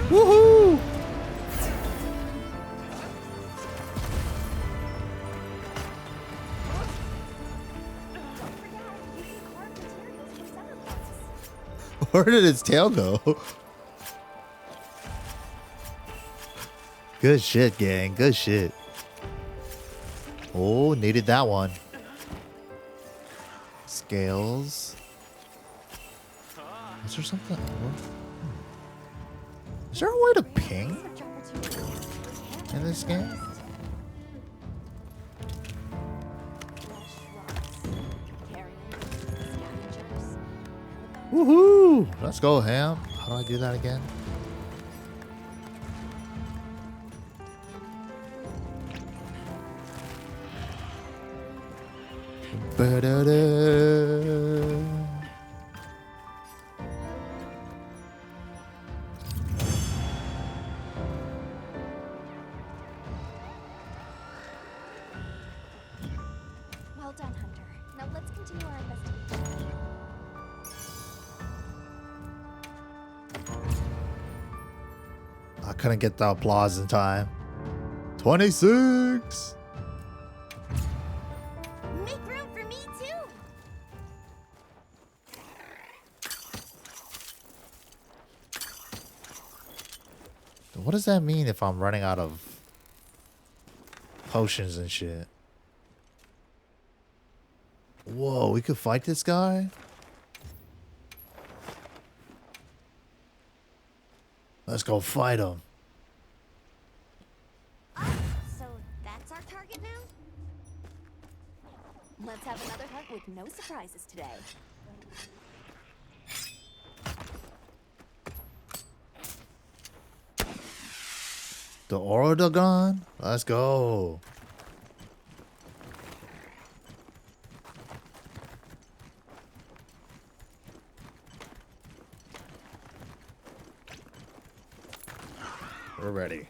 Woohoo! Where did its tail go? Good shit, gang. Good shit. Oh, needed that one. Scales. Is there something? Is there a way to ping in this game? Woohoo! Let's go, Ham. How do I do that again? Ba-da-da. Well done, Hunter. Now let's continue our investigation. I couldn't get the applause in time. 26. Make room for me too. What does that mean if I'm running out of potions and shit? Whoa, we could fight this guy? Let's go fight him. So that's our target now? Let's have another hunt with no surprises today. The Orodagon? Let's go. We're ready.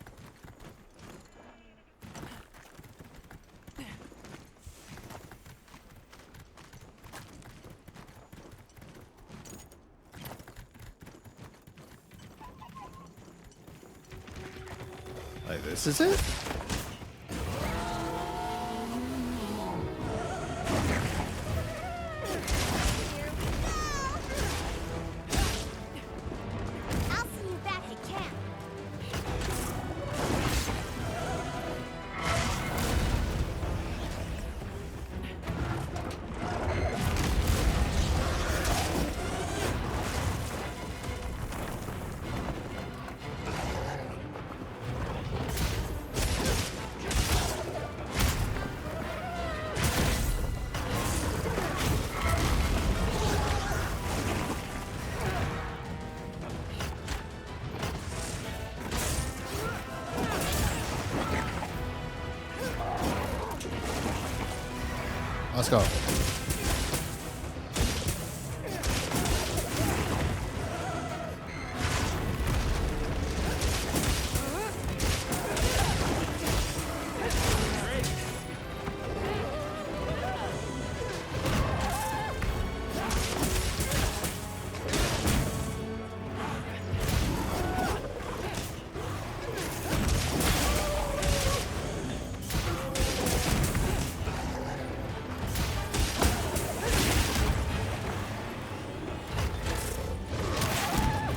Like, this is it? I'll see you back at camp. Let's go.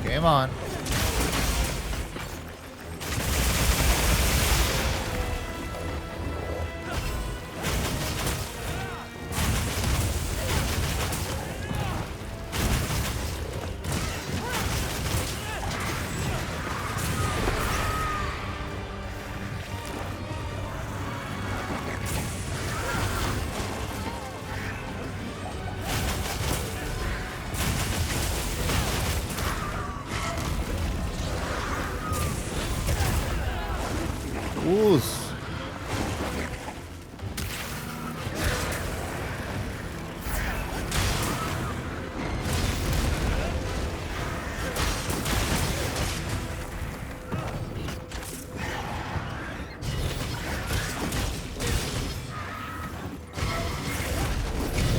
Game on. Ooze.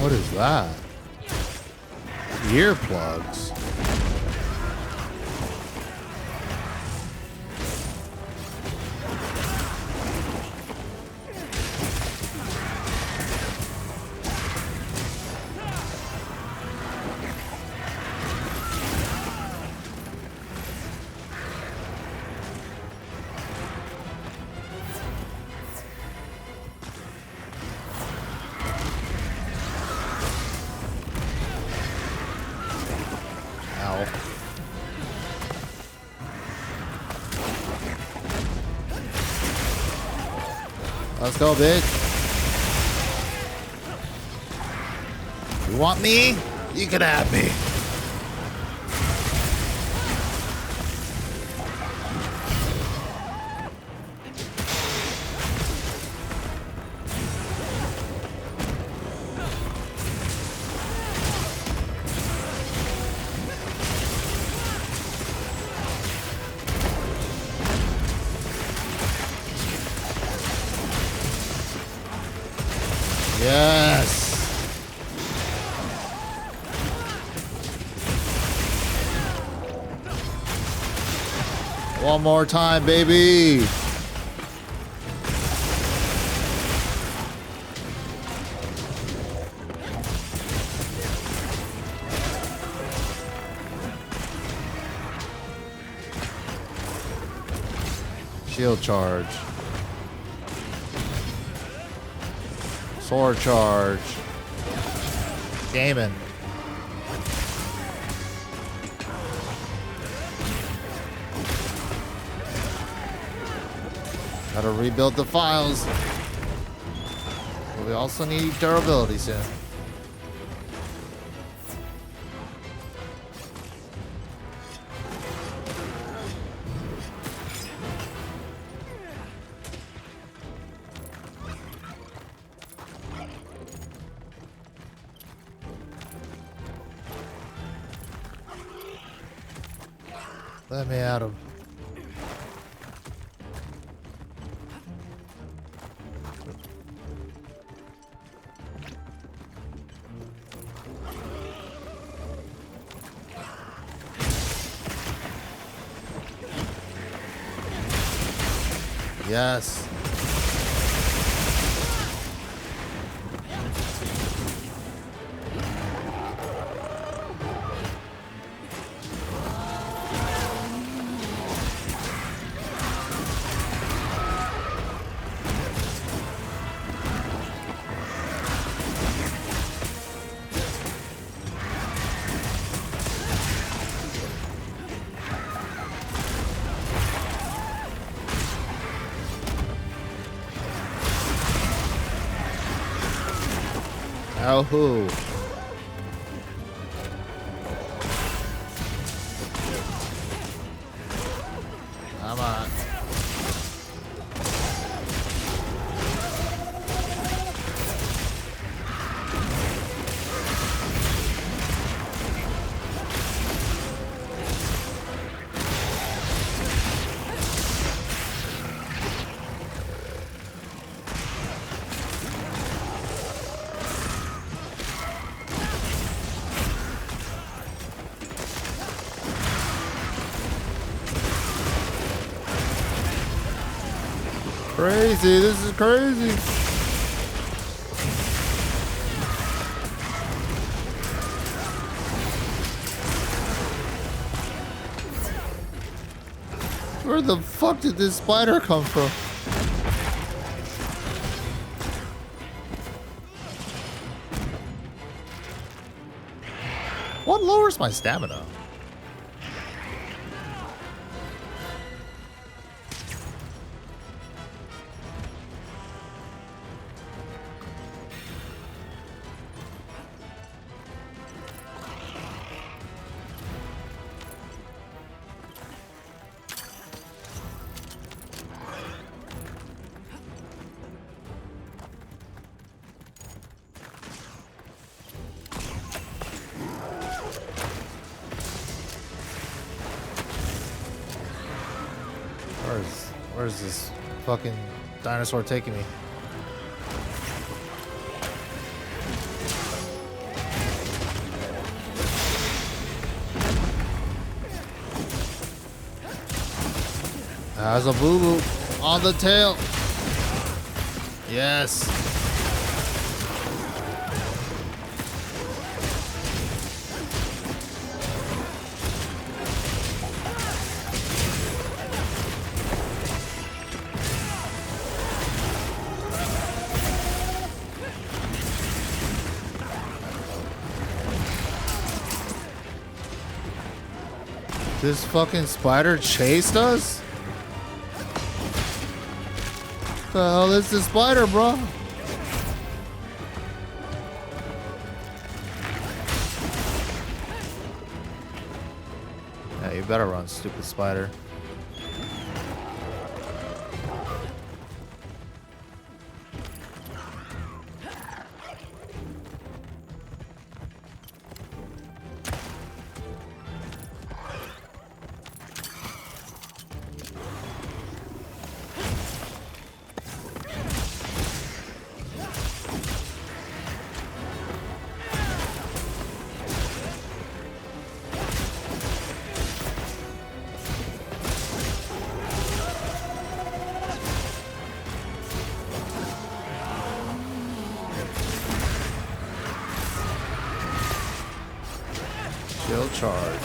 What is that? Earplugs. Ow. Let's go, bitch. You want me? You can have me. Yes. One more time, baby. Shield charge. Sword charge. Gaming. Gotta rebuild the files. But we also need durability soon. Let me at him. Yes. Oh. Come on. Crazy, this is crazy. Where the fuck did this spider come from? What lowers my stamina? Where's this fucking dinosaur taking me? There's a boo-boo on the tail. Yes. This fucking spider chased us? What the hell is this spider, bro? Yeah, you better run, stupid spider. Shield charge.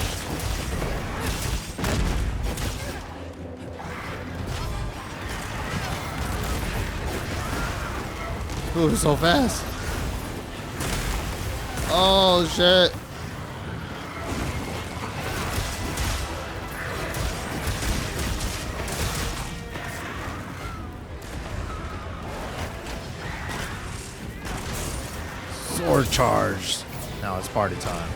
Ooh, so fast. Oh shit. Sword charge. Now it's party time.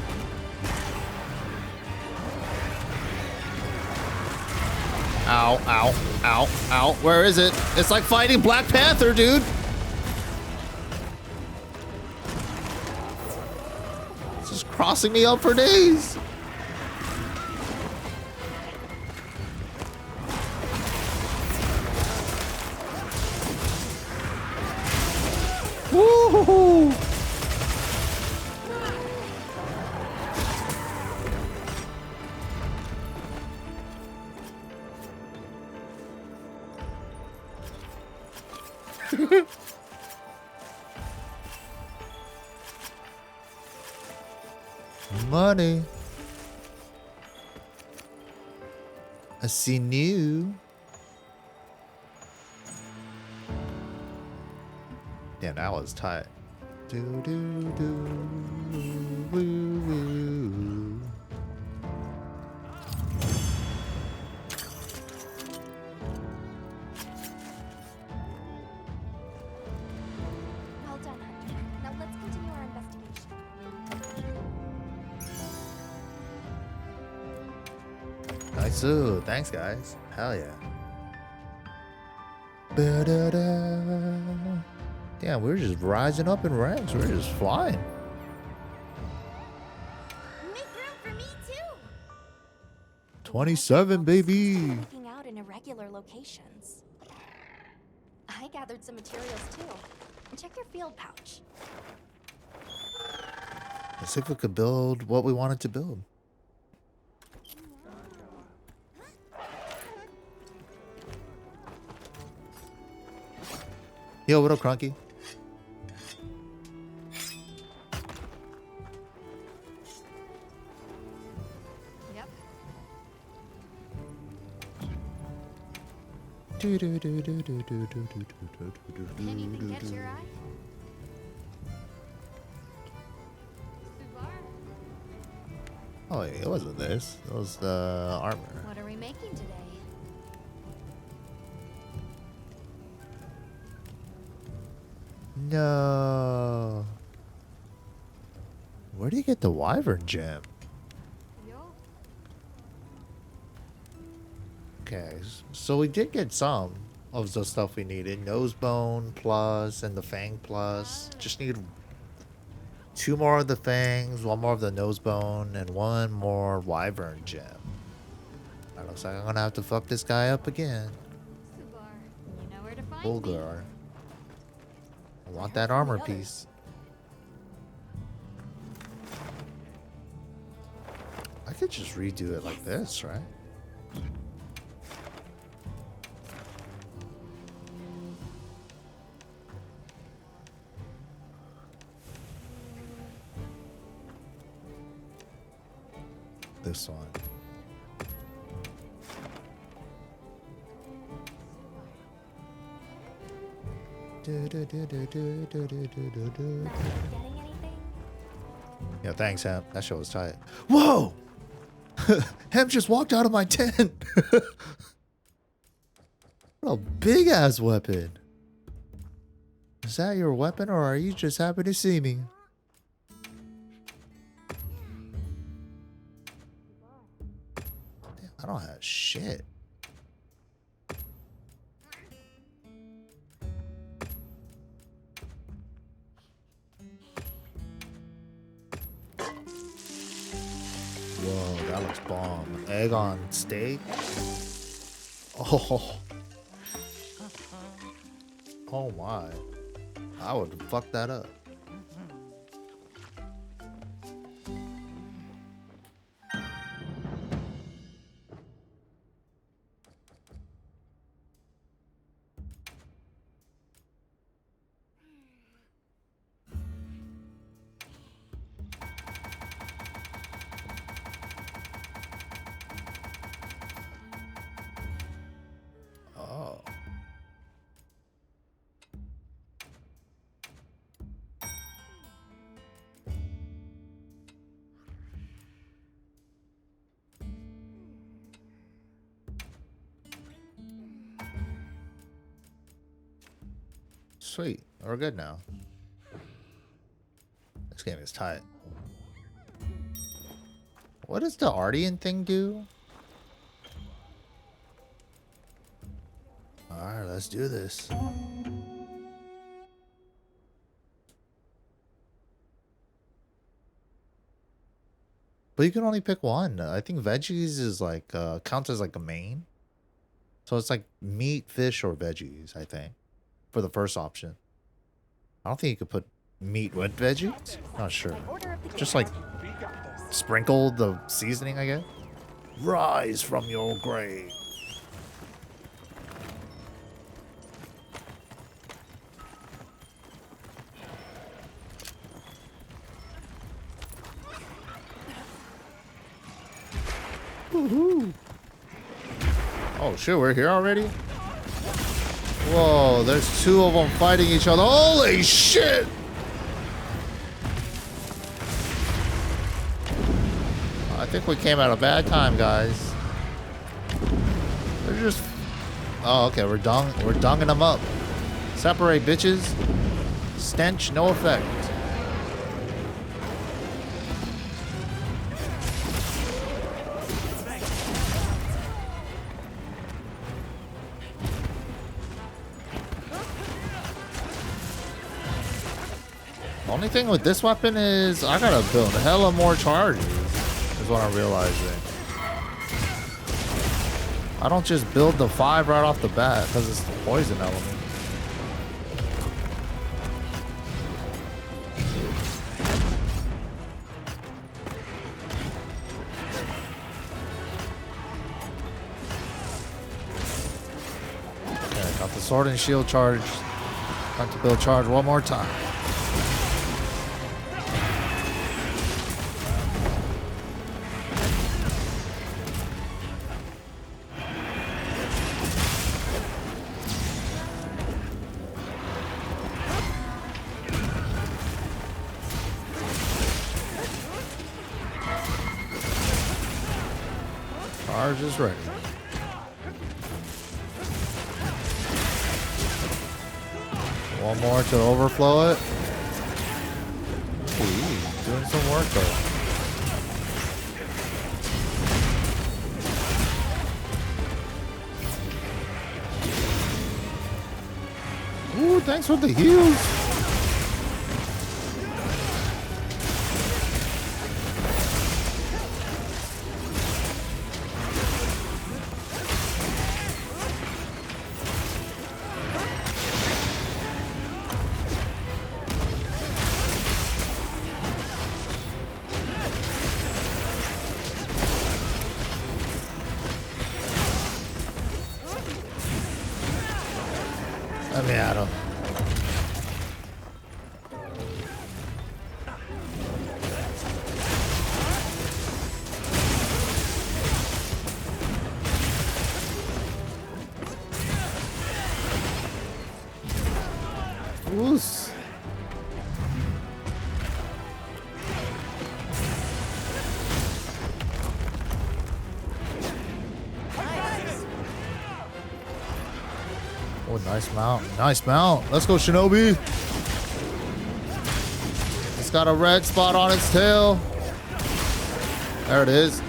Ow, ow, ow, ow. Where is it? It's like fighting Black Panther, dude. It's just crossing me up for days. Woo-hoo-hoo. Money. I see new. Damn, that was tight. Do do do woo woo. Well done, Hunter. Now let's continue our investigation. Nice. Ooh, thanks, guys. Hell yeah. Ba-da-da. Damn, we're just rising up in ranks. We're just flying. Make room for me too. 27, baby. Looking out in irregular locations. I gathered some materials too. Check your field pouch. Let's see if we could build what we wanted to build. Yo, what up, Crunky? Yep. Anything catch your eye? Oh, it wasn't this. It was the armor. What are we making today? No. Where do you get the wyvern gem? Okay, so we did get some of the stuff we needed. Nose bone plus and the fang plus. Just need 2 more of the fangs, 1 more of the nose bone, and 1 more wyvern gem. That looks like I'm gonna have to fuck this guy up again. You know where to find me. Bulgar. I want that armor piece. I could just redo it like this, right? This one. Yeah, thanks, Hemp. That show was tight. Whoa! Hemp just walked out of my tent. What a big ass weapon. Is that your weapon, or are you just happy to see me? Damn, I don't have shit. Whoa, that looks bomb. Egg on steak. Oh. Oh my. I would fuck that up. Oh. Sweet. We're good now. This game is tight. What does the Ardian thing do? Alright, let's do this. But you can only pick one. I think veggies is like counts as like a main. So it's like meat, fish, or veggies, I think. For the first option. I don't think you could put meat with veggies. Not sure. Just like sprinkle the seasoning, I guess. Rise from your grave. Woohoo! Oh shit, we're here already? Whoa, there's two of them fighting each other. Holy shit! I think we came at a bad time, guys. They're just... Oh, okay, we're donging them up. Separate, bitches. Stench, no effect. Only thing with this weapon is I gotta build hella more charges, is what I'm realizing. I don't just build the 5 right off the bat because it's the poison element. Okay, got the sword and shield charged. Got to build charge one more time. Charge is ready. One more to overflow it. Ooh, doing some work though. Ooh, thanks for the heals. Let me at him. Oos. Oh, nice mount. Nice mount. Let's go, Shinobi. It's got a red spot on its tail. There it is.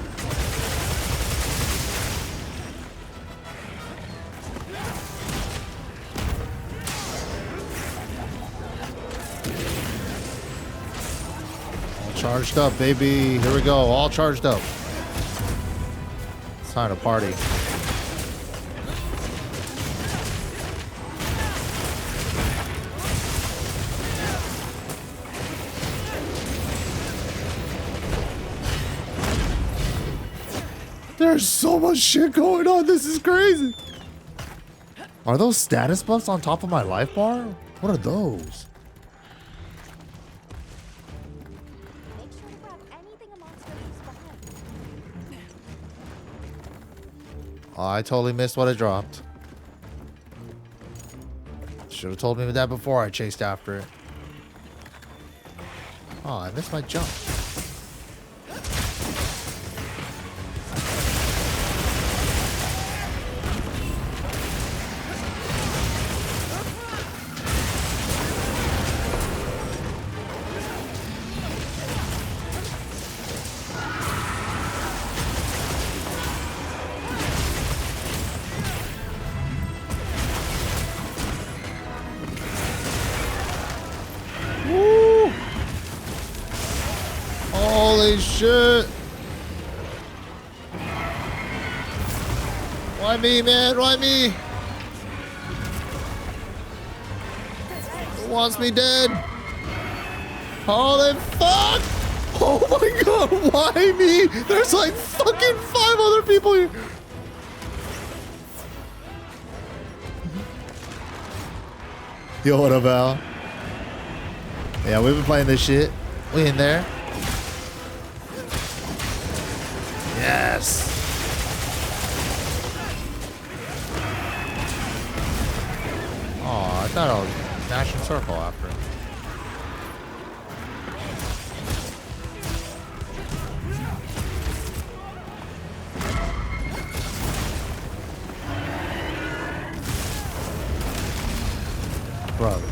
All charged up, baby. Here we go. All charged up. It's time to party. There's so much shit going on. This is crazy. Are those status buffs on top of my life bar? What are those? Oh, I totally missed what I dropped. Should have told me that before I chased after it. Oh, I missed my jump. Holy shit. Why me, man? Why me? Who wants me dead? Holy fuck! Oh my god, why me? There's like fucking 5 other people here. Yo, what up, Al? Yeah, we've been playing this shit. We in there. Yes. Oh, I thought I was dashing circle after. Brother.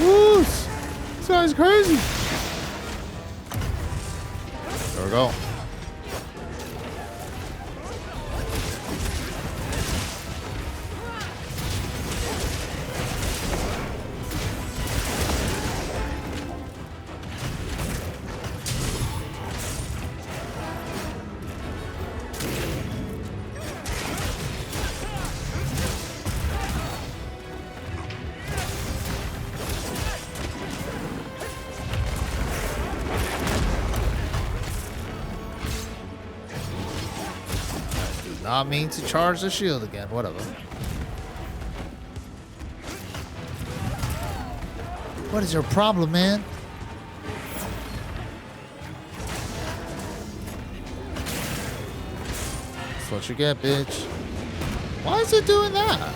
Woo! This guy's crazy. There we go. Not mean to charge the shield again, whatever. What is your problem, man? That's what you get, bitch. Why is it doing that?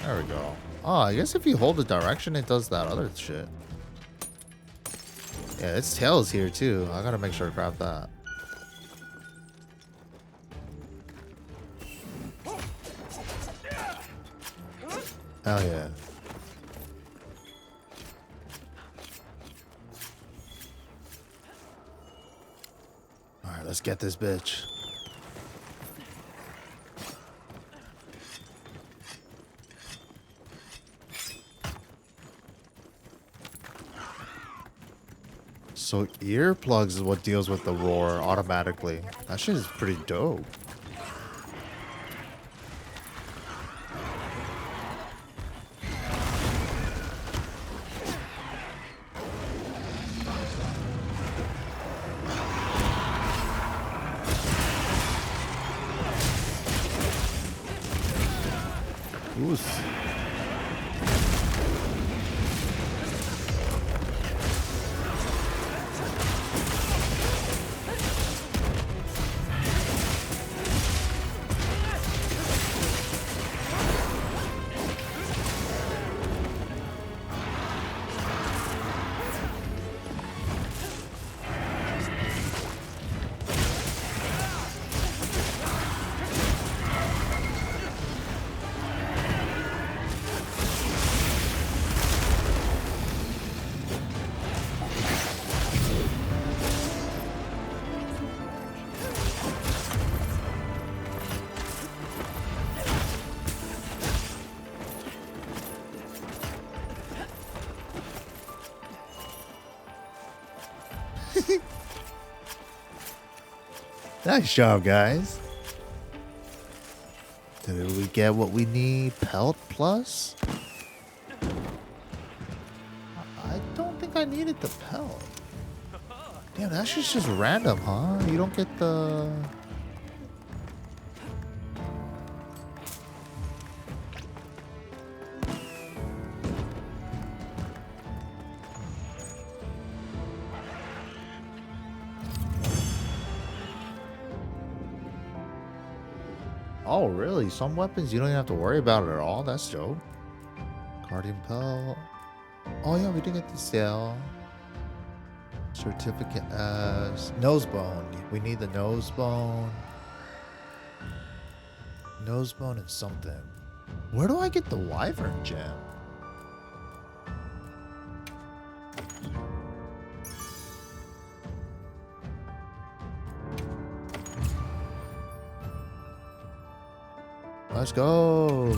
There we go. Oh, I guess if you hold the direction, it does that other shit. Yeah, its tail's here too. I gotta make sure to grab that. Hell yeah. Alright, let's get this bitch. So earplugs is what deals with the roar automatically. That shit is pretty dope. Oos. Nice job, guys. Did we get what we need? Pelt plus? I don't think I needed the pelt. Damn, that shit's just random, huh? You don't get the... Oh, really? Some weapons you don't even have to worry about it at all? That's dope. Guardian Pelt. Oh, yeah, we did get the sale. Certificate as nose bone. We need the nose bone. Nosebone and something. Where do I get the Wyvern gem? Let's go.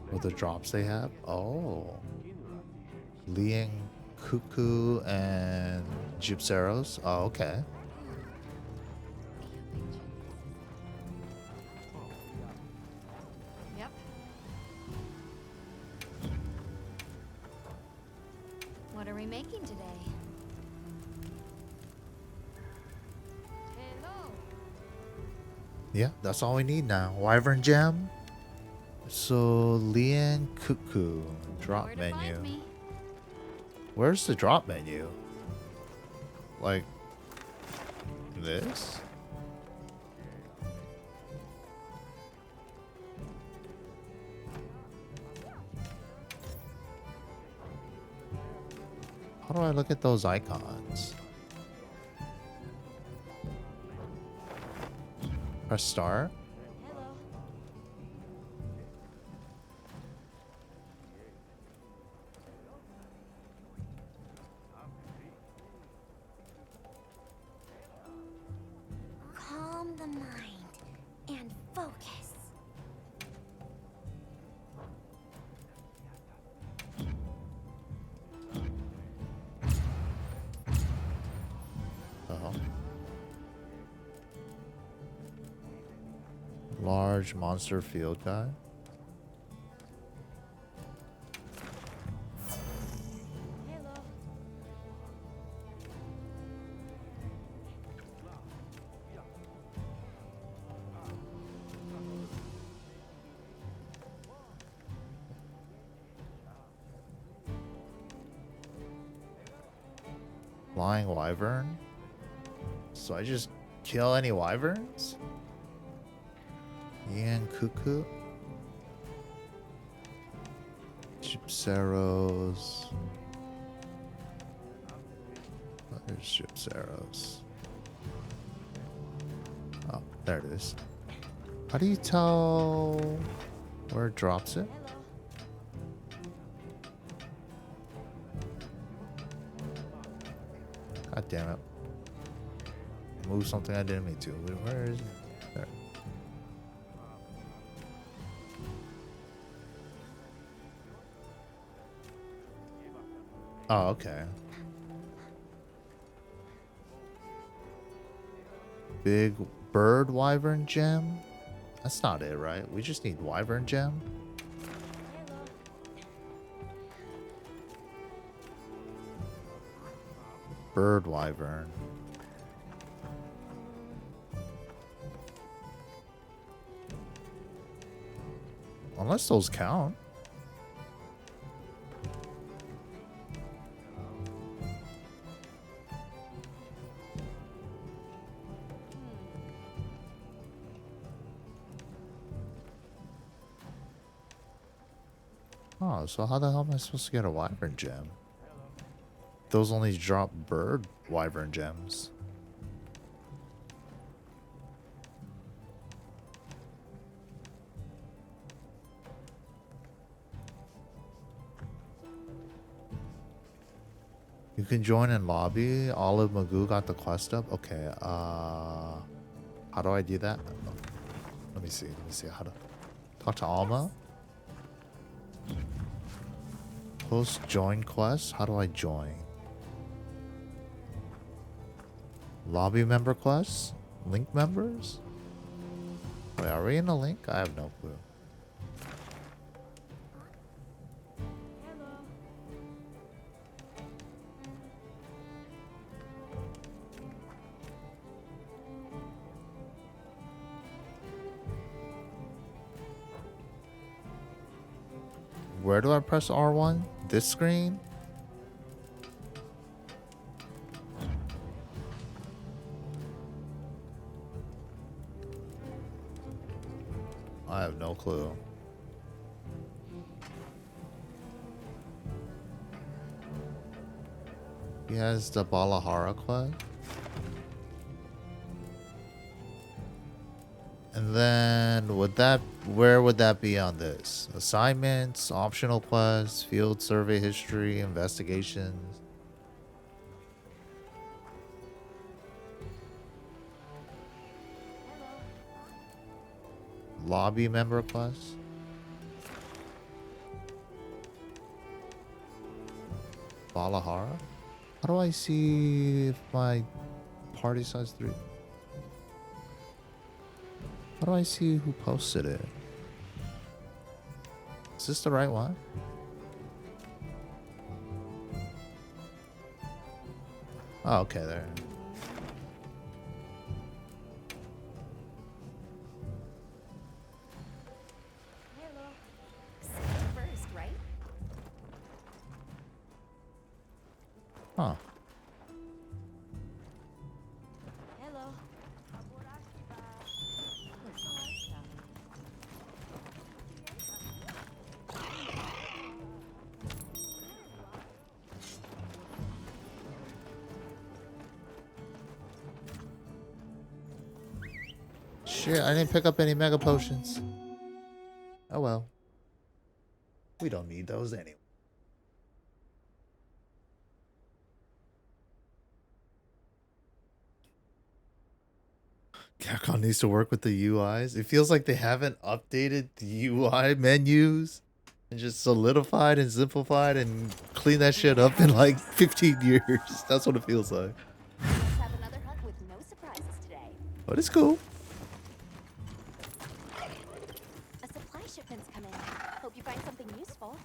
What the drops they have? Oh. Liang Cuckoo and Gypseros. Oh, okay. Yep. What are we making today? Hello. Yeah, that's all we need now. Wyvern gem. So Liang Cuckoo drop menu. Where's the drop menu? Like this? How do I look at those icons? Press start. Calm the mind and focus. Large monster field guy. Flying wyvern. So I just kill any wyverns? Yan Cuckoo. Gypseros. There's Gypseros. Oh, there it is. How do you tell where it drops it? God damn it. Move something I didn't mean to. Where is it? There. Oh, okay. Big bird wyvern gem? That's not it, right? We just need wyvern gem. Bird wyvern. Unless those count. Oh, so how the hell am I supposed to get a wyvern gem? Those only drop bird wyvern gems. You can join in lobby. Olive Magoo got the quest up. Okay, how do I do that? Let me see how to talk to Alma. Post join quest. How do I join? Lobby member quests? Link members? Wait, are we in a link? I have no clue. Where do I press R1? This screen? I have no clue. He has the Balahara quest. And then where would that be on this? Assignments, optional quests, field survey history, investigations. Lobby member quests. Balahara? How do I see if my party size 3? How do I see who posted it? Is this the right one? Oh, okay, there. First, right? Huh. Hello. Shit, I didn't pick up any mega potions. Oh well. We don't need those anyway. Capcom needs to work with the UIs. It feels like they haven't updated the UI menus and just solidified and simplified and cleaned that shit up in like 15 years. That's what it feels like. Let's have another hunt with no surprises today. But it's cool. A supply shipment's coming. Hope you find something useful.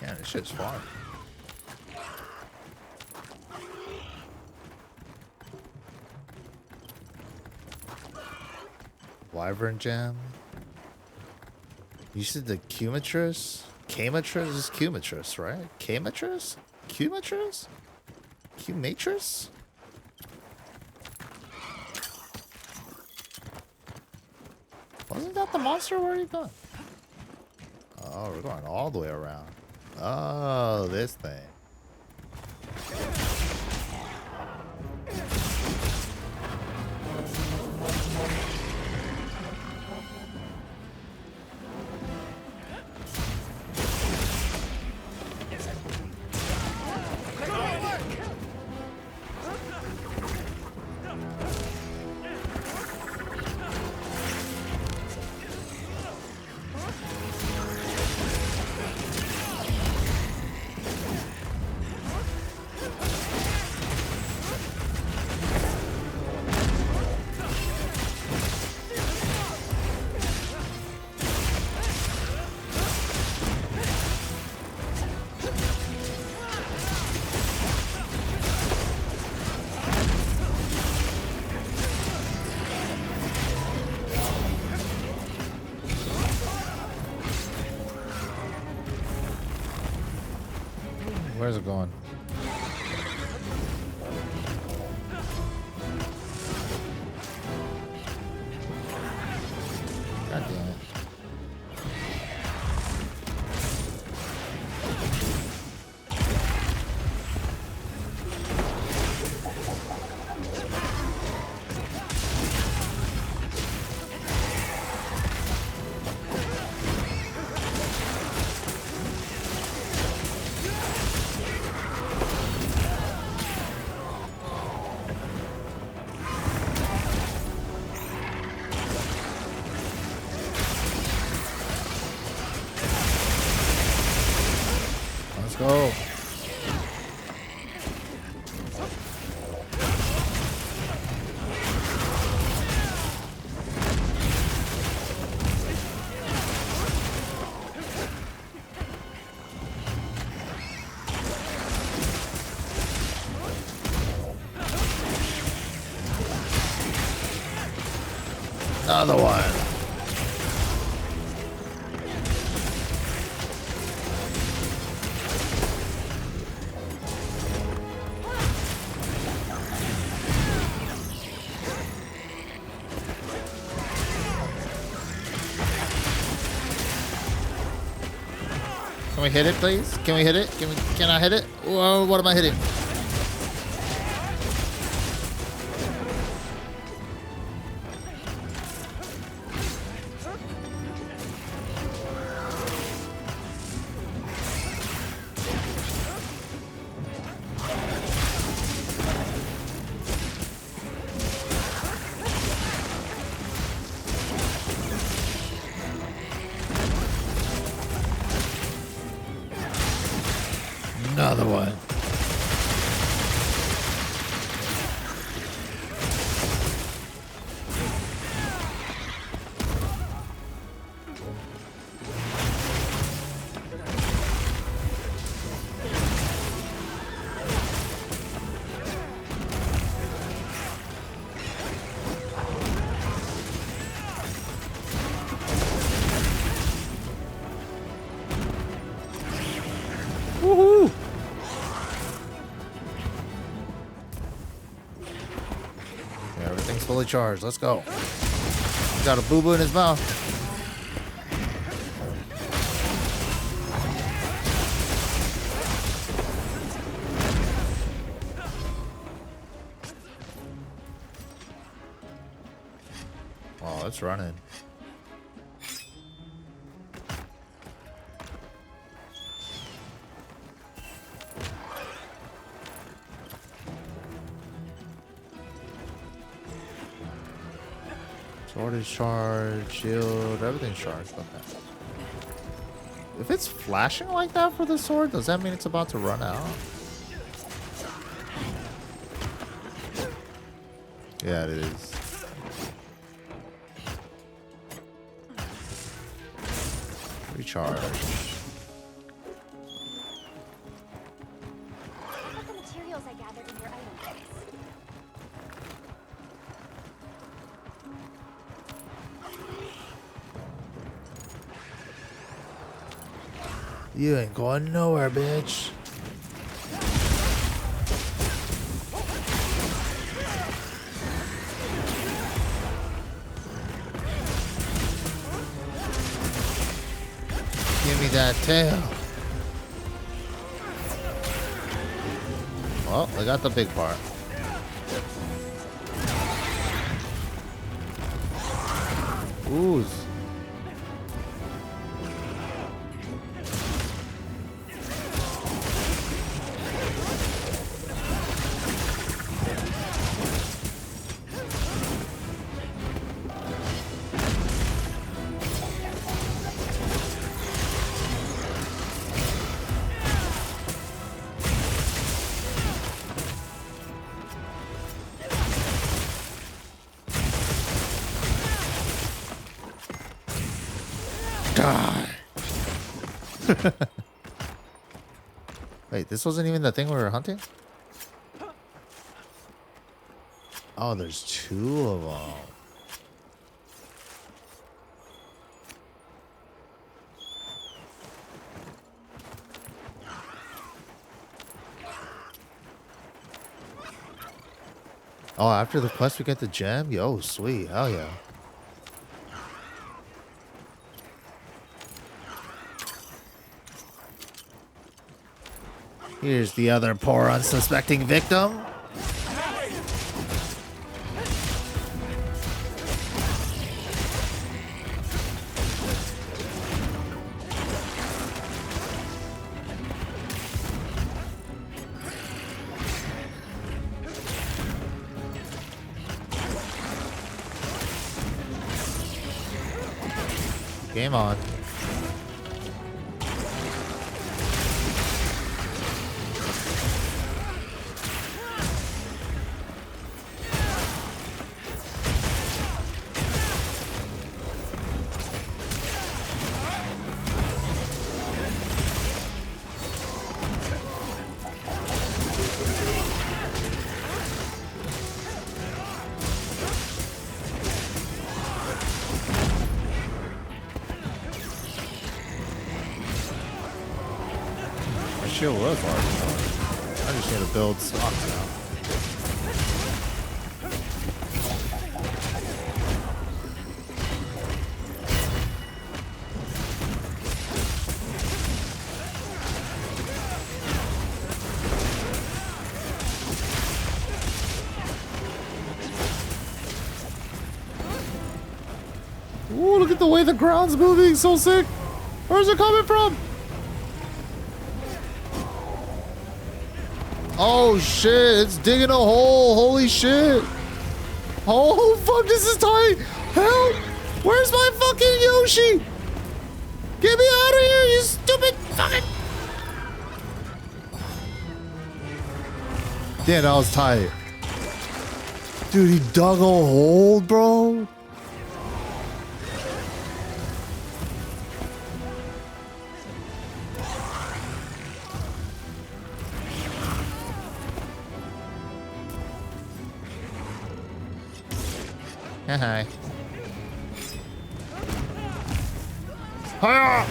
Yeah, this shit's fun. Wyvern Jam. You said the Cumatris? Camatris is Cumatris, right? Camatris? Cumatris? Cumatris? Wasn't that the monster? Where are you going? Oh, we're going all the way around. Oh, this thing. Where's it going? God damn it. Let's go. Another one. Can we hit it, please? Can we hit it? Can I hit it? Whoa, what am I hitting? Another one. Woohoo! Everything's fully charged. Let's go. He's got a boo-boo in his mouth. Oh, it's running. Sword is charged, shield, everything's charged. Okay. If it's flashing like that for the sword, does that mean it's about to run out? Yeah, it is. Recharge. Look at the materials I gathered in your item box. You ain't going nowhere, bitch. Give me that tail. Well, I got the big part. Ooze. Die. Wait, this wasn't even the thing we were hunting? Oh, there's two of them. Oh, after the quest we get the gem? Yo, sweet. Hell yeah. Here's the other poor unsuspecting victim. Game on. Shield was large enough. I just need to build stocks now. Ooh, look at the way the ground's moving. So sick. Where's it coming from? Oh shit, it's digging a hole. Holy shit. Oh fuck, this is tight. Help! Where's my fucking Yoshi? Get me out of here, you stupid fucking... Damn, that was tight. Dude, he dug a hole, bro. Hi. Hiya!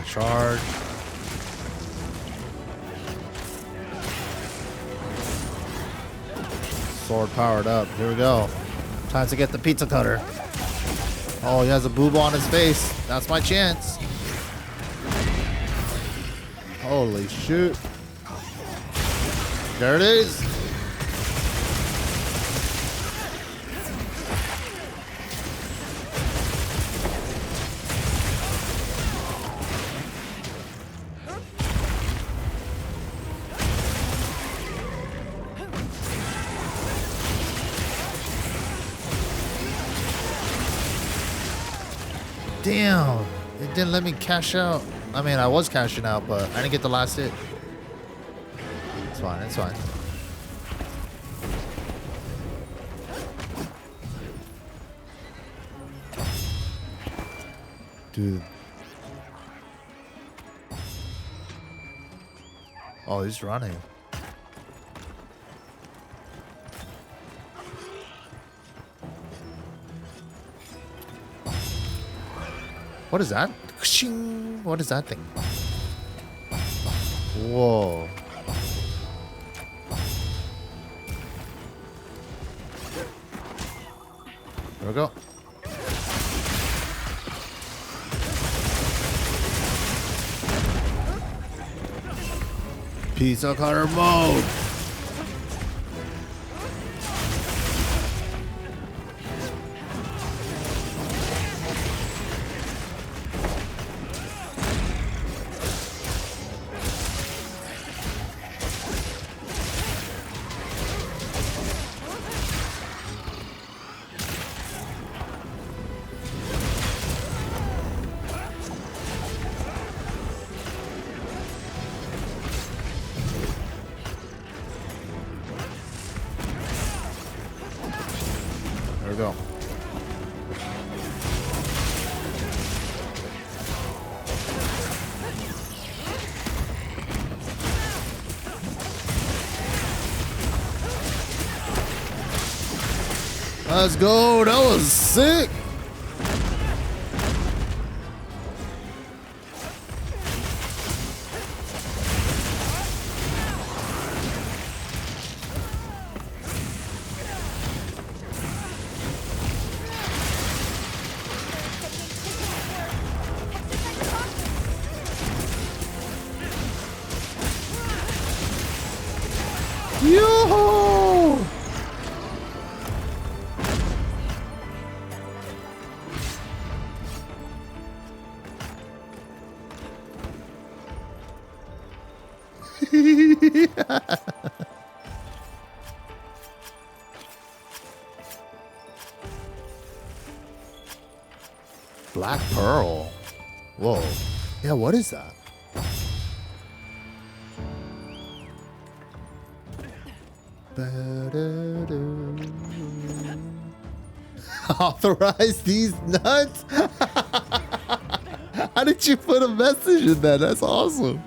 Charge. Sword powered up. Here we go. Time to get the pizza cutter. Oh, he has a boob on his face. That's my chance. Holy shit. There it is. Damn, it didn't let me cash out. I mean, I was cashing out, but I didn't get the last hit. It's fine, it's fine. Dude. Oh, he's running. What is that? What is that thing? Whoa. There we go. Pizza cutter mode. There we go. Let's go. That was sick. Yo! Black Pearl. Whoa. Yeah, what is that? Authorize these nuts? How did you put a message in that? That's awesome.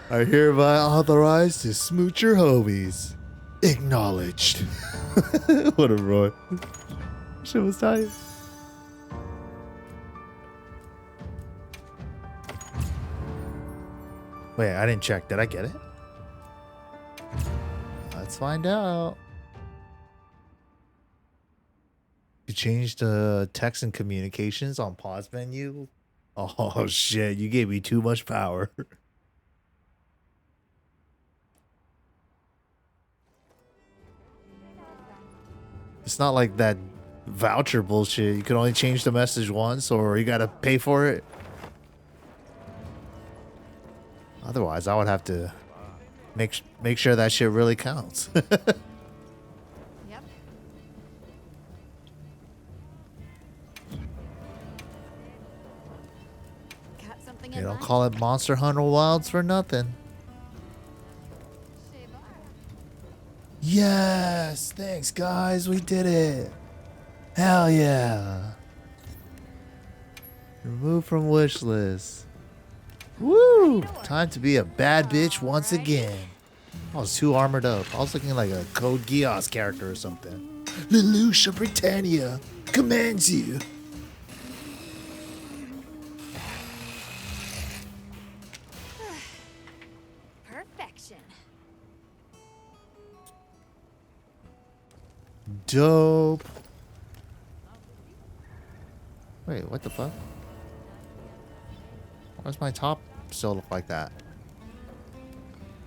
I hereby authorize to smooch your homies. Acknowledged. Whatever, Roy. Shit was tight. Wait, I didn't check. Did I get it? Let's find out. You changed the text and communications on pause menu? Oh shit, you gave me too much power. It's not like that voucher bullshit. You can only change the message once or you gotta pay for it. Otherwise, I would have to make sure that shit really counts. Yep. Got something They in don't mind? call it Monster Hunter Wilds for nothing. Yes! Thanks, guys. We did it. Hell yeah. Remove from wish list. Woo! Time to be a bad bitch once again. I was too armored up. I was looking like a Code Geass character or something. Lelouch Britannia commands you. Perfection. Dope. Wait, what the fuck? Why does my top still look like that?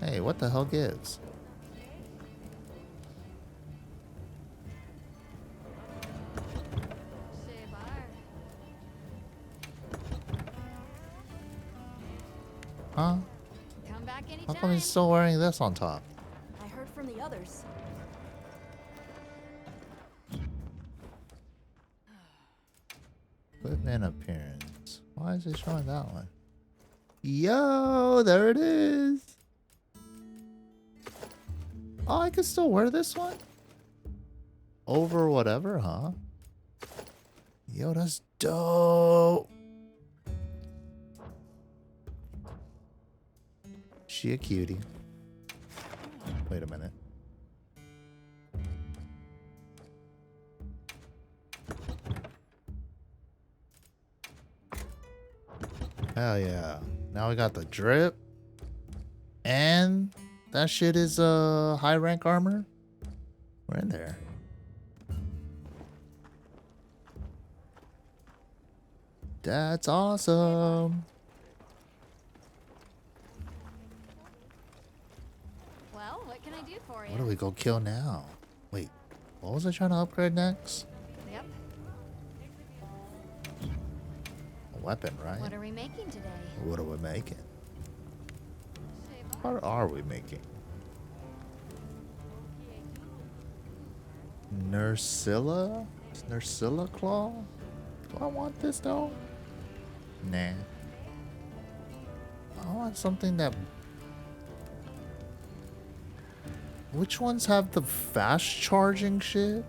Hey, what the hell gives? Huh? Come back How anytime. come he's still wearing this on top? I heard from the others. Equipment appearance. Why is it showing that one? Yo, there it is. Oh, I can still wear this one? Over whatever, huh? Yo, that's dope. She a cutie. Wait a minute. Hell yeah. Now we got the drip. And that shit is high rank armor. We're in there. That's awesome. Well, what can I do for you? What do we go kill now? Wait, what was I trying to upgrade next? Yep. A weapon, right? What are we making today? What are we making? What are we making? Nursilla? Nursilla Claw? Do I want this though? Nah. I want something that... Which ones have the fast charging shit?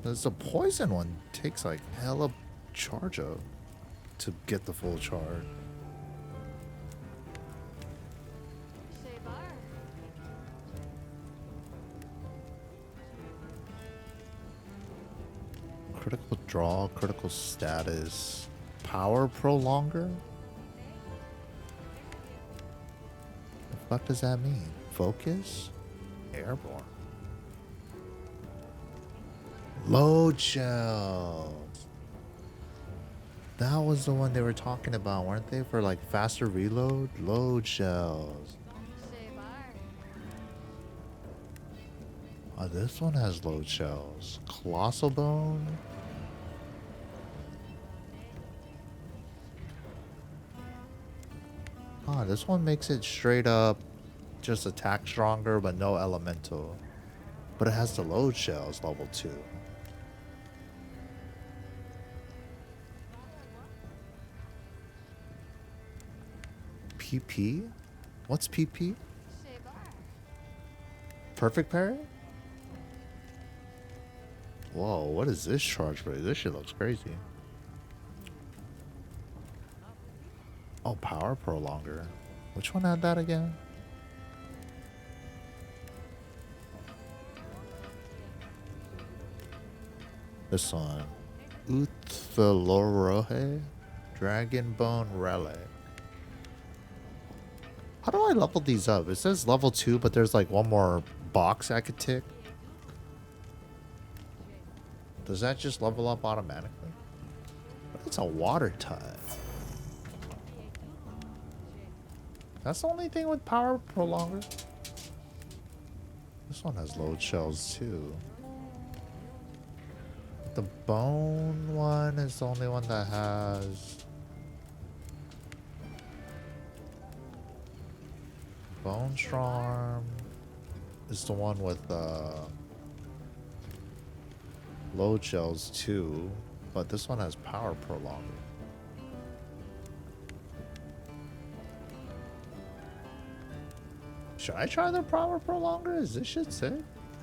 There's a poison one. Takes like hella charge up to get the full charge. Critical draw, critical status, power prolonger? The fuck does that mean? Focus? Airborne. Load shells. That was the one they were talking about, weren't they? For like faster reload? Load shells. Oh, this one has load shells. Colossal bone. Ah, this one makes it straight up just attack stronger, but no elemental. But it has the load shells level 2. PP? What's PP? Perfect parry? Whoa, what is this charge rate? This shit looks crazy. Oh, power prolonger. Which one had that again? This one. Uthalorohe Dragon Bone Relic. How do I level these up? It says level 2, but there's like one more box I could tick. Does that just level up automatically? It's a water type. That's the only thing with power prolonger. This one has load shells too. The bone one is the only one that has Bone Strong is the one with load shells too, but this one has power prolonger. Should I try the power prolonger? Is this shit sick?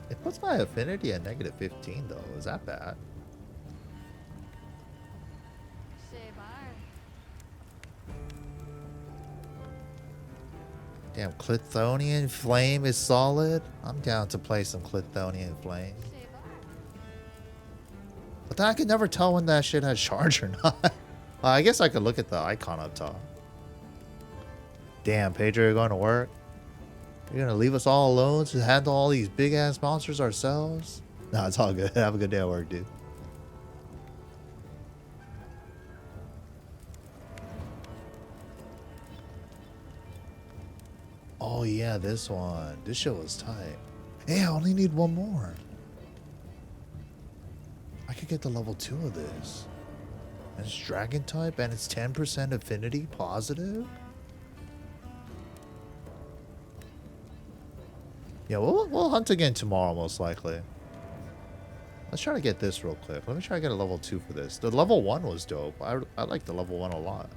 It puts my affinity at -15 though. Is that bad? Damn, Clithonian Flame is solid. I'm down to play some Clithonian Flame. But then I could never tell when that shit has charge or not. Well, I guess I could look at the icon up top. Damn, Pedro, you're going to work? You're going to leave us all alone to handle all these big-ass monsters ourselves? Nah, it's all good. Have a good day at work, dude. Oh yeah, this one. This shit was tight. Hey, I only need one more. I could get the level 2 of this. And it's dragon type and it's 10% affinity positive. Yeah, we'll hunt again tomorrow most likely. Let's try to get this real quick. Let me try to get a level 2 for this. The level 1 was dope. I like the level 1 a lot.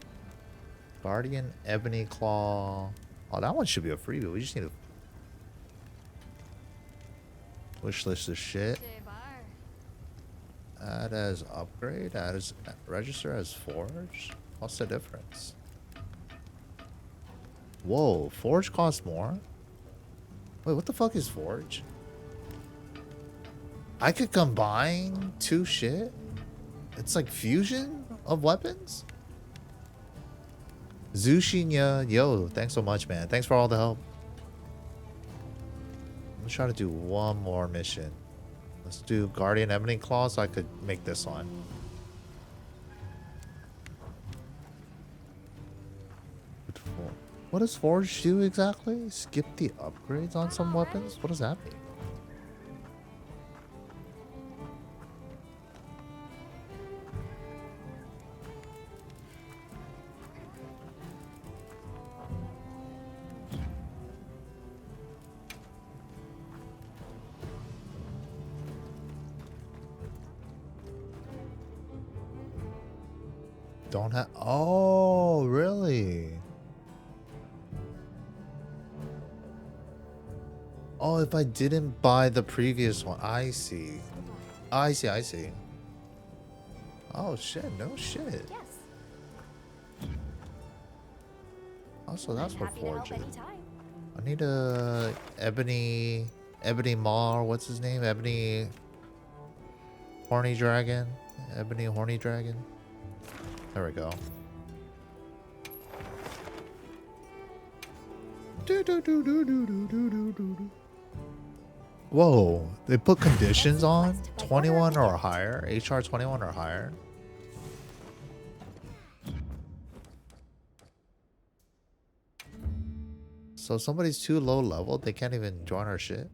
Guardian Ebony Claw. Oh, that one should be a freebie. We just need to wish list this shit. Add as upgrade. Add as register as forge. What's the difference? Whoa, forge costs more? Wait, what the fuck is forge? I could combine 2 shit? It's like fusion of weapons? Zushinya, yo, thanks so much, man. Thanks for all the help. I'm trying to do one more mission. Let's do Guardian Ebony Claw so I could make this one. What does Forge do exactly? Skip the upgrades on some weapons? What does that mean? Don't have. Oh, really? Oh, if I didn't buy the previous one. I see. I see. Oh, shit. No shit. Yes. Oh, so that's what Forge is. I need a Ebony Maw. What's his name? Ebony Horny Dragon. Ebony Horny Dragon. There we go. Whoa, they put conditions on 21 or higher, HR 21 or higher. So somebody's too low level, they can't even join our shit.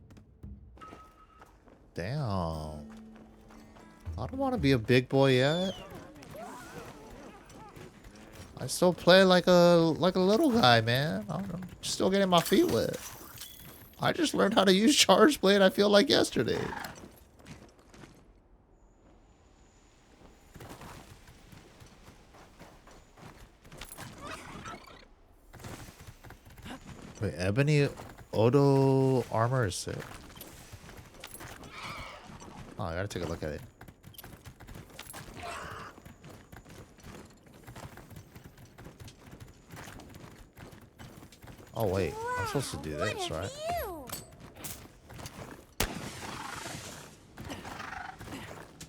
Damn. I don't want to be a big boy yet. I still play like a little guy, man. I'm still getting my feet wet. I just learned how to use Charge Blade, I feel like yesterday. Wait, Ebony Odo armor is sick. Oh, I gotta take a look at it. Oh wait, I'm supposed to do this, right?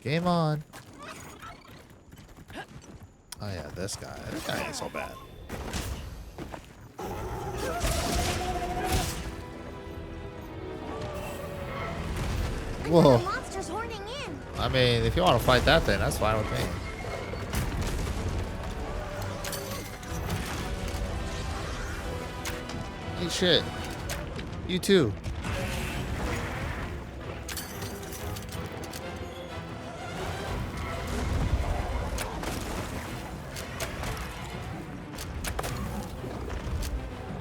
Game on. Oh yeah, this guy. This guy ain't so bad. Whoa. I mean, if you want to fight that thing, that's fine with me. Eat shit. You too.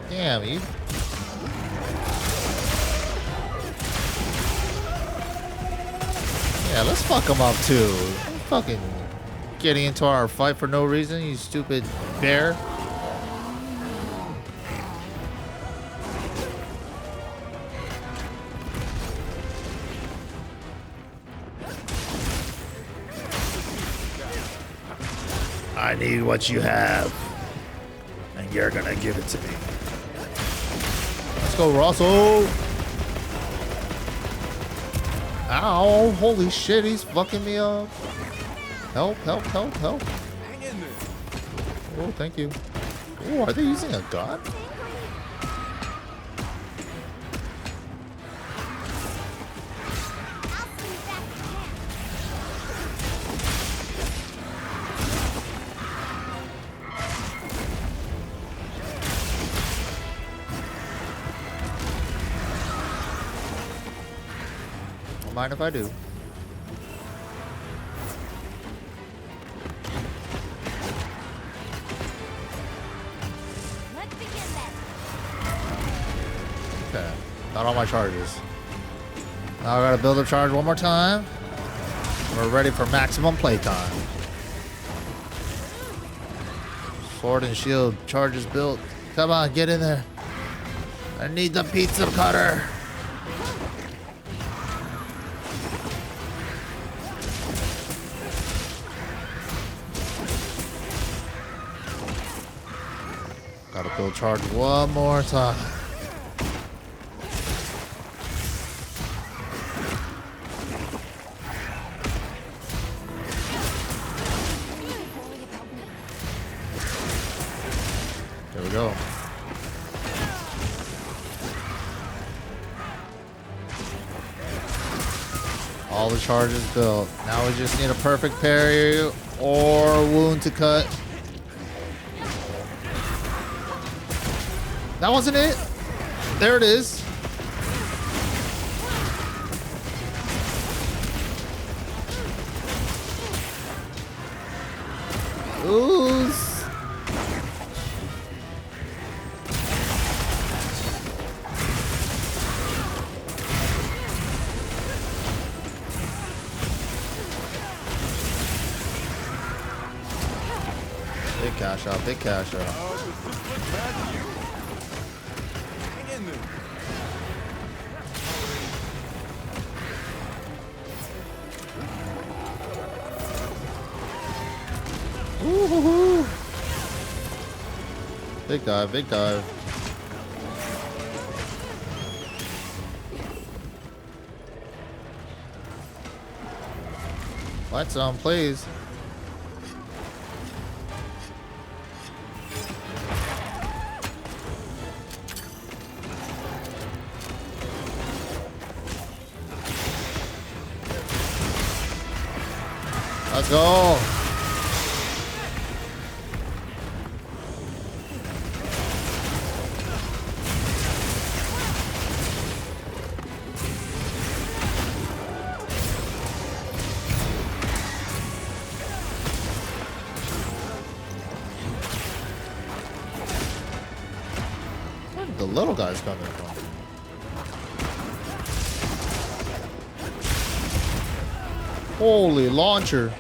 Damn, you. Yeah, let's fuck him up too. Fucking getting into our fight for no reason, you stupid bear. I need what you have, and you're gonna give it to me. Let's go, Russell. Ow, holy shit, he's fucking me up. Help, help, help, help. Oh, thank you. Oh, are they using a gun? Don't mind if I do. Okay, got all my charges. Now I gotta build up charge one more time. We're ready for maximum playtime. Sword and shield charges built. Come on, get in there. I need the pizza cutter. Gotta build charge one more time. There we go. All the charges built. Now we just need a perfect parry or wound to cut. That wasn't it. There it is. Ooze. Big cash out, big cash out. Ooh, big dive, big dive. Lights on, please. Let's go. Where did the little guys coming from? Holy launcher.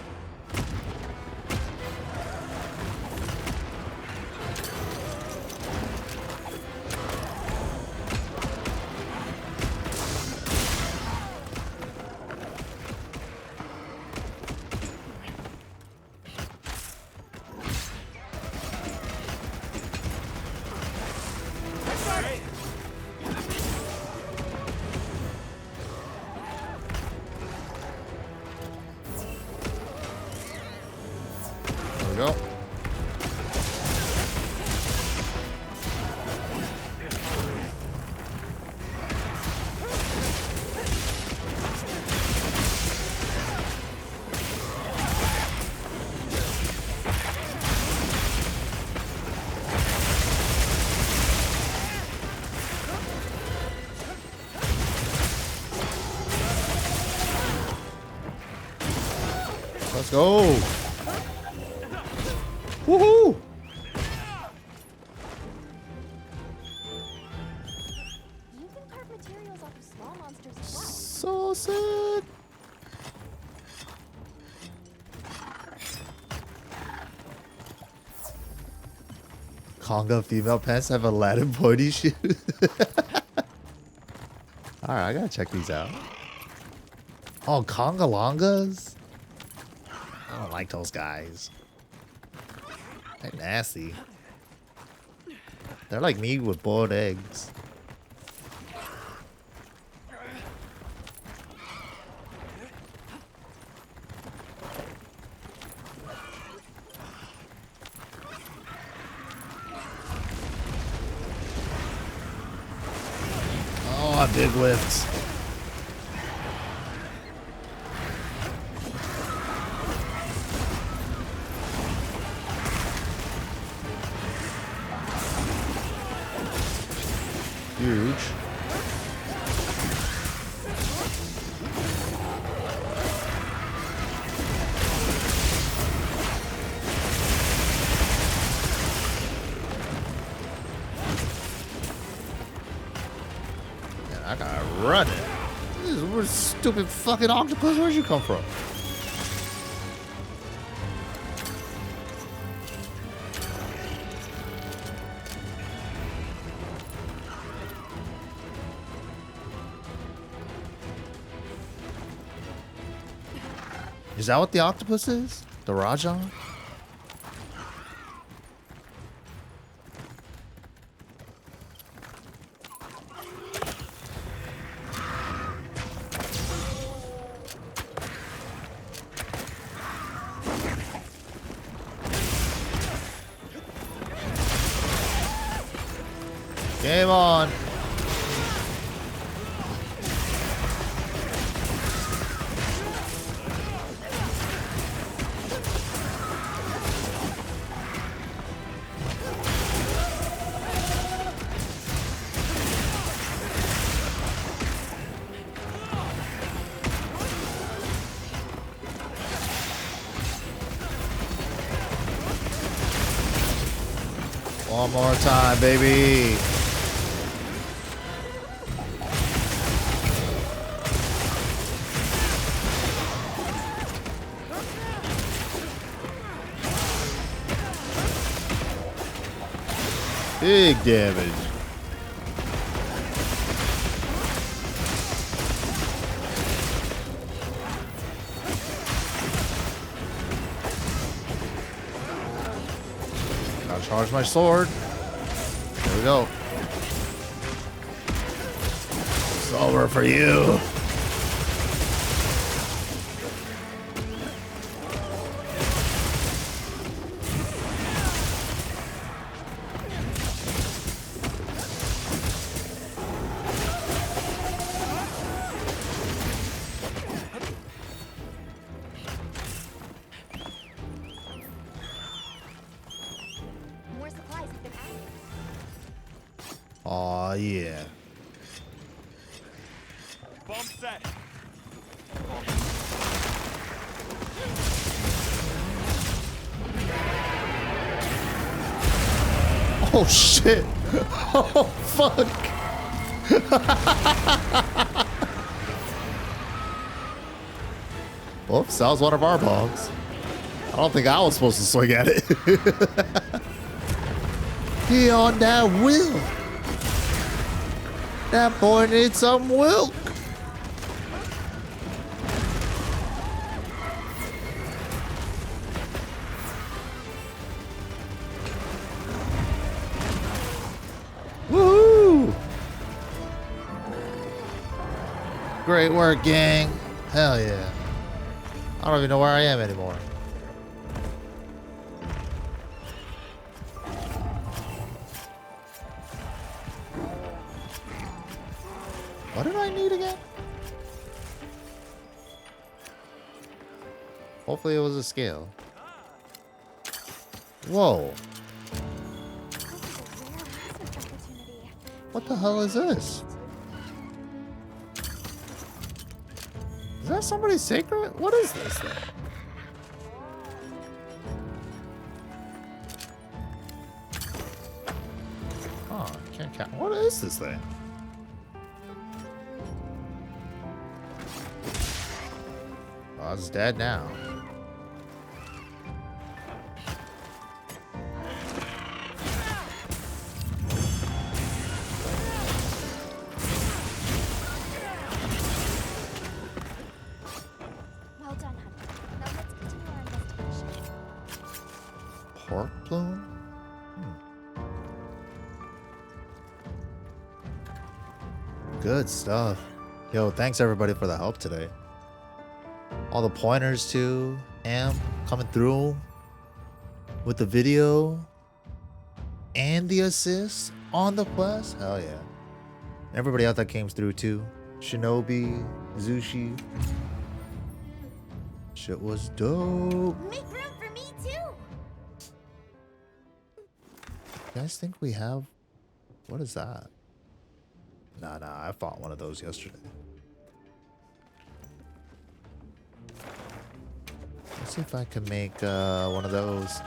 go. Woohoo! You can carve materials off of small monsters as well. So sick. Conga female pants have Aladdin pointy shoes. Alright, I gotta check these out. Oh, Congalongas? I don't like those guys. They're nasty. They're like me with boiled eggs. Oh, big lifts. Huge. Man, I gotta run it. This is stupid fucking octopus. Where'd you come from? Is that what the octopus is? The Rajan? Game on. One more time, baby. Big damage. Gotta charge my sword. There we go. It's over for you. More supplies have been added. Aw, yeah. Bomb set. Oh shit! Oh fuck! Whoops, that was one of our bombs. I don't think I was supposed to swing at it. He on that wheel. That boy needs some milk. Woohoo! Great work, gang. Hell yeah. I don't even know where I am anymore. What did I need again? Hopefully it was a scale. Whoa. What the hell is this? Is that somebody's sacred? What is this thing? can't count. What is this thing? Oh, it's dead now. Well done, Hunter. Now let's continue our investigation. Pork plume? Good stuff. Yo, thanks everybody for the help today. All the pointers too. Am coming through with the video and the assist on the quest. Hell yeah. Everybody out that came through too. Shinobi, Zushi. Shit was dope. Make room for me too. You guys think we have... What is that? Nah, I fought one of those yesterday. Let's see if I can make one of those.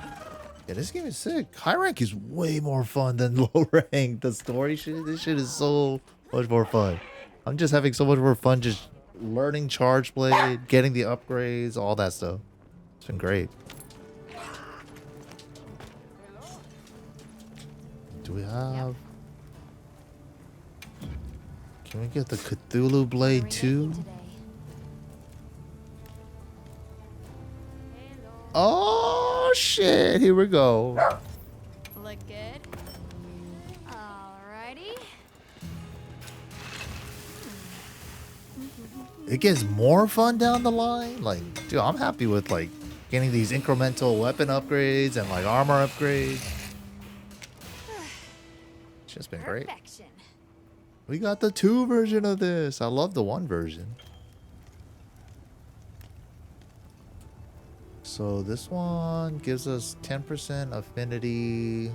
Yeah, this game is sick. High rank is way more fun than low rank. The story shit, this shit is so much more fun. I'm just having so much more fun just learning charge blade, getting the upgrades, all that stuff. It's been great. Do we have... Can we get the Cthulhu Blade too? Oh shit, here we go. Look good. Alrighty. It gets more fun down the line. Like, dude, I'm happy with like getting these incremental weapon upgrades and like armor upgrades. It's just been great. We got the 2 version of this. I love the 1 version. So this one gives us 10% affinity.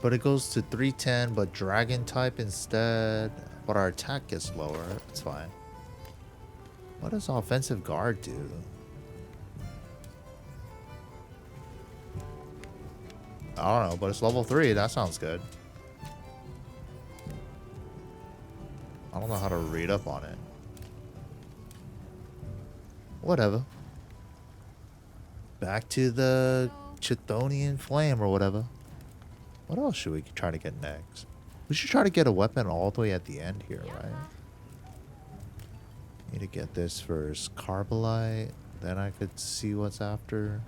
But it goes to 310, but dragon type instead. But our attack gets lower. It's fine. What does offensive guard do? I don't know, but it's level 3. That sounds good. I don't know how to read up on it. Whatever. Back to the Chthonian Flame or whatever. What else should we try to get next? We should try to get a weapon all the way at the end here, right? Need to get this first. Carbolite. Then I could see what's after.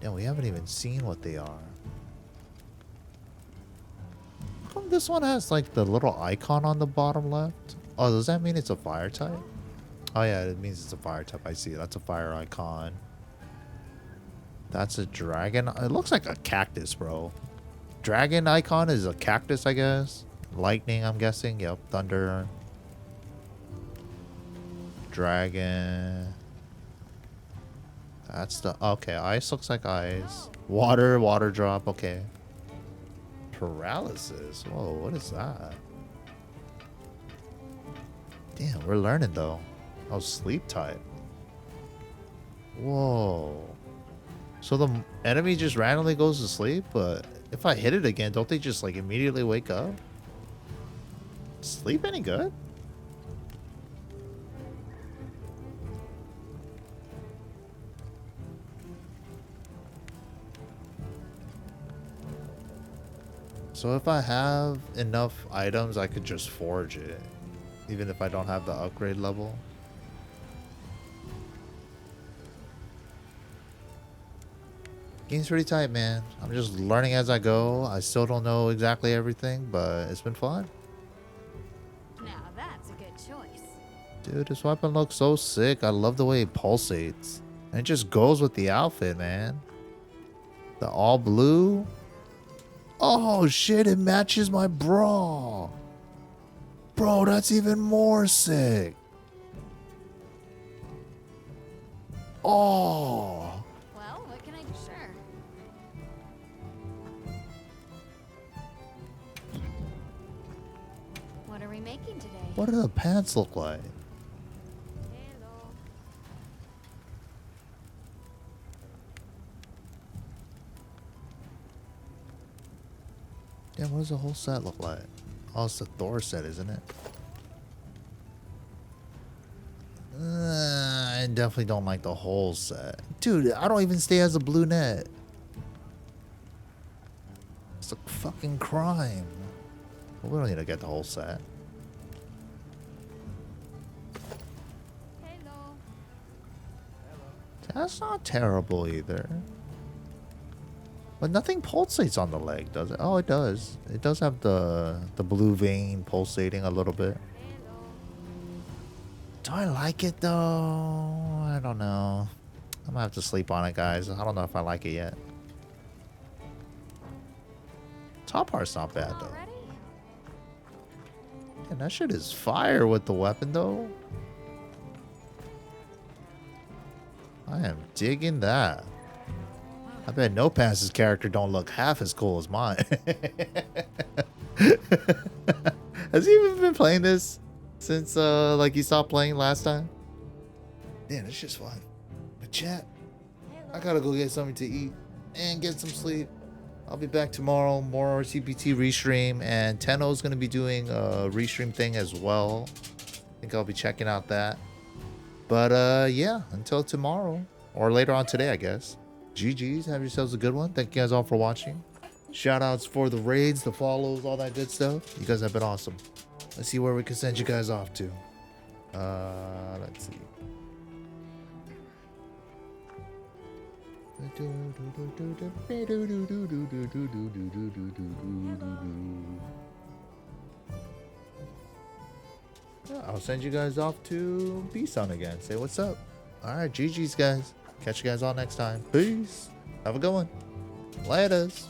Yeah, we haven't even seen what they are. How come this one has like the little icon on the bottom left? Oh, does that mean it's a fire type? Oh yeah, it means it's a fire type. I see. That's a fire icon. That's a dragon. It looks like a cactus, bro. Dragon icon is a cactus, I guess. Lightning, I'm guessing. Yep, thunder. Dragon. That's the... Okay, ice looks like ice. Water, water drop. Okay. Paralysis. Whoa, what is that? Damn, we're learning though. Oh, sleep type. Whoa. So the enemy just randomly goes to sleep, but if I hit it again, don't they just like immediately wake up? Sleep any good? So if I have enough items, I could just forge it. Even if I don't have the upgrade level. Game's pretty tight, man. I'm just learning as I go. I still don't know exactly everything, but it's been fun. Now that's a good choice. Dude, this weapon looks so sick. I love the way it pulsates. And it just goes with the outfit, man. The all blue. Oh, shit, it matches my bra. Bro, that's even more sick. Oh. Well, what can I do? Sure. What are we making today? What do the pants look like? Damn, what does the whole set look like? Oh, it's the Thor set, isn't it? I definitely don't like the whole set. Dude, I don't even stay as a blue net. It's a fucking crime. Well, we don't need to get the whole set. Hello. That's not terrible either. But nothing pulsates on the leg, does it? Oh, it does. It does have the blue vein pulsating a little bit. Do I like it though? I don't know. I'm gonna have to sleep on it, guys. I don't know if I like it yet. Top part's not bad though. Man, that shit is fire with the weapon though. I am digging that. I bet No Pants' character don't look half as cool as mine. Has he even been playing this since like he stopped playing last time? Damn, it's just fun. But chat, I gotta go get something to eat and get some sleep. I'll be back tomorrow, more CPT restream, and Tenno's gonna be doing a restream thing as well. I think I'll be checking out that. But yeah, until tomorrow or later on today, I guess. GG's, have yourselves a good one. Thank you guys all for watching. Shout outs for the raids, the follows, all that good stuff. You guys have been awesome. Let's see where we can send you guys off to. Let's see. Yeah, I'll send you guys off to B-Sun again. Say what's up. Alright, GG's guys. Catch you guys all next time. Peace. Have a good one. Laters.